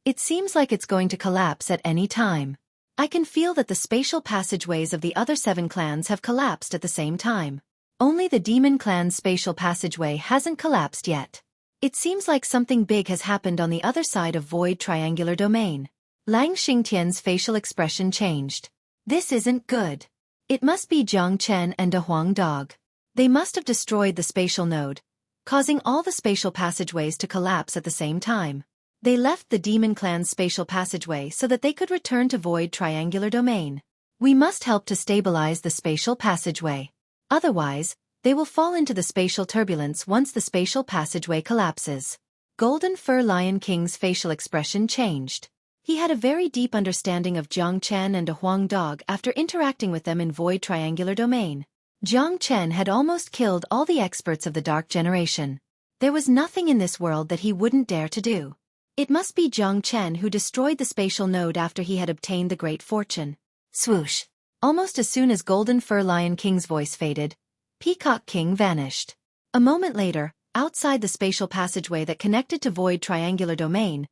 It seems like it's going to collapse at any time. I can feel that the spatial passageways of the other 7 clans have collapsed at the same time. Only the Demon Clan's spatial passageway hasn't collapsed yet. It seems like something big has happened on the other side of Void Triangular Domain. Lang Xingtian's facial expression changed. This isn't good. It must be Jiang Chen and De Huang Dog. They must have destroyed the spatial node, causing all the spatial passageways to collapse at the same time. They left the Demon Clan's spatial passageway so that they could return to Void Triangular Domain. We must help to stabilize the spatial passageway. Otherwise, they will fall into the spatial turbulence once the spatial passageway collapses. Golden Fur Lion King's facial expression changed. He had a very deep understanding of Jiang Chen and De Huang Dog after interacting with them in Void Triangular Domain. Jiang Chen had almost killed all the experts of the Dark Generation. There was nothing in this world that he wouldn't dare to do. It must be Jiang Chen who destroyed the spatial node after he had obtained the great fortune. Swoosh! Almost as soon as Golden Fur Lion King's voice faded, Peacock King vanished. A moment later, outside the spatial passageway that connected to Void Triangular Domain,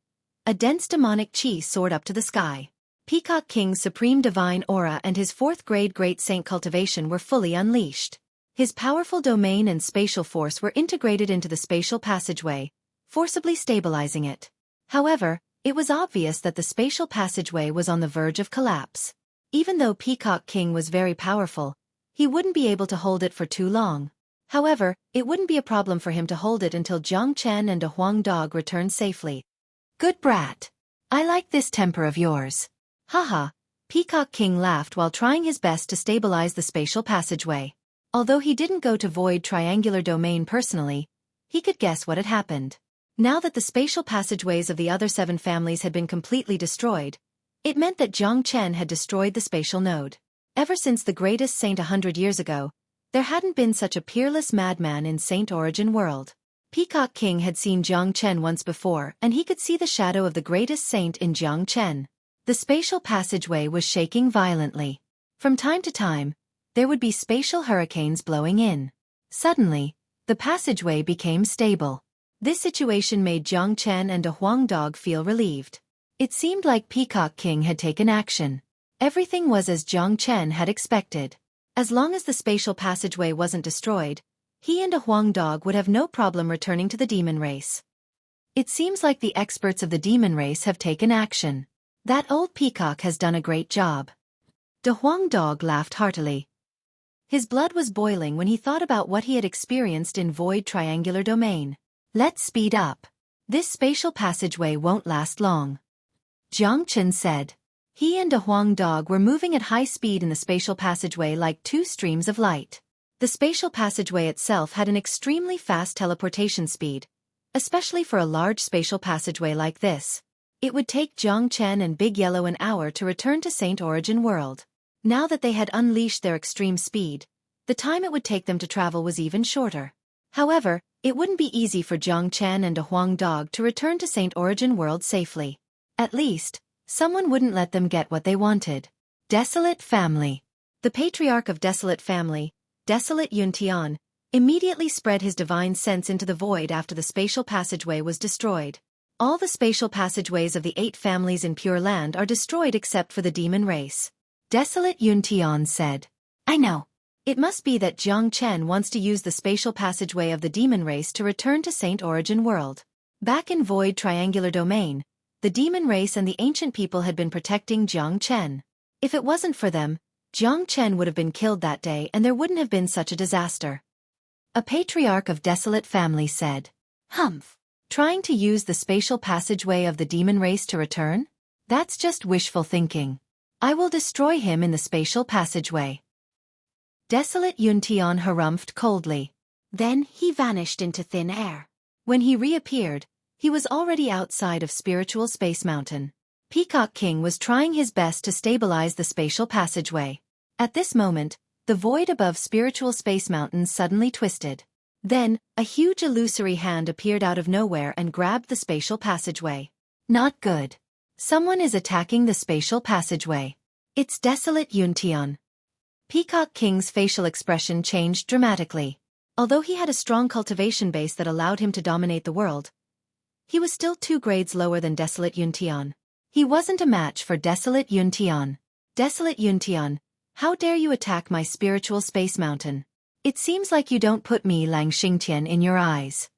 a dense demonic chi soared up to the sky. Peacock King's supreme divine aura and his 4th grade Great Saint cultivation were fully unleashed. His powerful domain and spatial force were integrated into the spatial passageway, forcibly stabilizing it. However, it was obvious that the spatial passageway was on the verge of collapse. Even though Peacock King was very powerful, he wouldn't be able to hold it for too long. However, it wouldn't be a problem for him to hold it until Jiang Chen and De Huang Dog returned safely. Good brat. I like this temper of yours. Haha, Peacock King laughed while trying his best to stabilize the spatial passageway. Although he didn't go to Void Triangular Domain personally, he could guess what had happened. Now that the spatial passageways of the other 7 families had been completely destroyed, it meant that Jiang Chen had destroyed the spatial node. Ever since the greatest saint 100 years ago, there hadn't been such a peerless madman in Saint Origin World. Peacock King had seen Jiang Chen once before and he could see the shadow of the greatest saint in Jiang Chen. The spatial passageway was shaking violently. From time to time, there would be spatial hurricanes blowing in. Suddenly, the passageway became stable. This situation made Jiang Chen and De Huang Dog feel relieved. It seemed like Peacock King had taken action. Everything was as Jiang Chen had expected. As long as the spatial passageway wasn't destroyed, he and a Huang dog would have no problem returning to the demon race. It seems like the experts of the demon race have taken action. That old peacock has done a great job. De Huang dog laughed heartily. His blood was boiling when he thought about what he had experienced in Void Triangular Domain. Let's speed up. This spatial passageway won't last long. Jiang Chen said. He and De Huang dog were moving at high speed in the spatial passageway like two streams of light. The spatial passageway itself had an extremely fast teleportation speed, especially for a large spatial passageway like this. It would take Jiang Chen and Big Yellow an hour to return to Saint Origin World. Now that they had unleashed their extreme speed, the time it would take them to travel was even shorter. However, it wouldn't be easy for Jiang Chen and a Huang dog to return to Saint Origin World safely. At least, someone wouldn't let them get what they wanted. Desolate Family. The patriarch of Desolate Family, Desolate Yuntian, immediately spread his divine sense into the void after the spatial passageway was destroyed. All the spatial passageways of the 8 families in Pure Land are destroyed except for the demon race. Desolate Yuntian said. I know. It must be that Jiang Chen wants to use the spatial passageway of the demon race to return to Saint Origin World. Back in Void Triangular Domain, the demon race and the ancient people had been protecting Jiang Chen. If it wasn't for them, Jiang Chen would have been killed that day and there wouldn't have been such a disaster. A patriarch of Desolate Family said. Humph. Trying to use the spatial passageway of the demon race to return? That's just wishful thinking. I will destroy him in the spatial passageway. Desolate Yuntian harumphed coldly. Then he vanished into thin air. When he reappeared, he was already outside of Spiritual Space Mountain. Peacock King was trying his best to stabilize the spatial passageway. At this moment, the void above Spiritual Space Mountain suddenly twisted. Then, a huge illusory hand appeared out of nowhere and grabbed the spatial passageway. Not good. Someone is attacking the spatial passageway. It's Desolate Yuntian. Peacock King's facial expression changed dramatically. Although he had a strong cultivation base that allowed him to dominate the world, he was still 2 grades lower than Desolate Yuntian. He wasn't a match for Desolate Yuntian. Desolate Yuntian, how dare you attack my Spiritual Space Mountain? It seems like you don't put me Lang Xingtian in your eyes.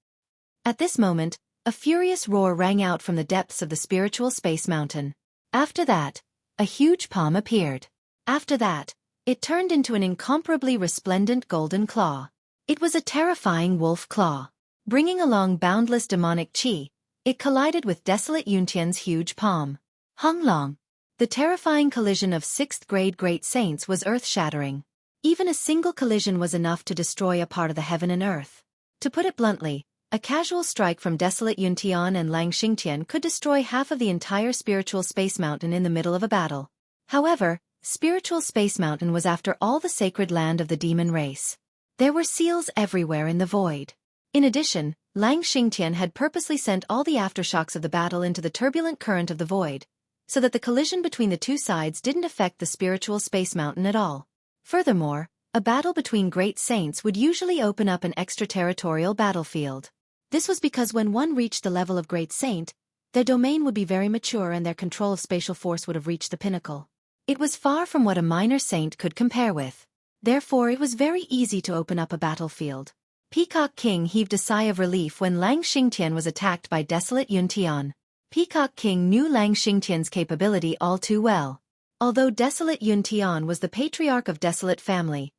At this moment, a furious roar rang out from the depths of the Spiritual Space Mountain. After that, a huge palm appeared. After that, it turned into an incomparably resplendent golden claw. It was a terrifying wolf claw. Bringing along boundless demonic qi, it collided with Desolate Yuntian's huge palm. Honglong. The terrifying collision of 6th grade great saints was earth-shattering. Even a single collision was enough to destroy a part of the heaven and earth. To put it bluntly, a casual strike from Desolate Yuntian and Lang Xingtian could destroy half of the entire Spiritual Space Mountain in the middle of a battle. However, Spiritual Space Mountain was after all the sacred land of the demon race. There were seals everywhere in the void. In addition, Lang Xingtian had purposely sent all the aftershocks of the battle into the turbulent current of the void, so that the collision between the 2 sides didn't affect the Spiritual Space Mountain at all. Furthermore, a battle between great saints would usually open up an extraterritorial battlefield. This was because when one reached the level of great saint, their domain would be very mature and their control of spatial force would have reached the pinnacle. It was far from what a minor saint could compare with. Therefore it was very easy to open up a battlefield. Peacock King heaved a sigh of relief when Lang Xingtian was attacked by Desolate Yuntian. Peacock King knew Lang Xingtian's capability all too well. Although Desolate Yuntian was the patriarch of Desolate Family,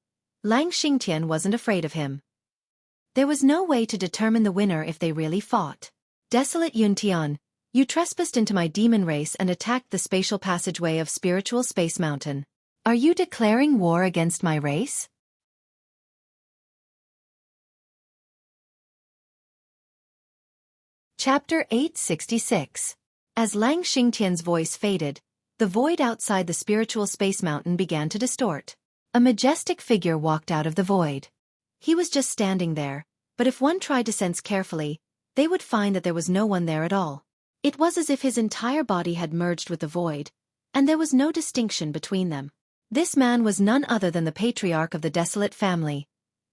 Lang Xingtian wasn't afraid of him. There was no way to determine the winner if they really fought. Desolate Yuntian, you trespassed into my demon race and attacked the spatial passageway of Spiritual Space Mountain. Are you declaring war against my race? Chapter 866. As Lang Xingtian's voice faded, the void outside the Spiritual Space Mountain began to distort. A majestic figure walked out of the void. He was just standing there, but if one tried to sense carefully, they would find that there was no one there at all. It was as if his entire body had merged with the void, and there was no distinction between them. This man was none other than the patriarch of the Desolate Family,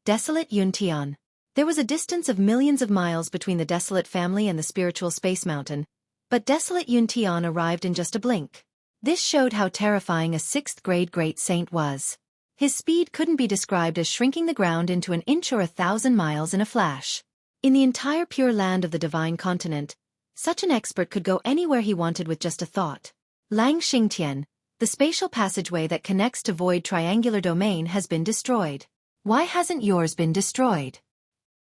Desolate Yuntian. There was a distance of millions of miles between the Desolate Family and the Spiritual Space Mountain, But desolate Yuntian arrived in just a blink. This showed how terrifying a 6th-grade great saint was. His speed couldn't be described as shrinking the ground into an inch or 1,000 miles in a flash. In the entire pure land of the divine continent, such an expert could go anywhere he wanted with just a thought. Lang Xingtian, the spatial passageway that connects to Void Triangular Domain has been destroyed. Why hasn't yours been destroyed?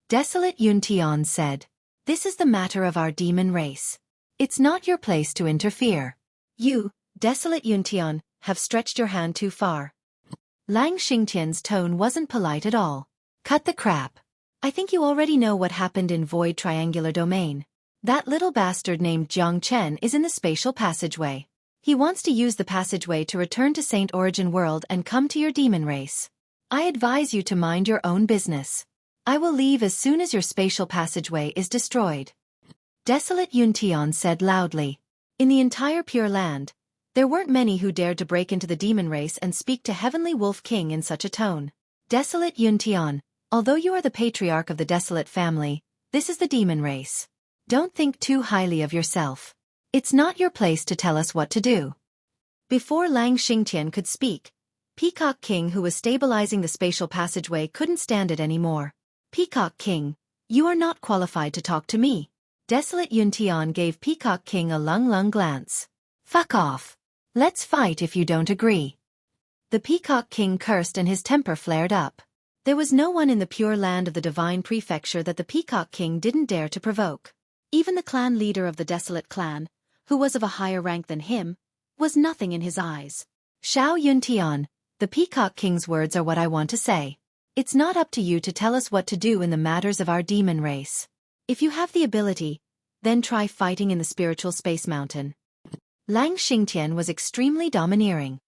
Desolate Yuntian said. This is the matter of our demon race. It's not your place to interfere. You, Desolate Yuntian, have stretched your hand too far. Lang Xingtian's tone wasn't polite at all. Cut the crap. I think you already know what happened in Void Triangular Domain. That little bastard named Jiang Chen is in the spatial passageway. He wants to use the passageway to return to Saint Origin World and come to your demon race. I advise you to mind your own business. I will leave as soon as your spatial passageway is destroyed. Desolate Yuntian said loudly. In the entire Pure Land, there weren't many who dared to break into the demon race and speak to Heavenly Wolf King in such a tone. Desolate Yuntian, although you are the patriarch of the Desolate family, this is the demon race. Don't think too highly of yourself. It's not your place to tell us what to do. Before Lang Xingtian could speak, Peacock King, who was stabilizing the spatial passageway, couldn't stand it anymore. Peacock King, you are not qualified to talk to me. Desolate Yuntian gave Peacock King a lung glance. Fuck off. Let's fight if you don't agree. The Peacock King cursed and his temper flared up. There was no one in the pure land of the divine prefecture that the Peacock King didn't dare to provoke. Even the clan leader of the Desolate clan, who was of a higher rank than him, was nothing in his eyes. Xiao Yuntian, the Peacock King's words are what I want to say. It's not up to you to tell us what to do in the matters of our demon race. If you have the ability, then try fighting in the spiritual space mountain. Lang Xingtian was extremely domineering.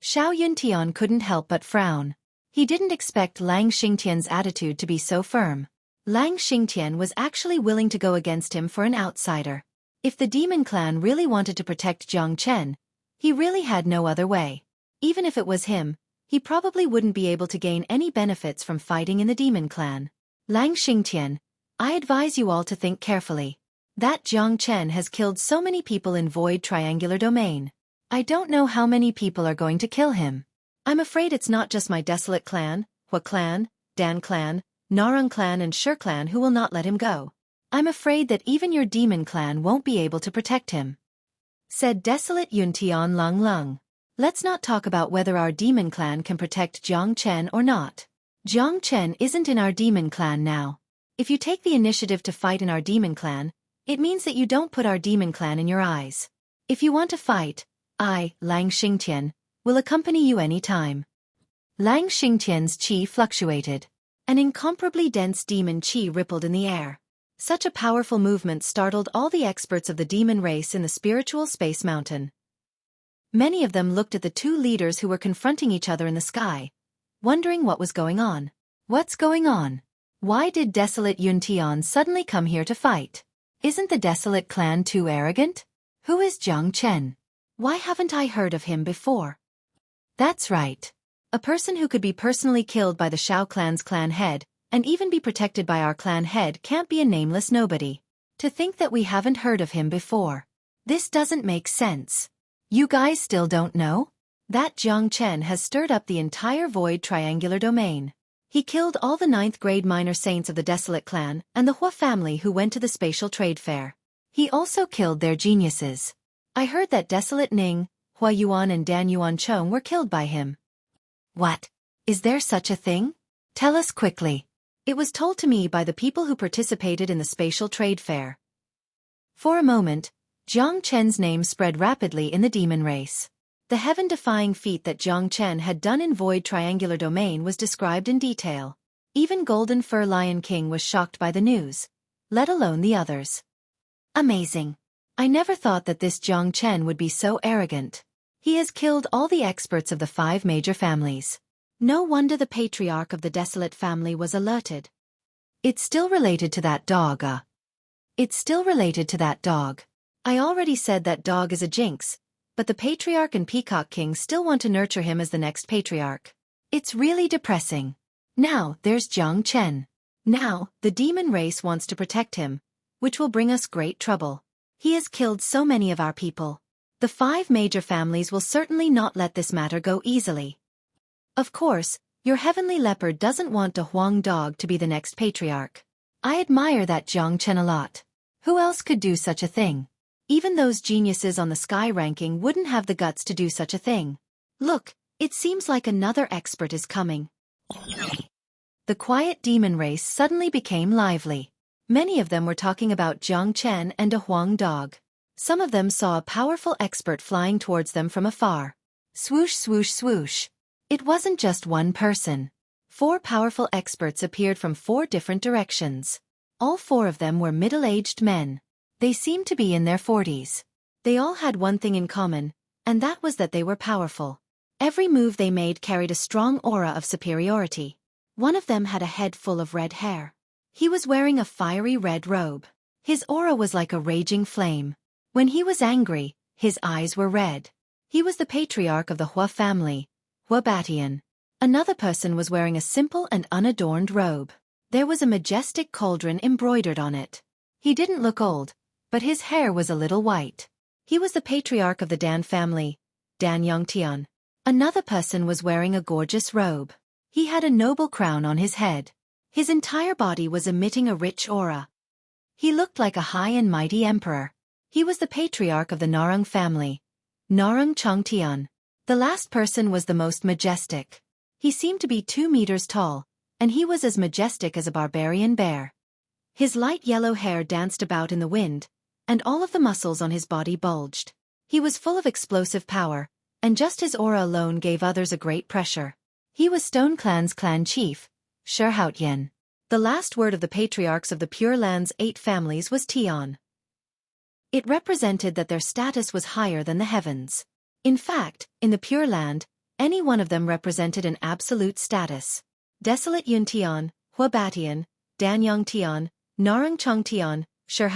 Xiao Yuntian couldn't help but frown. He didn't expect Lang Xingtian's attitude to be so firm. Lang Xingtian was actually willing to go against him for an outsider. If the demon clan really wanted to protect Jiang Chen, he really had no other way. Even if it was him, he probably wouldn't be able to gain any benefits from fighting in the demon clan. Lang Xingtian, I advise you all to think carefully. That Jiang Chen has killed so many people in Void Triangular Domain. I don't know how many people are going to kill him. I'm afraid it's not just my Desolate clan, Hua clan, Dan clan, Narang clan and Shi clan who will not let him go. I'm afraid that even your demon clan won't be able to protect him. Said Desolate Yuntian Lung. Let's not talk about whether our demon clan can protect Jiang Chen or not. Jiang Chen isn't in our demon clan now. If you take the initiative to fight in our demon clan, it means that you don't put our demon clan in your eyes. If you want to fight, I, Lang Xingtian, will accompany you any time. Lang Xingtian's qi fluctuated. An incomparably dense demon qi rippled in the air. Such a powerful movement startled all the experts of the demon race in the spiritual space mountain. Many of them looked at the two leaders who were confronting each other in the sky, wondering what was going on. What's going on? Why did Desolate Yuntian suddenly come here to fight? Isn't the Desolate clan too arrogant? Who is Jiang Chen? Why haven't I heard of him before? That's right. A person who could be personally killed by the Shao clan's clan head, and even be protected by our clan head can't be a nameless nobody. To think that we haven't heard of him before. This doesn't make sense. You guys still don't know? That Jiang Chen has stirred up the entire Void Triangular Domain. He killed all the 9th grade minor saints of the Desolate clan and the Hua family who went to the spatial trade fair. He also killed their geniuses. I heard that Desolate Ning, Hua Yuan and Dan Yuan Chong were killed by him. What? Is there such a thing? Tell us quickly. It was told to me by the people who participated in the spatial trade fair. For a moment, Jiang Chen's name spread rapidly in the demon race. The heaven-defying feat that Jiang Chen had done in Void Triangular Domain was described in detail. Even Golden Fur Lion King was shocked by the news, let alone the others. Amazing. I never thought that this Jiang Chen would be so arrogant. He has killed all the experts of the 5 major families. No wonder the patriarch of the Desolate family was alerted. It's still related to that dog, It's still related to that dog. I already said that dog is a jinx, but the Patriarch and Peacock King still want to nurture him as the next patriarch. It's really depressing. Now, there's Jiang Chen. Now, the demon race wants to protect him, which will bring us great trouble. He has killed so many of our people. The 5 major families will certainly not let this matter go easily. Of course, your heavenly leopard doesn't want a Huang dog to be the next patriarch. I admire that Jiang Chen a lot. Who else could do such a thing? Even those geniuses on the sky ranking wouldn't have the guts to do such a thing. Look, it seems like another expert is coming. The quiet demon race suddenly became lively. Many of them were talking about Jiang Chen and a Huang dog. Some of them saw a powerful expert flying towards them from afar. Swoosh, swoosh, swoosh. It wasn't just one person. 4 powerful experts appeared from 4 different directions. All 4 of them were middle-aged men. They seemed to be in their 40s. They all had one thing in common, and that was that they were powerful. Every move they made carried a strong aura of superiority. One of them had a head full of red hair. He was wearing a fiery red robe. His aura was like a raging flame. When he was angry, his eyes were red. He was the patriarch of the Hua family, Hua Batian. Another person was wearing a simple and unadorned robe. There was a majestic cauldron embroidered on it. He didn't look old, but his hair was a little white. He was the patriarch of the Dan family, Dan Yongtian. Another person was wearing a gorgeous robe. He had a noble crown on his head. His entire body was emitting a rich aura. He looked like a high and mighty emperor. He was the patriarch of the Narang family, Narang Chongtian. The last person was the most majestic. He seemed to be 2 meters tall, and he was as majestic as a barbarian bear. His light yellow hair danced about in the wind, and all of the muscles on his body bulged. He was full of explosive power, and just his aura alone gave others a great pressure. He was Stone Clan's clan chief, Shi. The last word of the patriarchs of the Pure Land's 8 families was Tian. It represented that their status was higher than the heavens. In fact, in the Pure Land, any one of them represented an absolute status. Desolate Yun Tian, Hua Batian, Dan Yang Tian, Narang Chong Tian, Shi.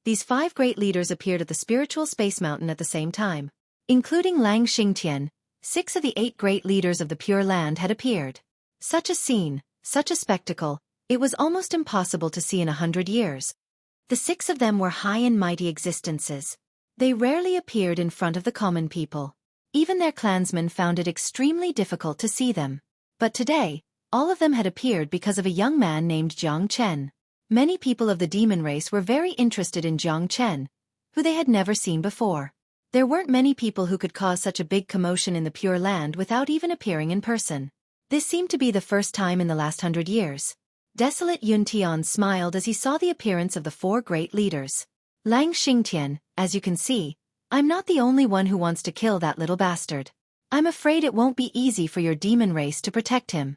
These 5 great leaders appeared at the spiritual space mountain at the same time. Including Lang Xingtian, 6 of the 8 great leaders of the Pure Land had appeared. Such a scene, such a spectacle, it was almost impossible to see in 100 years. The 6 of them were high and mighty existences. They rarely appeared in front of the common people. Even their clansmen found it extremely difficult to see them. But today, all of them had appeared because of a young man named Jiang Chen. Many people of the demon race were very interested in Jiang Chen, who they had never seen before. There weren't many people who could cause such a big commotion in the Pure Land without even appearing in person. This seemed to be the first time in the last 100 years. Desolate Yun Tian smiled as he saw the appearance of the 4 great leaders. Lang Xingtian, as you can see, I'm not the only one who wants to kill that little bastard. I'm afraid it won't be easy for your demon race to protect him.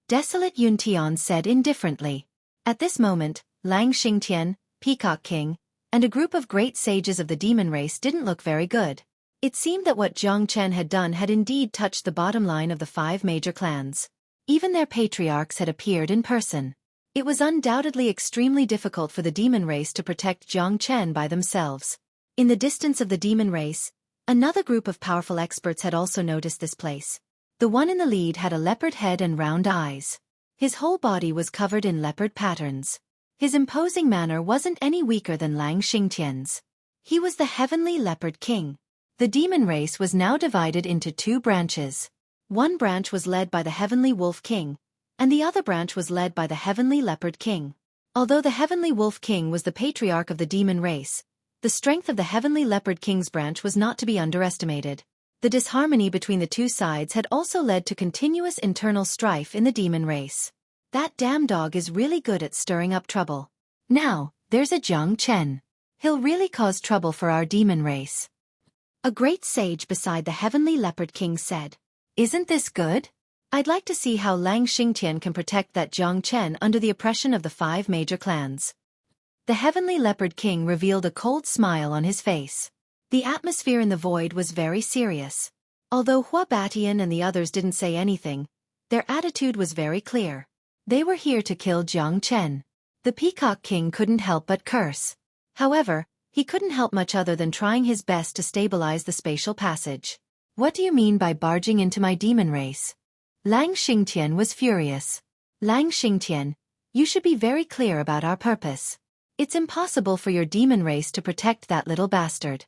Desolate Yun Tian said indifferently. At this moment, Lang Xingtian, Peacock King, and a group of great sages of the demon race didn't look very good. It seemed that what Jiang Chen had done had indeed touched the bottom line of the 5 major clans. Even their patriarchs had appeared in person. It was undoubtedly extremely difficult for the demon race to protect Jiang Chen by themselves. In the distance of the demon race, another group of powerful experts had also noticed this place. The one in the lead had a leopard head and round eyes. His whole body was covered in leopard patterns. His imposing manner wasn't any weaker than Lang Xingtian's. He was the Heavenly Leopard King. The demon race was now divided into 2 branches. One branch was led by the Heavenly Wolf King, and the other branch was led by the Heavenly Leopard King. Although the Heavenly Wolf King was the patriarch of the demon race, the strength of the Heavenly Leopard King's branch was not to be underestimated. The disharmony between the 2 sides had also led to continuous internal strife in the demon race. That damn dog is really good at stirring up trouble. Now, there's a Jiang Chen. He'll really cause trouble for our demon race. A great sage beside the Heavenly Leopard King said, "Isn't this good? I'd like to see how Lang Xingtian can protect that Jiang Chen under the oppression of the 5 major clans." The Heavenly Leopard King revealed a cold smile on his face. The atmosphere in the void was very serious. Although Hua Batian and the others didn't say anything, their attitude was very clear. They were here to kill Jiang Chen. The Peacock King couldn't help but curse. However, he couldn't help much other than trying his best to stabilize the spatial passage. "What do you mean by barging into my demon race?" Lang Xingtian was furious. "Lang Xingtian, you should be very clear about our purpose. It's impossible for your demon race to protect that little bastard.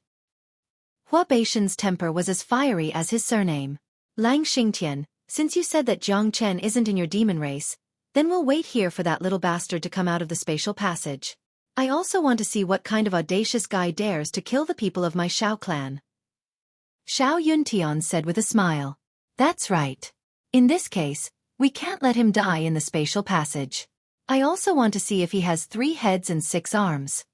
Hua Baishan's temper was as fiery as his surname. Lang Xingtian, since you said that Jiang Chen isn't in your demon race, then we'll wait here for that little bastard to come out of the spatial passage. I also want to see what kind of audacious guy dares to kill the people of my Shao clan. Xiao Yuntian said with a smile. That's right. In this case, we can't let him die in the spatial passage. I also want to see if he has 3 heads and 6 arms.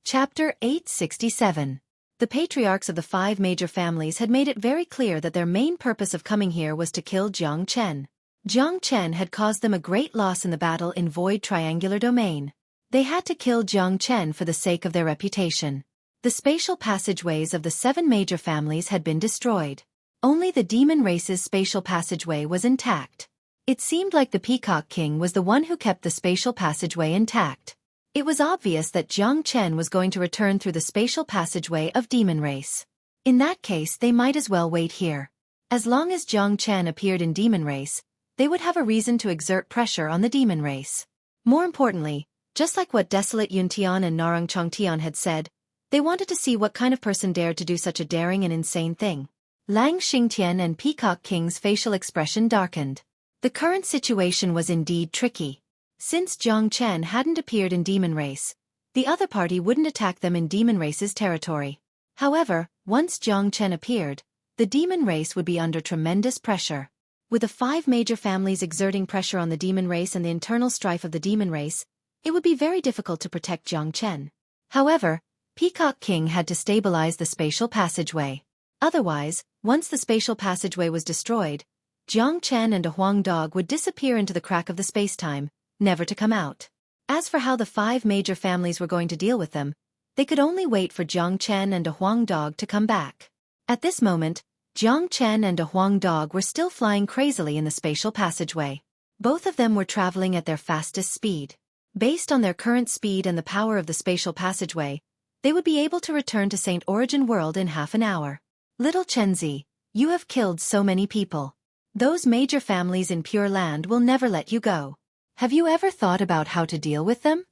Chapter 867. The patriarchs of the 5 major families had made it very clear that their main purpose of coming here was to kill Jiang Chen. Jiang Chen had caused them a great loss in the battle in Void Triangular Domain. They had to kill Jiang Chen for the sake of their reputation. The spatial passageways of the 7 major families had been destroyed. Only the demon race's spatial passageway was intact. It seemed like the Peacock King was the one who kept the spatial passageway intact. It was obvious that Jiang Chen was going to return through the spatial passageway of demon race. In that case, they might as well wait here. As long as Jiang Chen appeared in demon race, they would have a reason to exert pressure on the demon race. More importantly, just like what Desolate Yuntian and Narang Chongtian had said, they wanted to see what kind of person dared to do such a daring and insane thing. Lang Xingtian and Peacock King's facial expression darkened. The current situation was indeed tricky. Since Jiang Chen hadn't appeared in demon race, the other party wouldn't attack them in demon race's territory. However, once Jiang Chen appeared, the demon race would be under tremendous pressure. With the 5 major families exerting pressure on the demon race and the internal strife of the demon race, it would be very difficult to protect Jiang Chen. However, Peacock King had to stabilize the spatial passageway. Otherwise, once the spatial passageway was destroyed, Jiang Chen and a Huang dog would disappear into the crack of the spacetime, never to come out. As for how the 5 major families were going to deal with them, they could only wait for Jiang Chen and a Huang dog to come back. At this moment, Jiang Chen and a Huang dog were still flying crazily in the spatial passageway. Both of them were traveling at their fastest speed. Based on their current speed and the power of the spatial passageway, they would be able to return to Saint Origin World in half an hour. Little Chenzi, you have killed so many people. Those major families in Pure Land will never let you go. Have you ever thought about how to deal with them?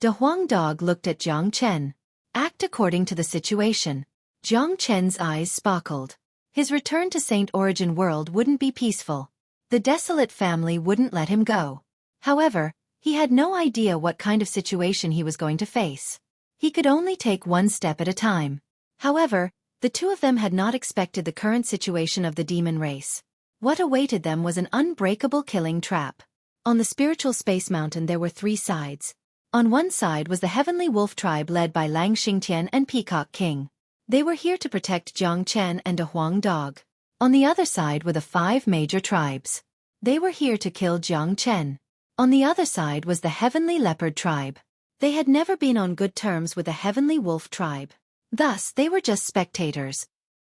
De Huang dog looked at Jiang Chen. Act according to the situation. Jiang Chen's eyes sparkled. His return to Saint Origin World wouldn't be peaceful. The Desolate family wouldn't let him go. However, he had no idea what kind of situation he was going to face. He could only take one step at a time. However, the 2 of them had not expected the current situation of the demon race. What awaited them was an unbreakable killing trap. On the spiritual space mountain there were 3 sides. On one side was the Heavenly Wolf tribe led by Lang Xingtian and Peacock King. They were here to protect Jiang Chen and a Huang dog. On the other side were the 5 major tribes. They were here to kill Jiang Chen. On the other side was the Heavenly Leopard tribe. They had never been on good terms with the Heavenly Wolf tribe. Thus, they were just spectators.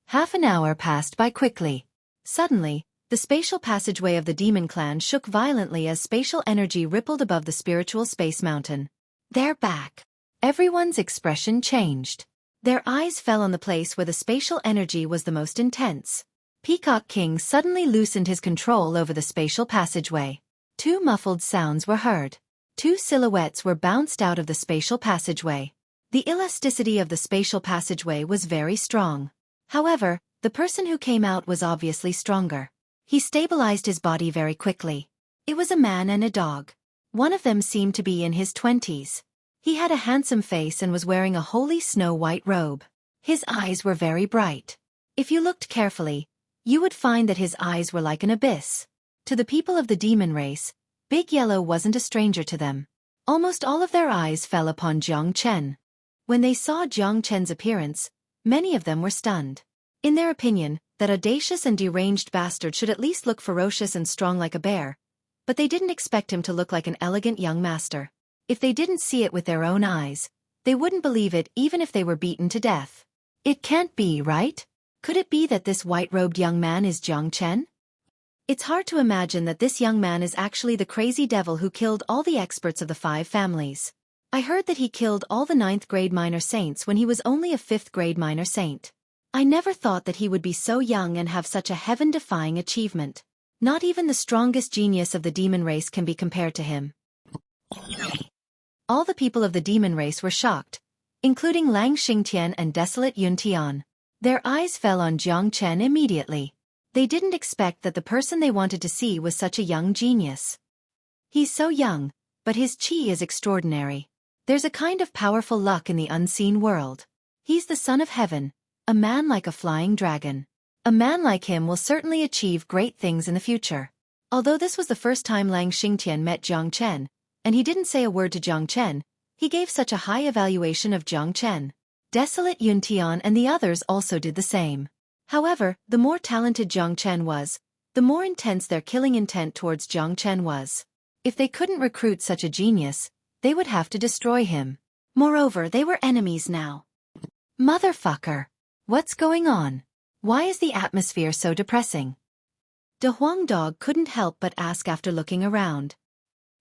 Half an hour passed by quickly. Suddenly, the spatial passageway of the demon clan shook violently as spatial energy rippled above the spiritual space mountain. They're back. Everyone's expression changed. Their eyes fell on the place where the spatial energy was the most intense. Peacock King suddenly loosened his control over the spatial passageway. 2 muffled sounds were heard. 2 silhouettes were bounced out of the spatial passageway. The elasticity of the spatial passageway was very strong. However, the person who came out was obviously stronger. He stabilized his body very quickly. It was a man and a dog. One of them seemed to be in his 20s. He had a handsome face and was wearing a holy snow-white robe. His eyes were very bright. If you looked carefully, you would find that his eyes were like an abyss. To the people of the demon race, Big Yellow wasn't a stranger to them. Almost all of their eyes fell upon Jiang Chen. When they saw Jiang Chen's appearance, many of them were stunned. In their opinion, that audacious and deranged bastard should at least look ferocious and strong like a bear, but they didn't expect him to look like an elegant young master. If they didn't see it with their own eyes, they wouldn't believe it even if they were beaten to death. It can't be, right? Could it be that this white-robed young man is Jiang Chen? It's hard to imagine that this young man is actually the crazy devil who killed all the experts of the 5 families. I heard that he killed all the 9th grade minor saints when he was only a 5th grade minor saint. I never thought that he would be so young and have such a heaven-defying achievement. Not even the strongest genius of the demon race can be compared to him. All the people of the demon race were shocked, including Lang Xingtian and Desolate Yuntian. Their eyes fell on Jiang Chen immediately. They didn't expect that the person they wanted to see was such a young genius. He's so young, but his chi is extraordinary. There's a kind of powerful luck in the unseen world. He's the son of heaven, a man like a flying dragon. A man like him will certainly achieve great things in the future. Although this was the first time Lang Xingtian met Jiang Chen, and he didn't say a word to Jiang Chen, he gave such a high evaluation of Jiang Chen. Desolate Yuntian and the others also did the same. However, the more talented Jiang Chen was, the more intense their killing intent towards Jiang Chen was. If they couldn't recruit such a genius, they would have to destroy him. Moreover, they were enemies now. Motherfucker! What's going on? Why is the atmosphere so depressing? De Huang Dog couldn't help but ask after looking around.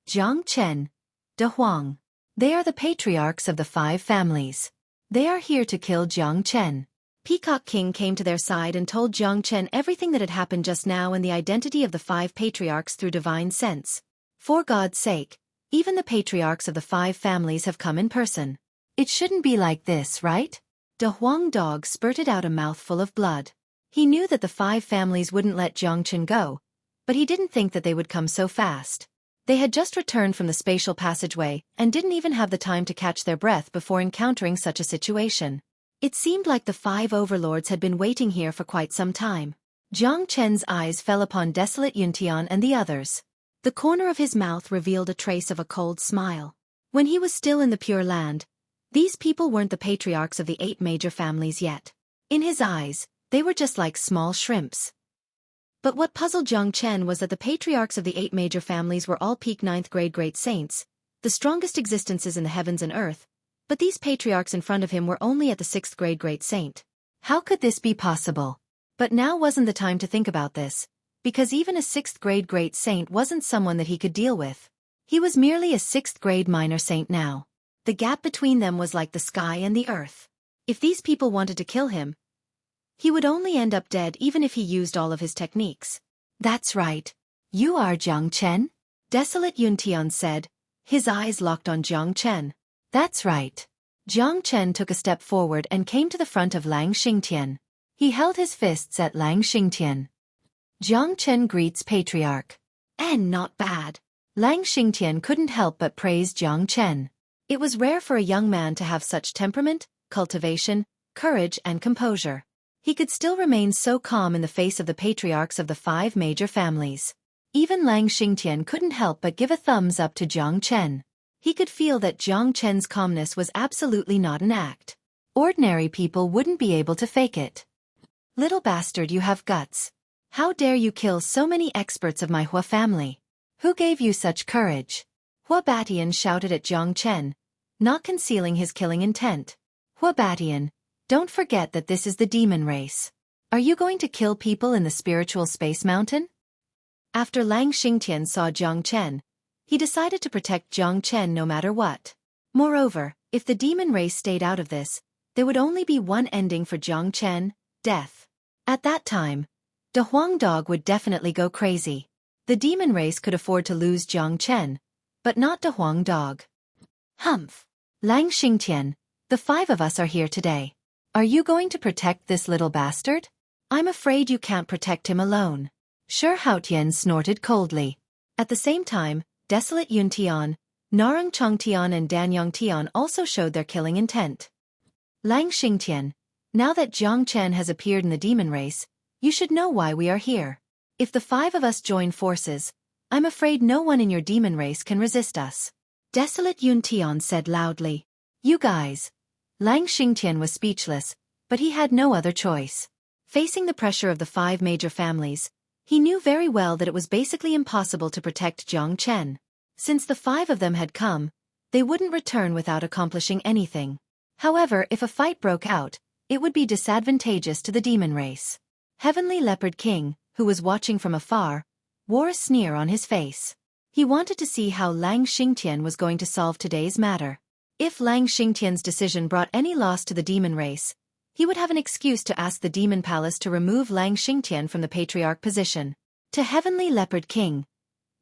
Jiang Chen, De Huang. They are the patriarchs of the 5 families. They are here to kill Jiang Chen. Peacock King came to their side and told Jiang Chen everything that had happened just now and the identity of the 5 patriarchs through divine sense. For God's sake, even the patriarchs of the 5 families have come in person. It shouldn't be like this, right? De Huang Dog spurted out a mouthful of blood. He knew that the 5 families wouldn't let Jiang Chen go, but he didn't think that they would come so fast. They had just returned from the spatial passageway and didn't even have the time to catch their breath before encountering such a situation. It seemed like the 5 overlords had been waiting here for quite some time. Jiang Chen's eyes fell upon Desolate Yuntian and the others. The corner of his mouth revealed a trace of a cold smile. When he was still in the Pure Land, these people weren't the patriarchs of the 8 major families yet. In his eyes, they were just like small shrimps. But what puzzled Jiang Chen was that the patriarchs of the 8 major families were all peak 9th grade great saints, the strongest existences in the heavens and earth, but these patriarchs in front of him were only at the 6th grade great saint. How could this be possible? But now wasn't the time to think about this, because even a 6th grade great saint wasn't someone that he could deal with. He was merely a 6th grade minor saint now. The gap between them was like the sky and the earth. If these people wanted to kill him, he would only end up dead even if he used all of his techniques. That's right. You are Jiang Chen? Desolate Yuntian said, his eyes locked on Jiang Chen. That's right. Jiang Chen took a step forward and came to the front of Lang Xingtian. He held his fists at Lang Xingtian. Jiang Chen greets Patriarch. And not bad. Lang Xingtian couldn't help but praise Jiang Chen. It was rare for a young man to have such temperament, cultivation, courage and composure. He could still remain so calm in the face of the patriarchs of the 5 major families. Even Lang Xingtian couldn't help but give a thumbs up to Jiang Chen. He could feel that Jiang Chen's calmness was absolutely not an act. Ordinary people wouldn't be able to fake it. Little bastard, you have guts. How dare you kill so many experts of my Hua family? Who gave you such courage? Hua Batian shouted at Jiang Chen, not concealing his killing intent. Hua Batian, don't forget that this is the demon race. Are you going to kill people in the spiritual space mountain? After Lang Xingtian saw Jiang Chen, he decided to protect Jiang Chen no matter what. Moreover, if the demon race stayed out of this, there would only be one ending for Jiang Chen, death. At that time, De Huang Dog would definitely go crazy. The demon race could afford to lose Jiang Chen, but not De Huang Dog. Humph. Lang Xingtian, the 5 of us are here today. Are you going to protect this little bastard? I'm afraid you can't protect him alone. Shi Haotian snorted coldly. At the same time, Desolate Yuntian, Narang Chongtian and Danyang Tian also showed their killing intent. Lang Xingtian, now that Jiang Chen has appeared in the demon race, you should know why we are here. If the 5 of us join forces, I'm afraid no one in your demon race can resist us. Desolate Yuntian said loudly. You guys. Lang Xingtian was speechless, but he had no other choice. Facing the pressure of the 5 major families, he knew very well that it was basically impossible to protect Jiang Chen. Since the 5 of them had come, they wouldn't return without accomplishing anything. However, if a fight broke out, it would be disadvantageous to the demon race. Heavenly Leopard King, who was watching from afar, wore a sneer on his face. He wanted to see how Lang Xingtian was going to solve today's matter. If Lang Xingtian's decision brought any loss to the demon race, He would have an excuse to ask the Demon Palace to remove Lang Xingtian from the Patriarch position. To Heavenly Leopard King,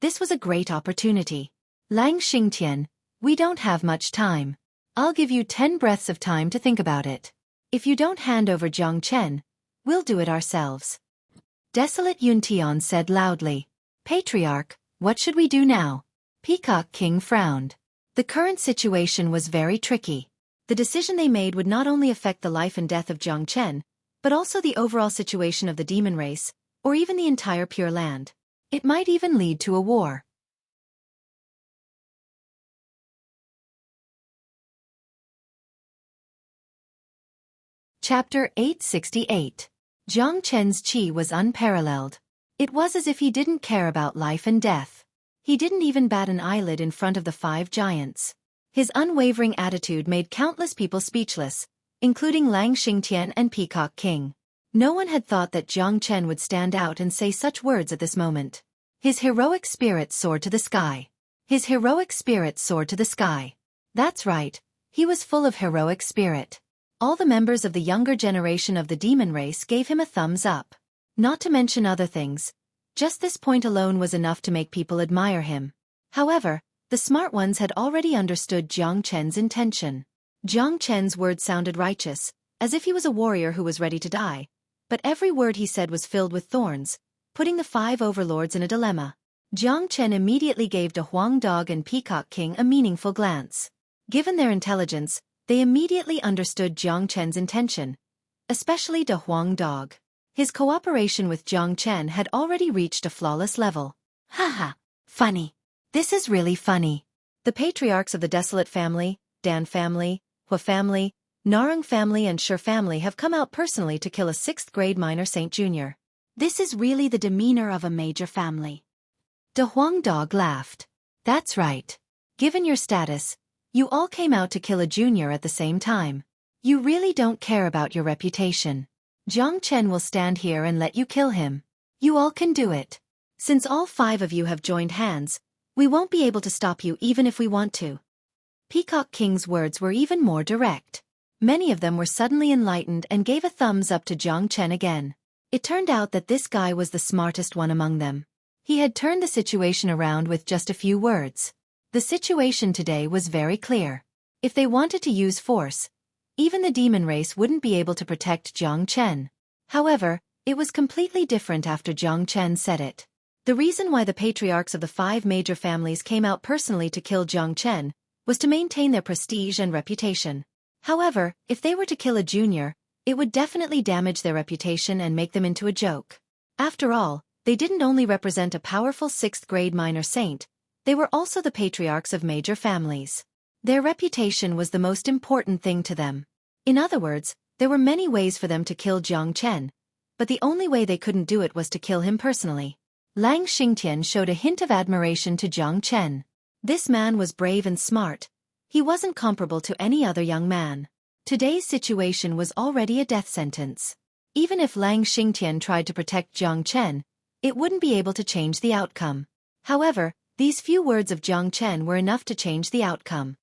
this was a great opportunity. Lang Xingtian, we don't have much time. I'll give you 10 breaths of time to think about it. If you don't hand over Jiang Chen, we'll do it ourselves. Desolate Yuntian said loudly. Patriarch, what should we do now? Peacock King frowned. The current situation was very tricky. The decision they made would not only affect the life and death of Jiang Chen, but also the overall situation of the demon race, or even the entire Pure Land. It might even lead to a war. Chapter 868. Jiang Chen's qi was unparalleled. It was as if he didn't care about life and death. He didn't even bat an eyelid in front of the 5 giants. His unwavering attitude made countless people speechless, including Lang Xingtian and Peacock King. No one had thought that Jiang Chen would stand out and say such words at this moment. His heroic spirit soared to the sky. His heroic spirit soared to the sky. That's right, he was full of heroic spirit. All the members of the younger generation of the demon race gave him a thumbs up. Not to mention other things. Just this point alone was enough to make people admire him. However, the smart ones had already understood Jiang Chen's intention. Jiang Chen's words sounded righteous, as if he was a warrior who was ready to die. But every word he said was filled with thorns, putting the 5 overlords in a dilemma. Jiang Chen immediately gave De Huang Dog and Peacock King a meaningful glance. Given their intelligence, they immediately understood Jiang Chen's intention, especially De Huang Dog. His cooperation with Jiang Chen had already reached a flawless level. Haha, funny. This is really funny. The patriarchs of the Desolate family, Dan family, Hua family, Narang family and Shi family have come out personally to kill a 6th grade minor Saint Junior. This is really the demeanor of a major family. De Huang Dog laughed. That's right. Given your status, you all came out to kill a junior at the same time. You really don't care about your reputation. Jiang Chen will stand here and let you kill him. You all can do it. Since all 5 of you have joined hands, we won't be able to stop you even if we want to. Peacock King's words were even more direct. Many of them were suddenly enlightened and gave a thumbs up to Jiang Chen again. It turned out that this guy was the smartest one among them. He had turned the situation around with just a few words. The situation today was very clear. If they wanted to use force, even the demon race wouldn't be able to protect Jiang Chen. However, it was completely different after Jiang Chen said it. The reason why the patriarchs of the 5 major families came out personally to kill Jiang Chen was to maintain their prestige and reputation. However, if they were to kill a junior, it would definitely damage their reputation and make them into a joke. After all, they didn't only represent a powerful 6th grade minor saint, they were also the patriarchs of major families. Their reputation was the most important thing to them. In other words, there were many ways for them to kill Jiang Chen, but the only way they couldn't do it was to kill him personally. Lang Xingtian showed a hint of admiration to Jiang Chen. This man was brave and smart. He wasn't comparable to any other young man. Today's situation was already a death sentence. Even if Lang Xingtian tried to protect Jiang Chen, it wouldn't be able to change the outcome. However, these few words of Jiang Chen were enough to change the outcome.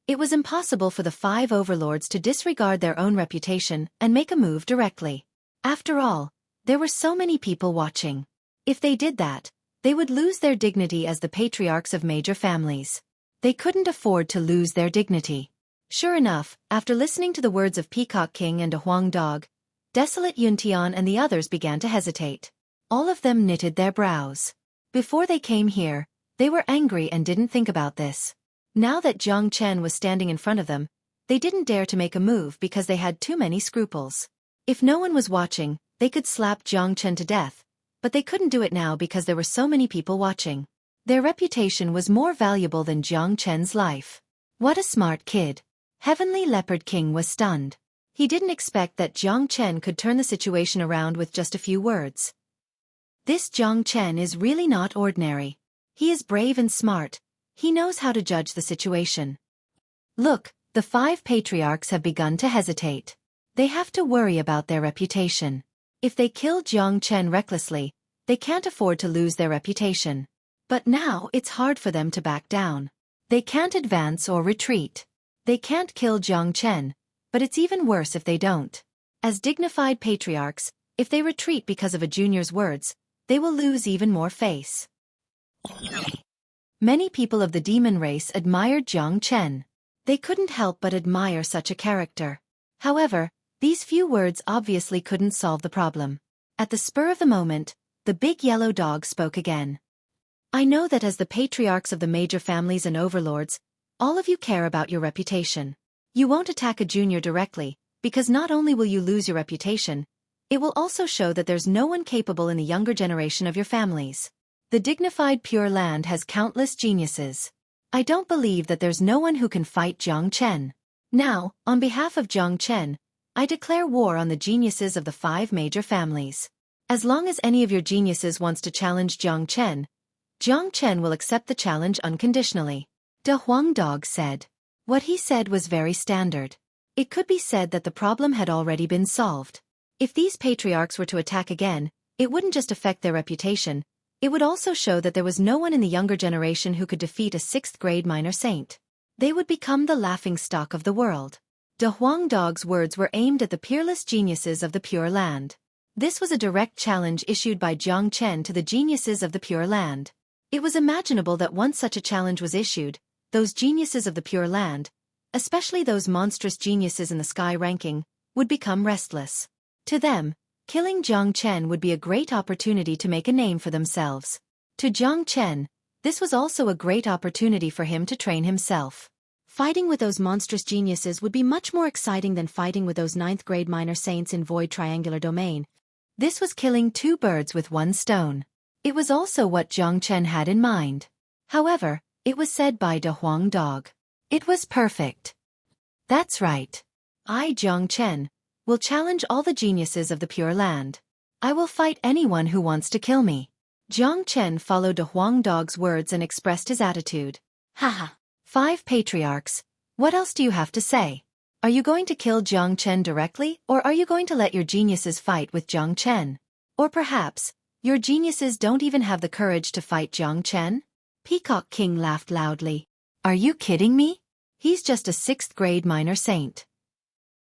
It was impossible for the 5 overlords to disregard their own reputation and make a move directly. After all, there were so many people watching. If they did that, they would lose their dignity as the patriarchs of major families. They couldn't afford to lose their dignity. Sure enough, after listening to the words of Peacock King and De Huang Dog, Desolate Yuntian and the others began to hesitate. All of them knitted their brows. Before they came here, they were angry and didn't think about this. Now that Jiang Chen was standing in front of them, they didn't dare to make a move because they had too many scruples. If no one was watching, they could slap Jiang Chen to death, but they couldn't do it now because there were so many people watching. Their reputation was more valuable than Jiang Chen's life. What a smart kid. Heavenly Leopard King was stunned. He didn't expect that Jiang Chen could turn the situation around with just a few words. This Jiang Chen is really not ordinary. He is brave and smart. He knows how to judge the situation. Look, the 5 patriarchs have begun to hesitate. They have to worry about their reputation. If they kill Jiang Chen recklessly, they can't afford to lose their reputation. But now it's hard for them to back down. They can't advance or retreat. They can't kill Jiang Chen, but it's even worse if they don't. As dignified patriarchs, if they retreat because of a junior's words, they will lose even more face. Many people of the demon race admired Jiang Chen. They couldn't help but admire such a character. However, these few words obviously couldn't solve the problem. At the spur of the moment, the big yellow dog spoke again. I know that as the patriarchs of the major families and overlords, all of you care about your reputation. You won't attack a junior directly, because not only will you lose your reputation, it will also show that there's no one capable in the younger generation of your families. The dignified Pure Land has countless geniuses. I don't believe that there's no one who can fight Jiang Chen. Now, on behalf of Jiang Chen, I declare war on the geniuses of the 5 major families. As long as any of your geniuses wants to challenge Jiang Chen will accept the challenge unconditionally. De Huang Dog said. What he said was very standard. It could be said that the problem had already been solved. If these patriarchs were to attack again, it wouldn't just affect their reputation, it would also show that there was no one in the younger generation who could defeat a 6th-grade minor saint. They would become the laughingstock of the world. De Huang Dog's words were aimed at the peerless geniuses of the Pure Land. This was a direct challenge issued by Jiang Chen to the geniuses of the Pure Land. It was imaginable that once such a challenge was issued, those geniuses of the Pure Land, especially those monstrous geniuses in the sky ranking, would become restless. To them, killing Jiang Chen would be a great opportunity to make a name for themselves. To Jiang Chen, this was also a great opportunity for him to train himself. Fighting with those monstrous geniuses would be much more exciting than fighting with those 9th-grade minor saints in Void Triangular Domain. This was killing 2 birds with 1 stone. It was also what Jiang Chen had in mind. However, it was said by De Huang Dog. It was perfect. That's right. I, Jiang Chen, will challenge all the geniuses of the Pure Land. I will fight anyone who wants to kill me. Jiang Chen followed De Huang Dog's words and expressed his attitude. Haha. 5 patriarchs, what else do you have to say? Are you going to kill Jiang Chen directly, or are you going to let your geniuses fight with Jiang Chen? Or perhaps, your geniuses don't even have the courage to fight Jiang Chen? Peacock King laughed loudly. Are you kidding me? He's just a 6th-grade minor saint.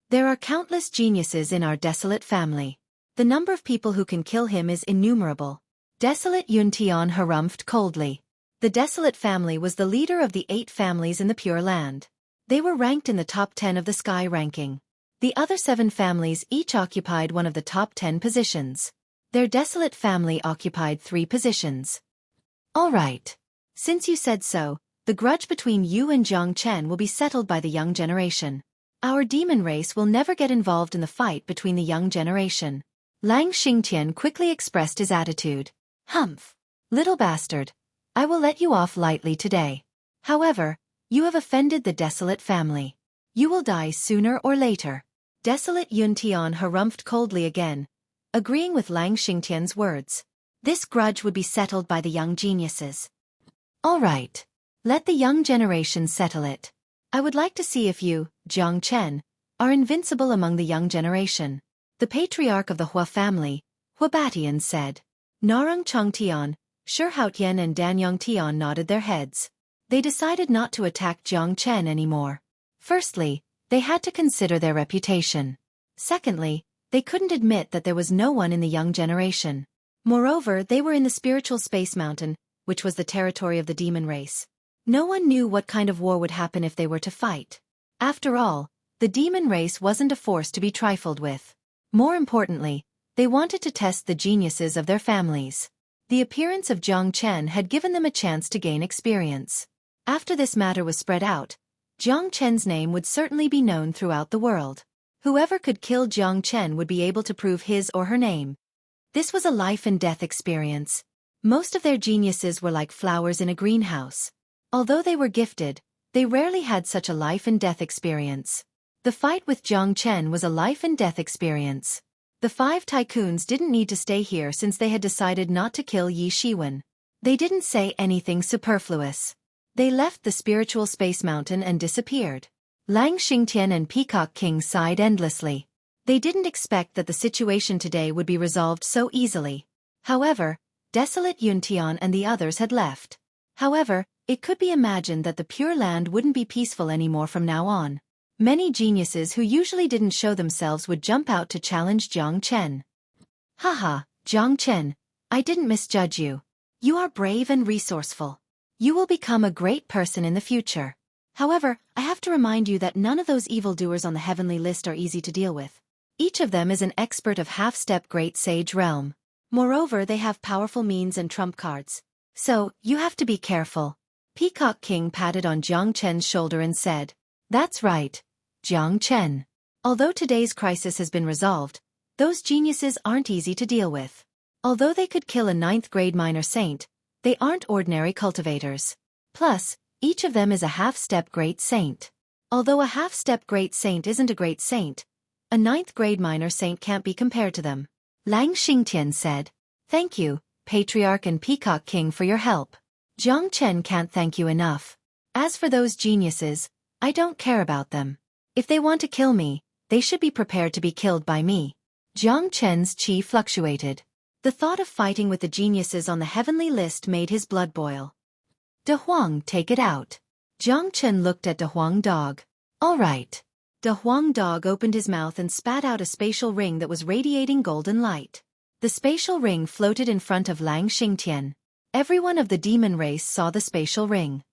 There are countless geniuses in our desolate family. The number of people who can kill him is innumerable. Desolate Yuntian harumphed coldly. The desolate family was the leader of the 8 families in the Pure Land. They were ranked in the top 10 of the sky ranking. The other 7 families each occupied one of the top 10 positions. Their desolate family occupied 3 positions. All right. Since you said so, the grudge between you and Jiang Chen will be settled by the young generation. Our demon race will never get involved in the fight between the young generation. Lang Xingtian quickly expressed his attitude. Humph. Little bastard. I will let you off lightly today. However, you have offended the desolate family. You will die sooner or later. Desolate Yuntian harumphed coldly again, agreeing with Lang Xingtian's words. This grudge would be settled by the young geniuses. All right. Let the young generation settle it. I would like to see if you, Jiang Chen, are invincible among the young generation. The patriarch of the Hua family, Huabatian, said. Narang Chongtian, Shihaotian and Danyang Tian nodded their heads. They decided not to attack Jiang Chen anymore. Firstly, they had to consider their reputation. Secondly, they couldn't admit that there was no one in the young generation. Moreover, they were in the spiritual space mountain, which was the territory of the demon race. No one knew what kind of war would happen if they were to fight. After all, the demon race wasn't a force to be trifled with. More importantly, they wanted to test the geniuses of their families. The appearance of Jiang Chen had given them a chance to gain experience. After this matter was spread out, Jiang Chen's name would certainly be known throughout the world. Whoever could kill Jiang Chen would be able to prove his or her name. This was a life-and-death experience. Most of their geniuses were like flowers in a greenhouse. Although they were gifted, they rarely had such a life-and-death experience. The fight with Jiang Chen was a life-and-death experience. The 5 tycoons didn't need to stay here since they had decided not to kill Yi Shiwen. They didn't say anything superfluous. They left the spiritual space mountain and disappeared. Lang Xingtian and Peacock King sighed endlessly. They didn't expect that the situation today would be resolved so easily. However, Desolate Yuntian and the others had left. However, it could be imagined that the Pure Land wouldn't be peaceful anymore from now on. Many geniuses who usually didn't show themselves would jump out to challenge Jiang Chen. Haha, Jiang Chen, I didn't misjudge you. You are brave and resourceful. You will become a great person in the future. However, I have to remind you that none of those evildoers on the heavenly list are easy to deal with. Each of them is an expert of half-step great sage realm. Moreover, they have powerful means and trump cards. So, you have to be careful. Peacock King patted on Jiang Chen's shoulder and said, "That's right, Jiang Chen. Although today's crisis has been resolved, those geniuses aren't easy to deal with. Although they could kill a 9th-grade minor saint, they aren't ordinary cultivators. Plus, each of them is a half-step great saint. Although a half-step great saint isn't a great saint, a 9th-grade minor saint can't be compared to them." Lang Xingtian said, "Thank you, Patriarch and Peacock King, for your help. Jiang Chen can't thank you enough. As for those geniuses, I don't care about them. If they want to kill me, they should be prepared to be killed by me." Jiang Chen's qi fluctuated. The thought of fighting with the geniuses on the heavenly list made his blood boil. "De Huang, take it out." Jiang Chen looked at De Huang Dog. "All right." De Huang Dog opened his mouth and spat out a spatial ring that was radiating golden light. The spatial ring floated in front of Lang Xingtian. Everyone of the demon race saw the spatial ring.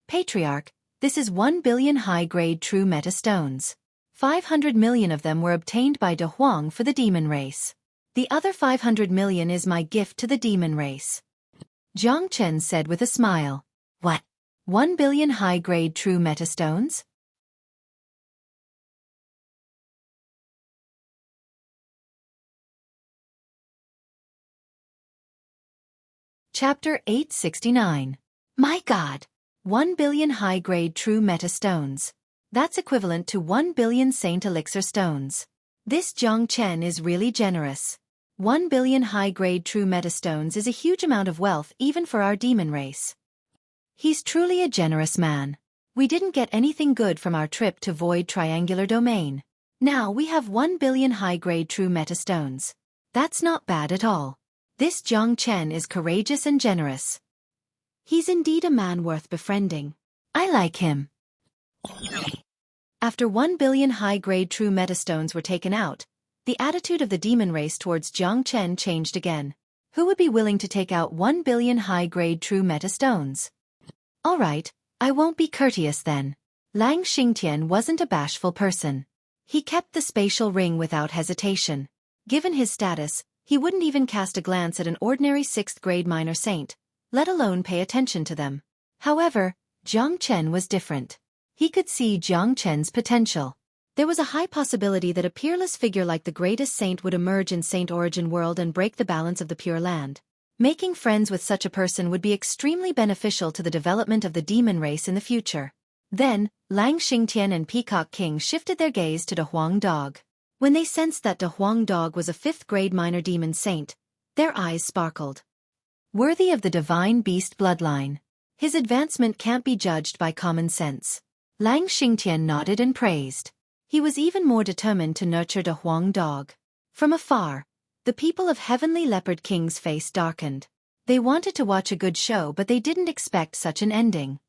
"Patriarch, this is 1 billion high-grade true meta stones. 500 million of them were obtained by De Huang for the demon race. The other 500 million is my gift to the demon race." Jiang Chen said with a smile. "What? 1 billion high-grade true meta stones?" Chapter 869. My God! 1 billion high-grade true meta stones. That's equivalent to 1 billion saint elixir stones. This Jiang Chen is really generous. 1 billion high-grade true meta stones is a huge amount of wealth even for our demon race. He's truly a generous man. We didn't get anything good from our trip to Void Triangular Domain. Now we have 1 billion high-grade true meta stones. That's not bad at all. This Jiang Chen is courageous and generous. He's indeed a man worth befriending. I like him. After 1 billion high-grade true metastones were taken out, the attitude of the demon race towards Jiang Chen changed again. Who would be willing to take out 1 billion high-grade true metastones? All right, I won't be courteous then. Lang Xingtian wasn't a bashful person. He kept the spatial ring without hesitation. Given his status, he wouldn't even cast a glance at an ordinary 6th-grade minor saint, let alone pay attention to them. However, Jiang Chen was different. He could see Jiang Chen's potential. There was a high possibility that a peerless figure like the greatest saint would emerge in Saint Origin World and break the balance of the Pure Land. Making friends with such a person would be extremely beneficial to the development of the demon race in the future. Then, Lang Xingtian and Peacock King shifted their gaze to De Huang Dog. When they sensed that De Huang Dog was a 5th-grade minor demon saint, their eyes sparkled. Worthy of the divine beast bloodline. His advancement can't be judged by common sense. Lang Xingtian nodded and praised. He was even more determined to nurture De Huang Dog. From afar, the people of Heavenly Leopard King's face darkened. They wanted to watch a good show, but they didn't expect such an ending.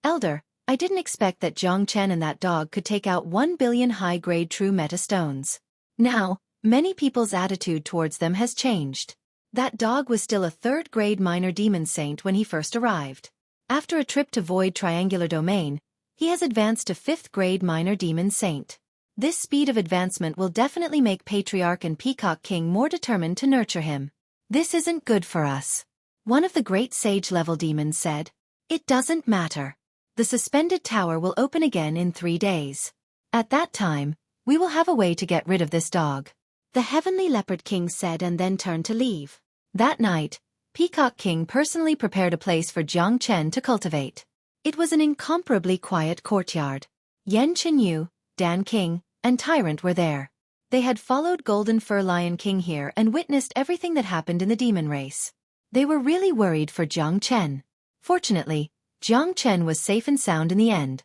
Elder, I didn't expect that Jiang Chen and that dog could take out 1 billion high-grade true meta stones. Now, many people's attitude towards them has changed. That dog was still a 3rd-grade minor demon saint when he first arrived. After a trip to Void Triangular Domain, he has advanced to 5th-grade minor demon saint. This speed of advancement will definitely make Patriarch and Peacock King more determined to nurture him. This isn't good for us. One of the great sage-level demons said. It doesn't matter. The suspended tower will open again in 3 days. At that time, we will have a way to get rid of this dog. The Heavenly Leopard King said and then turned to leave. That night, Peacock King personally prepared a place for Jiang Chen to cultivate. It was an incomparably quiet courtyard. Yan Chenyu, Dan King, and Tyrant were there. They had followed Golden Fur Lion King here and witnessed everything that happened in the demon race. They were really worried for Jiang Chen. Fortunately, Jiang Chen was safe and sound in the end.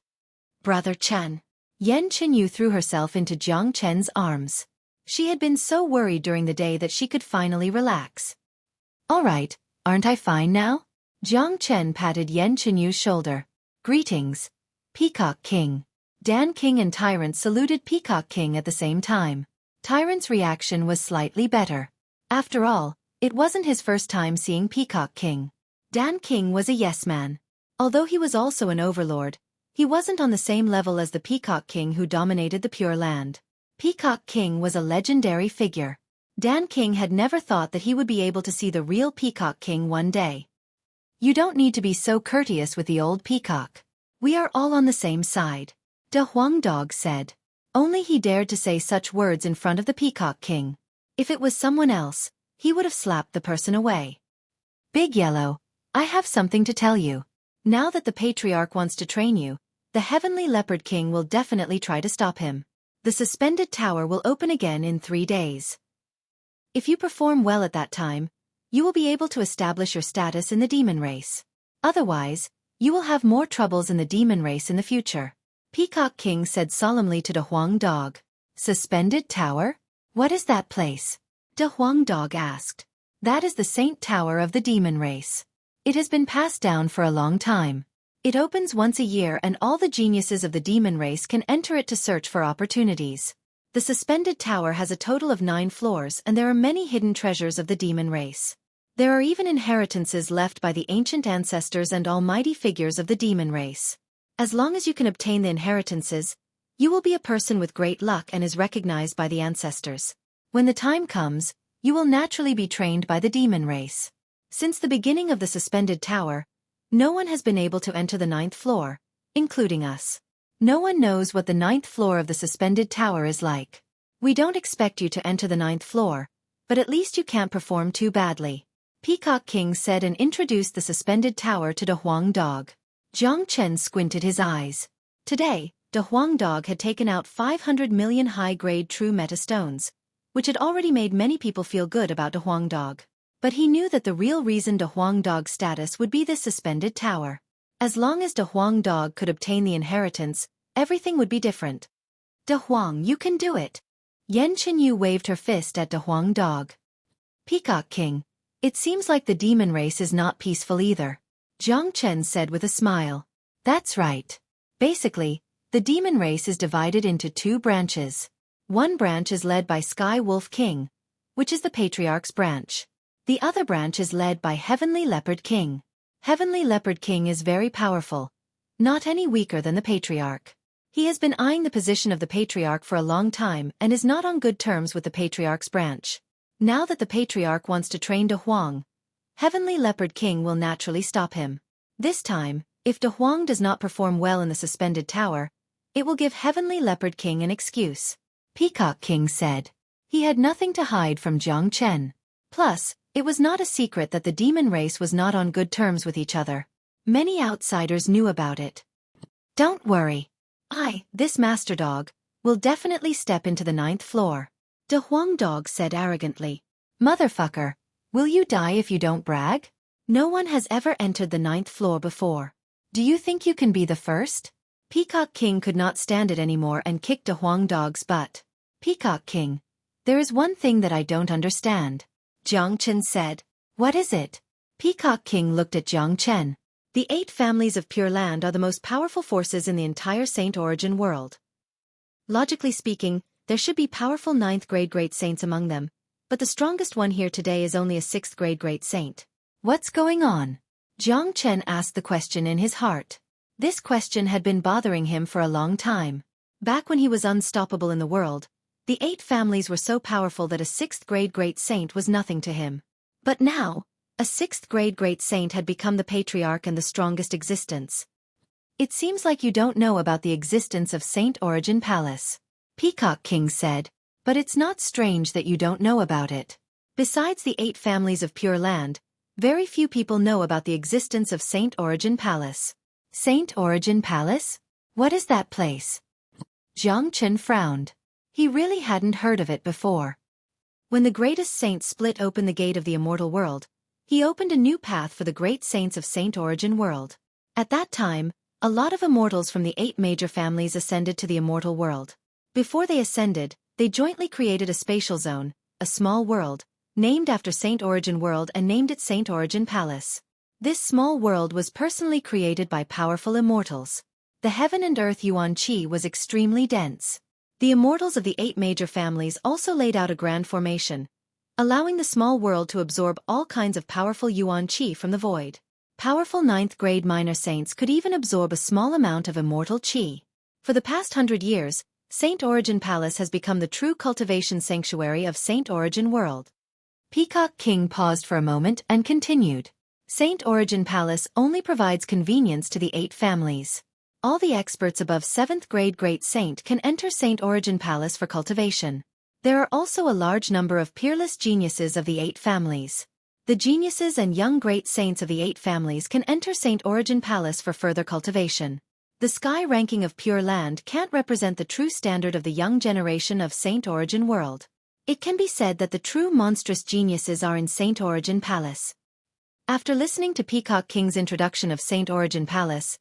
Brother Chen. Yan Chenyu threw herself into Jiang Chen's arms. She had been so worried during the day that she could finally relax. All right, aren't I fine now? Jiang Chen patted Yan Chenyu's shoulder. Greetings, Peacock King. Dan King and Tyrant saluted Peacock King at the same time. Tyrant's reaction was slightly better. After all, it wasn't his first time seeing Peacock King. Dan King was a yes-man. Although he was also an overlord, he wasn't on the same level as the Peacock King who dominated the Pure Land. Peacock King was a legendary figure. Dan King had never thought that he would be able to see the real Peacock King one day. You don't need to be so courteous with the old peacock. We are all on the same side. De Huang Dog said. Only he dared to say such words in front of the Peacock King. If it was someone else, he would have slapped the person away. Big Yellow, I have something to tell you. Now that the Patriarch wants to train you, the Heavenly Leopard King will definitely try to stop him. The suspended tower will open again in 3 days. If you perform well at that time, you will be able to establish your status in the demon race. Otherwise, you will have more troubles in the demon race in the future. Peacock King said solemnly to De Huang Dog. Suspended Tower? What is that place? De Huang Dog asked. That is the Saint Tower of the demon race. It has been passed down for a long time. It opens once a year and all the geniuses of the demon race can enter it to search for opportunities. The suspended tower has a total of 9 floors and there are many hidden treasures of the demon race. There are even inheritances left by the ancient ancestors and almighty figures of the demon race. As long as you can obtain the inheritances, you will be a person with great luck and is recognized by the ancestors. When the time comes, you will naturally be trained by the demon race. Since the beginning of the suspended tower, no one has been able to enter the 9th floor, including us. No one knows what the 9th floor of the suspended tower is like. We don't expect you to enter the 9th floor, but at least you can't perform too badly. Peacock King said and introduced the suspended tower to De Huang Dog. Jiang Chen squinted his eyes. Today, De Huang Dog had taken out 500 million high-grade true meta stones, which had already made many people feel good about De Huang Dog. But he knew that the real reason De Huang Dog's status would be this suspended tower. As long as De Huang Dog could obtain the inheritance, everything would be different. De Huang, you can do it. Yen Chenyu waved her fist at De Huang Dog. Peacock King, it seems like the demon race is not peaceful either. Jiang Chen said with a smile. That's right. Basically, the demon race is divided into 2 branches. One branch is led by Sky Wolf King, which is the Patriarch's branch. The other branch is led by Heavenly Leopard King. Heavenly Leopard King is very powerful, not any weaker than the Patriarch. He has been eyeing the position of the Patriarch for a long time and is not on good terms with the Patriarch's branch. Now that the Patriarch wants to train De Huang, Heavenly Leopard King will naturally stop him. This time, if De Huang does not perform well in the suspended tower, it will give Heavenly Leopard King an excuse. Peacock King said. He had nothing to hide from Jiang Chen. Plus, it was not a secret that the demon race was not on good terms with each other. Many outsiders knew about it. Don't worry. This master dog, will definitely step into the 9th floor. De Huang Dog said arrogantly. Motherfucker, will you die if you don't brag? No one has ever entered the 9th floor before. Do you think you can be the first? Peacock King could not stand it anymore and kicked De Huang Dog's butt. Peacock King, there is one thing that I don't understand. Jiang Chen said. What is it? Peacock King looked at Jiang Chen. The 8 families of Pure Land are the most powerful forces in the entire Saint Origin world. Logically speaking, there should be powerful 9th grade Great Saints among them, but the strongest one here today is only a 6th grade Great Saint. What's going on? Jiang Chen asked the question in his heart. This question had been bothering him for a long time. Back when he was unstoppable in the world, the 8 families were so powerful that a 6th grade Great Saint was nothing to him. But now, a 6th grade Great Saint had become the Patriarch and the strongest existence. It seems like you don't know about the existence of Saint Origin Palace. Peacock King said, but it's not strange that you don't know about it. Besides the 8 families of Pure Land, very few people know about the existence of Saint Origin Palace. Saint Origin Palace? What is that place? Jiang Chen frowned. He really hadn't heard of it before. When the greatest saint split open the gate of the immortal world, he opened a new path for the great saints of Saint Origin world. At that time, a lot of immortals from the 8 major families ascended to the immortal world. Before they ascended, they jointly created a spatial zone, a small world, named after Saint Origin world and named it Saint Origin Palace. This small world was personally created by powerful immortals. The heaven and earth yuan qi was extremely dense. The immortals of the 8 major families also laid out a grand formation, allowing the small world to absorb all kinds of powerful yuan qi from the void. Powerful 9th-grade minor saints could even absorb a small amount of immortal qi. For the past 100 years, Saint Origin Palace has become the true cultivation sanctuary of Saint Origin World. Peacock King paused for a moment and continued. Saint Origin Palace only provides convenience to the 8 families. All the experts above 7th grade Great Saint can enter Saint Origin Palace for cultivation. There are also a large number of peerless geniuses of the 8 families. The geniuses and young great saints of the 8 families can enter Saint Origin Palace for further cultivation. The sky ranking of Pure Land can't represent the true standard of the young generation of Saint Origin World. It can be said that the true monstrous geniuses are in Saint Origin Palace. After listening to Peacock King's introduction of Saint Origin Palace,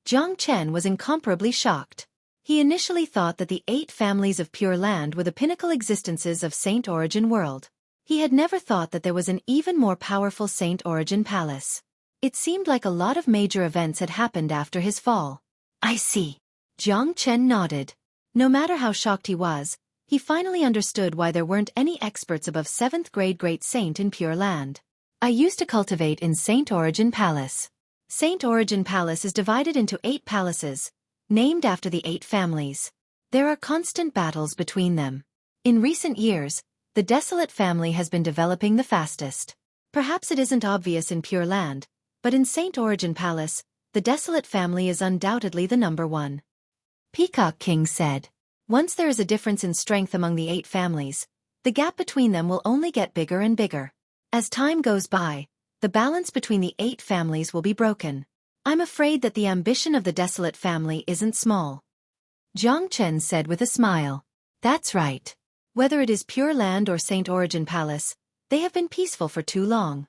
Jiang Chen was incomparably shocked. He initially thought that the 8 families of Pure Land were the pinnacle existences of Saint Origin World. He had never thought that there was an even more powerful Saint Origin Palace. It seemed like a lot of major events had happened after his fall. I see. Jiang Chen nodded. No matter how shocked he was, he finally understood why there weren't any experts above 7th grade Great Saint in Pure Land. I used to cultivate in Saint Origin Palace. Saint Origin Palace is divided into 8 palaces, named after the 8 families. There are constant battles between them. In recent years, the Desolate family has been developing the fastest. Perhaps it isn't obvious in Pure Land, but in Saint Origin Palace, the Desolate family is undoubtedly the number 1. Peacock King said. Once there is a difference in strength among the 8 families, the gap between them will only get bigger and bigger. As time goes by, the balance between the 8 families will be broken. I'm afraid that the ambition of the Desolate family isn't small. Jiang Chen said with a smile. That's right. Whether it is Pure Land or Saint Origin Palace, they have been peaceful for too long.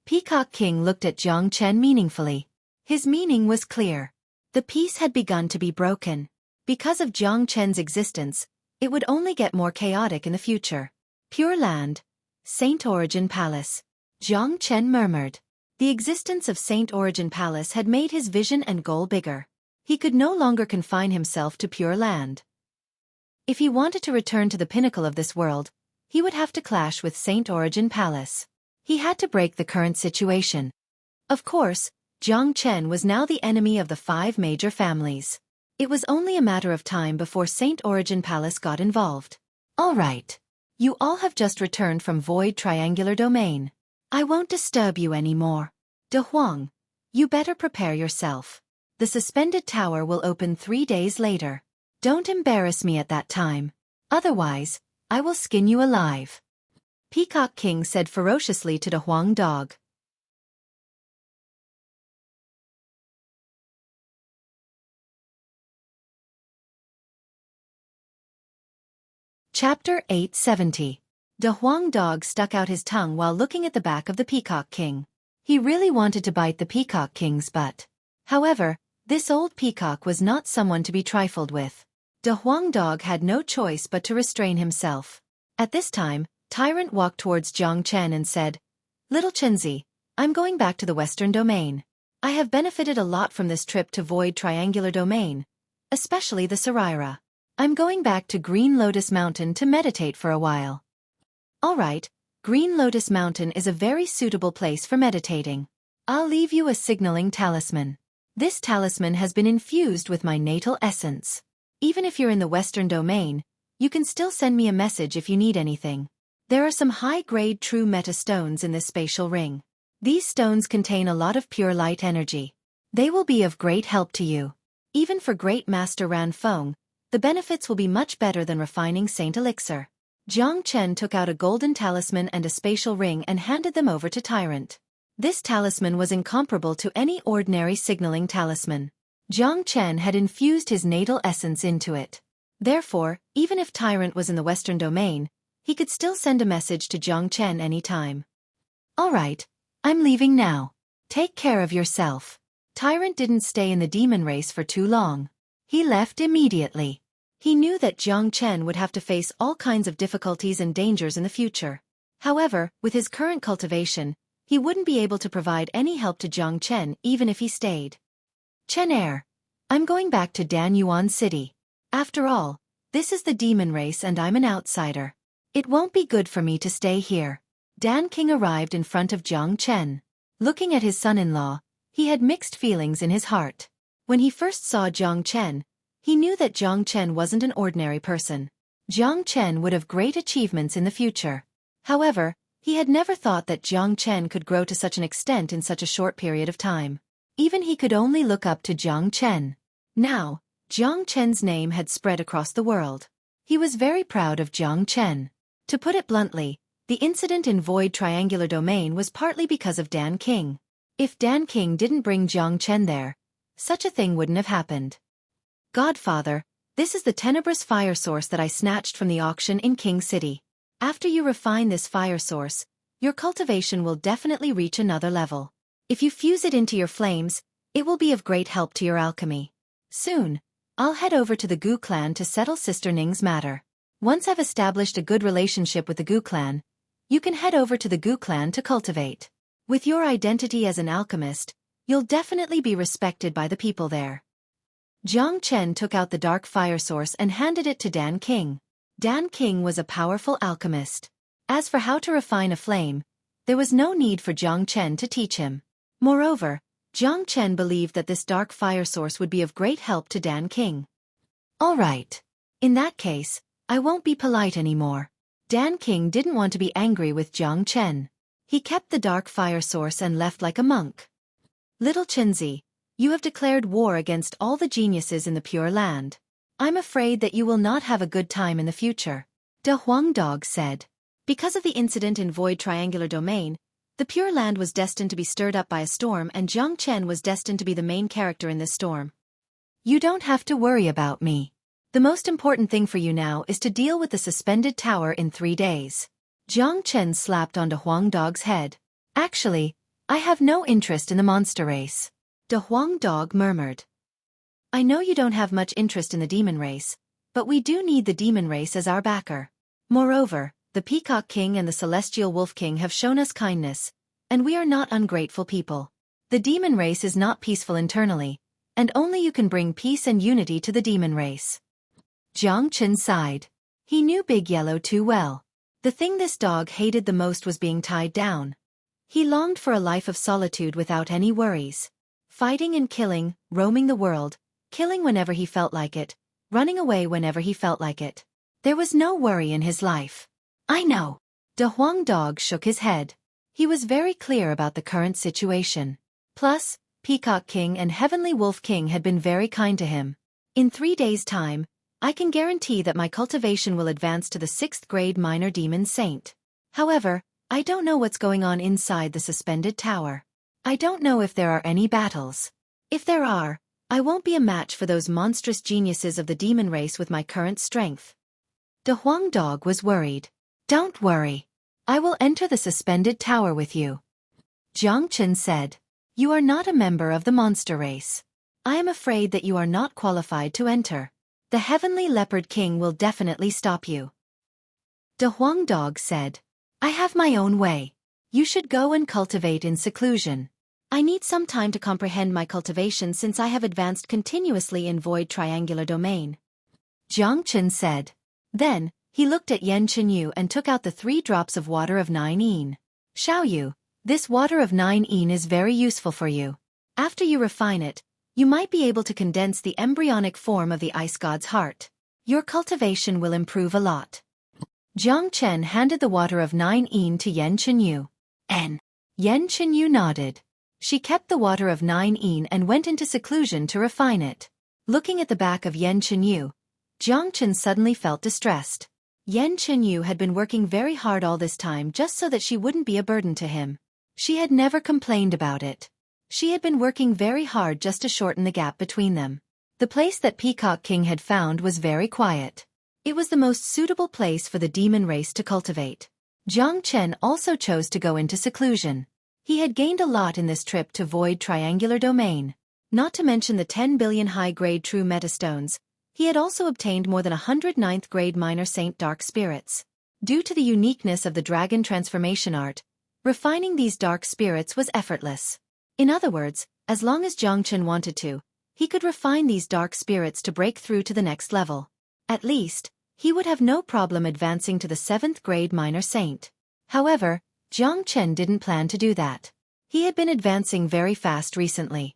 Peacock King looked at Jiang Chen meaningfully. His meaning was clear. The peace had begun to be broken. Because of Jiang Chen's existence, it would only get more chaotic in the future. Pure Land, Saint Origin Palace. Jiang Chen murmured. The existence of Saint Origin Palace had made his vision and goal bigger. He could no longer confine himself to Pure Land. If he wanted to return to the pinnacle of this world, he would have to clash with Saint Origin Palace. He had to break the current situation. Of course, Jiang Chen was now the enemy of the 5 major families. It was only a matter of time before Saint Origin Palace got involved. All right. You all have just returned from Void Triangular Domain. I won't disturb you anymore. De Huang, you better prepare yourself. The suspended tower will open 3 days later. Don't embarrass me at that time. Otherwise, I will skin you alive. Peacock King said ferociously to the Huang dog. Chapter 870. The Huang dog stuck out his tongue while looking at the back of the Peacock King. He really wanted to bite the Peacock King's butt. However, this old peacock was not someone to be trifled with. De Huang dog had no choice but to restrain himself. At this time, Tyrant walked towards Jiang Chen and said, Little Chenzi, I'm going back to the Western Domain. I have benefited a lot from this trip to Void Triangular Domain, especially the Saraira. I'm going back to Green Lotus Mountain to meditate for a while. All right, Green Lotus Mountain is a very suitable place for meditating. I'll leave you a signaling talisman. This talisman has been infused with my natal essence. Even if you're in the Western Domain, you can still send me a message if you need anything. There are some high-grade true meta stones in this spatial ring. These stones contain a lot of pure light energy. They will be of great help to you. Even for Great Master Ran Feng, the benefits will be much better than refining Saint Elixir. Jiang Chen took out a golden talisman and a spatial ring and handed them over to Tyrant. This talisman was incomparable to any ordinary signaling talisman. Jiang Chen had infused his natal essence into it. Therefore, even if Tyrant was in the Western Domain, he could still send a message to Jiang Chen any time. All right, I'm leaving now. Take care of yourself. Tyrant didn't stay in the demon race for too long. He left immediately. He knew that Jiang Chen would have to face all kinds of difficulties and dangers in the future. However, with his current cultivation, he wouldn't be able to provide any help to Jiang Chen even if he stayed. Chen Air, I'm going back to Dan Yuan City. After all, this is the demon race and I'm an outsider. It won't be good for me to stay here. Dan King arrived in front of Jiang Chen. Looking at his son-in-law, he had mixed feelings in his heart. When he first saw Jiang Chen, he knew that Jiang Chen wasn't an ordinary person. Jiang Chen would have great achievements in the future. However, he had never thought that Jiang Chen could grow to such an extent in such a short period of time. Even he could only look up to Jiang Chen. Now, Jiang Chen's name had spread across the world. He was very proud of Jiang Chen. To put it bluntly, the incident in Void Triangular Domain was partly because of Dan King. If Dan King didn't bring Jiang Chen there, such a thing wouldn't have happened. Godfather, this is the tenebrous fire source that I snatched from the auction in King City. After you refine this fire source, your cultivation will definitely reach another level. If you fuse it into your flames, it will be of great help to your alchemy. Soon, I'll head over to the Gu clan to settle Sister Ning's matter. Once I've established a good relationship with the Gu clan, you can head over to the Gu clan to cultivate. With your identity as an alchemist, you'll definitely be respected by the people there. Jiang Chen took out the dark fire source and handed it to Dan King. Dan King was a powerful alchemist. As for how to refine a flame, there was no need for Jiang Chen to teach him. Moreover, Jiang Chen believed that this dark fire source would be of great help to Dan King. All right. In that case, I won't be polite anymore. Dan King didn't want to be angry with Jiang Chen. He kept the dark fire source and left like a monk. Little Chenzi, you have declared war against all the geniuses in the Pure Land. I'm afraid that you will not have a good time in the future. De Huang Dog said. Because of the incident in Void Triangular Domain, the Pure Land was destined to be stirred up by a storm and Jiang Chen was destined to be the main character in this storm. You don't have to worry about me. The most important thing for you now is to deal with the suspended tower in 3 days. Jiang Chen slapped onto Huang Dog's head. Actually, I have no interest in the monster race. De Huang Dog murmured. I know you don't have much interest in the demon race, but we do need the demon race as our backer. Moreover, the Peacock King and the Celestial Wolf King have shown us kindness, and we are not ungrateful people. The demon race is not peaceful internally, and only you can bring peace and unity to the demon race. Jiang Chen sighed. He knew Big Yellow too well. The thing this dog hated the most was being tied down. He longed for a life of solitude without any worries. Fighting and killing, roaming the world, killing whenever he felt like it, running away whenever he felt like it. There was no worry in his life. I know. De Huang Dog shook his head. He was very clear about the current situation. Plus, Peacock King and Heavenly Wolf King had been very kind to him. In 3 days' time, I can guarantee that my cultivation will advance to the 6th grade minor demon saint. However, I don't know what's going on inside the suspended tower. I don't know if there are any battles. If there are, I won't be a match for those monstrous geniuses of the demon race with my current strength. De Huang Dog was worried. Don't worry. I will enter the suspended tower with you. Jiang Chen said. You are not a member of the monster race. I am afraid that you are not qualified to enter. The Heavenly Leopard King will definitely stop you. De Huang Dog said. I have my own way. You should go and cultivate in seclusion. I need some time to comprehend my cultivation since I have advanced continuously in Void Triangular Domain. Jiang Chen said. Then, he looked at Yan Chenyu and took out the 3 drops of water of 9 yin. Xiaoyu, this water of 9 yin is very useful for you. After you refine it, you might be able to condense the embryonic form of the ice god's heart. Your cultivation will improve a lot. Jiang Chen handed the water of 9 yin to Yan Chenyu. Yan Chenyu nodded. She kept the water of 9 yin and went into seclusion to refine it. Looking at the back of Yan Chenyu, Jiang Chen suddenly felt distressed. Yan Chenyu had been working very hard all this time just so that she wouldn't be a burden to him. She had never complained about it. She had been working very hard just to shorten the gap between them. The place that Peacock King had found was very quiet. It was the most suitable place for the demon race to cultivate. Jiang Chen also chose to go into seclusion. He had gained a lot in this trip to Void Triangular Domain. Not to mention the 10 billion high-grade true metastones, he had also obtained more than 100 9th-grade minor saint dark spirits. Due to the uniqueness of the dragon transformation art, refining these dark spirits was effortless. In other words, as long as Jiang Chen wanted to, He could refine these dark spirits to break through to the next level. At least, he would have no problem advancing to the 7th grade minor saint. However, Jiang Chen didn't plan to do that. He had been advancing very fast recently.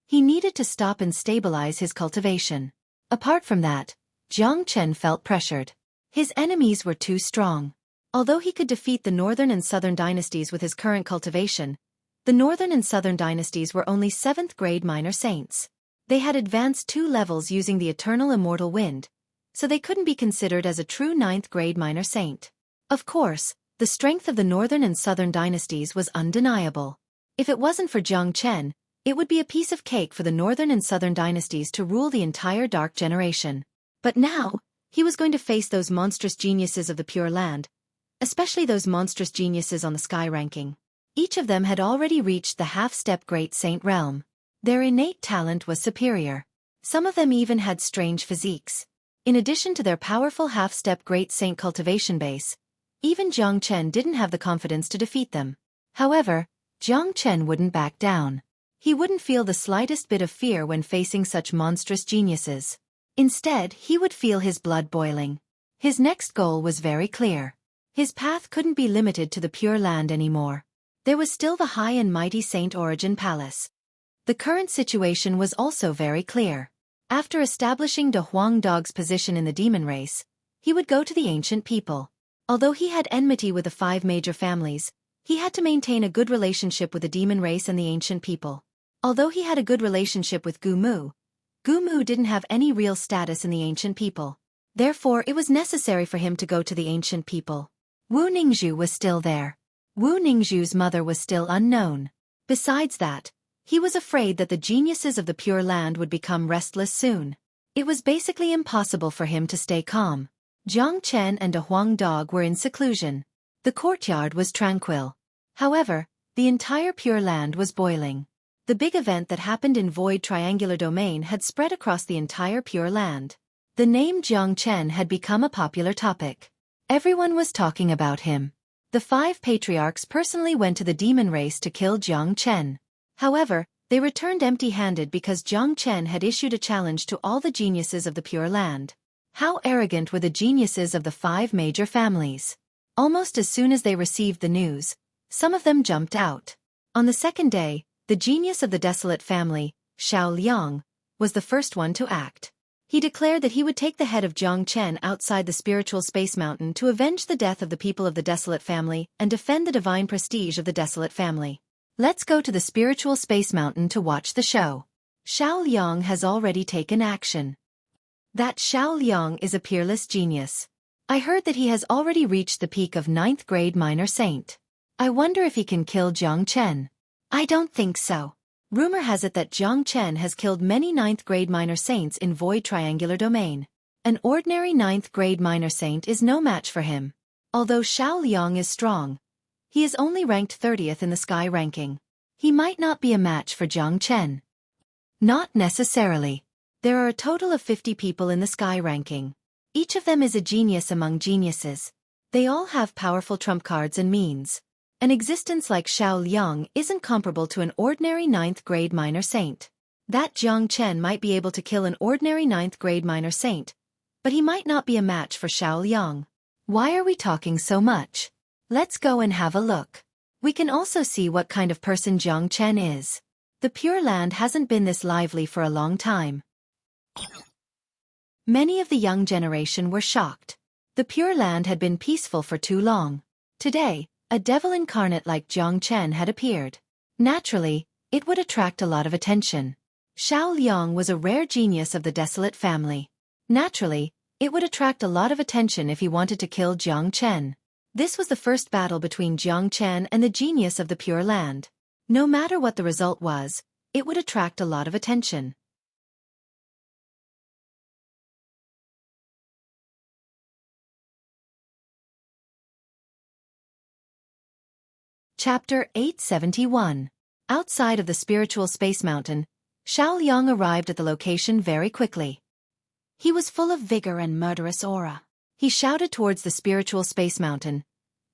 He needed to stop and stabilize his cultivation. Apart from that, Jiang Chen felt pressured. His enemies were too strong. Although he could defeat the northern and southern dynasties with his current cultivation, the northern and southern dynasties were only 7th grade minor saints. They had advanced 2 levels using the eternal immortal wind, so they couldn't be considered as a true 9th grade minor saint. Of course, the strength of the northern and southern dynasties was undeniable. If it wasn't for Jiang Chen, it would be a piece of cake for the northern and southern dynasties to rule the entire dark generation. But now, he was going to face those monstrous geniuses of the Pure Land, especially those monstrous geniuses on the sky ranking. Each of them had already reached the half-step great saint realm. Their innate talent was superior. Some of them even had strange physiques. In addition to their powerful half-step great saint cultivation base, even Jiang Chen didn't have the confidence to defeat them. However, Jiang Chen wouldn't back down. He wouldn't feel the slightest bit of fear when facing such monstrous geniuses. Instead, he would feel his blood boiling. His next goal was very clear. His path couldn't be limited to the Pure Land anymore. There was still the high and mighty Saint Origin Palace. The current situation was also very clear. After establishing De Huang Dog's position in the demon race, he would go to the ancient people. Although he had enmity with the 5 major families, he had to maintain a good relationship with the demon race and the ancient people. Although he had a good relationship with Gu Mu didn't have any real status in the ancient people. Therefore, it was necessary for him to go to the ancient people. Wu Ningzhu was still there. Wu Ningzhu's mother was still unknown. Besides that, he was afraid that the geniuses of the Pure Land would become restless soon. It was basically impossible for him to stay calm. Jiang Chen and De Huang Dog were in seclusion. The courtyard was tranquil. However, the entire Pure Land was boiling. The big event that happened in Void Triangular Domain had spread across the entire Pure Land. The name Jiang Chen had become a popular topic. Everyone was talking about him. The 5 patriarchs personally went to the demon race to kill Jiang Chen. However, they returned empty-handed because Jiang Chen had issued a challenge to all the geniuses of the Pure Land. How arrogant were the geniuses of the 5 major families! Almost as soon as they received the news, some of them jumped out. On the second day, the genius of the Desolate family, Xiao Liang, was the first one to act. He declared that he would take the head of Jiang Chen outside the spiritual space mountain to avenge the death of the people of the Desolate family and defend the divine prestige of the Desolate family. Let's go to the spiritual space mountain to watch the show. Xiao Liang has already taken action. That Xiao Liang is a peerless genius. I heard that he has already reached the peak of 9th grade minor saint. I wonder if he can kill Jiang Chen. I don't think so. Rumor has it that Jiang Chen has killed many 9th grade minor saints in Void Triangular Domain. An ordinary 9th grade minor saint is no match for him. Although Xiao Liang is strong, he is only ranked 30th in the sky ranking. He might not be a match for Jiang Chen. Not necessarily. There are a total of 50 people in the sky ranking. Each of them is a genius among geniuses. They all have powerful trump cards and means. An existence like Xiao Liang isn't comparable to an ordinary 9th grade minor saint. That Jiang Chen might be able to kill an ordinary 9th grade minor saint, but he might not be a match for Xiao Liang. Why are we talking so much? Let's go and have a look. We can also see what kind of person Jiang Chen is. The Pure Land hasn't been this lively for a long time. Many of the young generation were shocked. The Pure Land had been peaceful for too long. Today, a devil incarnate like Jiang Chen had appeared. Naturally, it would attract a lot of attention. Xiao Liang was a rare genius of the Desolate family. Naturally, it would attract a lot of attention if he wanted to kill Jiang Chen. This was the first battle between Jiang Chen and the genius of the Pure Land. No matter what the result was, it would attract a lot of attention. Chapter 871. Outside of the spiritual space mountain, Xiao Liang arrived at the location very quickly. He was full of vigor and murderous aura. He shouted towards the spiritual space mountain,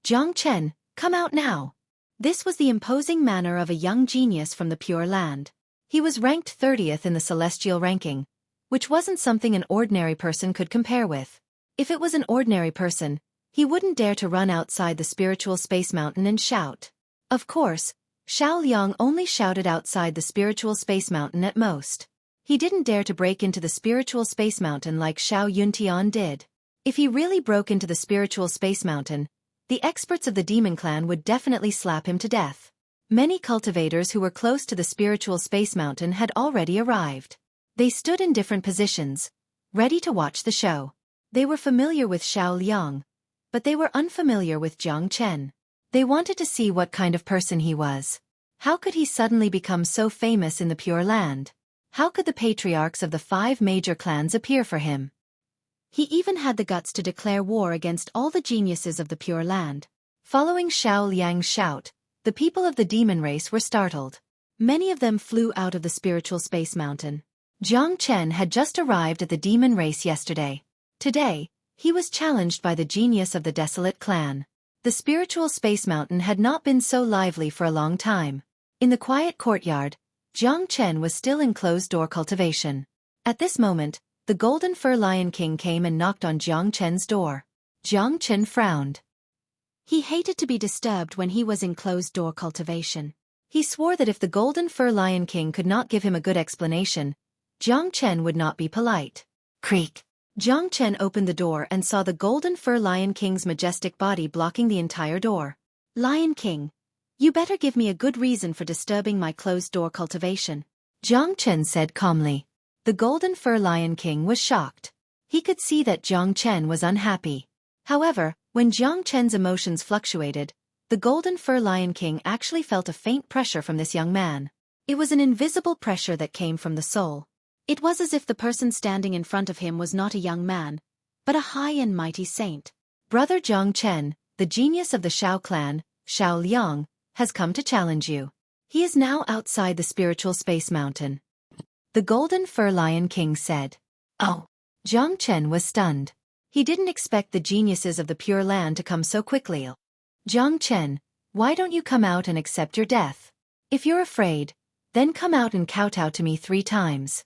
"Jiang Chen, come out now." This was the imposing manner of a young genius from the Pure Land. He was ranked 30th in the celestial ranking, which wasn't something an ordinary person could compare with. If it was an ordinary person, he wouldn't dare to run outside the spiritual space mountain and shout. Of course, Xiao Liang only shouted outside the spiritual space mountain at most. He didn't dare to break into the spiritual space mountain like Xiao Yuntian did. If he really broke into the spiritual space mountain, the experts of the demon clan would definitely slap him to death. Many cultivators who were close to the spiritual space mountain had already arrived. They stood in different positions, ready to watch the show. They were familiar with Xiao Liang, but they were unfamiliar with Jiang Chen. They wanted to see what kind of person he was. How could he suddenly become so famous in the Pure Land? How could the patriarchs of the 5 major clans appear for him? He even had the guts to declare war against all the geniuses of the Pure Land. Following Xiao Liang's shout, the people of the demon race were startled. Many of them flew out of the spiritual space mountain. Jiang Chen had just arrived at the demon race yesterday. Today, he was challenged by the genius of the Desolate clan. The spiritual space mountain had not been so lively for a long time. In the quiet courtyard, Jiang Chen was still in closed-door cultivation. At this moment, the Golden Fur Lion King came and knocked on Jiang Chen's door. Jiang Chen frowned. He hated to be disturbed when he was in closed-door cultivation. He swore that if the Golden Fur Lion King could not give him a good explanation, Jiang Chen would not be polite. Creak. Jiang Chen opened the door and saw the Golden Fur Lion King's majestic body blocking the entire door. Lion King, you better give me a good reason for disturbing my closed-door cultivation, Jiang Chen said calmly. The Golden Fur Lion King was shocked. He could see that Jiang Chen was unhappy. However, when Jiang Chen's emotions fluctuated, the Golden Fur Lion King actually felt a faint pressure from this young man. It was an invisible pressure that came from the soul. It was as if the person standing in front of him was not a young man, but a high and mighty saint. Brother Jiang Chen, the genius of the Xiao clan, Xiao Liang, has come to challenge you. He is now outside the spiritual space mountain. The Golden Fur Lion King said. Oh! Jiang Chen was stunned. He didn't expect the geniuses of the Pure Land to come so quickly. Jiang Chen, why don't you come out and accept your death? If you're afraid, then come out and kowtow to me 3 times.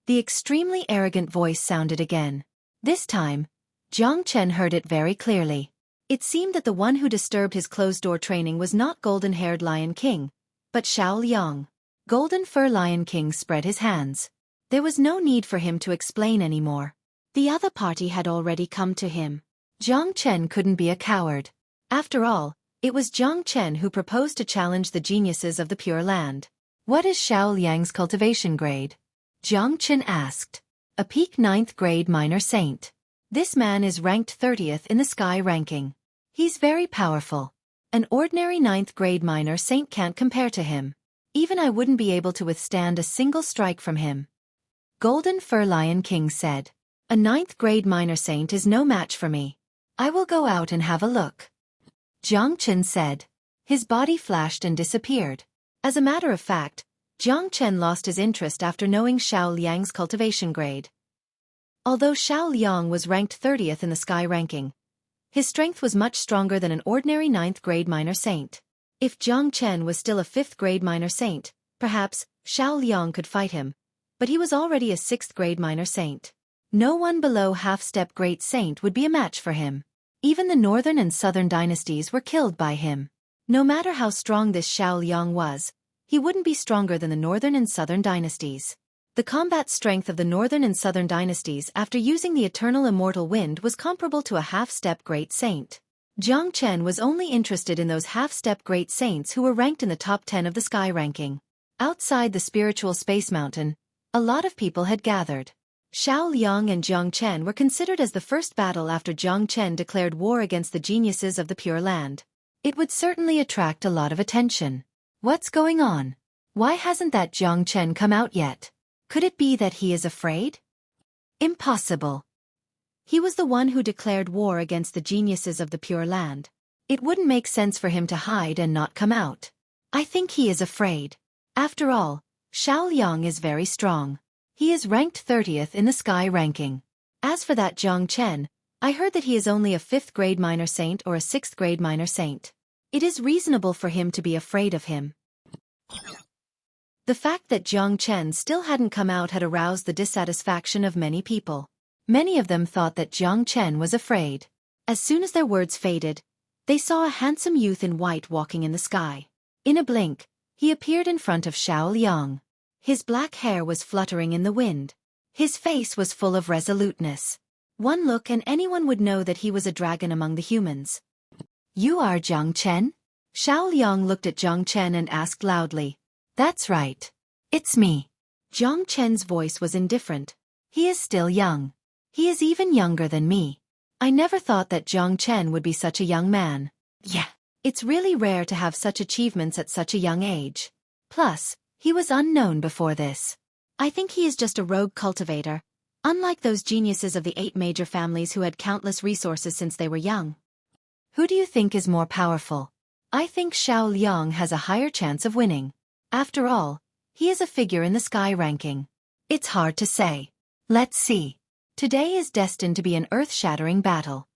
The extremely arrogant voice sounded again. This time, Jiang Chen heard it very clearly. It seemed that the one who disturbed his closed-door training was not golden-haired Lion King, but Xiao Liang. Golden Fur Lion King spread his hands. There was no need for him to explain anymore. The other party had already come to him. Jiang Chen couldn't be a coward. After all, it was Jiang Chen who proposed to challenge the geniuses of the Pure Land. What is Xiao Liang's cultivation grade? Jiang Chen asked. A peak 9th grade minor saint. This man is ranked 30th in the sky ranking. He's very powerful. An ordinary 9th grade minor saint can't compare to him. Even I wouldn't be able to withstand a single strike from him. Golden Fur Lion King said. A 9th grade minor saint is no match for me. I will go out and have a look. Jiang Chen said. His body flashed and disappeared. As a matter of fact, Jiang Chen lost his interest after knowing Xiao Liang's cultivation grade. Although Xiao Liang was ranked 30th in the sky ranking, his strength was much stronger than an ordinary 9th grade minor saint. If Jiang Chen was still a 5th grade minor saint, perhaps Xiao Liang could fight him, but he was already a 6th grade minor saint. No one below half-step great saint would be a match for him. Even the northern and southern dynasties were killed by him. No matter how strong this Xiao Liang was, he wouldn't be stronger than the northern and southern dynasties. The combat strength of the northern and southern dynasties after using the eternal immortal wind was comparable to a half-step great saint. Jiang Chen was only interested in those half-step great saints who were ranked in the top 10 of the sky ranking. Outside the spiritual space mountain, a lot of people had gathered. Xiao Liang and Jiang Chen were considered as the first battle after Jiang Chen declared war against the geniuses of the Pure Land. It would certainly attract a lot of attention. What's going on? Why hasn't that Jiang Chen come out yet? Could it be that he is afraid? Impossible. He was the one who declared war against the geniuses of the Pure Land. It wouldn't make sense for him to hide and not come out. I think he is afraid. After all, Xiao Liang is very strong. He is ranked 30th in the sky ranking. As for that Jiang Chen, I heard that he is only a 5th grade minor saint or a 6th grade minor saint. It is reasonable for him to be afraid of him. The fact that Jiang Chen still hadn't come out had aroused the dissatisfaction of many people. Many of them thought that Jiang Chen was afraid. As soon as their words faded, they saw a handsome youth in white walking in the sky. In a blink, he appeared in front of Xiao Liang. His black hair was fluttering in the wind. His face was full of resoluteness. One look and anyone would know that he was a dragon among the humans. "You are Jiang Chen?" Xiao Liang looked at Jiang Chen and asked loudly. "That's right. It's me." Jiang Chen's voice was indifferent. "He is still young. He is even younger than me. I never thought that Jiang Chen would be such a young man. Yeah. It's really rare to have such achievements at such a young age. Plus, he was unknown before this. I think he is just a rogue cultivator, unlike those geniuses of the 8 major families who had countless resources since they were young." "Who do you think is more powerful?" "I think Xiao Liang has a higher chance of winning. After all, he is a figure in the sky ranking. It's hard to say. Let's see. Today is destined to be an earth-shattering battle."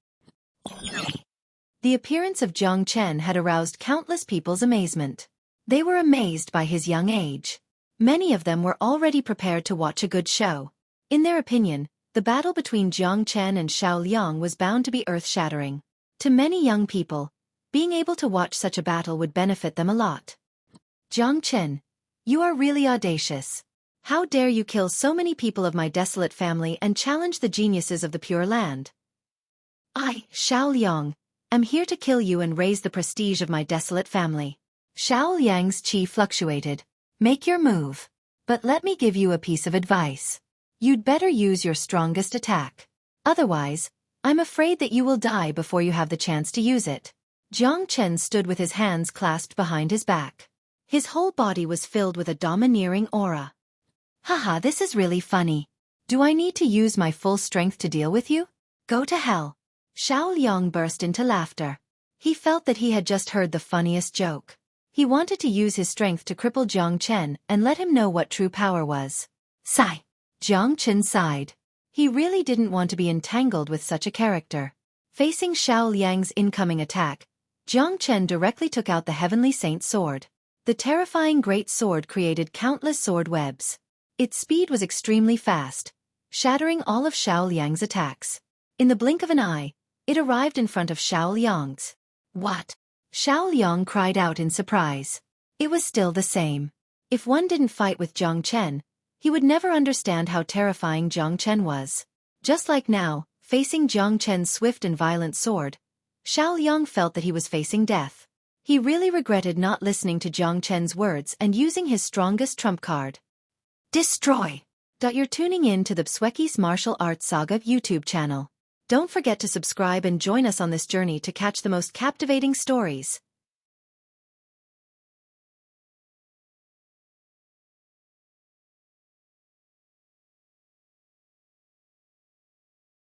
The appearance of Jiang Chen had aroused countless people's amazement. They were amazed by his young age. Many of them were already prepared to watch a good show. In their opinion, the battle between Jiang Chen and Xiao Liang was bound to be earth-shattering. To many young people, being able to watch such a battle would benefit them a lot. "Jiang Chen, you are really audacious. How dare you kill so many people of my desolate family and challenge the geniuses of the Pure Land? I, Xiao Liang, am here to kill you and raise the prestige of my desolate family." Xiao Liang's chi fluctuated. "Make your move. But let me give you a piece of advice. You'd better use your strongest attack. Otherwise, I'm afraid that you will die before you have the chance to use it." Jiang Chen stood with his hands clasped behind his back. His whole body was filled with a domineering aura. "Haha, this is really funny. Do I need to use my full strength to deal with you? Go to hell." Xiao Liang burst into laughter. He felt that he had just heard the funniest joke. He wanted to use his strength to cripple Jiang Chen and let him know what true power was. Sigh. Jiang Chen sighed. He really didn't want to be entangled with such a character. Facing Xiao Liang's incoming attack, Jiang Chen directly took out the Heavenly Saint sword. The terrifying great sword created countless sword webs. Its speed was extremely fast, shattering all of Xiao Liang's attacks. In the blink of an eye, it arrived in front of Xiao Liang's. "What?" Xiao Liang cried out in surprise. It was still the same. If one didn't fight with Jiang Chen, he would never understand how terrifying Jiang Chen was. Just like now, facing Jiang Chen's swift and violent sword, Xiao Liang felt that he was facing death. He really regretted not listening to Jiang Chen's words and using his strongest trump card. Destroy! You're tuning in to the Xueqi's Martial Arts Saga YouTube channel. Don't forget to subscribe and join us on this journey to catch the most captivating stories.